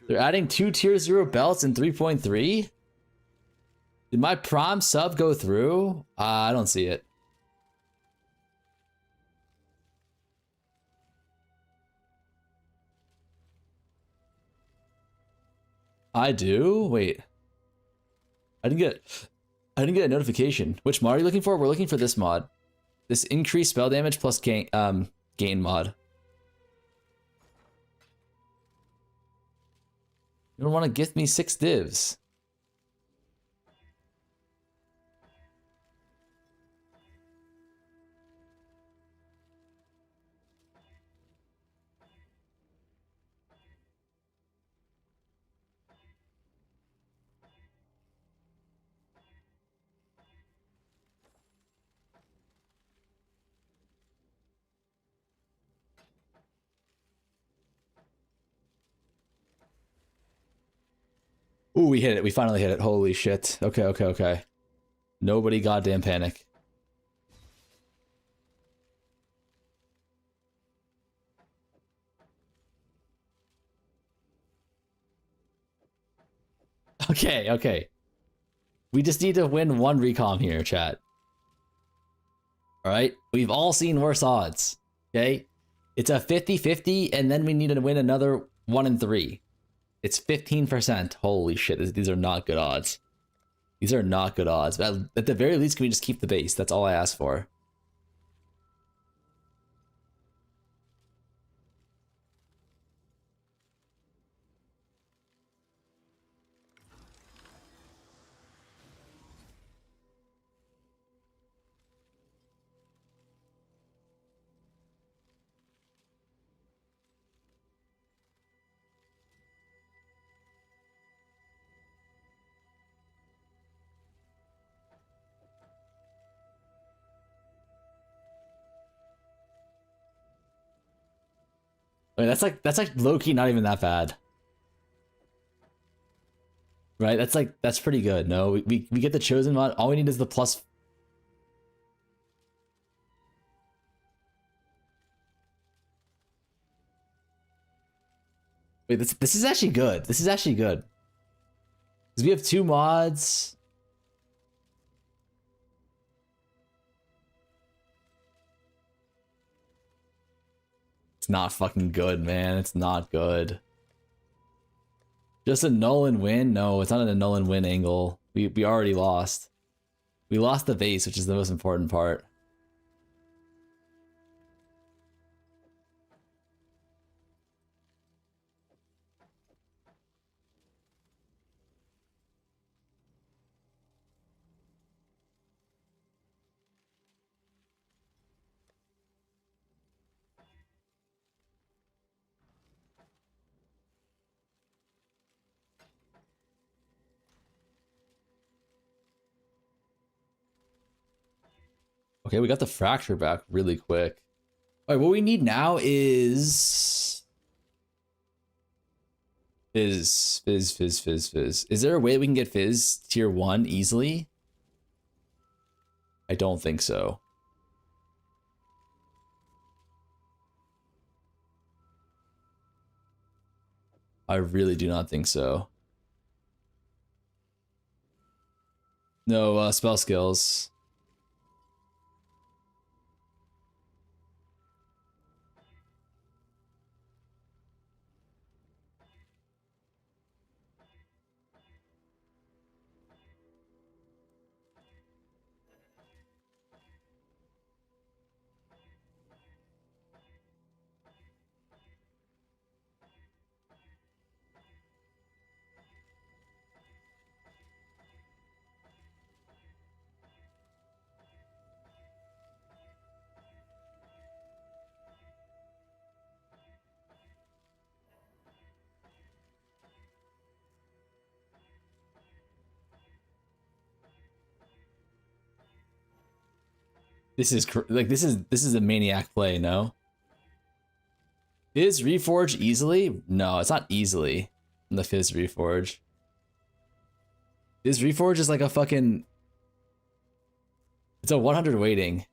They're adding 2 tier 0 belts in 3.3? Did my prom sub go through? I don't see it. I do? Wait. I didn't get a notification. Which mod are you looking for? We're looking for this mod. This increased spell damage plus gain mod. You don't want to gift me 6 divs. Ooh, we hit it. We finally hit it. Holy shit. Okay, okay, okay. Nobody goddamn panic. Okay, okay. We just need to win 1 recom here, chat. Alright? We've all seen worse odds. Okay? It's a 50-50, and then we need to win another 1 in 3. It's 15%. Holy shit, these are not good odds. These are not good odds. But at the very least, can we just keep the base? That's all I ask for. I mean, that's like low-key not even that bad. Right? That's pretty good. No, we get the chosen mod. All we need is the plus. Wait, this is actually good. This is actually good. Because we have 2 mods. It's not fucking good, man. It's not good. Just a null and win? No, it's not a null and win angle. We already lost. We lost the base, which is the most important part. Okay, we got the fracture back really quick. All right, what we need now is Fizz. Is there a way we can get Fizz tier 1 easily? I don't think so. I really do not think so. No, spell skills. This is like this is a maniac play, no? Fizz reforge easily? No, it's not easily. The Fizz reforge. Fizz reforge is like a fucking. It's a 100 weighting.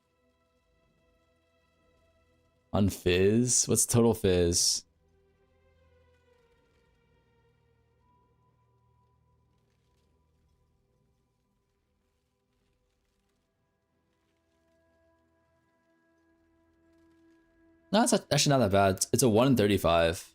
On Fizz? What's total Fizz? No, it's actually not that bad. It's a 1 in 35.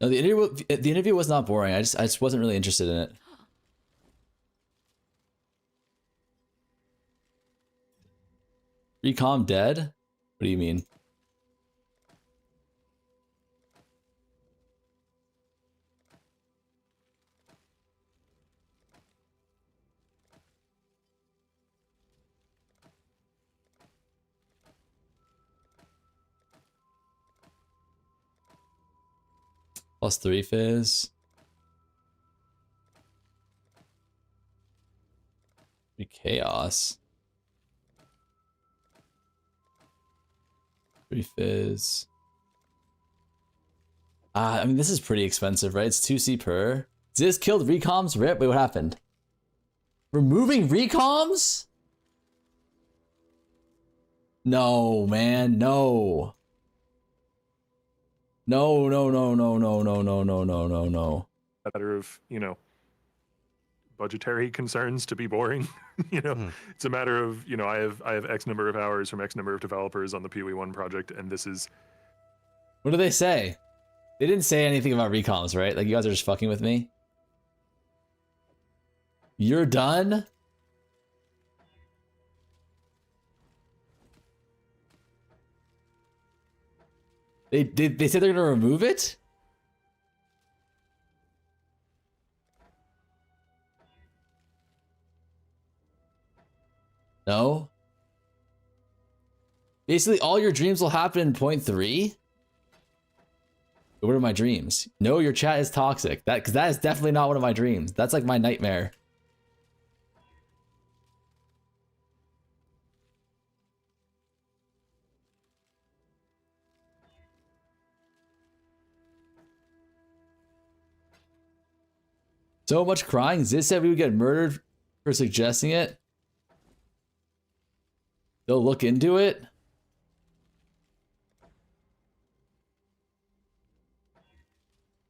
No, the interview was not boring. I just wasn't really interested in it. Recomb dead? What do you mean? +3 fizz. Chaos. 3 fizz. I mean, this is pretty expensive, right? It's 2C per. Ziz killed Recombs? Rip? Wait, what happened? Removing Recombs? No, man, no. No, no, no, no, no, no, no, no, no, no, no. Matter of, you know, budgetary concerns to be boring. You know, it's a matter of, you know, I have X number of hours from X number of developers on the POE1 project, and this is. What do they say? They didn't say anything about Recombs, right? Like, you guys are just fucking with me? You're done? They said they're gonna remove it? No? Basically, all your dreams will happen in 0.3? What are my dreams? No, your chat is toxic. Because that is definitely not one of my dreams. That's like my nightmare. So much crying. Ziz said we would get murdered for suggesting it. They'll look into it.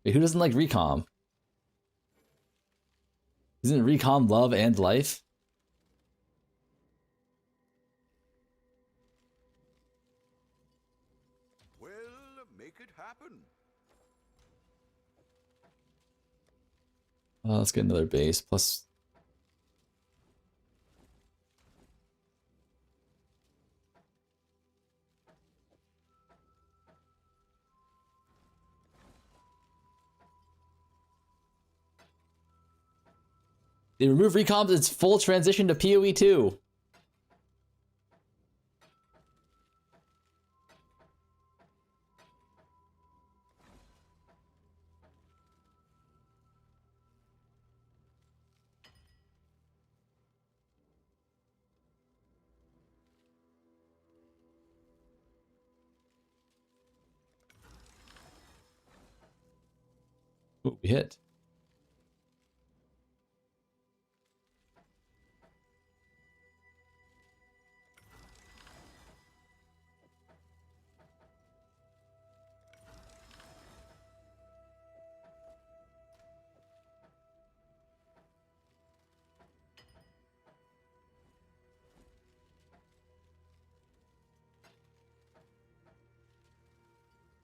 Wait, who doesn't like Recomb? Isn't Recomb love and life? Well, make it happen. Let's get another base. Plus... They remove Recombs, it's full transition to POE2. Ooh, we hit.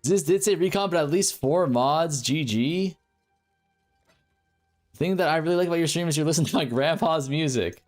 This did say Recomb, but at least 4 mods. GG. The thing that I really like about your stream is you listen to my grandpa's music.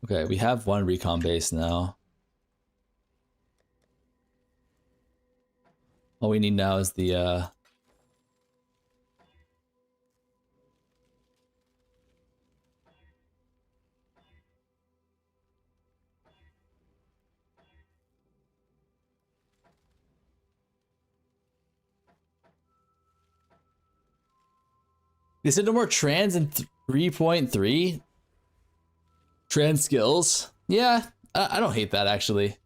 Okay, we have 1 recon base now. All we need now is the They said no more trans in 3.3? Trans skills? Yeah, I don't hate that actually.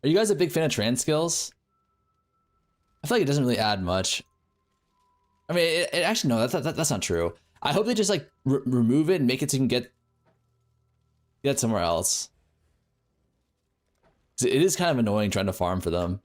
Are you guys a big fan of trans skills? I feel like it doesn't really add much. I mean, it actually, no, that's not true. I hope they just like remove it and make it so you can get somewhere else. 'Cause it is kind of annoying trying to farm for them.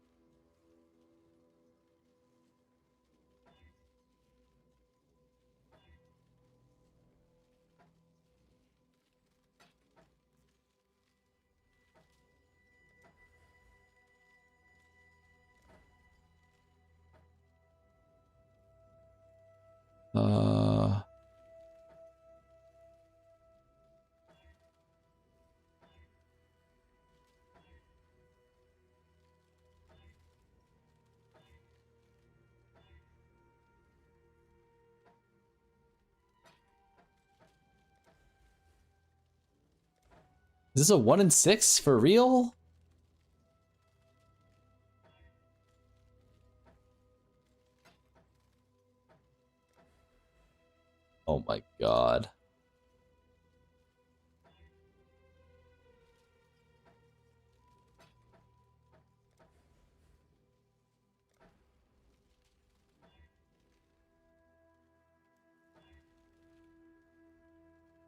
Is this a 1 in 6 for real? Oh my god.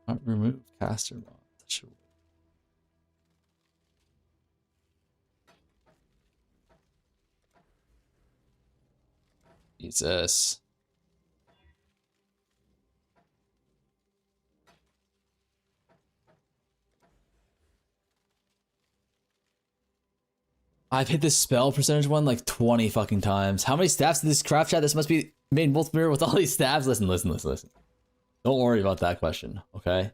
Not remove caster mod. That should work. Jesus. I've hit this spell percentage one like 20 fucking times. How many stabs did this craft chat? This must be made multiple mirror with all these stabs. Listen. Don't worry about that question, okay?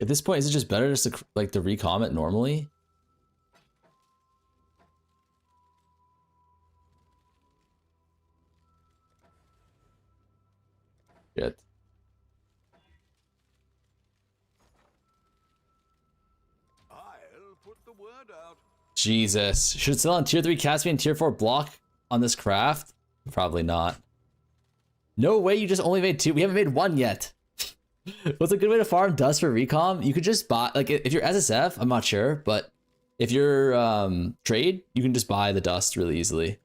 At this point, is it just better just to like to recom it normally? Shit. I'll put the word out. Jesus. Should it still on tier 3 Caspian tier 4 block on this craft? Probably not. No way, you just only made 2. We haven't made 1 yet. What's a good way to farm dust for recom? You could just buy, like, if you're SSF, I'm not sure, but if you're trade, you can just buy the dust really easily.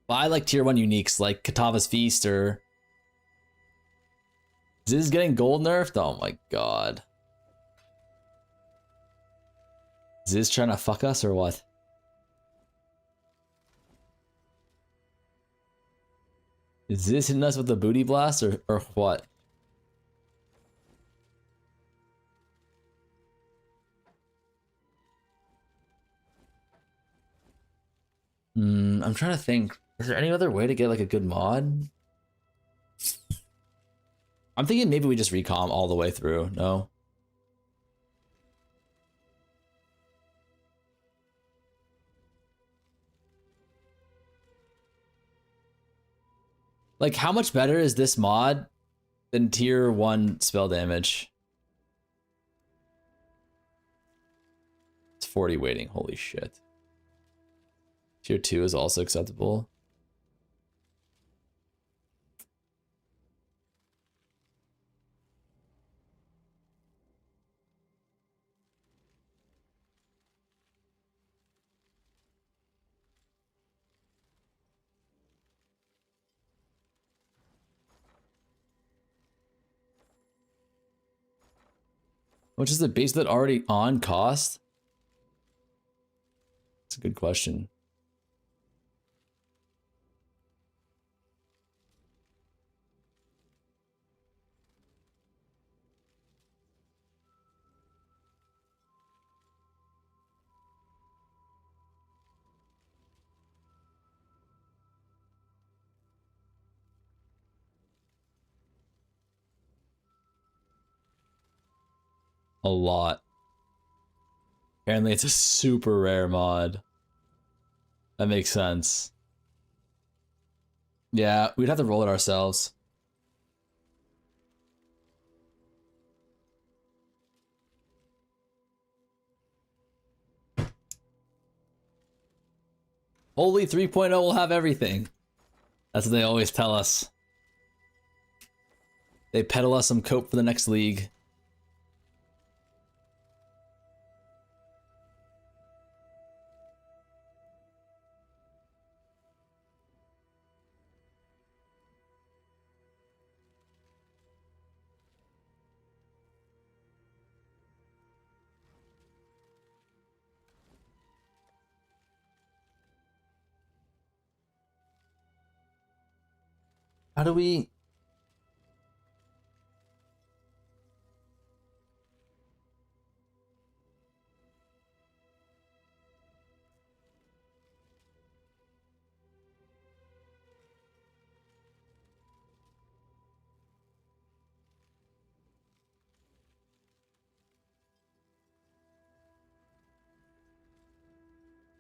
Buy like tier 1 uniques like Katava's Feast or... Is this getting gold nerfed? Oh my god. Is this trying to fuck us or what? Is this hitting us with the booty blast or what? I'm trying to think. Is there any other way to get like a good mod? I'm thinking maybe we just recom all the way through. No? Like, how much better is this mod than tier 1 spell damage? It's 40 waiting. Holy shit. Tier 2 is also acceptable. Which is the base that already on cost? That's a good question. A lot. Apparently it's a super rare mod. That makes sense. Yeah, we'd have to roll it ourselves. Holy 3.0 will have everything. That's what they always tell us. They peddle us some cope for the next league. How do we...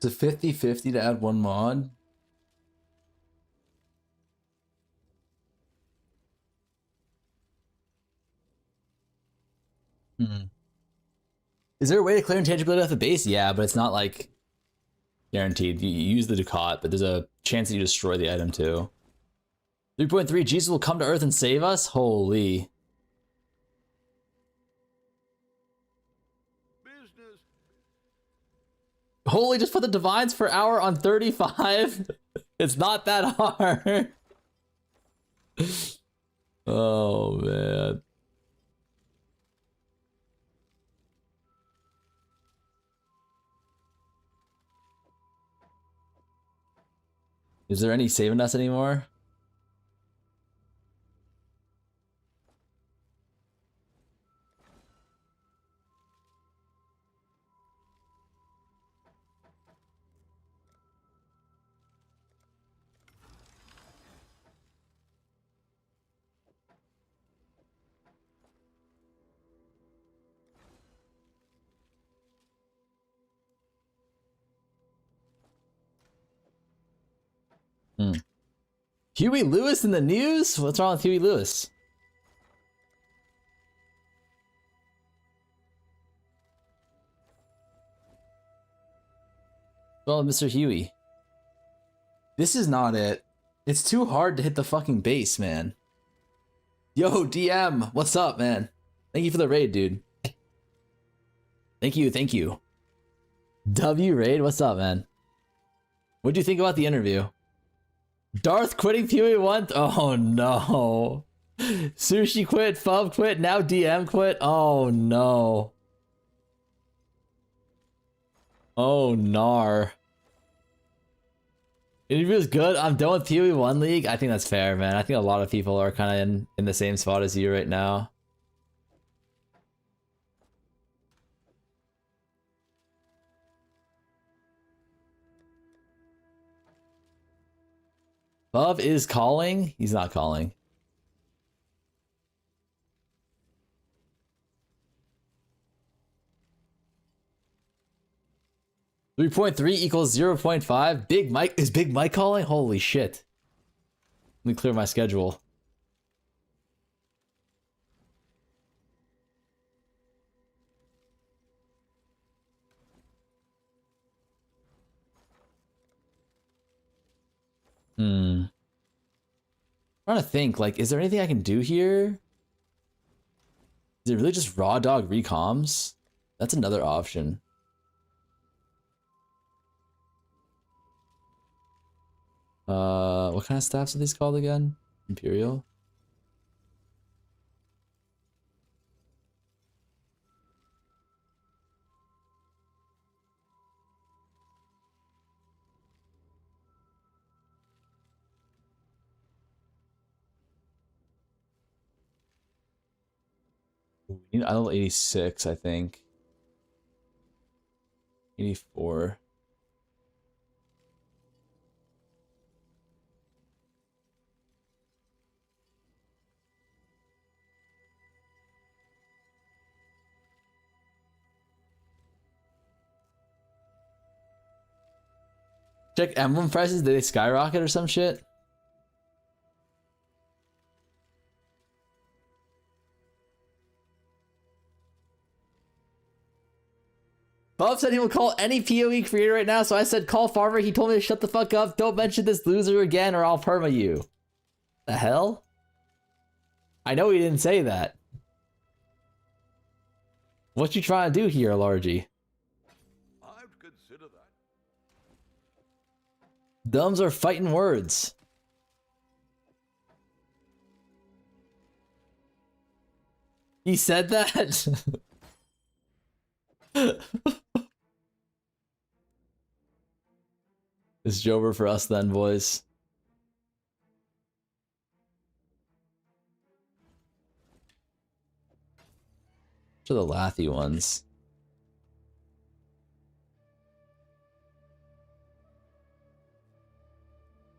It's a 50-50 to add one mod? Hmm. Is there a way to clear intangibility off the base? Yeah, but it's not like guaranteed. You use the Ducat, but there's a chance that you destroy the item too. 3.3, Jesus will come to Earth and save us? Holy. Business. Holy, just put the divines per hour on 35? It's not that hard. Oh, man. Is there any saving us anymore? Huey Lewis in the news? What's wrong with Huey Lewis? Well, Mr. Huey. This is not it. It's too hard to hit the fucking base, man. Yo, DM, what's up, man? Thank you for the raid, dude. Thank you, thank you. W raid, what's up, man? What'd you think about the interview? Darth quitting POE1? Oh no. Sushi quit, Fub quit, now DM quit? Oh no. Oh nar. Interview is good. I'm done with POE1 League. I think that's fair, man. I think a lot of people are kind of in the same spot as you right now. Bub is calling? He's not calling. .3 equals 0.5. Big Mike, is Big Mike calling? Holy shit. Let me clear my schedule. I'm trying to think, like, is there anything I can do here? Is it really just raw dog recoms? That's another option. What kind of staffs are these called again? Imperial? We need idle 86, I think. 84. Check emblem prices, did they skyrocket or some shit? Puff said he will call any POE creator right now, so I said call Farmer. He told me to shut the fuck up. Don't mention this loser again or I'll perma you. The hell? I know he didn't say that. What you trying to do here, Largy? I'd consider that. Dumbs are fighting words. He said that? It's Jover for us then, boys. To the Lathy ones.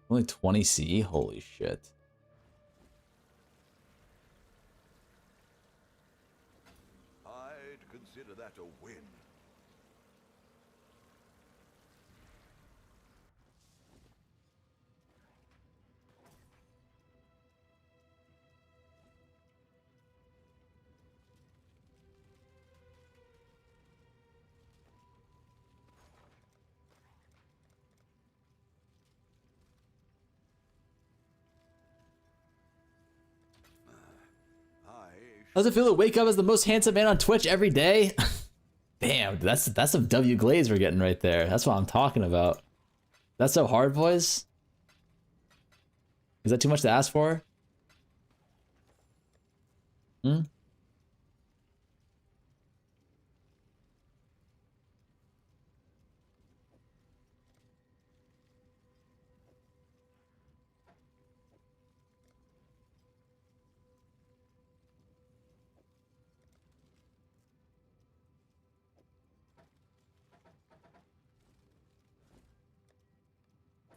Only 20 C? Holy shit. I'd consider that a win. How's it feel to wake up as the most handsome man on Twitch every day? Damn, that's some W glaze we're getting right there. That's what I'm talking about. That's so hard, boys? Is that too much to ask for? Hmm?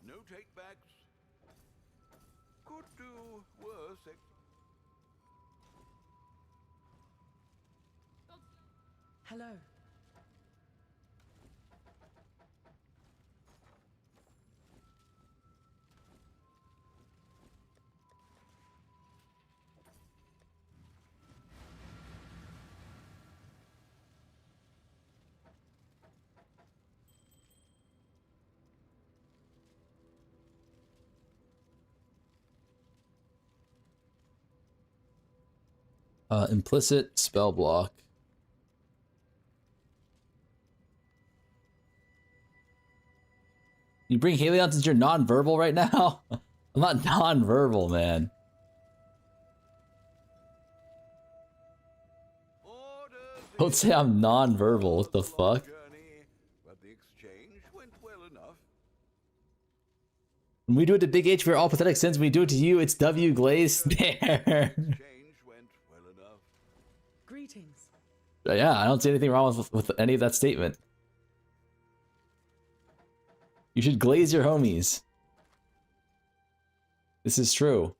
No takebacks. Could do worse. Hello. Implicit spell block. You bring Haley on since you're non-verbal right now? I'm not non-verbal, man. Don't say I'm non-verbal. What the fuck? But the exchange went well enough. When we do it to Big H, we're all pathetic sins. When we do it to you, it's W glaze. There. Greetings. Yeah, I don't see anything wrong with any of that statement. You should glaze your homies. This is true.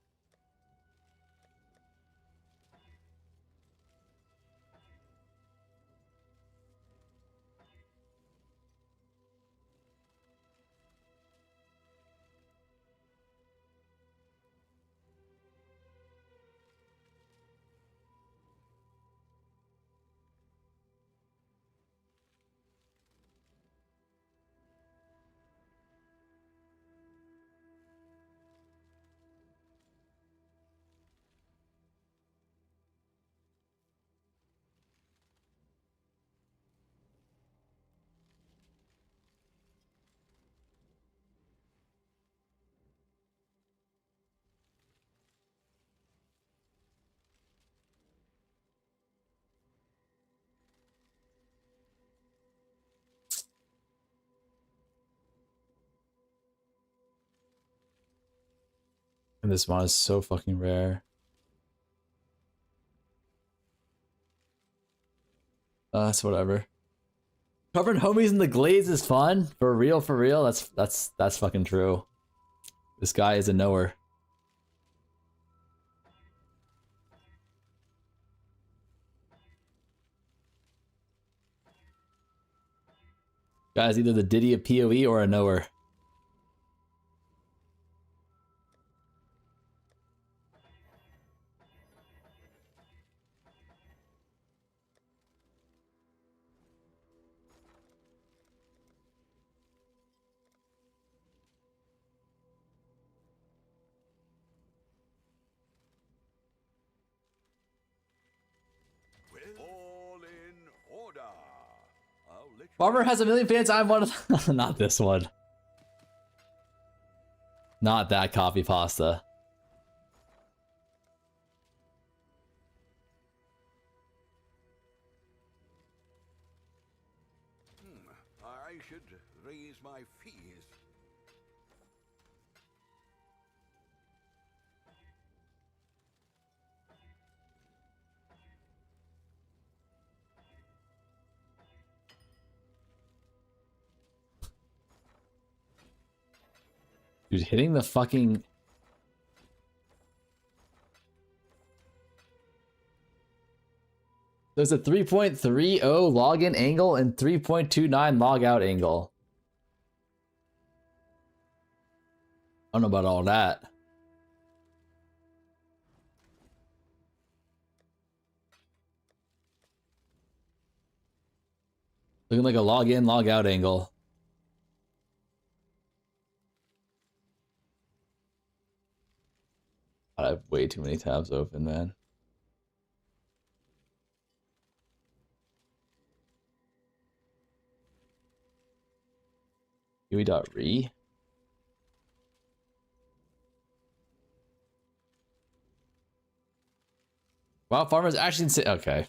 And this mod is so fucking rare. It's whatever. Covering homies in the glaze is fun. For real, for real. That's fucking true. This guy is a knower. Guy's either the Diddy of PoE or a knower. literally Farmer has a million fans. I'm one of them. Not this one. Not that copy pasta. I should raise my fees. Dude, hitting the fucking... There's a 3.30 login angle and 3.29 logout angle. I don't know about all that. Looking like a login, logout angle. I have way too many tabs open, man. UI.re. Wow, farmers actually say okay.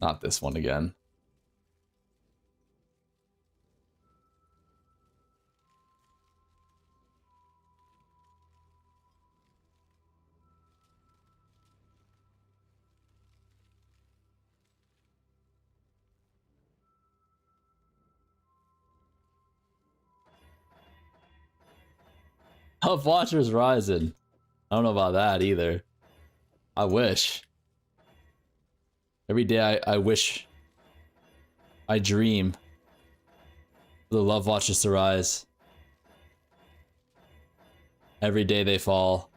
Not this one again. Health Watcher's rising. I don't know about that either. I wish. Every day I wish. I dream for the Love Watchers to rise. Every day they fall.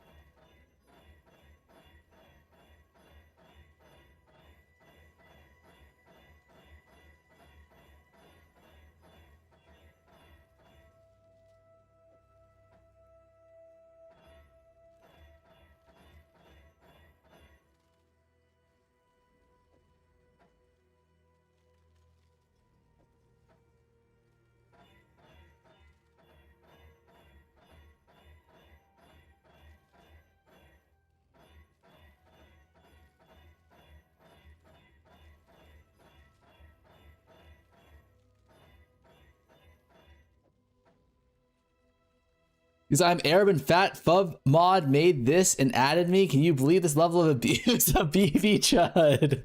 Because I'm Arab and fat, Fub mod made this and added me. Can you believe this level of abuse of BB Chud?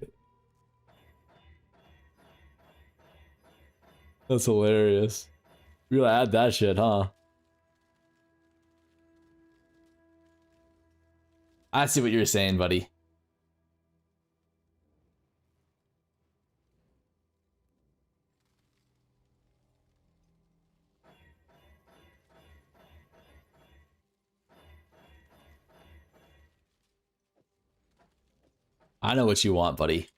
That's hilarious. We gotta add that shit, huh? I see what you're saying, buddy. I know what you want, buddy.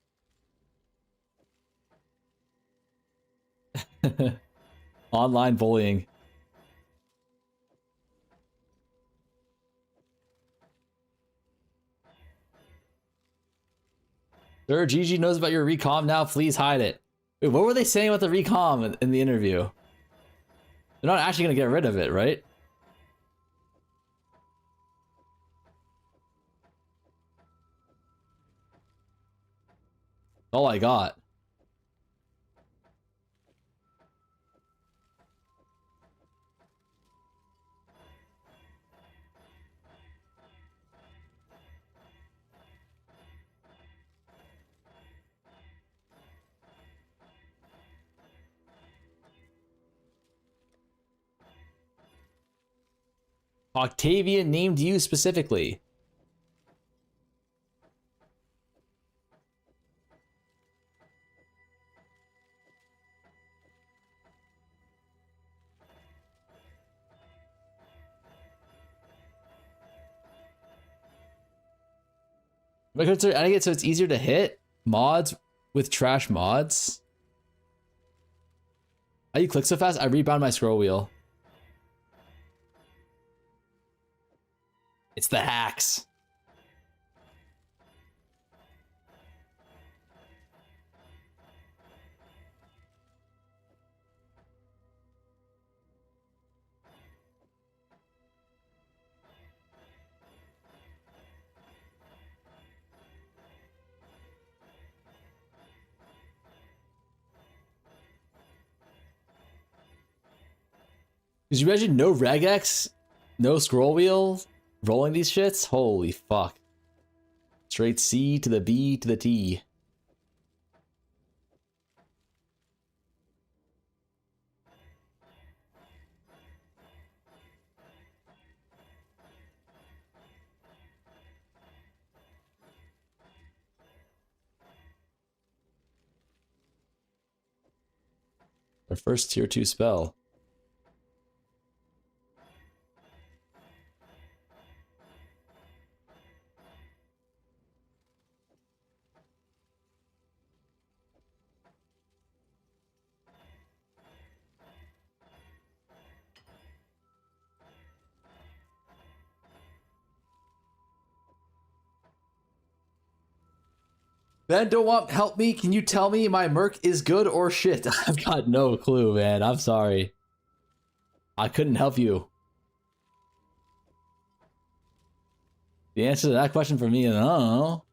Online bullying. Sir, Gigi knows about your recom now. Please hide it. Wait, what were they saying about the recom in the interview? They're not actually going to get rid of it, right? All I got. Octavian named you specifically. Because I think so it's easier to hit mods with trash mods. How you click so fast? I rebound my scroll wheel. It's the hacks. Did you imagine no regex, no scroll wheel, rolling these shits? Holy fuck. Straight C to the B to the T. Our first tier 2 spell. Ben, don't want help me? Can you tell me my merc is good or shit? I've got no clue, man. I'm sorry. I couldn't help you. The answer to that question for me is I don't know.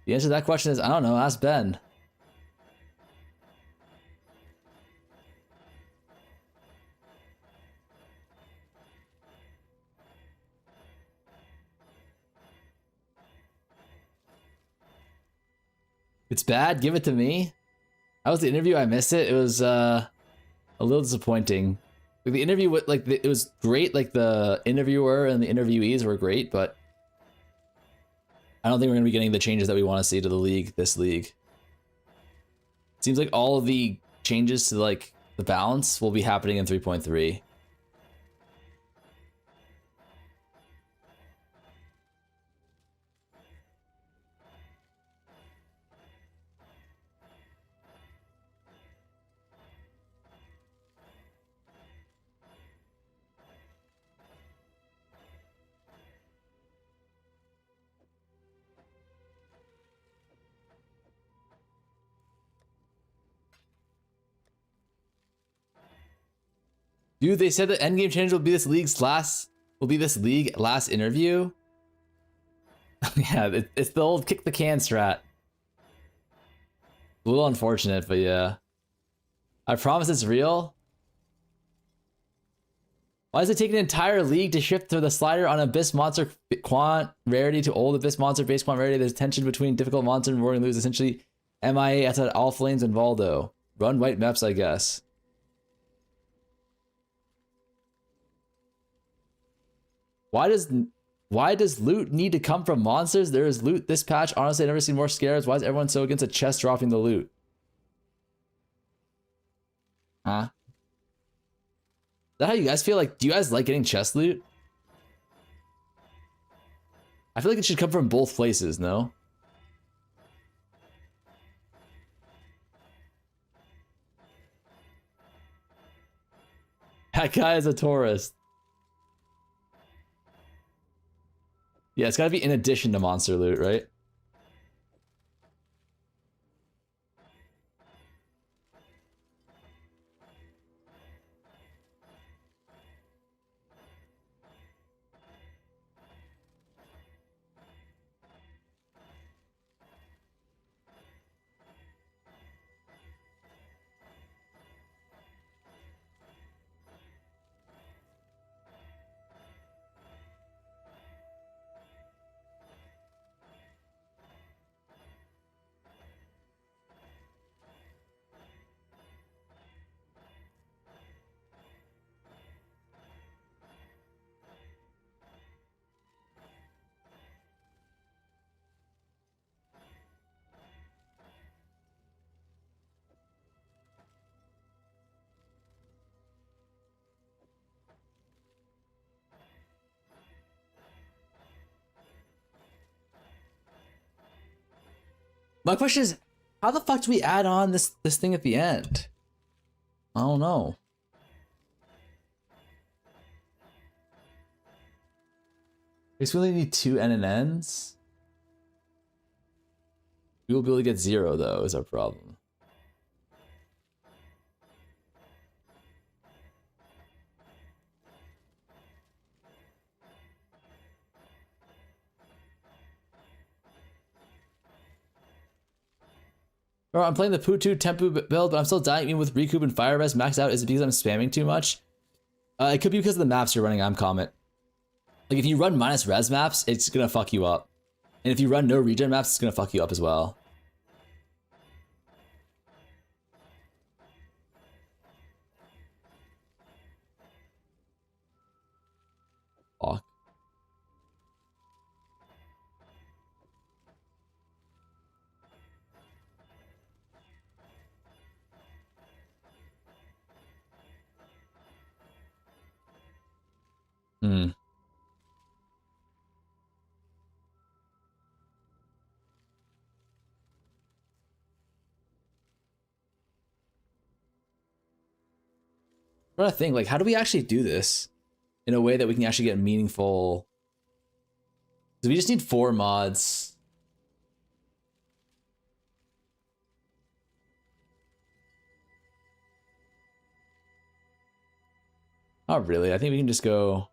The answer to that question is I don't know. Ask Ben. It's bad. Give it to me. That was the interview. I missed it. It was a little disappointing. Like the interview, it was great. Like the interviewer and the interviewees were great, but I don't think we're gonna be getting the changes that we want to see to the league. This league. Seems like all of the changes to like the balance will be happening in 3.3. Dude, they said that endgame change will be this league last interview. Yeah, it's the old kick the can strat. A little unfortunate, but yeah. I promise it's real. Why does it take an entire league to shift to the slider on Abyss Monster quant rarity to old Abyss Monster base quant rarity? There's tension between difficult monster and roaring lose. Essentially, MIA outside all flames and Valdo. Run white maps, I guess. Why does loot need to come from monsters? There is loot this patch. Honestly, I've never seen more scares. Why is everyone so against a chest dropping the loot? Huh? Is that how you guys feel? Like, do you guys like getting chest loot? I feel like it should come from both places, no? That guy is a tourist. Yeah, it's gotta be in addition to monster loot, right? My question is, how the fuck do we add on this thing at the end? I don't know. I guess we only need 2 NNNs. We will be able to get 0 though, is our problem. Bro, I'm playing the Poo2 Tempu build, but I'm still dying even with Recomb and Fire Res maxed out. Is it because I'm spamming too much? It could be because of the maps you're running, I'm Comet. Like, if you run minus res maps, it's gonna fuck you up. And if you run no regen maps, it's gonna fuck you up as well. Fuck. Hmm. I'm trying to think, like, how do we actually do this in a way that we can actually get meaningful? Because we just need 4 mods. Not really. I think we can just go.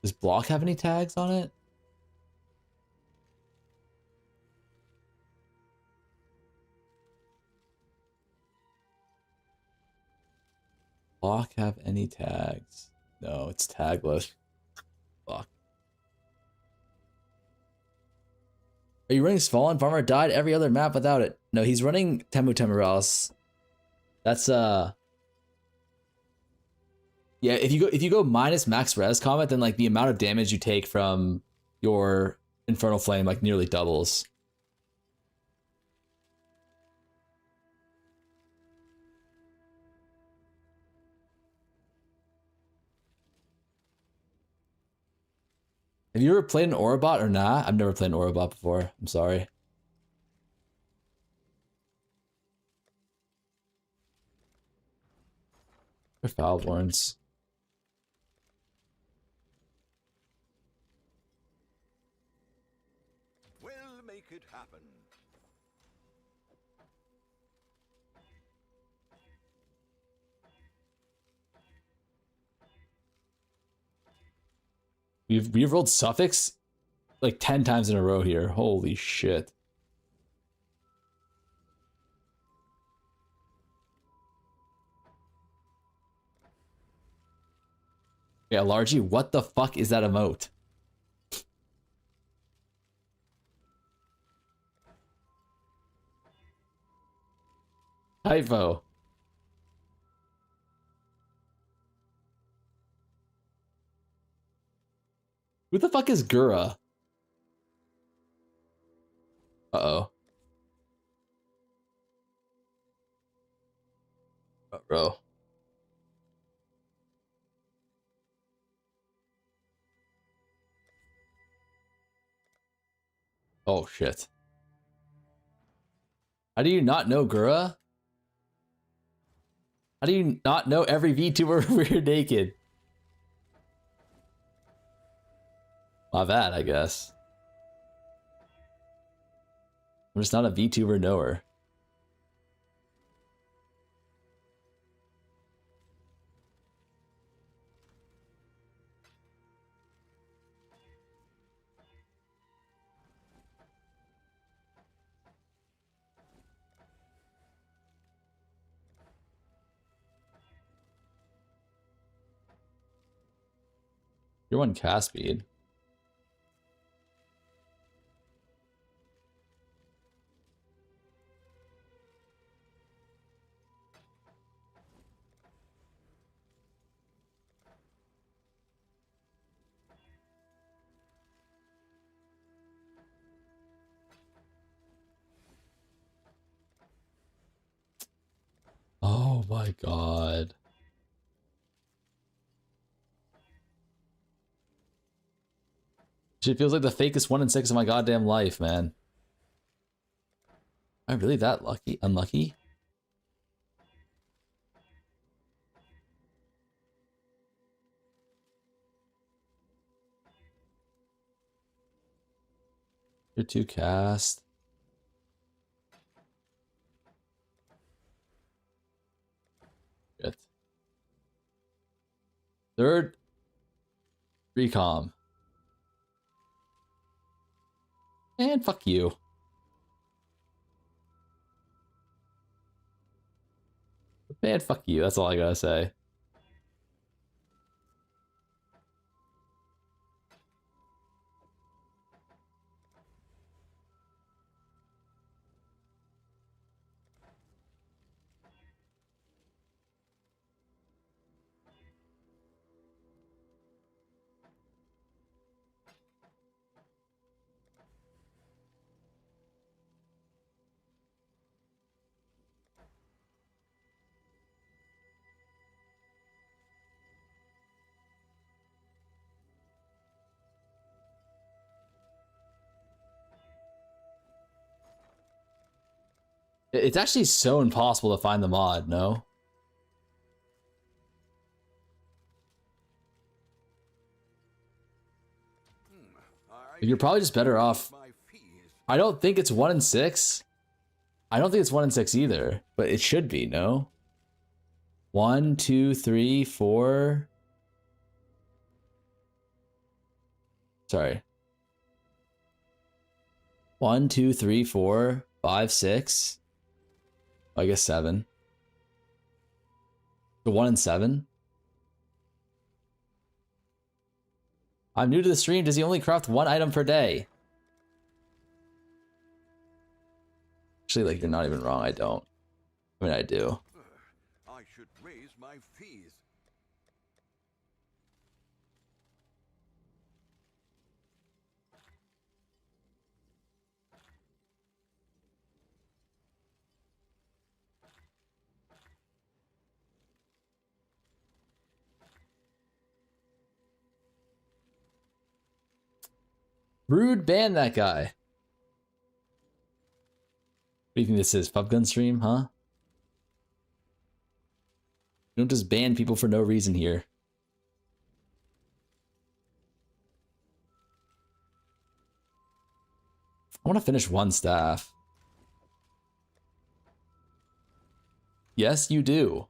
Does block have any tags on it? Block have any tags? No, it's tagless. Fuck. Are you running Fallen? Farmer died every other map without it. No, he's running Temu Temuralis. That's yeah, if you go minus max res Comet, then like the amount of damage you take from your Infernal Flame like nearly doubles. Have you ever played an Orabot or not? I've never played an Orabot before. I'm sorry. They're foul warns. We'll make it happen. We've rolled suffix like 10 times in a row here. Holy shit. Yeah, Largy, what the fuck is that emote? Typo. Who the fuck is Gura? Uh-oh. Uh-oh. Oh, shit. How do you not know Gura? How do you not know every VTuber where you're naked? My bad, I guess. I'm just not a VTuber knower. You're one cast speed. Oh my god. Shit feels like the fakest 1 in 6 of my goddamn life, man. Am I really that lucky? Unlucky? You're 2 cast. Shit. Third Recomb. And fuck you. Man, fuck you. That's all I gotta say. It's actually so impossible to find the mod, no? You're probably just better off. I don't think it's 1 in 6. I don't think it's 1 in 6 either, but it should be, no? 1, 2, 3, 4. Sorry. 1, 2, 3, 4, 5, 6. I guess 7. The 1 in 7. I'm new to the stream. Does he only craft 1 item per day? Actually, like, you're not even wrong. I don't. I mean, I do. I should raise my fees. Rude, ban that guy. What do you think this is? Pub gun stream, huh? You don't just ban people for no reason here. I want to finish 1 staff. Yes, you do.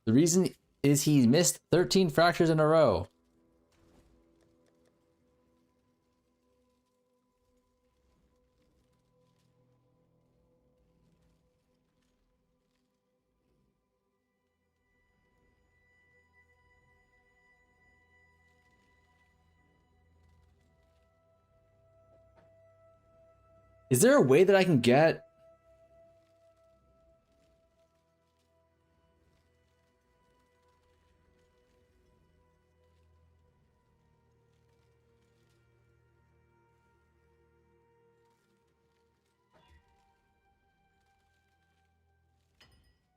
The reason is he missed 13 fractures in a row. Is there a way that I can get...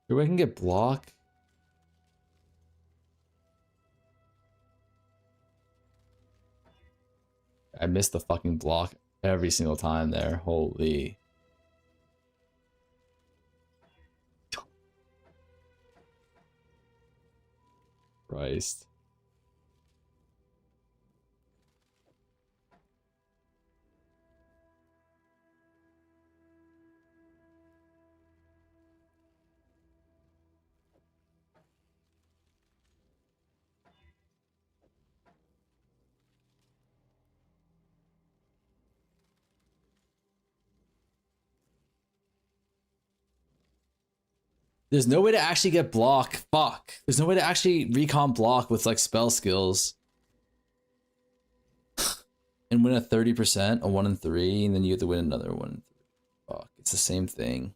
Or I can get block? I missed the fucking block every single time there. Holy. Christ. There's no way to actually get block. Fuck. There's no way to actually recon block with like spell skills. And win a 30%, a 1 in 3, and then you have to win another 1 in 3. Fuck. It's the same thing.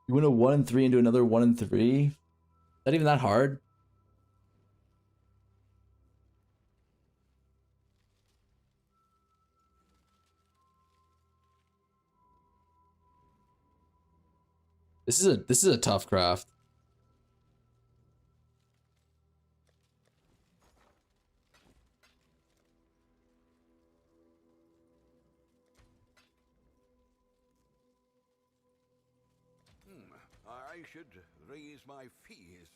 You win a 1 in 3 and do another 1 in 3? Is that even that hard? This is a tough craft. I should raise my fees.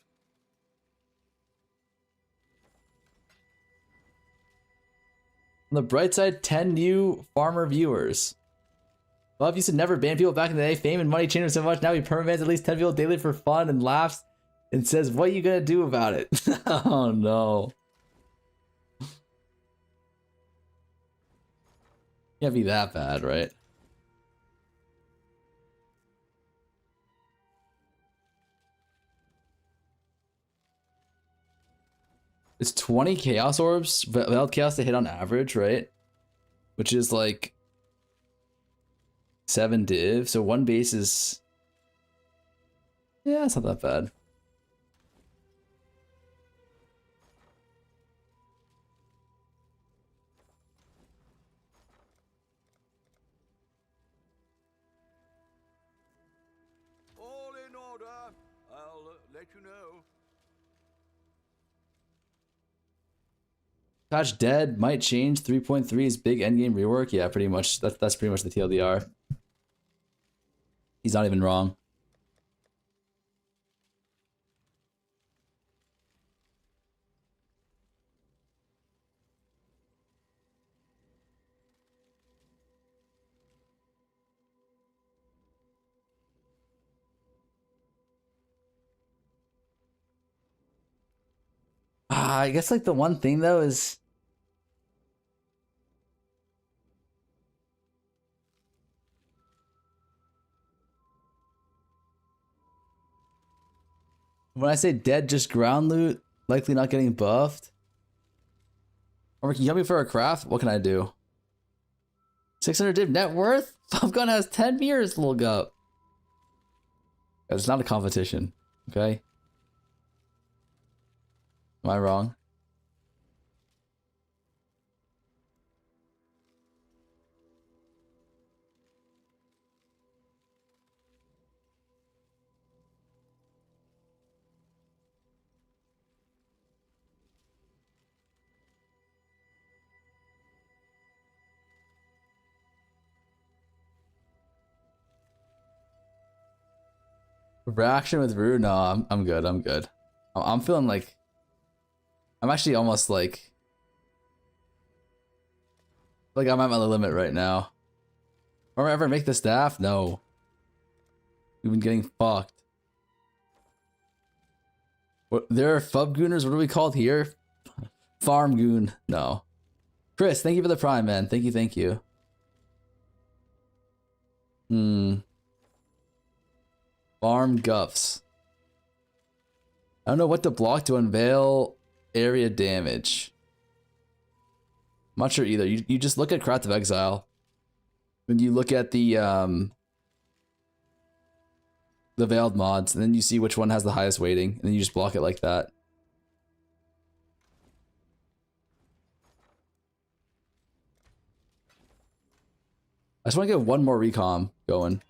On the bright side, 10 new farmer viewers. Love used to never ban people back in the day. Fame and money changed him so much. Now he permabans at least 10 people daily for fun and laughs and says, what you gonna do about it? Oh no. Can't be that bad, right? It's 20 chaos orbs, veiled chaos to hit on average, right? Which is like 7 div, so one base is... Yeah, it's not that bad. All in order. I'll let you know. Patch dead might change. 3.3 is big endgame rework. Yeah, pretty much. That's pretty much the TLDR. He's not even wrong. I guess like the one thing though is when I say dead, just ground loot, likely not getting buffed. Or can you help me for a craft? What can I do? 600 div net worth? Some gun has 10 mirrors, little gup. It's not a competition, okay? Am I wrong? Reaction with Rue? No, I'm good. I'm good. I'm feeling like I'm actually almost like I'm at my limit right now. Or ever make the staff? No. We've been getting fucked. What, there are fub gooners? What are we called here? Farm goon. No. Chris, thank you for the prime, man. Thank you, thank you. Farm guffs. I don't know what to block to unveil area damage. I'm not sure either. You just look at Path of Exile. When you look at the veiled mods, and then you see which one has the highest weighting, and then you just block it like that. I just want to get one more recom going.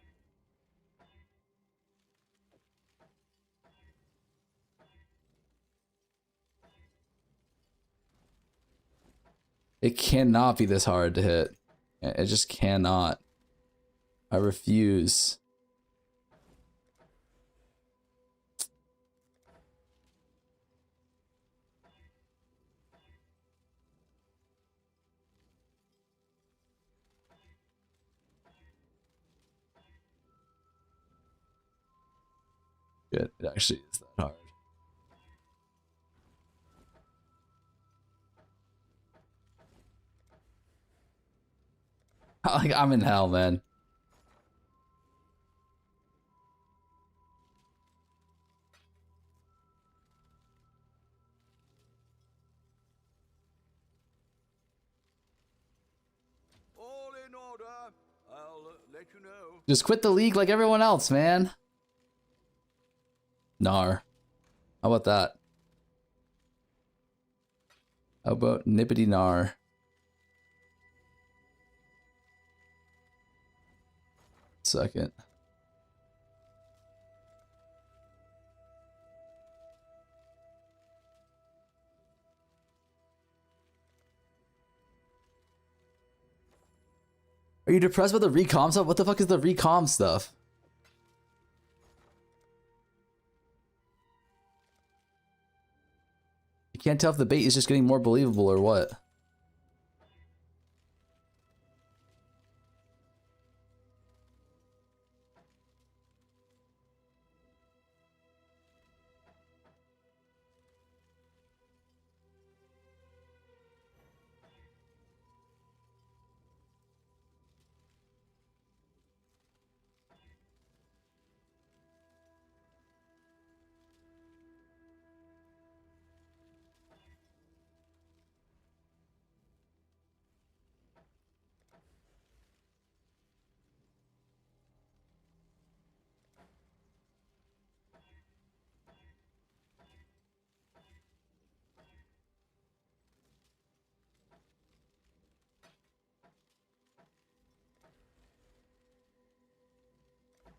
It cannot be this hard to hit. It just cannot. I refuse. It actually is that hard. Like, I'm in hell, man. All in order. I'll let you know. Just quit the league like everyone else, man. Nar. How about that? How about nippity nar? Second. Are you depressed about the recom stuff? What the fuck is the recom stuff? Can't tell if the bait is just getting more believable or what.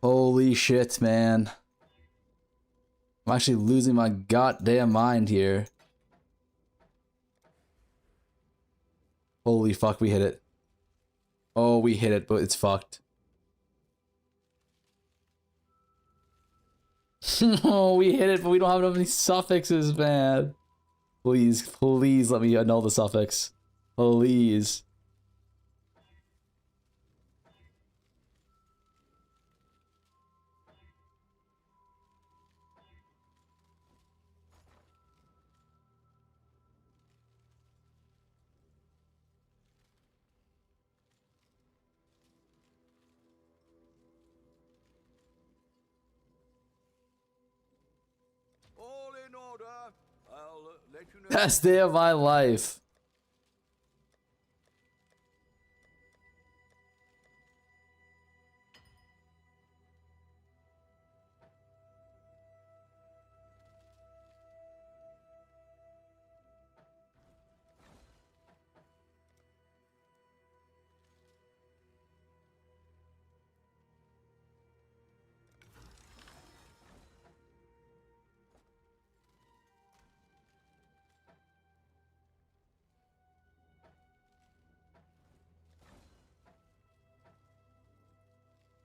Holy shit, man. I'm actually losing my goddamn mind here. Holy fuck, we hit it. Oh, we hit it, but it's fucked. Oh, we hit it, but we don't have enough suffixes, man. Please, please let me annul the suffix. Please. All in order. I'll let you know. Best day of my life.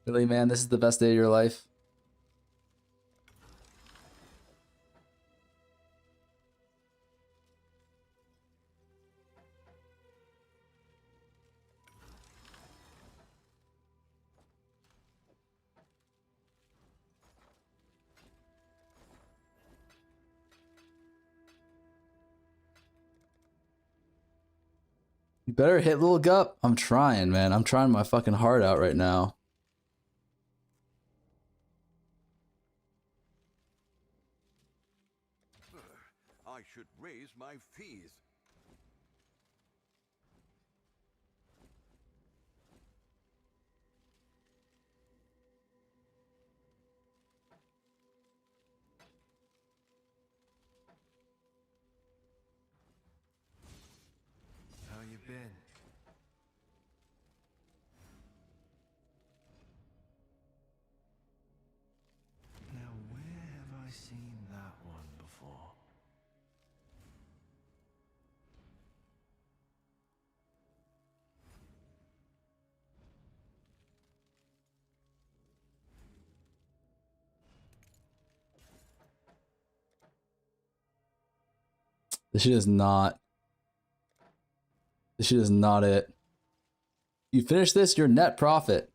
Really, man, this is the best day of your life. You better hit Lil Gup. I'm trying, man. I'm trying my fucking heart out right now. I should raise my fees. How you been? Now where have I seen that one before? This shit is not. This shit is not it. You finish this, your net profit.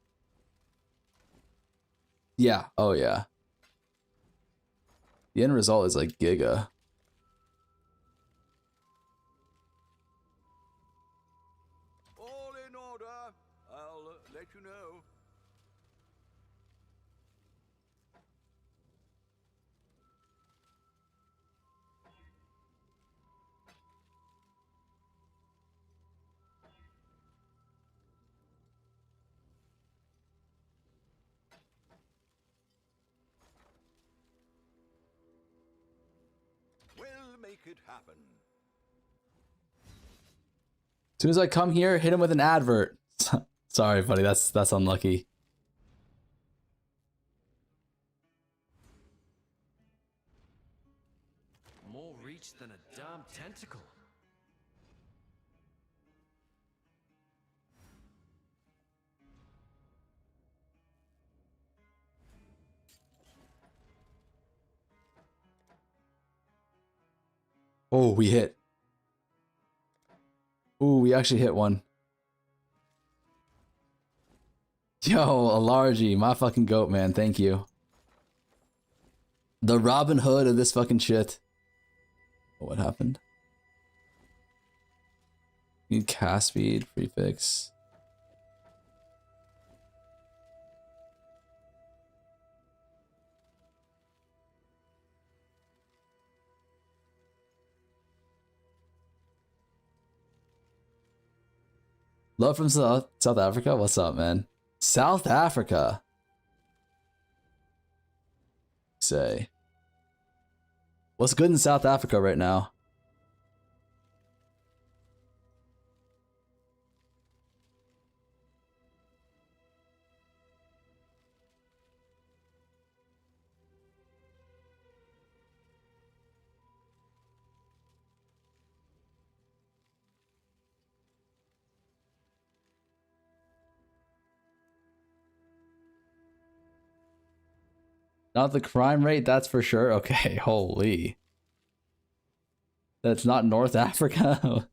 Yeah. Oh, yeah. The end result is like Giga. All in order. I'll let you know. We'll make it happen. As soon as I come here, hit him with an advert. Sorry, buddy. That's unlucky. More reach than a damn tentacle. Oh, we hit. Ooh, we actually hit one. Yo, Alargy, my fucking goat, man. Thank you. The Robin Hood of this fucking shit. Oh, what happened? Need cast speed, prefix. Love from South Africa? What's up, man? South Africa. Say. What's good in South Africa right now? Not the crime rate, that's for sure. Okay, holy. That's not North Africa.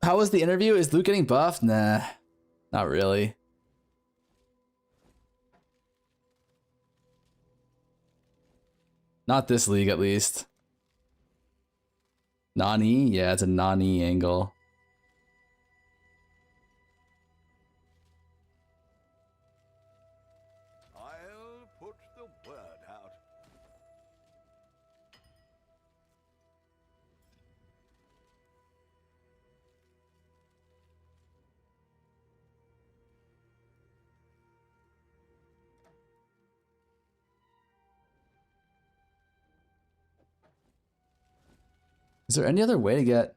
How was the interview? Is Luke getting buffed? Nah, not really. Not this league, at least. Nani? Yeah, it's a Nani angle. I'll put the word out. Is there any other way to get...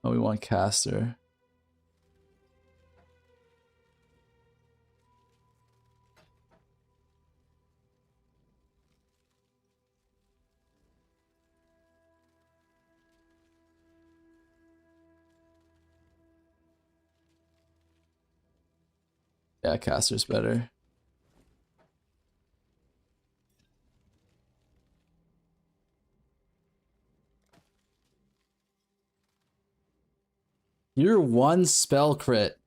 Oh, we want caster. Yeah, caster's better. You're one spell crit. Is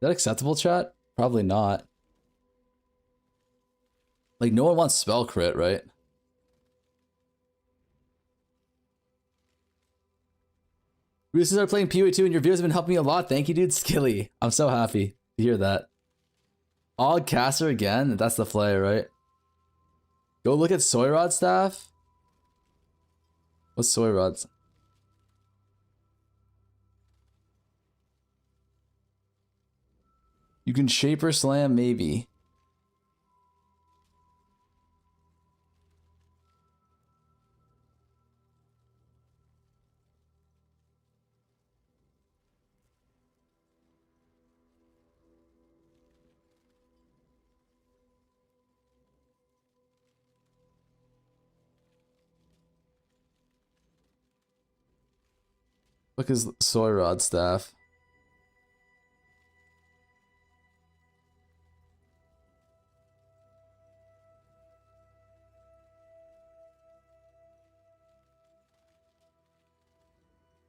that acceptable, chat? Probably not. Like, no one wants spell crit, right? We just started playing POE2 and your videos have been helping me a lot. Thank you, dude. Skilly. I'm so happy to hear that. Og caster again? That's the play, right? Go look at Soy Rod staff. What's Soy Rod's? You can Shaper Slam, maybe. Look his Soy Rod staff.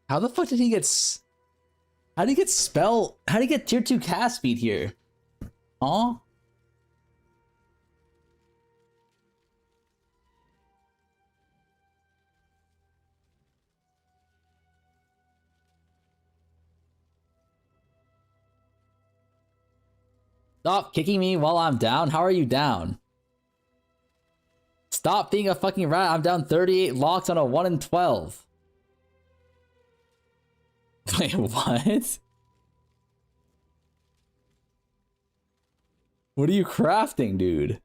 How the fuck did he get how did he get spell? How did he get tier 2 cast speed here? Huh? Stop kicking me while I'm down. How are you down? Stop being a fucking rat. I'm down 38 locks on a 1 in 12. Wait, what? What are you crafting, dude?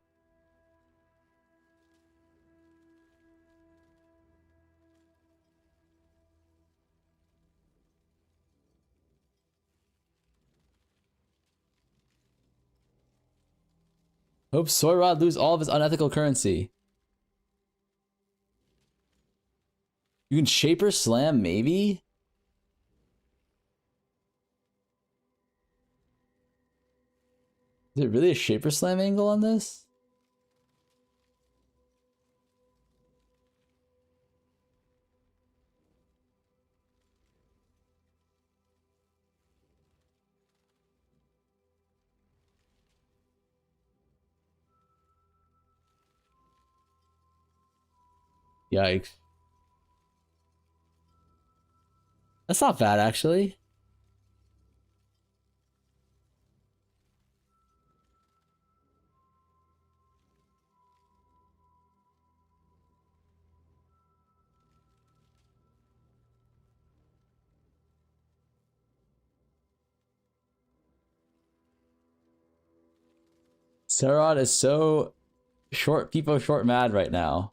Hope Soyrod lose all of his unethical currency. You can Shaper Slam, maybe? Is it really a Shaper Slam angle on this? Yikes. That's not bad, actually. Sarod is so people short mad right now.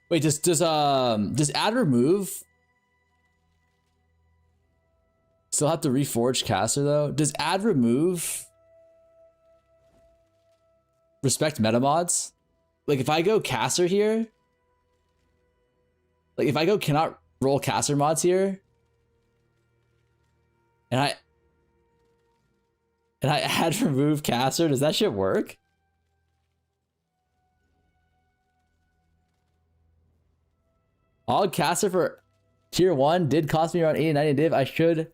Wait, does add remove still have to reforge caster though? Does add remove respect meta mods? Like if I go caster here, like if I go cannot roll caster mods here, and I add remove caster, does that shit work? All caster for tier 1 did cost me around 80, 90 div. I should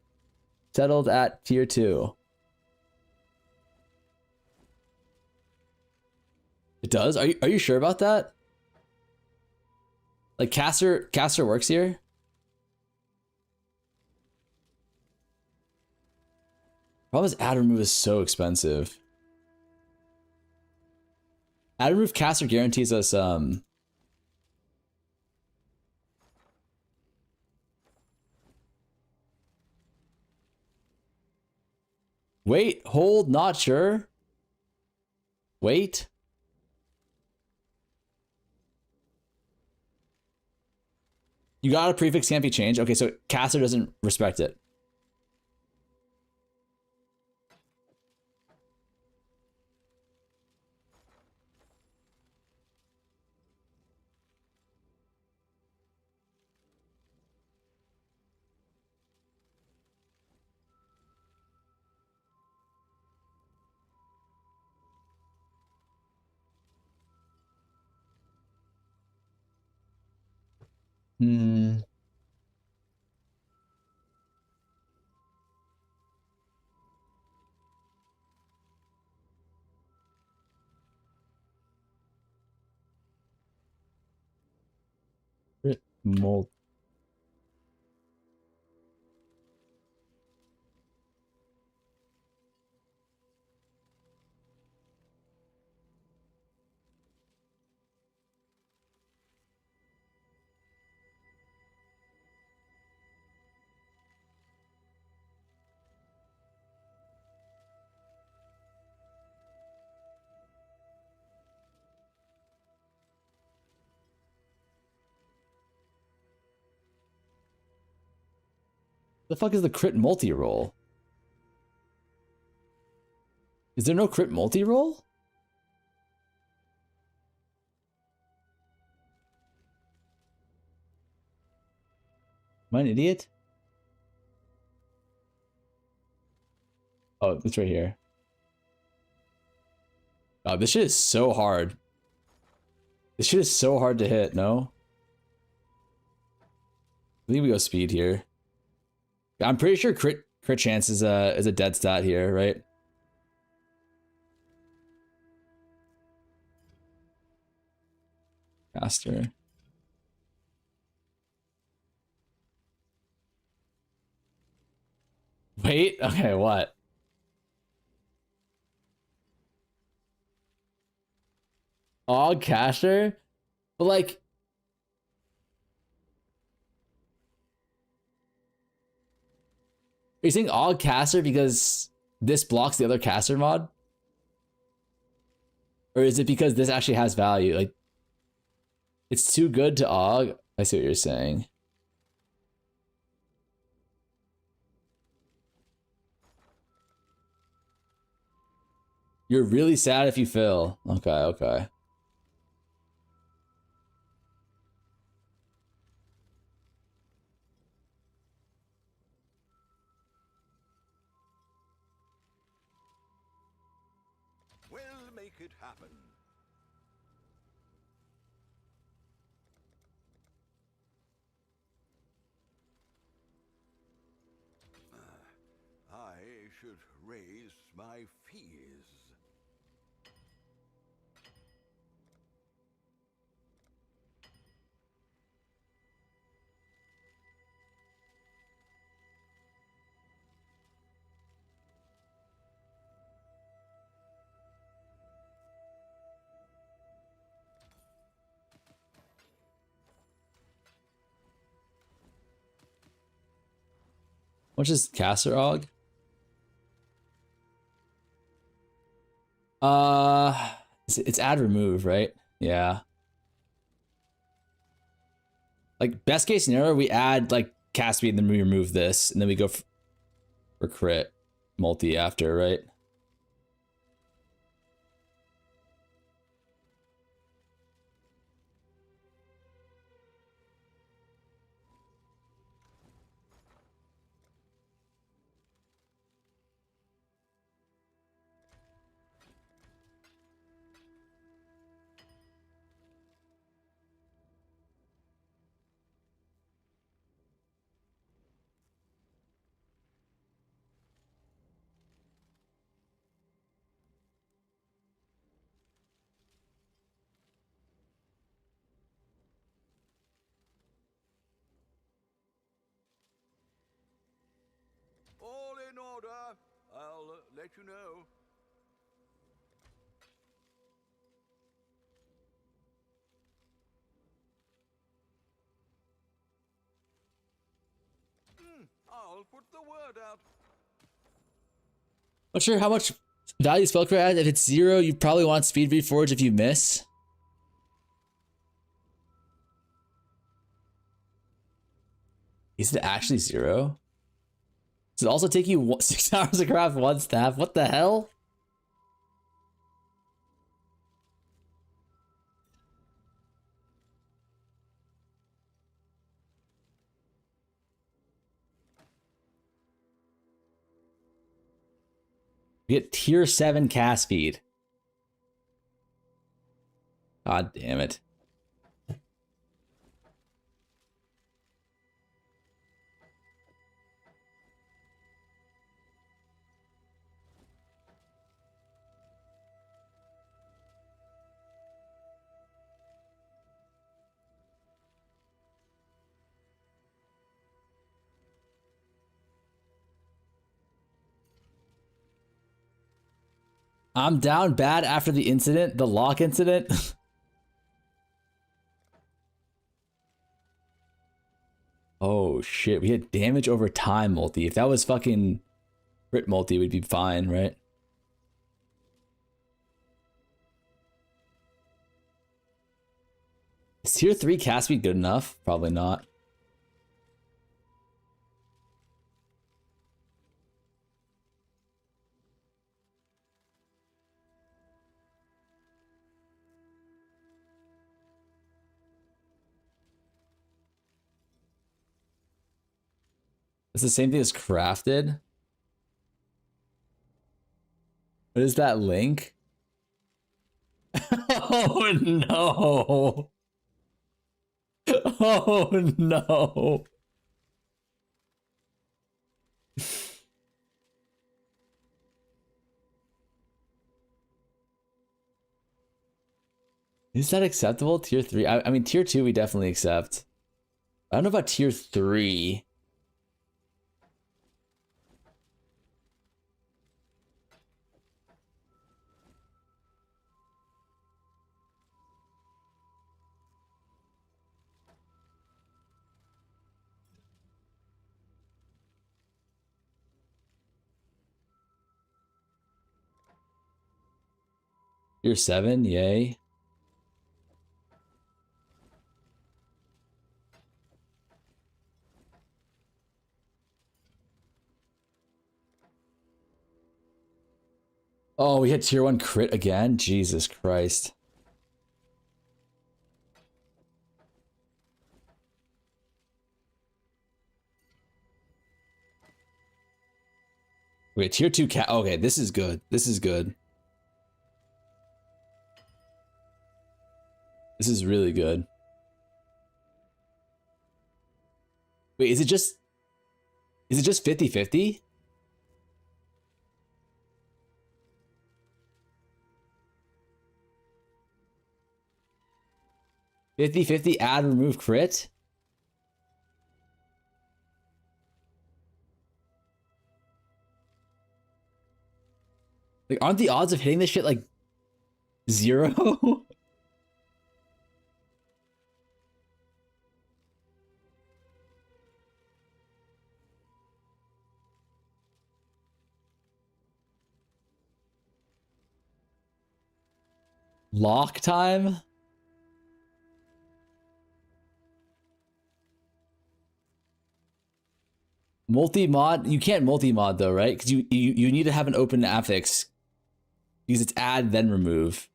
settled at tier 2. It does? Are you sure about that? Like caster works here? Problem is ad remove is so expensive. Ad remove caster guarantees us wait, hold, not sure. Wait. You got a prefix can't be changed. Okay, so caster doesn't respect it. Hmm. Mold. The fuck is the crit multi-roll? Is there no crit multi-roll? Am I an idiot? Oh, it's right here. Oh, this shit is so hard. This shit is so hard to hit, no? I think we go speed here. I'm pretty sure crit chance is a dead stat here, right? Faster. Wait, okay, what? Og caster? But like, are you saying Og caster because this blocks the other caster mod? Or is it because this actually has value? Like, it's too good to Og? I see what you're saying. You're really sad if you fail. Okay, okay. We'll make it happen. I should raise my fees. Which is caster Og? It's add remove, right? Yeah. Like best case scenario, we add like cast speed and then we remove this, and then we go for crit multi after, right? All in order. I'll let you know. I'll put the word out. Not sure how much value Spellcraft adds. If it's 0, you probably want speed reforge if you miss. Is it actually 0? Does it also take you 6 hours to craft one staff? What the hell? You get tier 7 cast speed. God damn it. I'm down bad after the incident, the lock incident. Oh shit, we had damage over time multi. If that was fucking crit multi, we'd be fine, right? Is tier 3 cast speed good enough? Probably not. It's the same thing as crafted. What is that link? Oh no. Oh no. Is that acceptable? Tier 3? I mean, tier 2 we definitely accept. I don't know about tier 3. Tier 7, yay. Oh, we hit tier 1 crit again? Jesus Christ. Wait, tier 2 cat. Okay, this is good. This is good. This is really good. Wait, is it just 50-50? Fifty-50 add remove crit? Like, aren't the odds of hitting this shit like 0? Lock time? Multi-mod? You can't multi-mod though, right? Because you need to have an open affix. Because it's add then remove.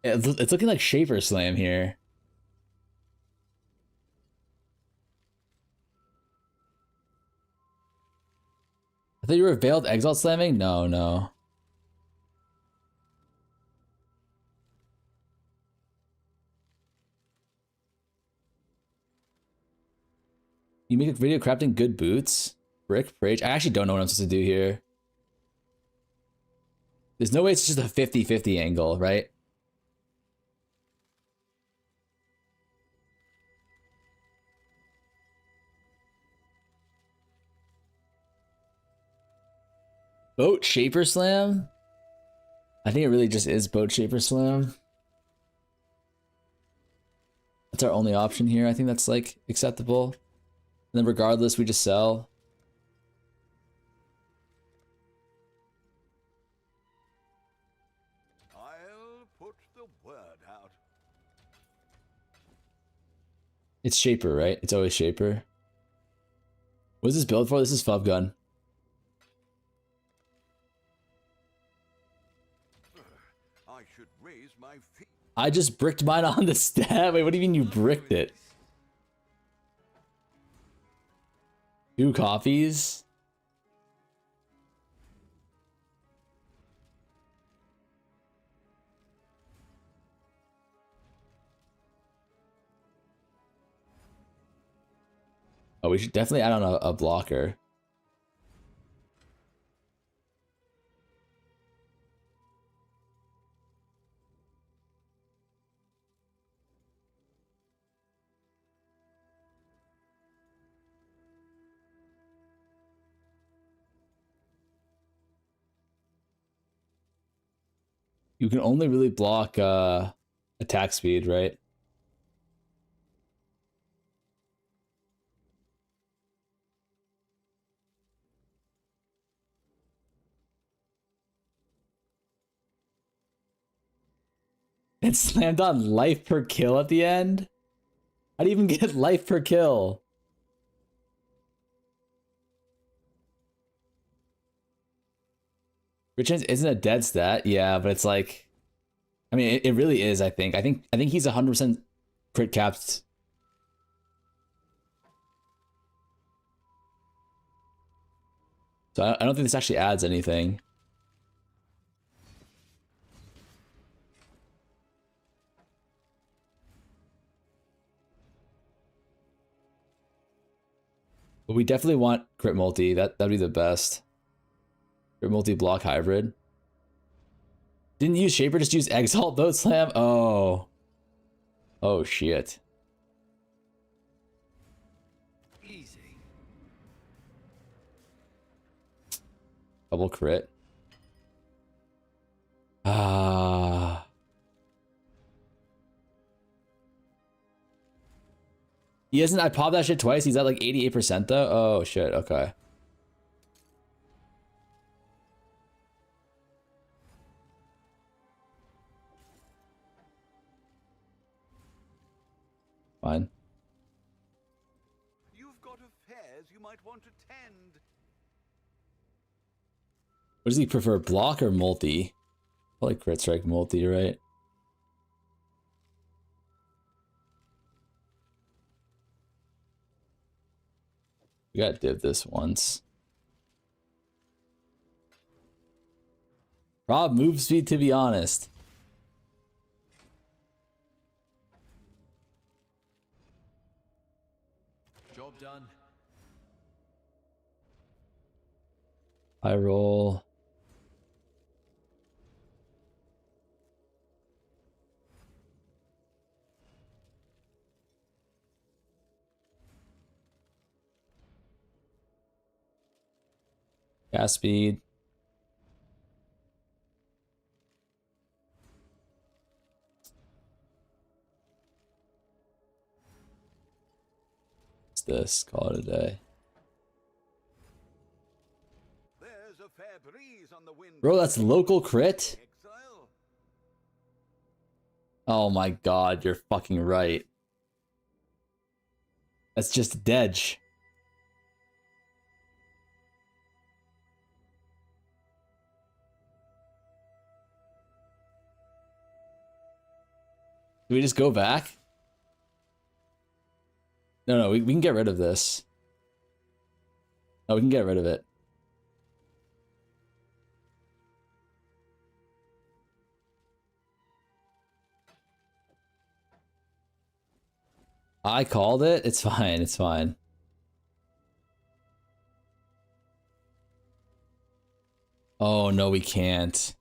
It's looking like Shaper Slam here. I thought you were Veiled Exalt slamming? No, no. You make a video crafting good boots? Brick, Prage? I actually don't know what I'm supposed to do here. There's no way it's just a 50-50 angle, right? Boat Shaper Slam? I think it really just is Boat Shaper Slam. That's our only option here. I think that's like acceptable. And then regardless, we just sell. I'll put the word out. It's Shaper, right? It's always Shaper. What is this build for? This is Fub Gun. I should raise my feet. I just bricked mine on the stab. Wait, what do you mean you bricked it? 2 coffees? Oh, we should definitely add on a blocker. You can only really block attack speed, right? It slammed on life per kill at the end? How do you even get life per kill? Crit chance isn't a dead stat, yeah, but it's like, I mean, it really is. I think he's 100% crit capped. So I don't think this actually adds anything. But we definitely want crit multi. That'd be the best. Crit multi block hybrid. Didn't use Shaper, just use Exalt though, Slam? Oh. Oh shit. Easy. Double crit. Ah. He isn't. I popped that shit twice. He's at like 88% though. Oh shit. Okay. Fine. You've got affairs you might want to tend. What does he prefer, block or multi? Probably crit strike multi, right? We got div this once. Rob move speed, to be honest. Job done. I roll. Gas speed. What's this? Call it a day. There's a fair breeze on the wind. Bro, that's local crit? Exile. Oh my god, you're fucking right. That's just Dedge. Do we just go back? No, we can get rid of this. Oh, we can get rid of it. I called it. It's fine. It's fine. Oh, no, we can't.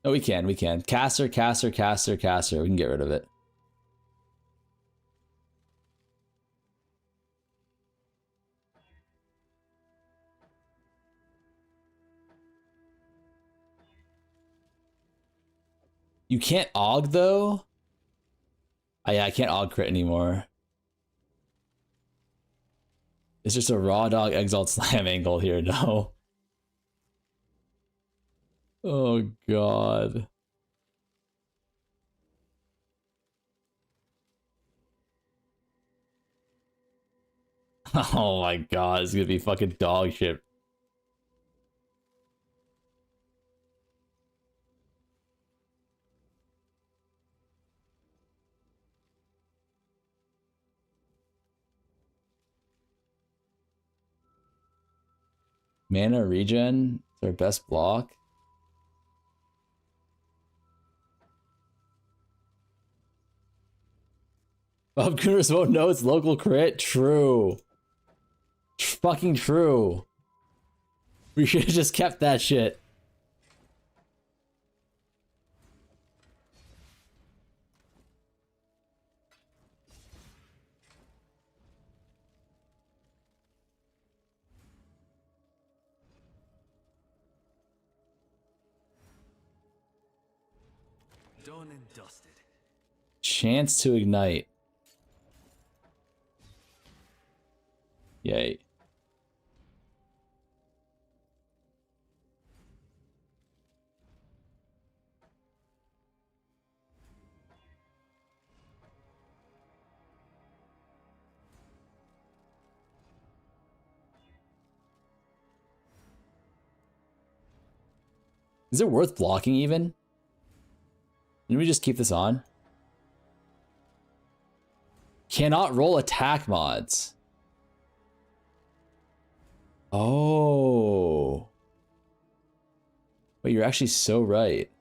No, we can. We can. Caster, caster, caster, caster. We can get rid of it. You can't AUG though? Oh, yeah, I can't AUG crit anymore. It's just a raw dog exalt slam angle here, no. Oh god. Oh my god, it's gonna be fucking dog shit. Mana regen is our best block. Bob Cooners won't know it's local crit. True. Fucking true. We should have just kept that shit. Done and dusted. Chance to ignite. Yay. Is it worth blocking even? Let me just keep this on. Cannot roll attack mods. Oh. Wait, you're actually so right.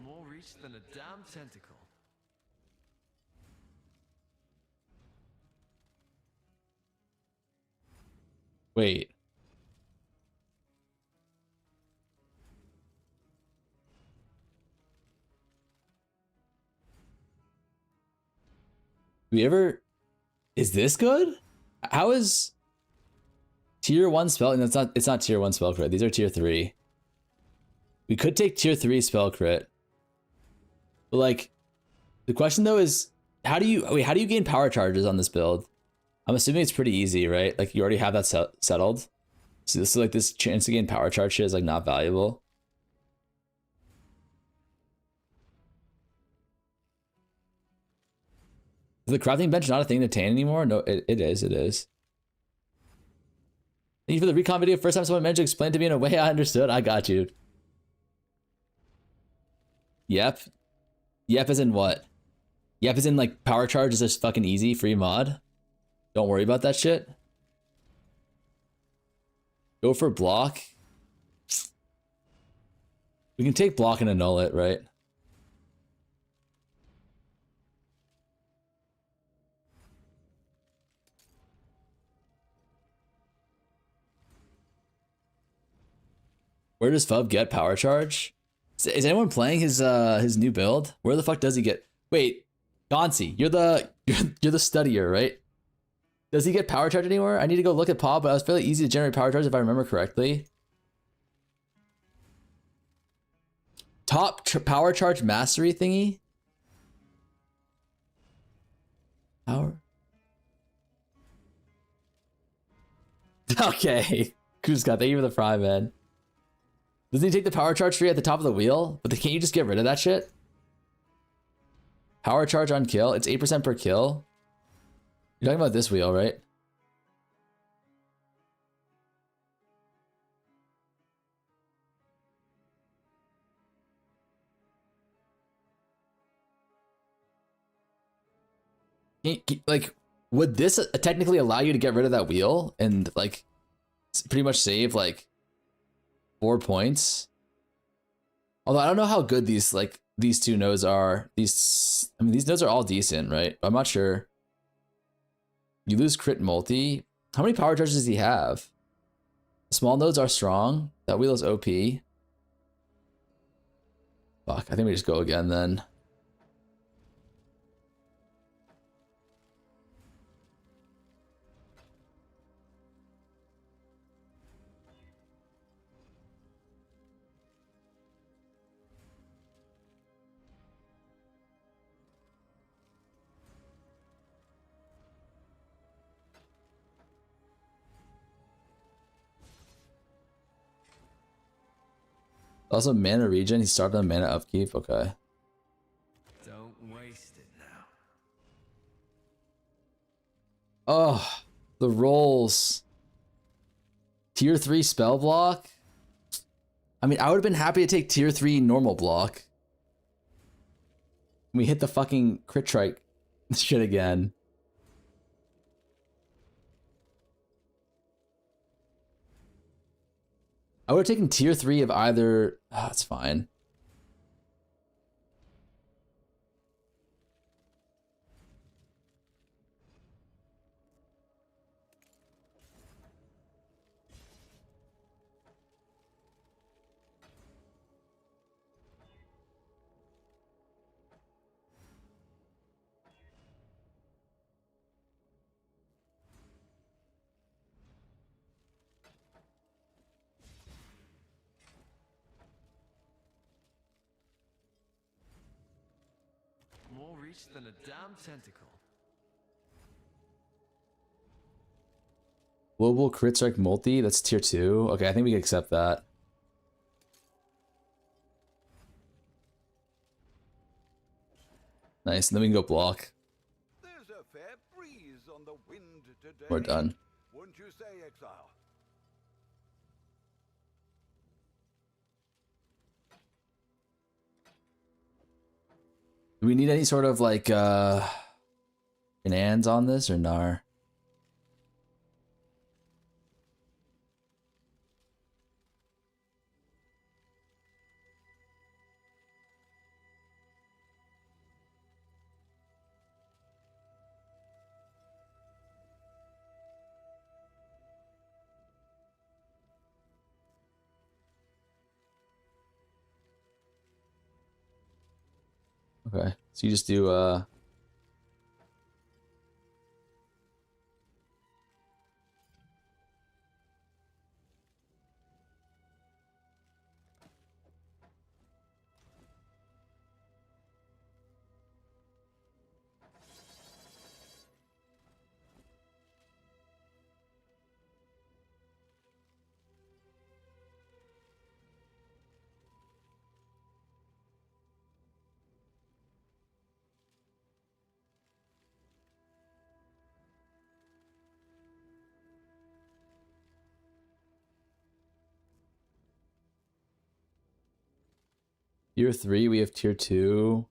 More reach than a damn tentacle. Wait. We ever... Is this good? How is... Tier 1 spell... No, it's not tier 1 spell crit. These are tier 3. We could take tier 3 spell crit. But like... The question though is... How do you gain power charges on this build? I'm assuming it's pretty easy, right? Like you already have that settled. So this is like this chance to gain power charge shit is like not valuable. Is the crafting bench not a thing to attain anymore? No, it is. It is. Thank you for the recon video. First time someone managed to explain to me in a way I understood. I got you. Yep. Yep as in what? Yep as in like power charge is just fucking easy, free mod. Don't worry about that shit. Go for block. We can take block and annul it, right? Where does Fub get power charge? Is anyone playing his new build? Where the fuck does he get? Wait, Gonsi, you're the studier, right? Does he get power charge anywhere? I need to go look at Paw, but it was fairly easy to generate power charge if I remember correctly. Top power charge mastery thingy? Power. Okay. Kuzka, thank you for the prime, man. Doesn't he take the power charge tree at the top of the wheel? But can't you just get rid of that shit? Power charge on kill. It's 8% per kill. You're talking about this wheel, right? Like, would this technically allow you to get rid of that wheel and like pretty much save like 4 points? Although I don't know how good these two nodes are. These nodes are all decent, right? I'm not sure. You lose crit multi. How many power charges does he have? The small nodes are strong. That wheel is OP. Fuck, I think we just go again then. Also, mana regen. He started on mana upkeep. Okay. Don't waste it now. Oh, the rolls. Tier 3 spell block. I mean, I would have been happy to take tier 3 normal block. We hit the fucking crit trike shit again. I would have taken tier 3 of either. Oh, that's fine. More reach than a damn tentacle. Global crit strike multi. That's tier 2. Okay, I think we can accept that. Nice. And then we can go block. There's a fair breeze on the wind today. We're done. Wouldn't you say, Exile? Do we need any sort of like shenanigans on this or nar? Okay, so you just do tier 3, we have tier 2.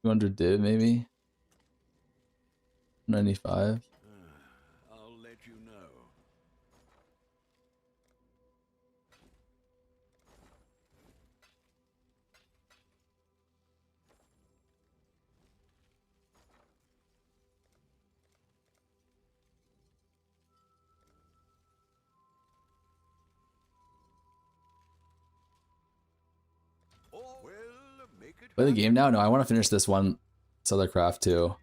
$200 maybe. 95. I'll let you know. Well, make it Play the happen. game now? No, I want to finish this other craft too.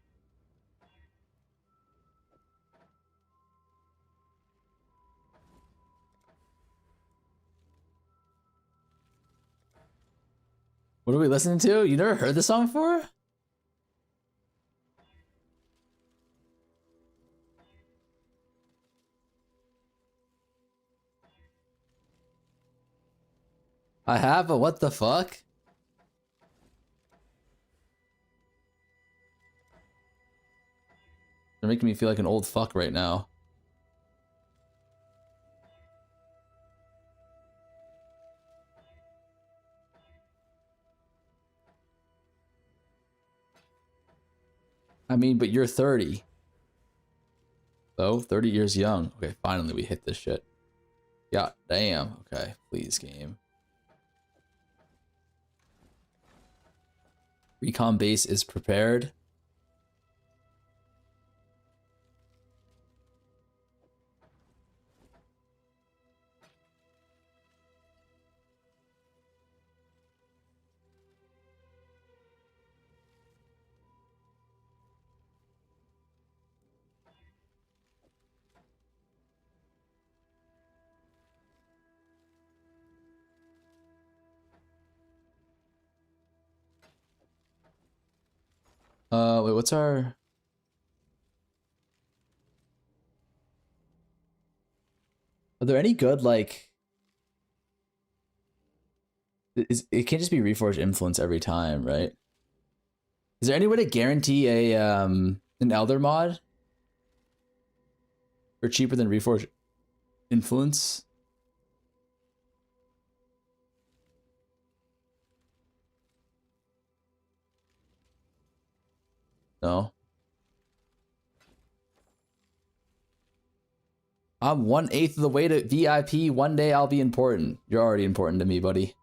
What are we listening to? You never heard this song before? I have, but what the fuck? They're making me feel like an old fuck right now. I mean, but you're 30. So, 30 years young. Okay, finally we hit this shit. Yeah, damn. Okay, please, game. Recon base is prepared. Wait, what's our... Are there any good, like... It can't just be Reforged Influence every time, right? Is there any way to guarantee an Elder mod? For cheaper than Reforged Influence? No. I'm 1/8 of the way to VIP. One day I'll be important. You're already important to me, buddy.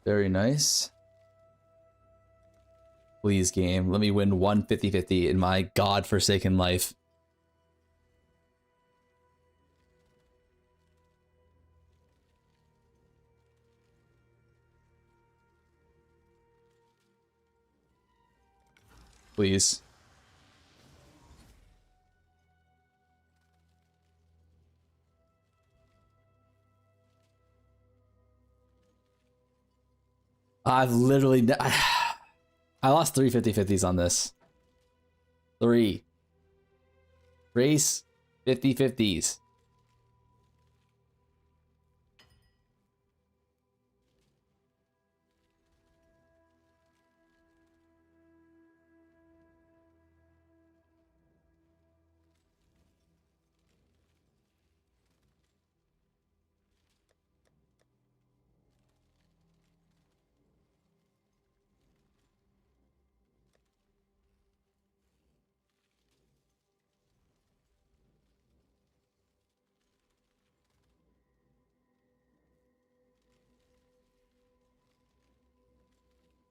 Very nice. Please, game. Let me win one 50-50 in my godforsaken life. Please. I've literally... I lost 3 50-50s on this. 3. Race 50-50s.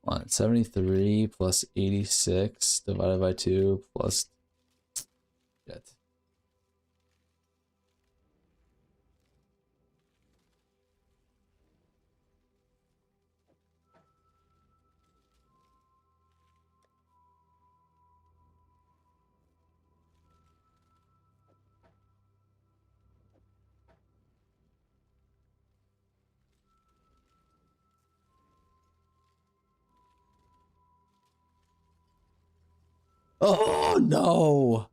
What, 73 plus 86 divided by 2 plus... Shit. Oh, no!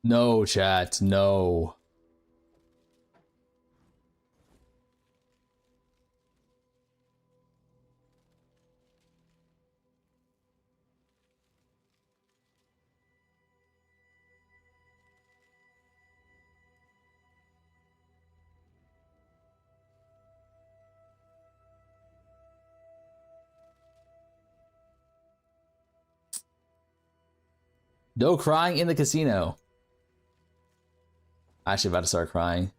No, chat, no. No crying in the casino. Actually about to start crying.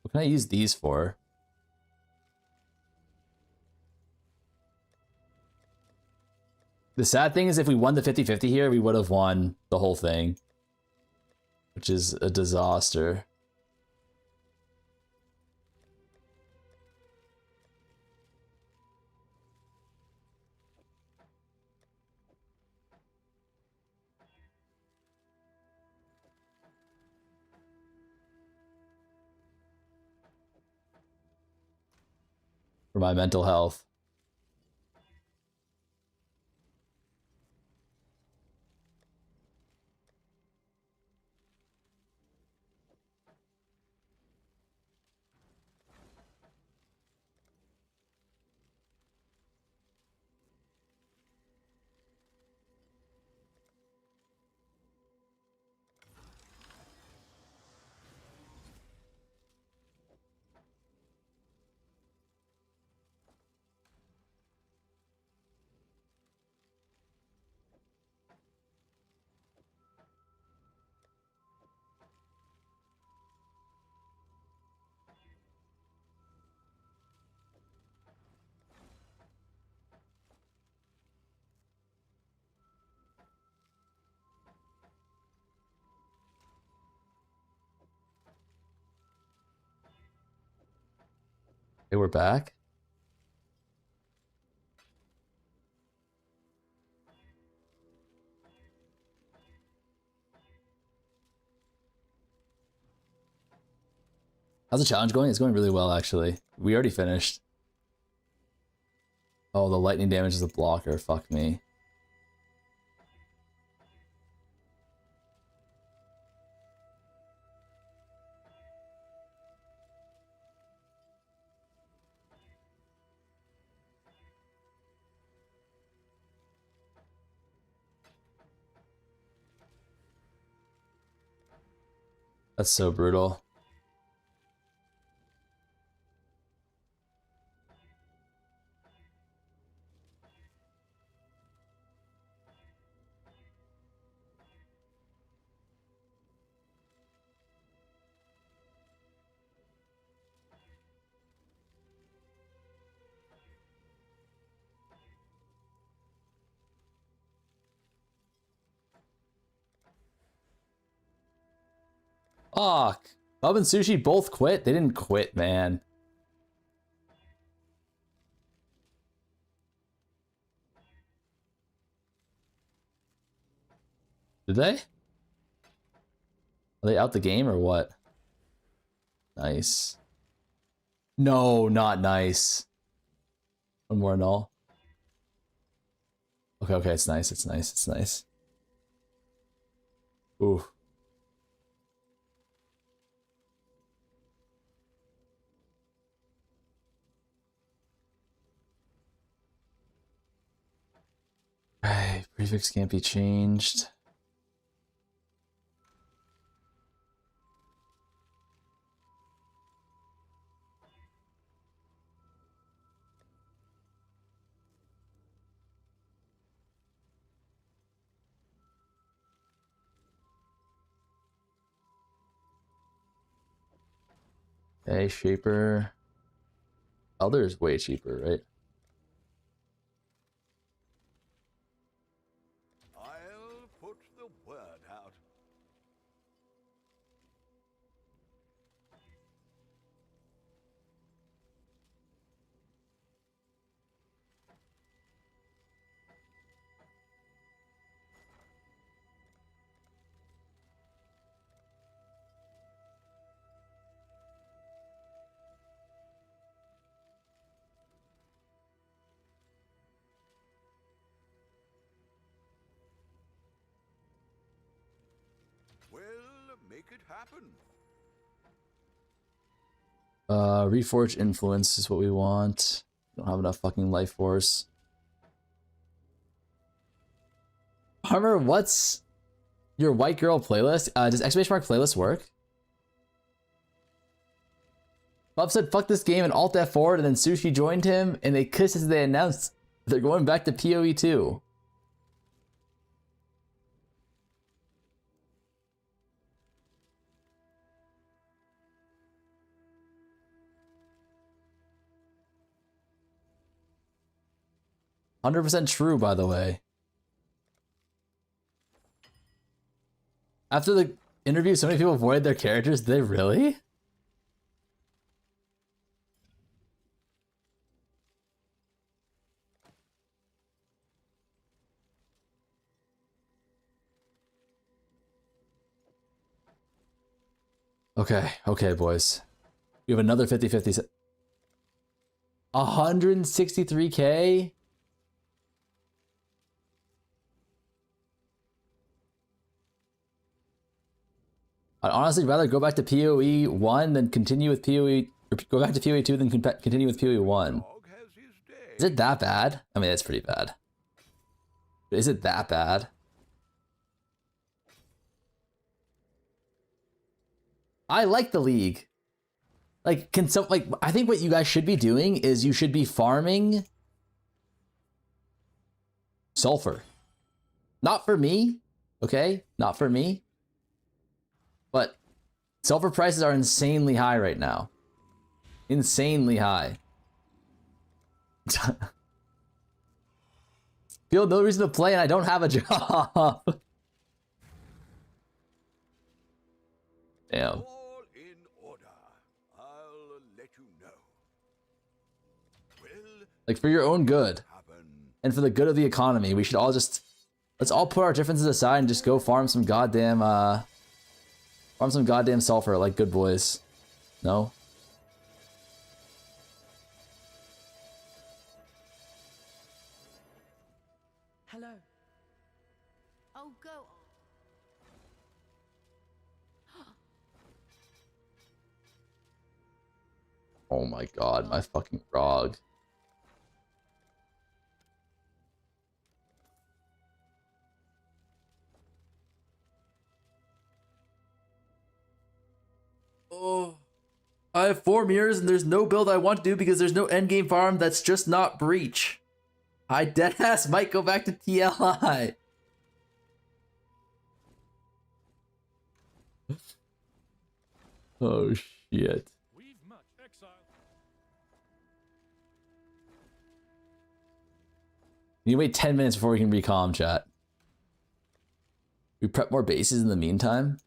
What can I use these for? The sad thing is if we won the 50-50 here, we would have won the whole thing. Which is a disaster. For my mental health. Hey, we're back. How's the challenge going? It's going really well, actually. We already finished. Oh, the lightning damage is a blocker. Fuck me. That's so brutal. Fuck. Bub and Sushi both quit? They didn't quit, man. Did they? Are they out the game or what? Nice. No, not nice. One more null. Okay, okay, it's nice, it's nice, it's nice. Ooh. Right, prefix can't be changed. Okay, Shaper. Elder's way cheaper, right? I'll put the word out. Well, make it happen. Reforge Influence is what we want. Don't have enough fucking life force. Armor, what's your white girl playlist? Does exclamation mark playlist work? Bob said fuck this game and alt F4, and then Sushi joined him and they kissed as they announced they're going back to POE2. %100% true, by the way. After the interview, so many people voided their characters. Did they really? Okay, okay, boys. We have another 50-50. 163k? I'd honestly rather go back to POE1 than continue with POE, or go back to POE2 than continue with POE1. Is it that bad? I mean, it's pretty bad. But is it that bad? I like the league. Like, I think what you guys should be doing is you should be farming sulfur. Not for me, okay? Not for me. But sulfur prices are insanely high right now. Insanely high. Feel no reason to play and I don't have a job. Damn. All in order. I'll let you know. Well, Like, for your own good. And for the good of the economy, we should all just... Let's all put our differences aside and just go farm some goddamn, farm some goddamn sulfur like good boys. No? Hello. Oh, go on. Oh my god, my fucking frog. Oh, I have 4 mirrors and there's no build I want to do because there's no endgame farm that's just not breach. I deadass might go back to TLI. Oh shit. You wait 10 minutes before we can recom, chat. We prep more bases in the meantime.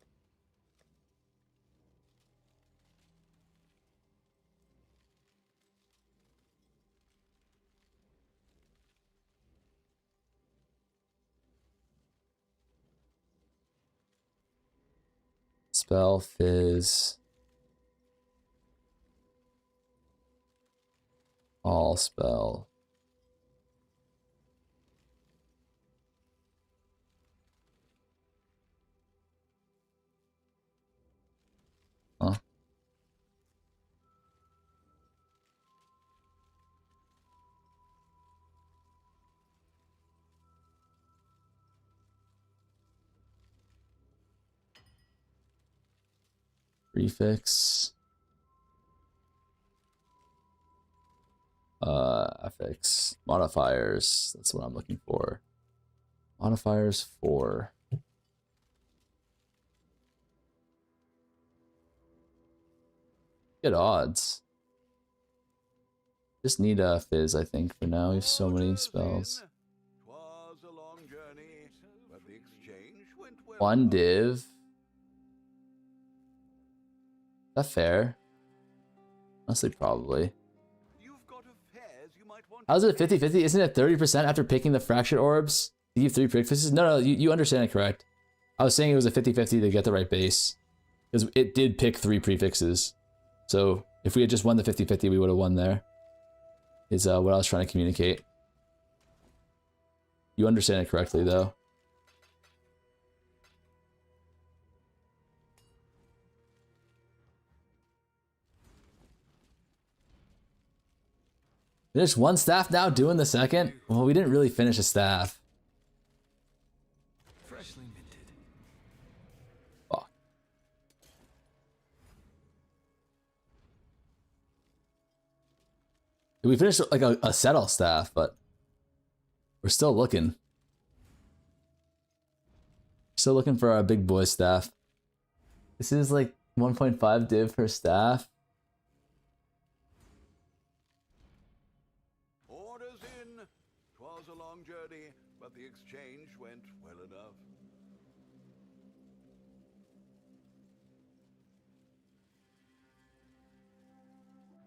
Spell, fizz. All spell. Huh? Prefix. Affix. Modifiers. That's what I'm looking for. Modifiers 4. Good odds. Just need a fizz, I think, for now. We have so many spells. One div. Is that fair? Honestly, probably. How's it 50-50? Isn't it 30% after picking the fractured orbs? You give 3 prefixes? No, you understand it correct. I was saying it was a 50-50 to get the right base. Because it did pick 3 prefixes. So if we had just won the 50-50, we would have won there. Is what I was trying to communicate. You understand it correctly, though. Finish one staff now, doing the second? Well, we didn't really finish a staff. Freshly minted. Fuck. We finished like a settle staff, but we're still looking. Still looking for our big boy staff. This is like 1.5 div per staff. Orders in. 'Twas a long journey, but the exchange went well enough.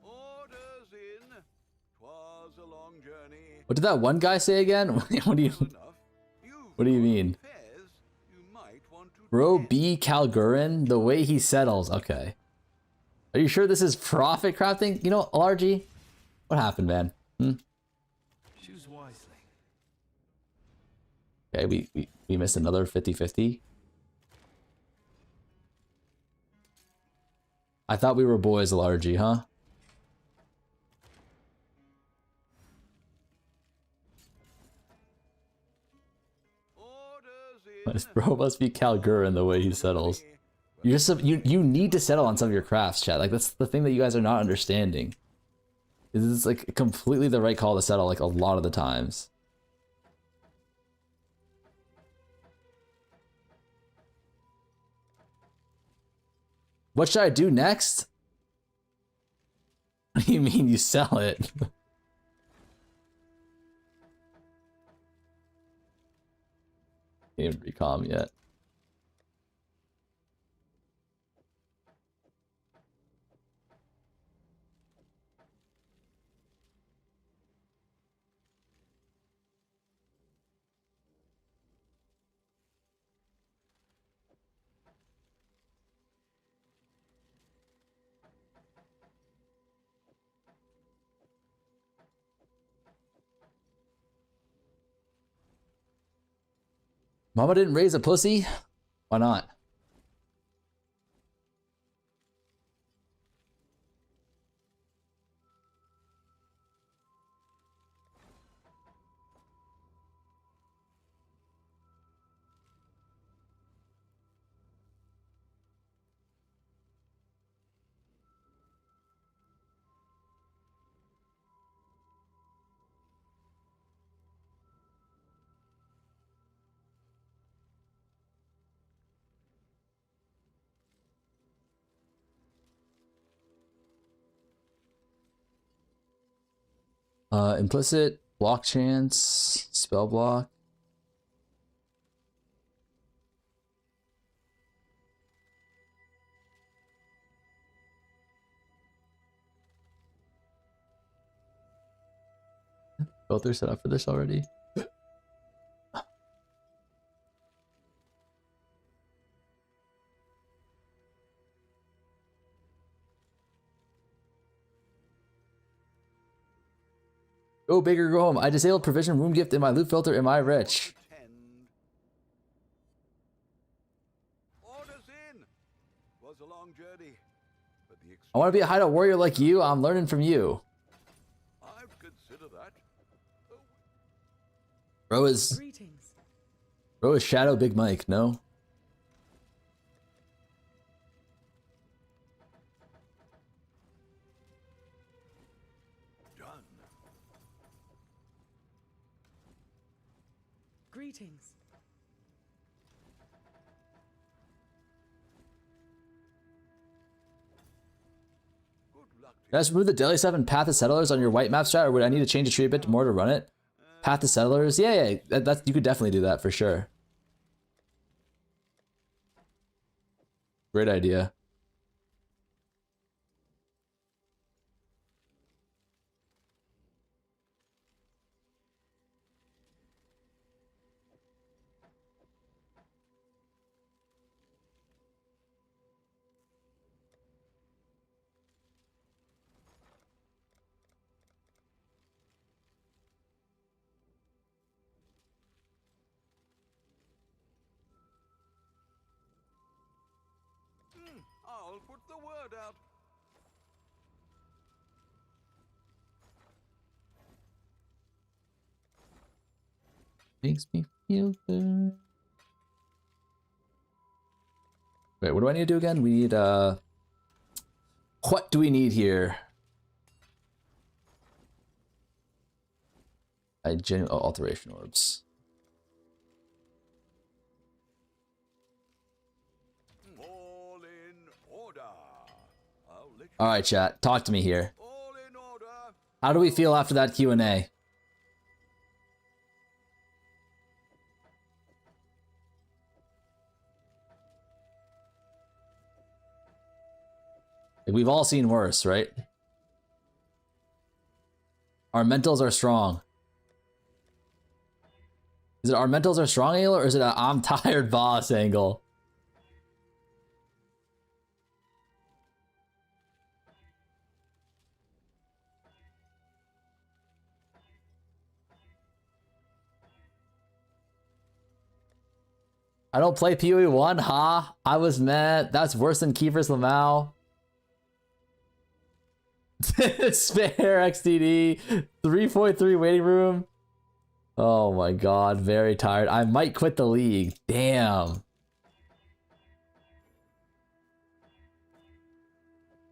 Orders in. 'Twas a long journey. What did that one guy say again? What do you mean? Bro B Calgurin, the way he settles. Okay. Are you sure this is profit crafting? You know, LRG? What happened, man? Choose wisely. Okay, we missed another 50-50. I thought we were boys, LRG, huh? This bro must be Calgurin the way he settles. You need to settle on some of your crafts, chat. Like, that's the thing that you guys are not understanding. It's like completely the right call to settle, like, a lot of the times. What should I do next? What do you mean you sell it? Ain't Recomb yet. Mama didn't raise a pussy? Why not? Implicit, block chance, spell block. Both are set up for this already. Go big or go home. I disabled provision womb gift in my loot filter. Am I rich? Orders in. Was a long journey, but the I want to be a hideout warrior like you. I'm learning from you. I've considered that. Bro is Shadow Big Mike, no? Done. Greetings. Good luck to Guys, remove the Daily 7 Path of Settlers on your white map strat, or would I need to change the tree a bit more to run it? Path of Settlers? Yeah, that's you could definitely do that for sure. Great idea. I'll put the word out. Makes me feel good. Wait, what do I need to do again? We need, what do we need here? Alteration orbs. All in order. I'll let you All right, chat. Talk to me here. all in order. How do we feel after that Q&A? Like, we've all seen worse, right? Our mentals are strong. Is it our mentals are strong angle, or is it a I'm tired boss angle? I don't play POE1, ha? I was mad. That's worse than Kiefer's Lamau. Spare XDD. 3.3 waiting room. Oh my god, very tired. I might quit the league. Damn.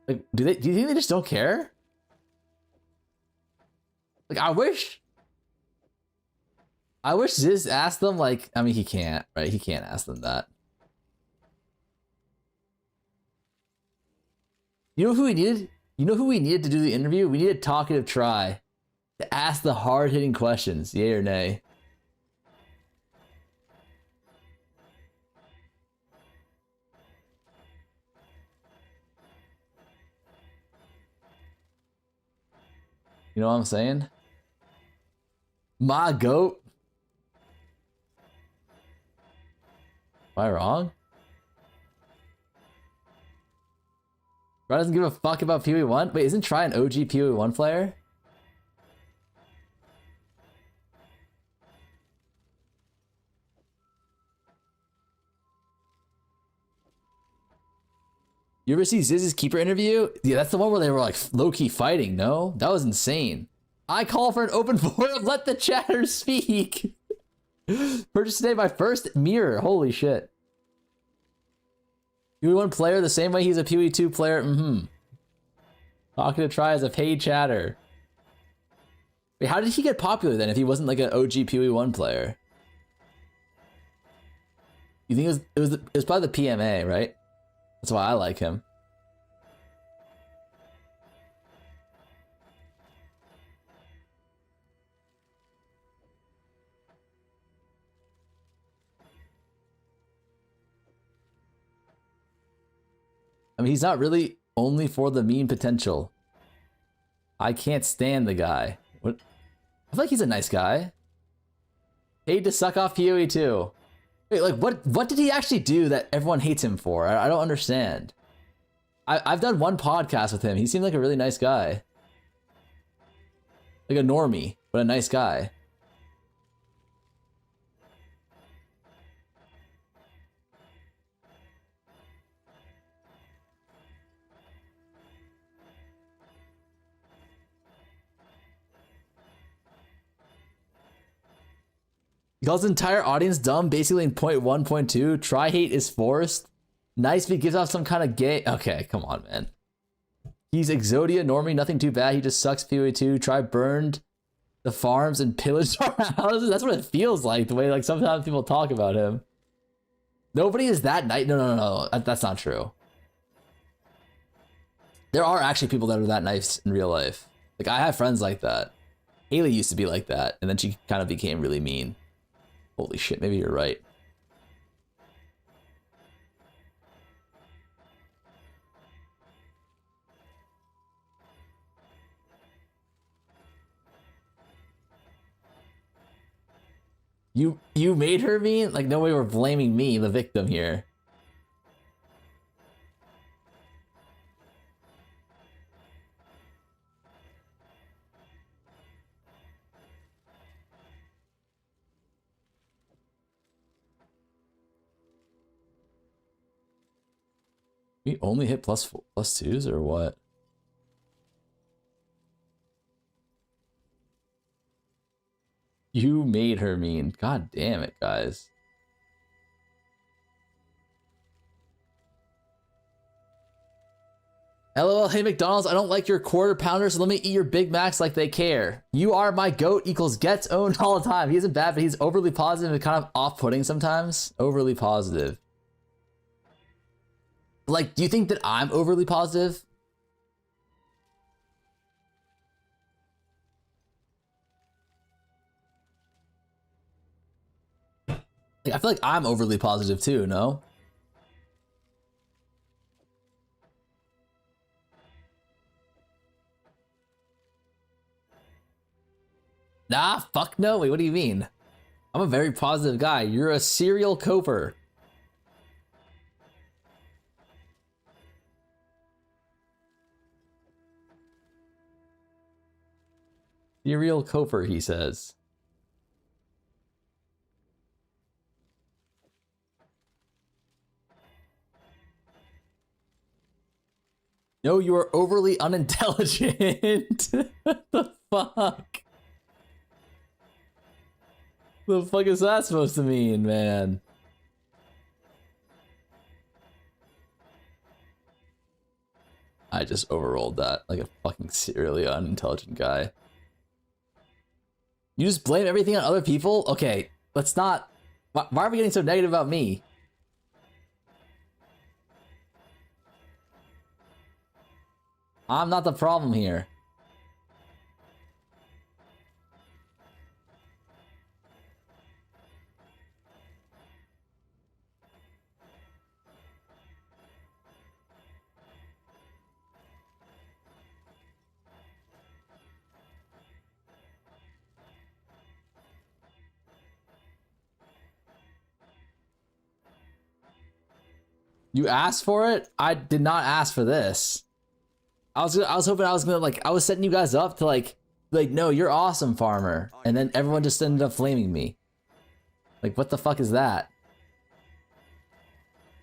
Like, do you think they just don't care? Like, I wish Ziz asked them, like, I mean, he can't, right? He can't ask them that. You know who we needed? You know who we needed to do the interview? We needed Talkative Try to ask the hard-hitting questions, yay or nay. You know what I'm saying? My goat. Am I wrong? Bro doesn't give a fuck about POE1? Wait, isn't Try an OG POE1 player? You ever see Ziz's Keeper interview? Yeah, that's the one where they were like low-key fighting, no? That was insane. I call for an open forum, let the chatter speak. Purchase today my first mirror, holy shit. POE1 player the same way he's a POE2 player, Talking to Try as a paid chatter. Wait, how did he get popular then if he wasn't like an OG POE1 player? You think it was probably the PMA, right? That's why I like him. I mean, he's not really only for the meme potential. I can't stand the guy. What? I feel like he's a nice guy. Paid to suck off POE too. Wait, like what did he actually do that everyone hates him for? I don't understand. I've done one podcast with him. He seemed like a really nice guy. Like a normie. What a nice guy. He calls the entire audience dumb, basically in point 1, point 2. Try hate is forced. Nice, but he gives off some kind of gay. Okay, come on, man. He's Exodia, normie, nothing too bad. He just sucks POE2. Try burned the farms and pillaged our houses. That's what it feels like, the way like sometimes people talk about him. Nobody is that nice. No. That's not true. There are actually people that are that nice in real life. Like, I have friends like that. Haley used to be like that, and then she kind of became really mean. Holy shit, maybe you're right. You made her mean? Like, no way we're blaming me, the victim here. We only hit plus 2s or what? You made her mean. God damn it, guys. LOL, hey McDonald's, I don't like your quarter pounders, so let me eat your Big Macs like they care. You are my goat equals gets owned all the time. He isn't bad, but he's overly positive and kind of off-putting sometimes. Overly positive. Like, do you think that I'm overly positive? Like, I feel like I'm overly positive too, no? Nah, fuck no. Wait, what do you mean? I'm a very positive guy. You're a serial coper. Serial coper, he says. No, you are overly unintelligent. What the fuck? The fuck is that supposed to mean, man? I just overrolled that like a fucking serially unintelligent guy. You just blame everything on other people? Okay, let's not... Why are we getting so negative about me? I'm not the problem here. You asked for it? I did not ask for this. I was hoping I was gonna like, I was setting you guys up to like no, you're awesome, farmer, and then everyone just ended up flaming me. Like, what the fuck is that?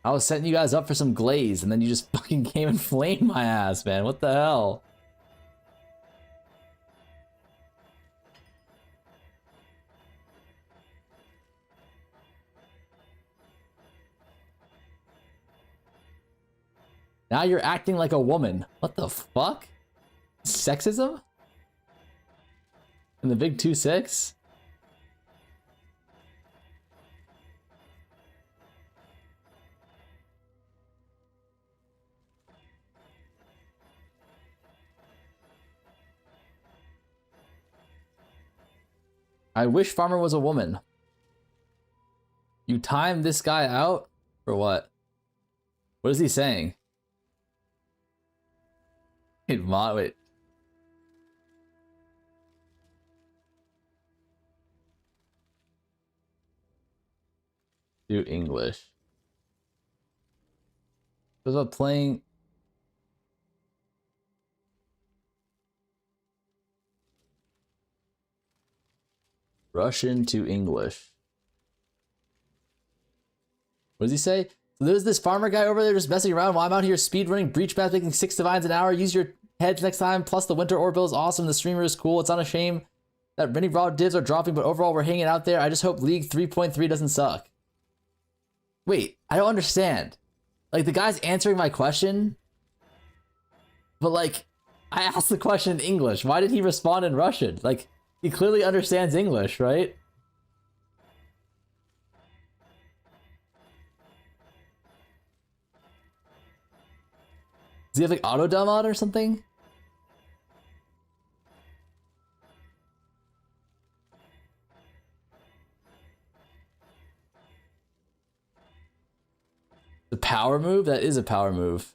I was setting you guys up for some glaze, and then you just fucking came and flamed my ass, man. What the hell? Now you're acting like a woman. What the fuck? Sexism? In the big 2-6? I wish Farmer was a woman. You timed this guy out? For what? What is he saying? Wait. Do English. What about playing? Russian to English. What does he say? So there's this farmer guy over there just messing around while I'm out here speedrunning breach math, making 6 divines an hour. Use your heads next time. Plus the winter orbital is awesome. The streamer is cool. It's not a shame that many raw divs are dropping, but overall we're hanging out there. I just hope League 3.3 doesn't suck. Wait, I don't understand. Like, the guy's answering my question, but like, I asked the question in English. Why did he respond in Russian? Like, he clearly understands English, right? Does he have like auto dumb on or something? The power move? That is a power move.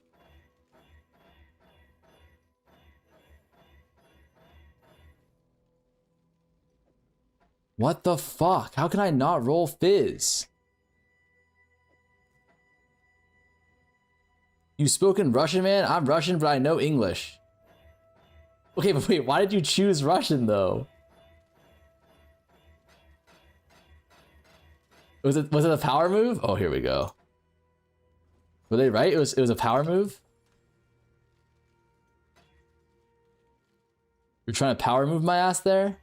What the fuck? How can I not roll Fizz? You spoke in Russian, man? I'm Russian, but I know English. Okay, but wait, why did you choose Russian, though? Was it a power move? Oh, here we go. Were they right? It was a power move? You're trying to power move my ass there?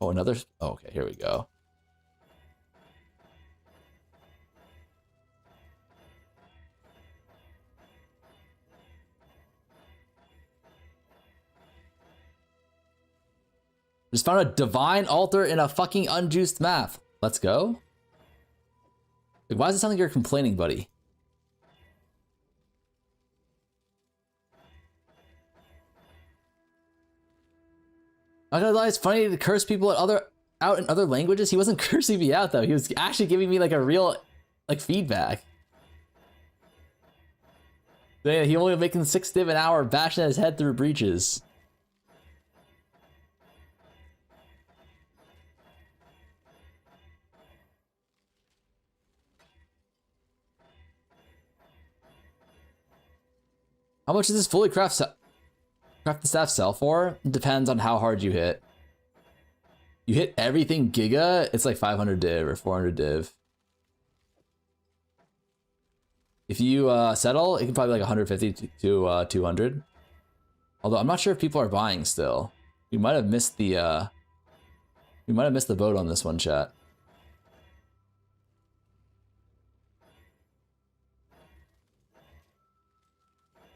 Oh, another... Oh, okay, here we go. Just found a divine altar in a fucking unjuiced map. Let's go. Like, why does it sound like you're complaining, buddy? I'm not gonna lie, it's funny to curse people out in other languages. He wasn't cursing me out though. He was actually giving me like a real like feedback. But yeah, he only making 6 div an hour, bashing his head through breaches. How much does this fully craft the staff sell for? It depends on how hard you hit. You hit everything Giga, it's like 500 div or 400 div. If you settle, it can probably be like 150 to 200. Although I'm not sure if people are buying still. We might have missed the boat on this one, chat.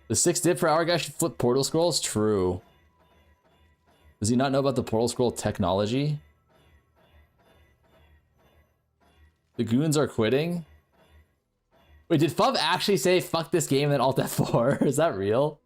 The 6 div per hour guy should flip portal scrolls? True. Does he not know about the portal scroll technology? The goons are quitting? Wait, did Fub actually say fuck this game and then Alt F4? Is that real?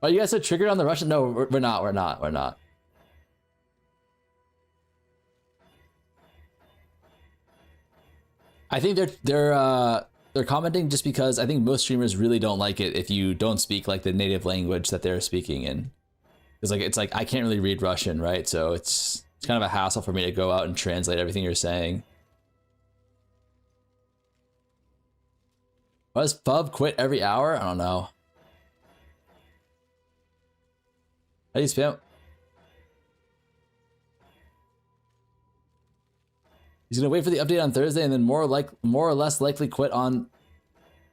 Oh, you guys are triggered on the Russian? No, we're not. I think they're commenting just because I think most streamers really don't like it if you don't speak like the native language that they're speaking in. Because it's like I can't really read Russian, right? So it's kind of a hassle for me to go out and translate everything you're saying. Why does Pub quit every hour? I don't know. How do you spam? He's gonna wait for the update on Thursday and then more or less likely quit on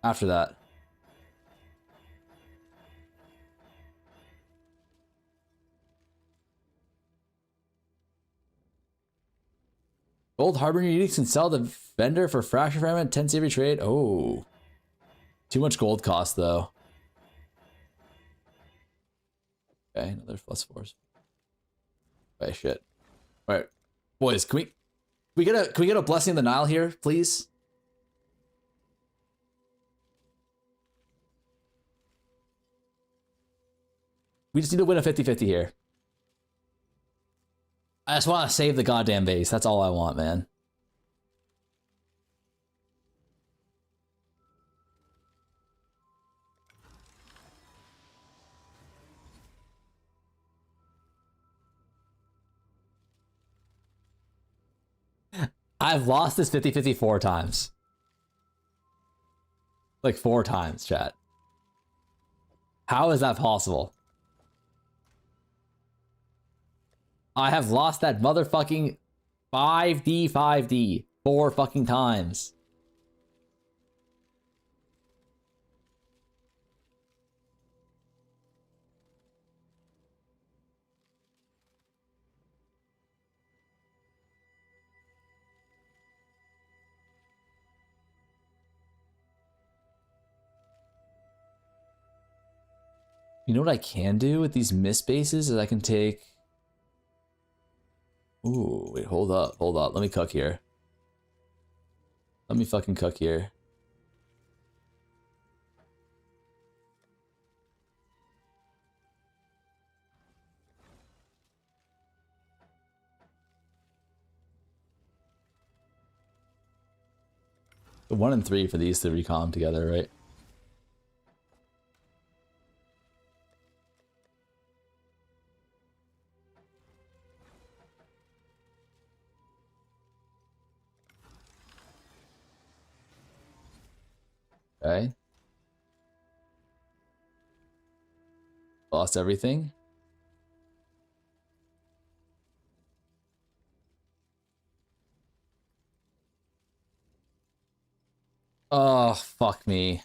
after that. Gold Harbor Uniques can sell the vendor for fracture fragment 10 every trade. Oh, too much gold cost though. Okay, another +4s. Okay, shit. All right, boys, can we get a blessing of the Nile here, please? We just need to win a 50-50 here. I just want to save the goddamn base. That's all I want, man. I've lost this 50-50 4 times. Like 4 times, chat. How is that possible? I have lost that motherfucking 5D 4 fucking times. You know what I can do with these miss bases is I can take... Ooh, wait, hold up. Let me cook here. Let me fucking cook here. The 1 and 3 for these to recom together, right? Okay. Lost everything. Oh, fuck me.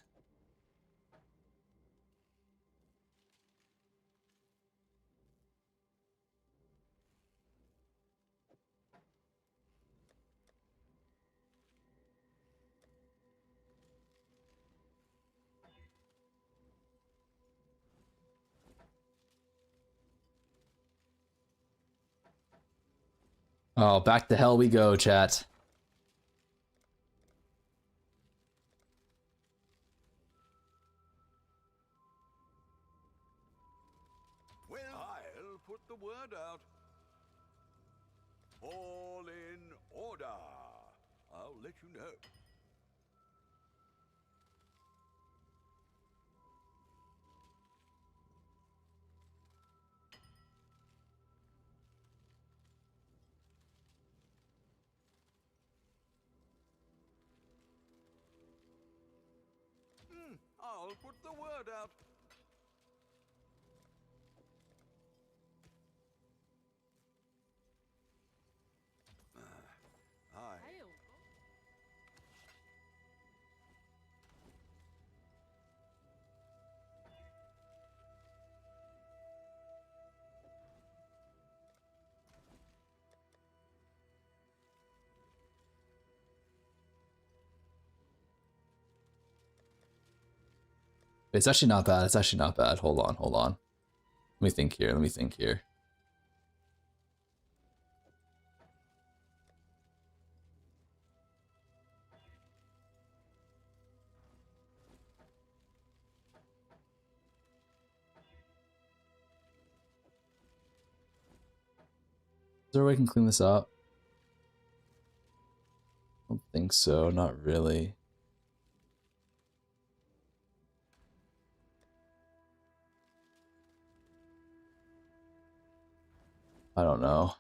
Oh, back to hell we go, chat. Well, I'll put the word out. All in order. I'll let you know. I'll put the word out. Aye. It's actually not bad. It's actually not bad. Hold on. Let me think here. Is there a way I can clean this up? I don't think so. Not really. I don't know.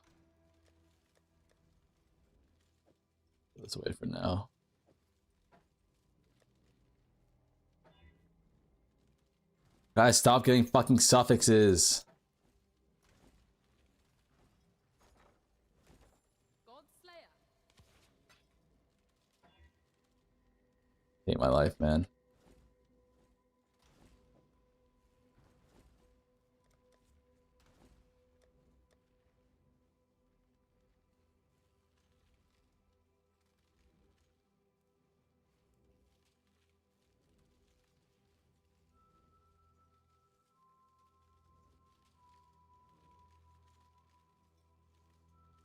Put this away for now. Guys, stop getting fucking suffixes. Hate my life, man.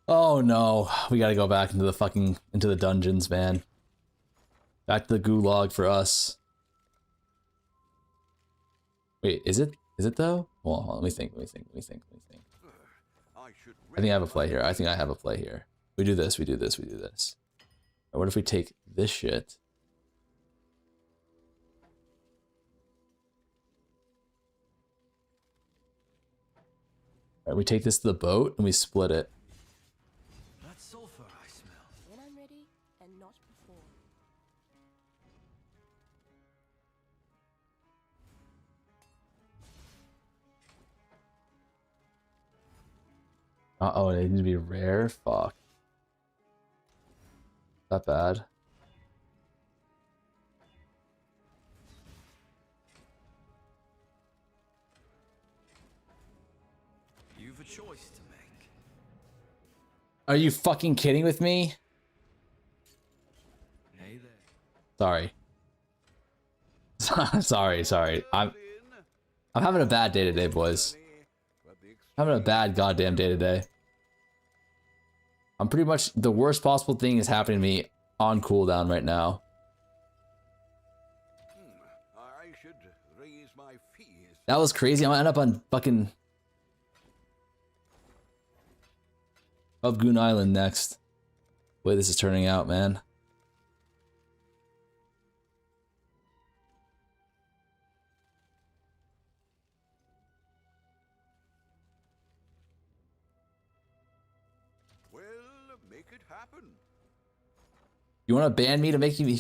Oh no, we gotta go back into the dungeons, man. Back to the gulag for us. Wait, is it though? Hold on, let me think. I think I have a play here. We do this. Or what if we take this shit? Alright, we take this to the boat and we split it. That sulfur I smell. When I'm ready, Uh-oh, it needs to be rare? Fuck. That bad. You've a choice to make. Are you fucking kidding with me? Hey there. Sorry. sorry. I'm having a bad day today, boys. Having a bad goddamn day today. I'm pretty much the worst possible thing is happening to me on cooldown right now. I should raise my fees. That was crazy. I'm gonna end up on fucking Of Goon Island next. The way this is turning out, man. Well, make it happen. You want to ban me to make you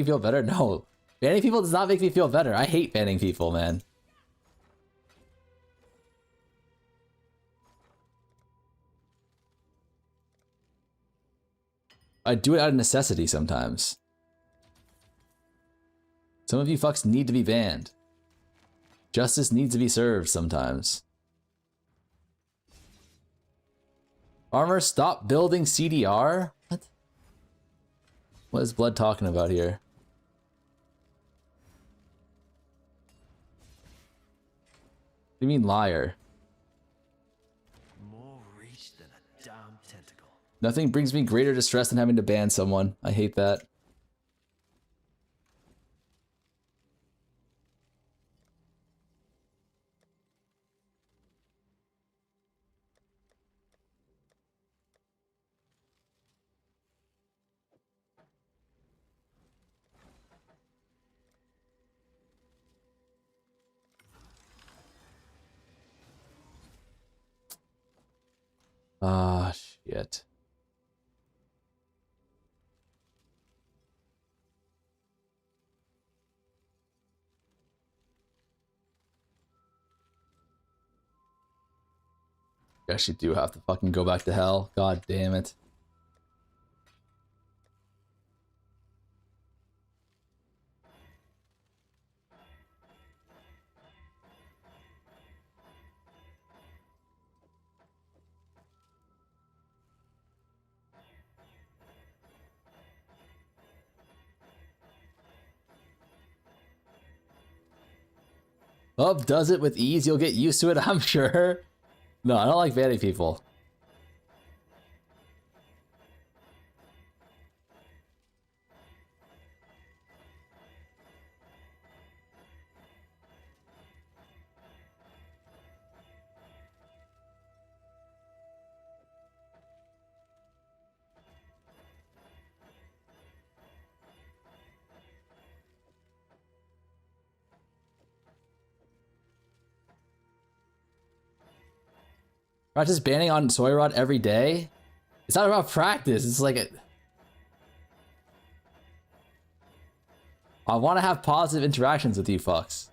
feel better? No, banning people does not make me feel better. I hate banning people, man. I do it out of necessity sometimes. Some of you fucks need to be banned. Justice needs to be served sometimes. Armor, stop building CDR? What? What is Blood talking about here? What do you mean liar? More reach than a damn tentacle. Nothing brings me greater distress than having to ban someone. I hate that. Ah, shit. Guess you do have to fucking go back to hell. God damn it. Up does it with ease. You'll get used to it, I'm sure. No, I don't like banning people. Practice banning on Soy Rod every day? It's not about practice. It's like I want to have positive interactions with you fucks.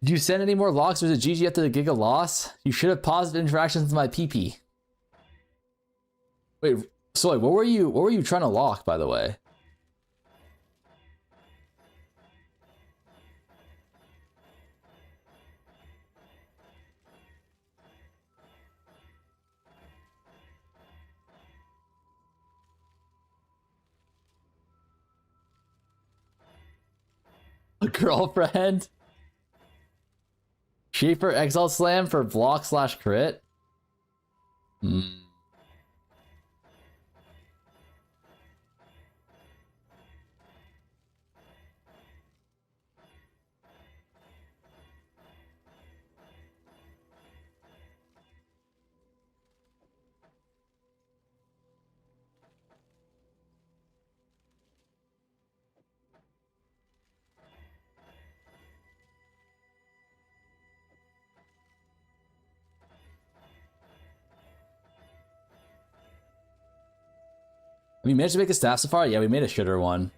Did you send any more logs or was it GG after the Giga loss? You should have positive interactions with my PP. Wait, Soy, what were you trying to lock, by the way? A girlfriend? Schaefer Exalt Slam for block / crit? We managed to make a staff so far? Yeah, we made a shitter one.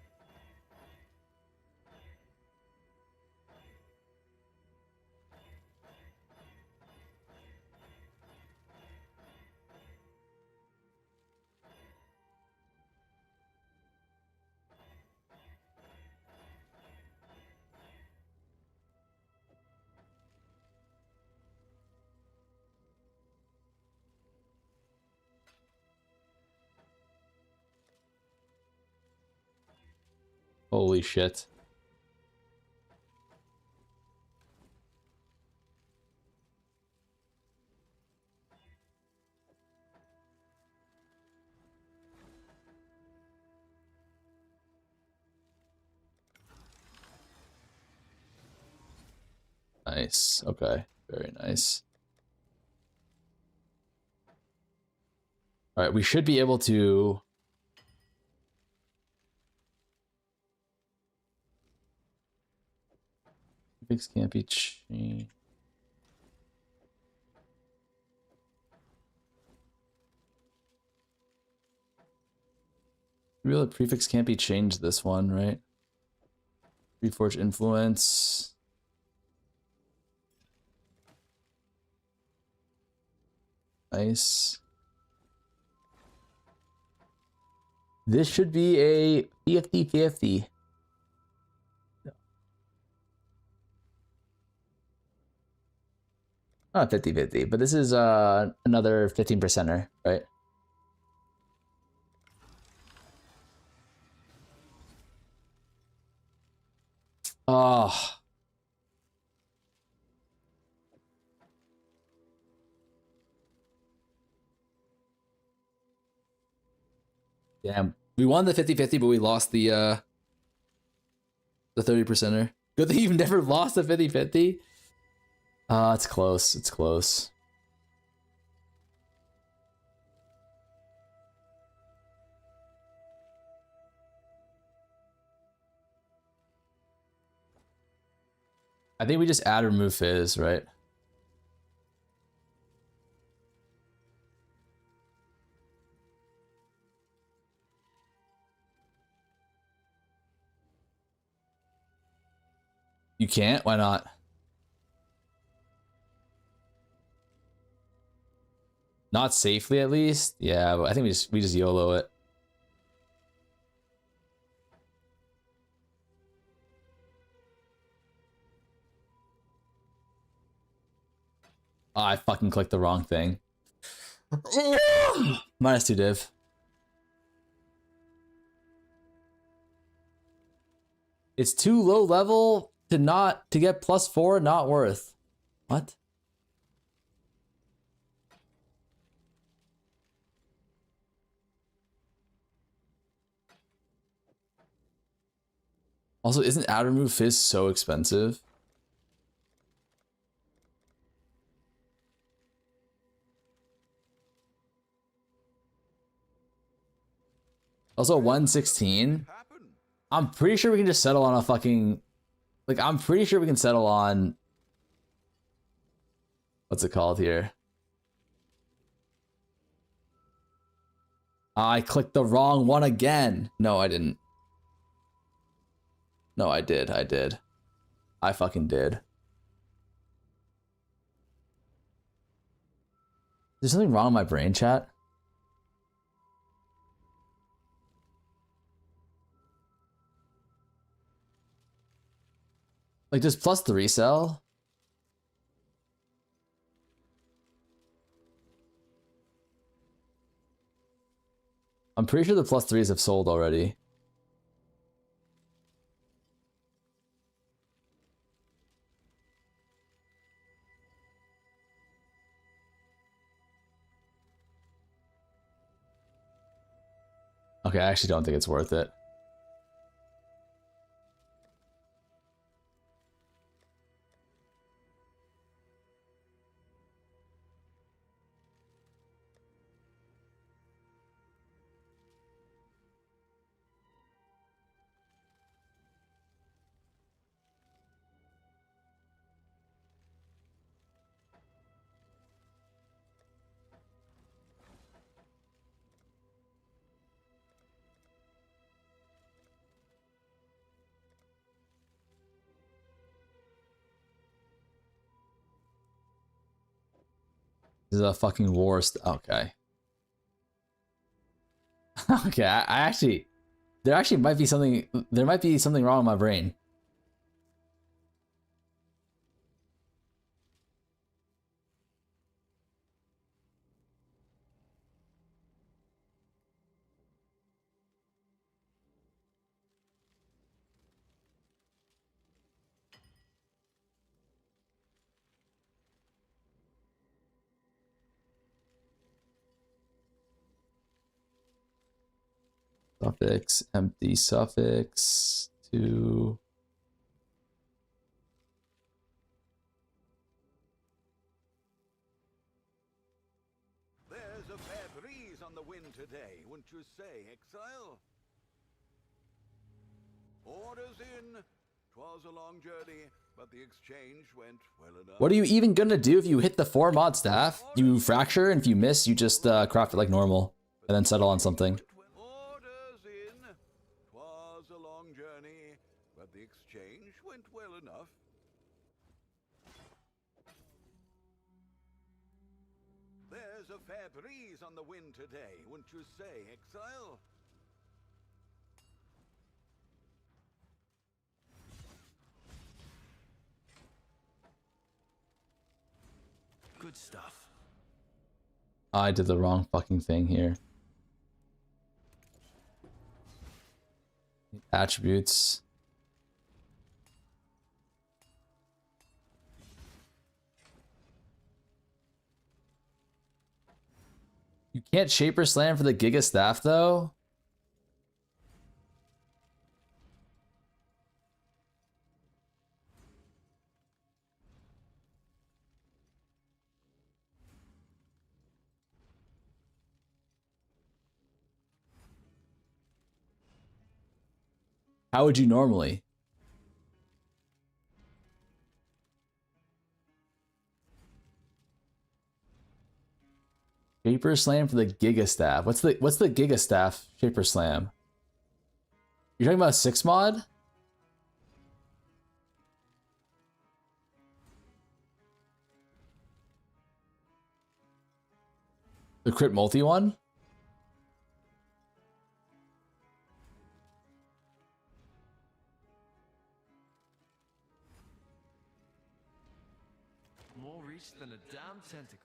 Holy shit. Nice. Okay. Very nice. All right, we should be able to... Prefix can't be changed. Real prefix can't be changed this one, right? Reforge influence. Nice. This should be a 50-50. Not 50-50, but this is another 15%er, right? Oh. Damn. We won the 50-50, but we lost the 30%er. Good thing you've never lost a 50-50. It's close. It's close. I think we just add or remove fizz, right? You can't? Why not? Not safely, at least. Yeah, but I think we just YOLO it. Oh, I fucking clicked the wrong thing. -2 div. It's too low level to get +4, not worth. What? Also, isn't add remove fizz so expensive? Also, 116. I'm pretty sure we can just settle on a fucking... Like, I'm pretty sure we can settle on... What's it called here? I clicked the wrong one again. No, I didn't. No, I did. I did. I fucking did. Is there something wrong with my brain, chat? Like, does +3 sell? I'm pretty sure the +3s have sold already. Okay, I actually don't think it's worth it. This is a fucking worst. Okay. Okay, I actually, there actually might be something, there might be something wrong with my brain. Suffix, empty suffix, to... There's a fair breeze on the wind today, wouldn't you say, Exile? Orders in. 'Twas a long journey, but the exchange went well enough. What are you even gonna do if you hit the 4 mod staff? You fracture, and if you miss, you just craft it like normal, and then settle on something. Orders in. 'Twas a long journey, but the exchange went well enough. There's a fair breeze on the wind today, wouldn't you say, Exile? Good stuff. I did the wrong fucking thing here. Attributes. You can't Shaper Slam for the Giga Staff though? How would you normally? Shaper Slam for the Giga Staff. What's the Giga Staff Shaper Slam? You're talking about a 6 mod? The crit multi one? More reach than a damn tentacle.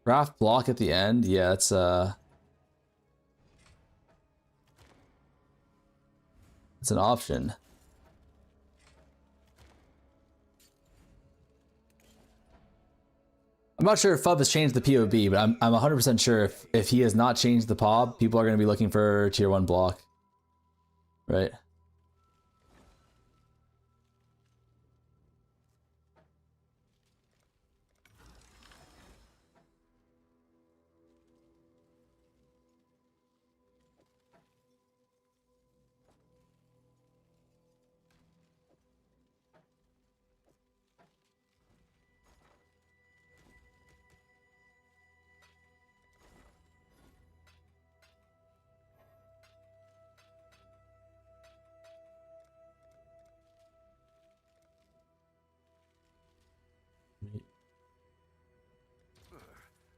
Craft block at the end? Yeah, it's an option. I'm not sure if Fub has changed the POB, but I'm 100% sure if he has not changed the POB, people are going to be looking for tier 1 block. Right?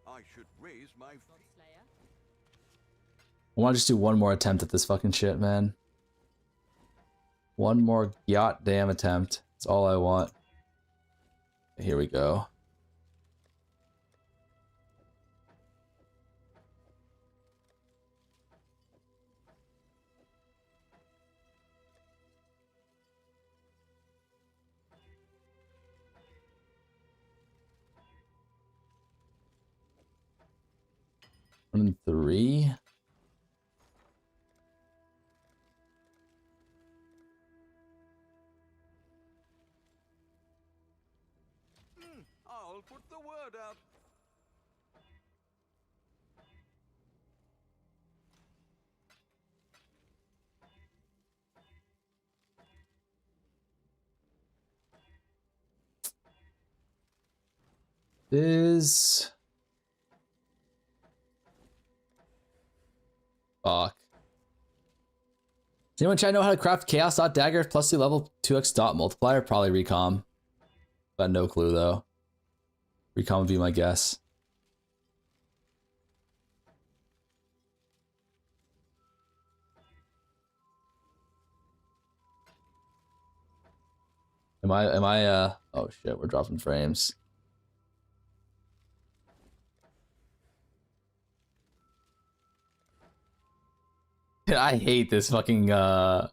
I should raise my... I want to just do one more attempt at this fucking shit, man. One more goddamn attempt. That's all I want. Here we go. One and 3. I'll put the word out. Is fuck. Does anyone try to know how to craft chaos dot dagger plus 2 level 2x dot multiplier? Probably Recomb. Got no clue though. Recomb would be my guess. Oh shit, we're dropping frames. I hate this fucking I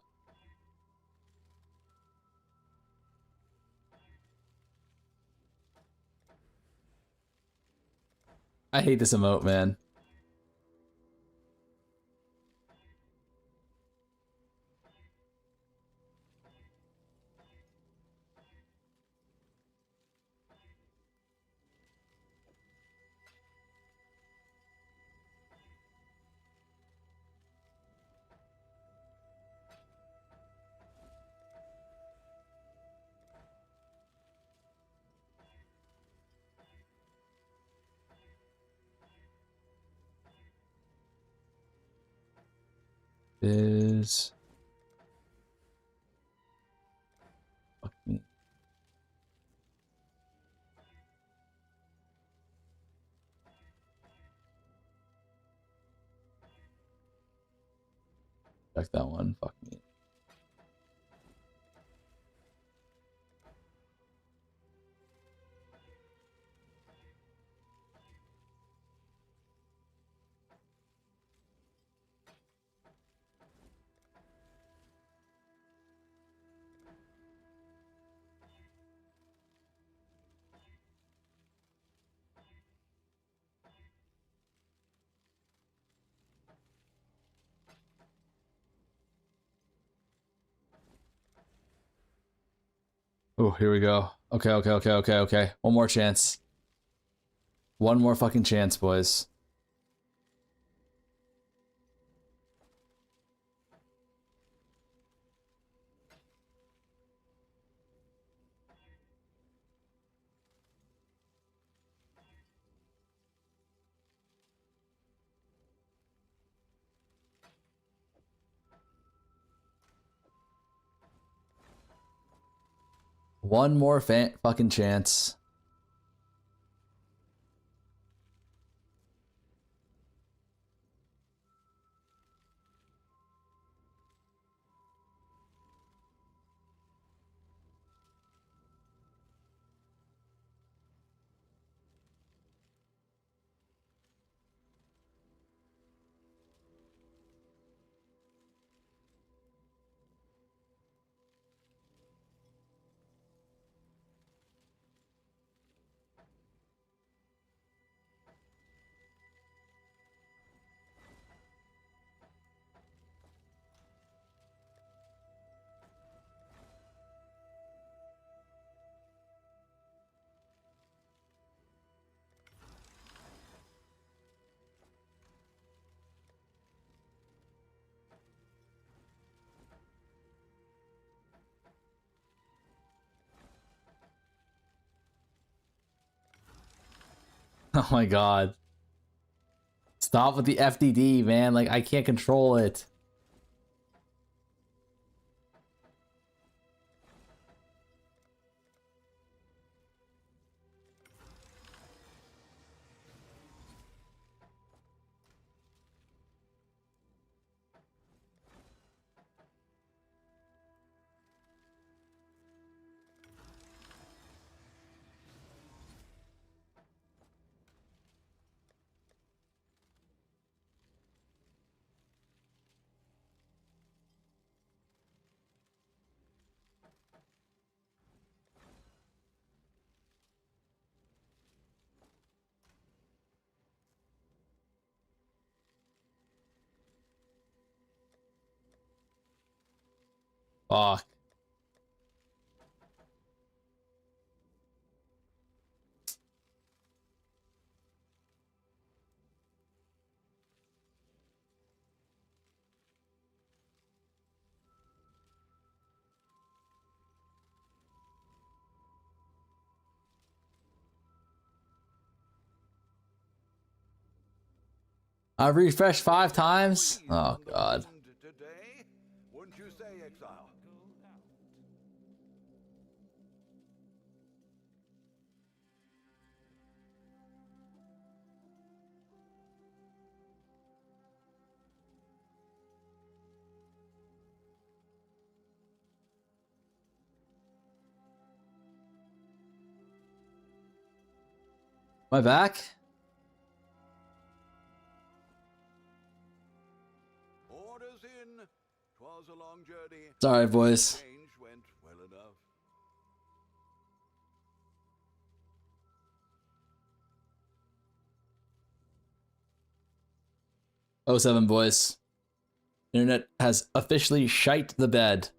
hate this emote, man. Is fuck me. Check that one. Fuck me. Oh, here we go. Okay. One more chance. One more fucking chance, boys. One more fucking chance. Oh my god. Stop with the FDD, man. Like, I can't control it. Fuck. I refreshed 5 times? Oh, God. Today, wouldn't you say, Exile? Am I back? Orders in. 'Twas a long journey. Sorry, boys. Change went well enough. Oh, 07, boys. Internet has officially shite the bed.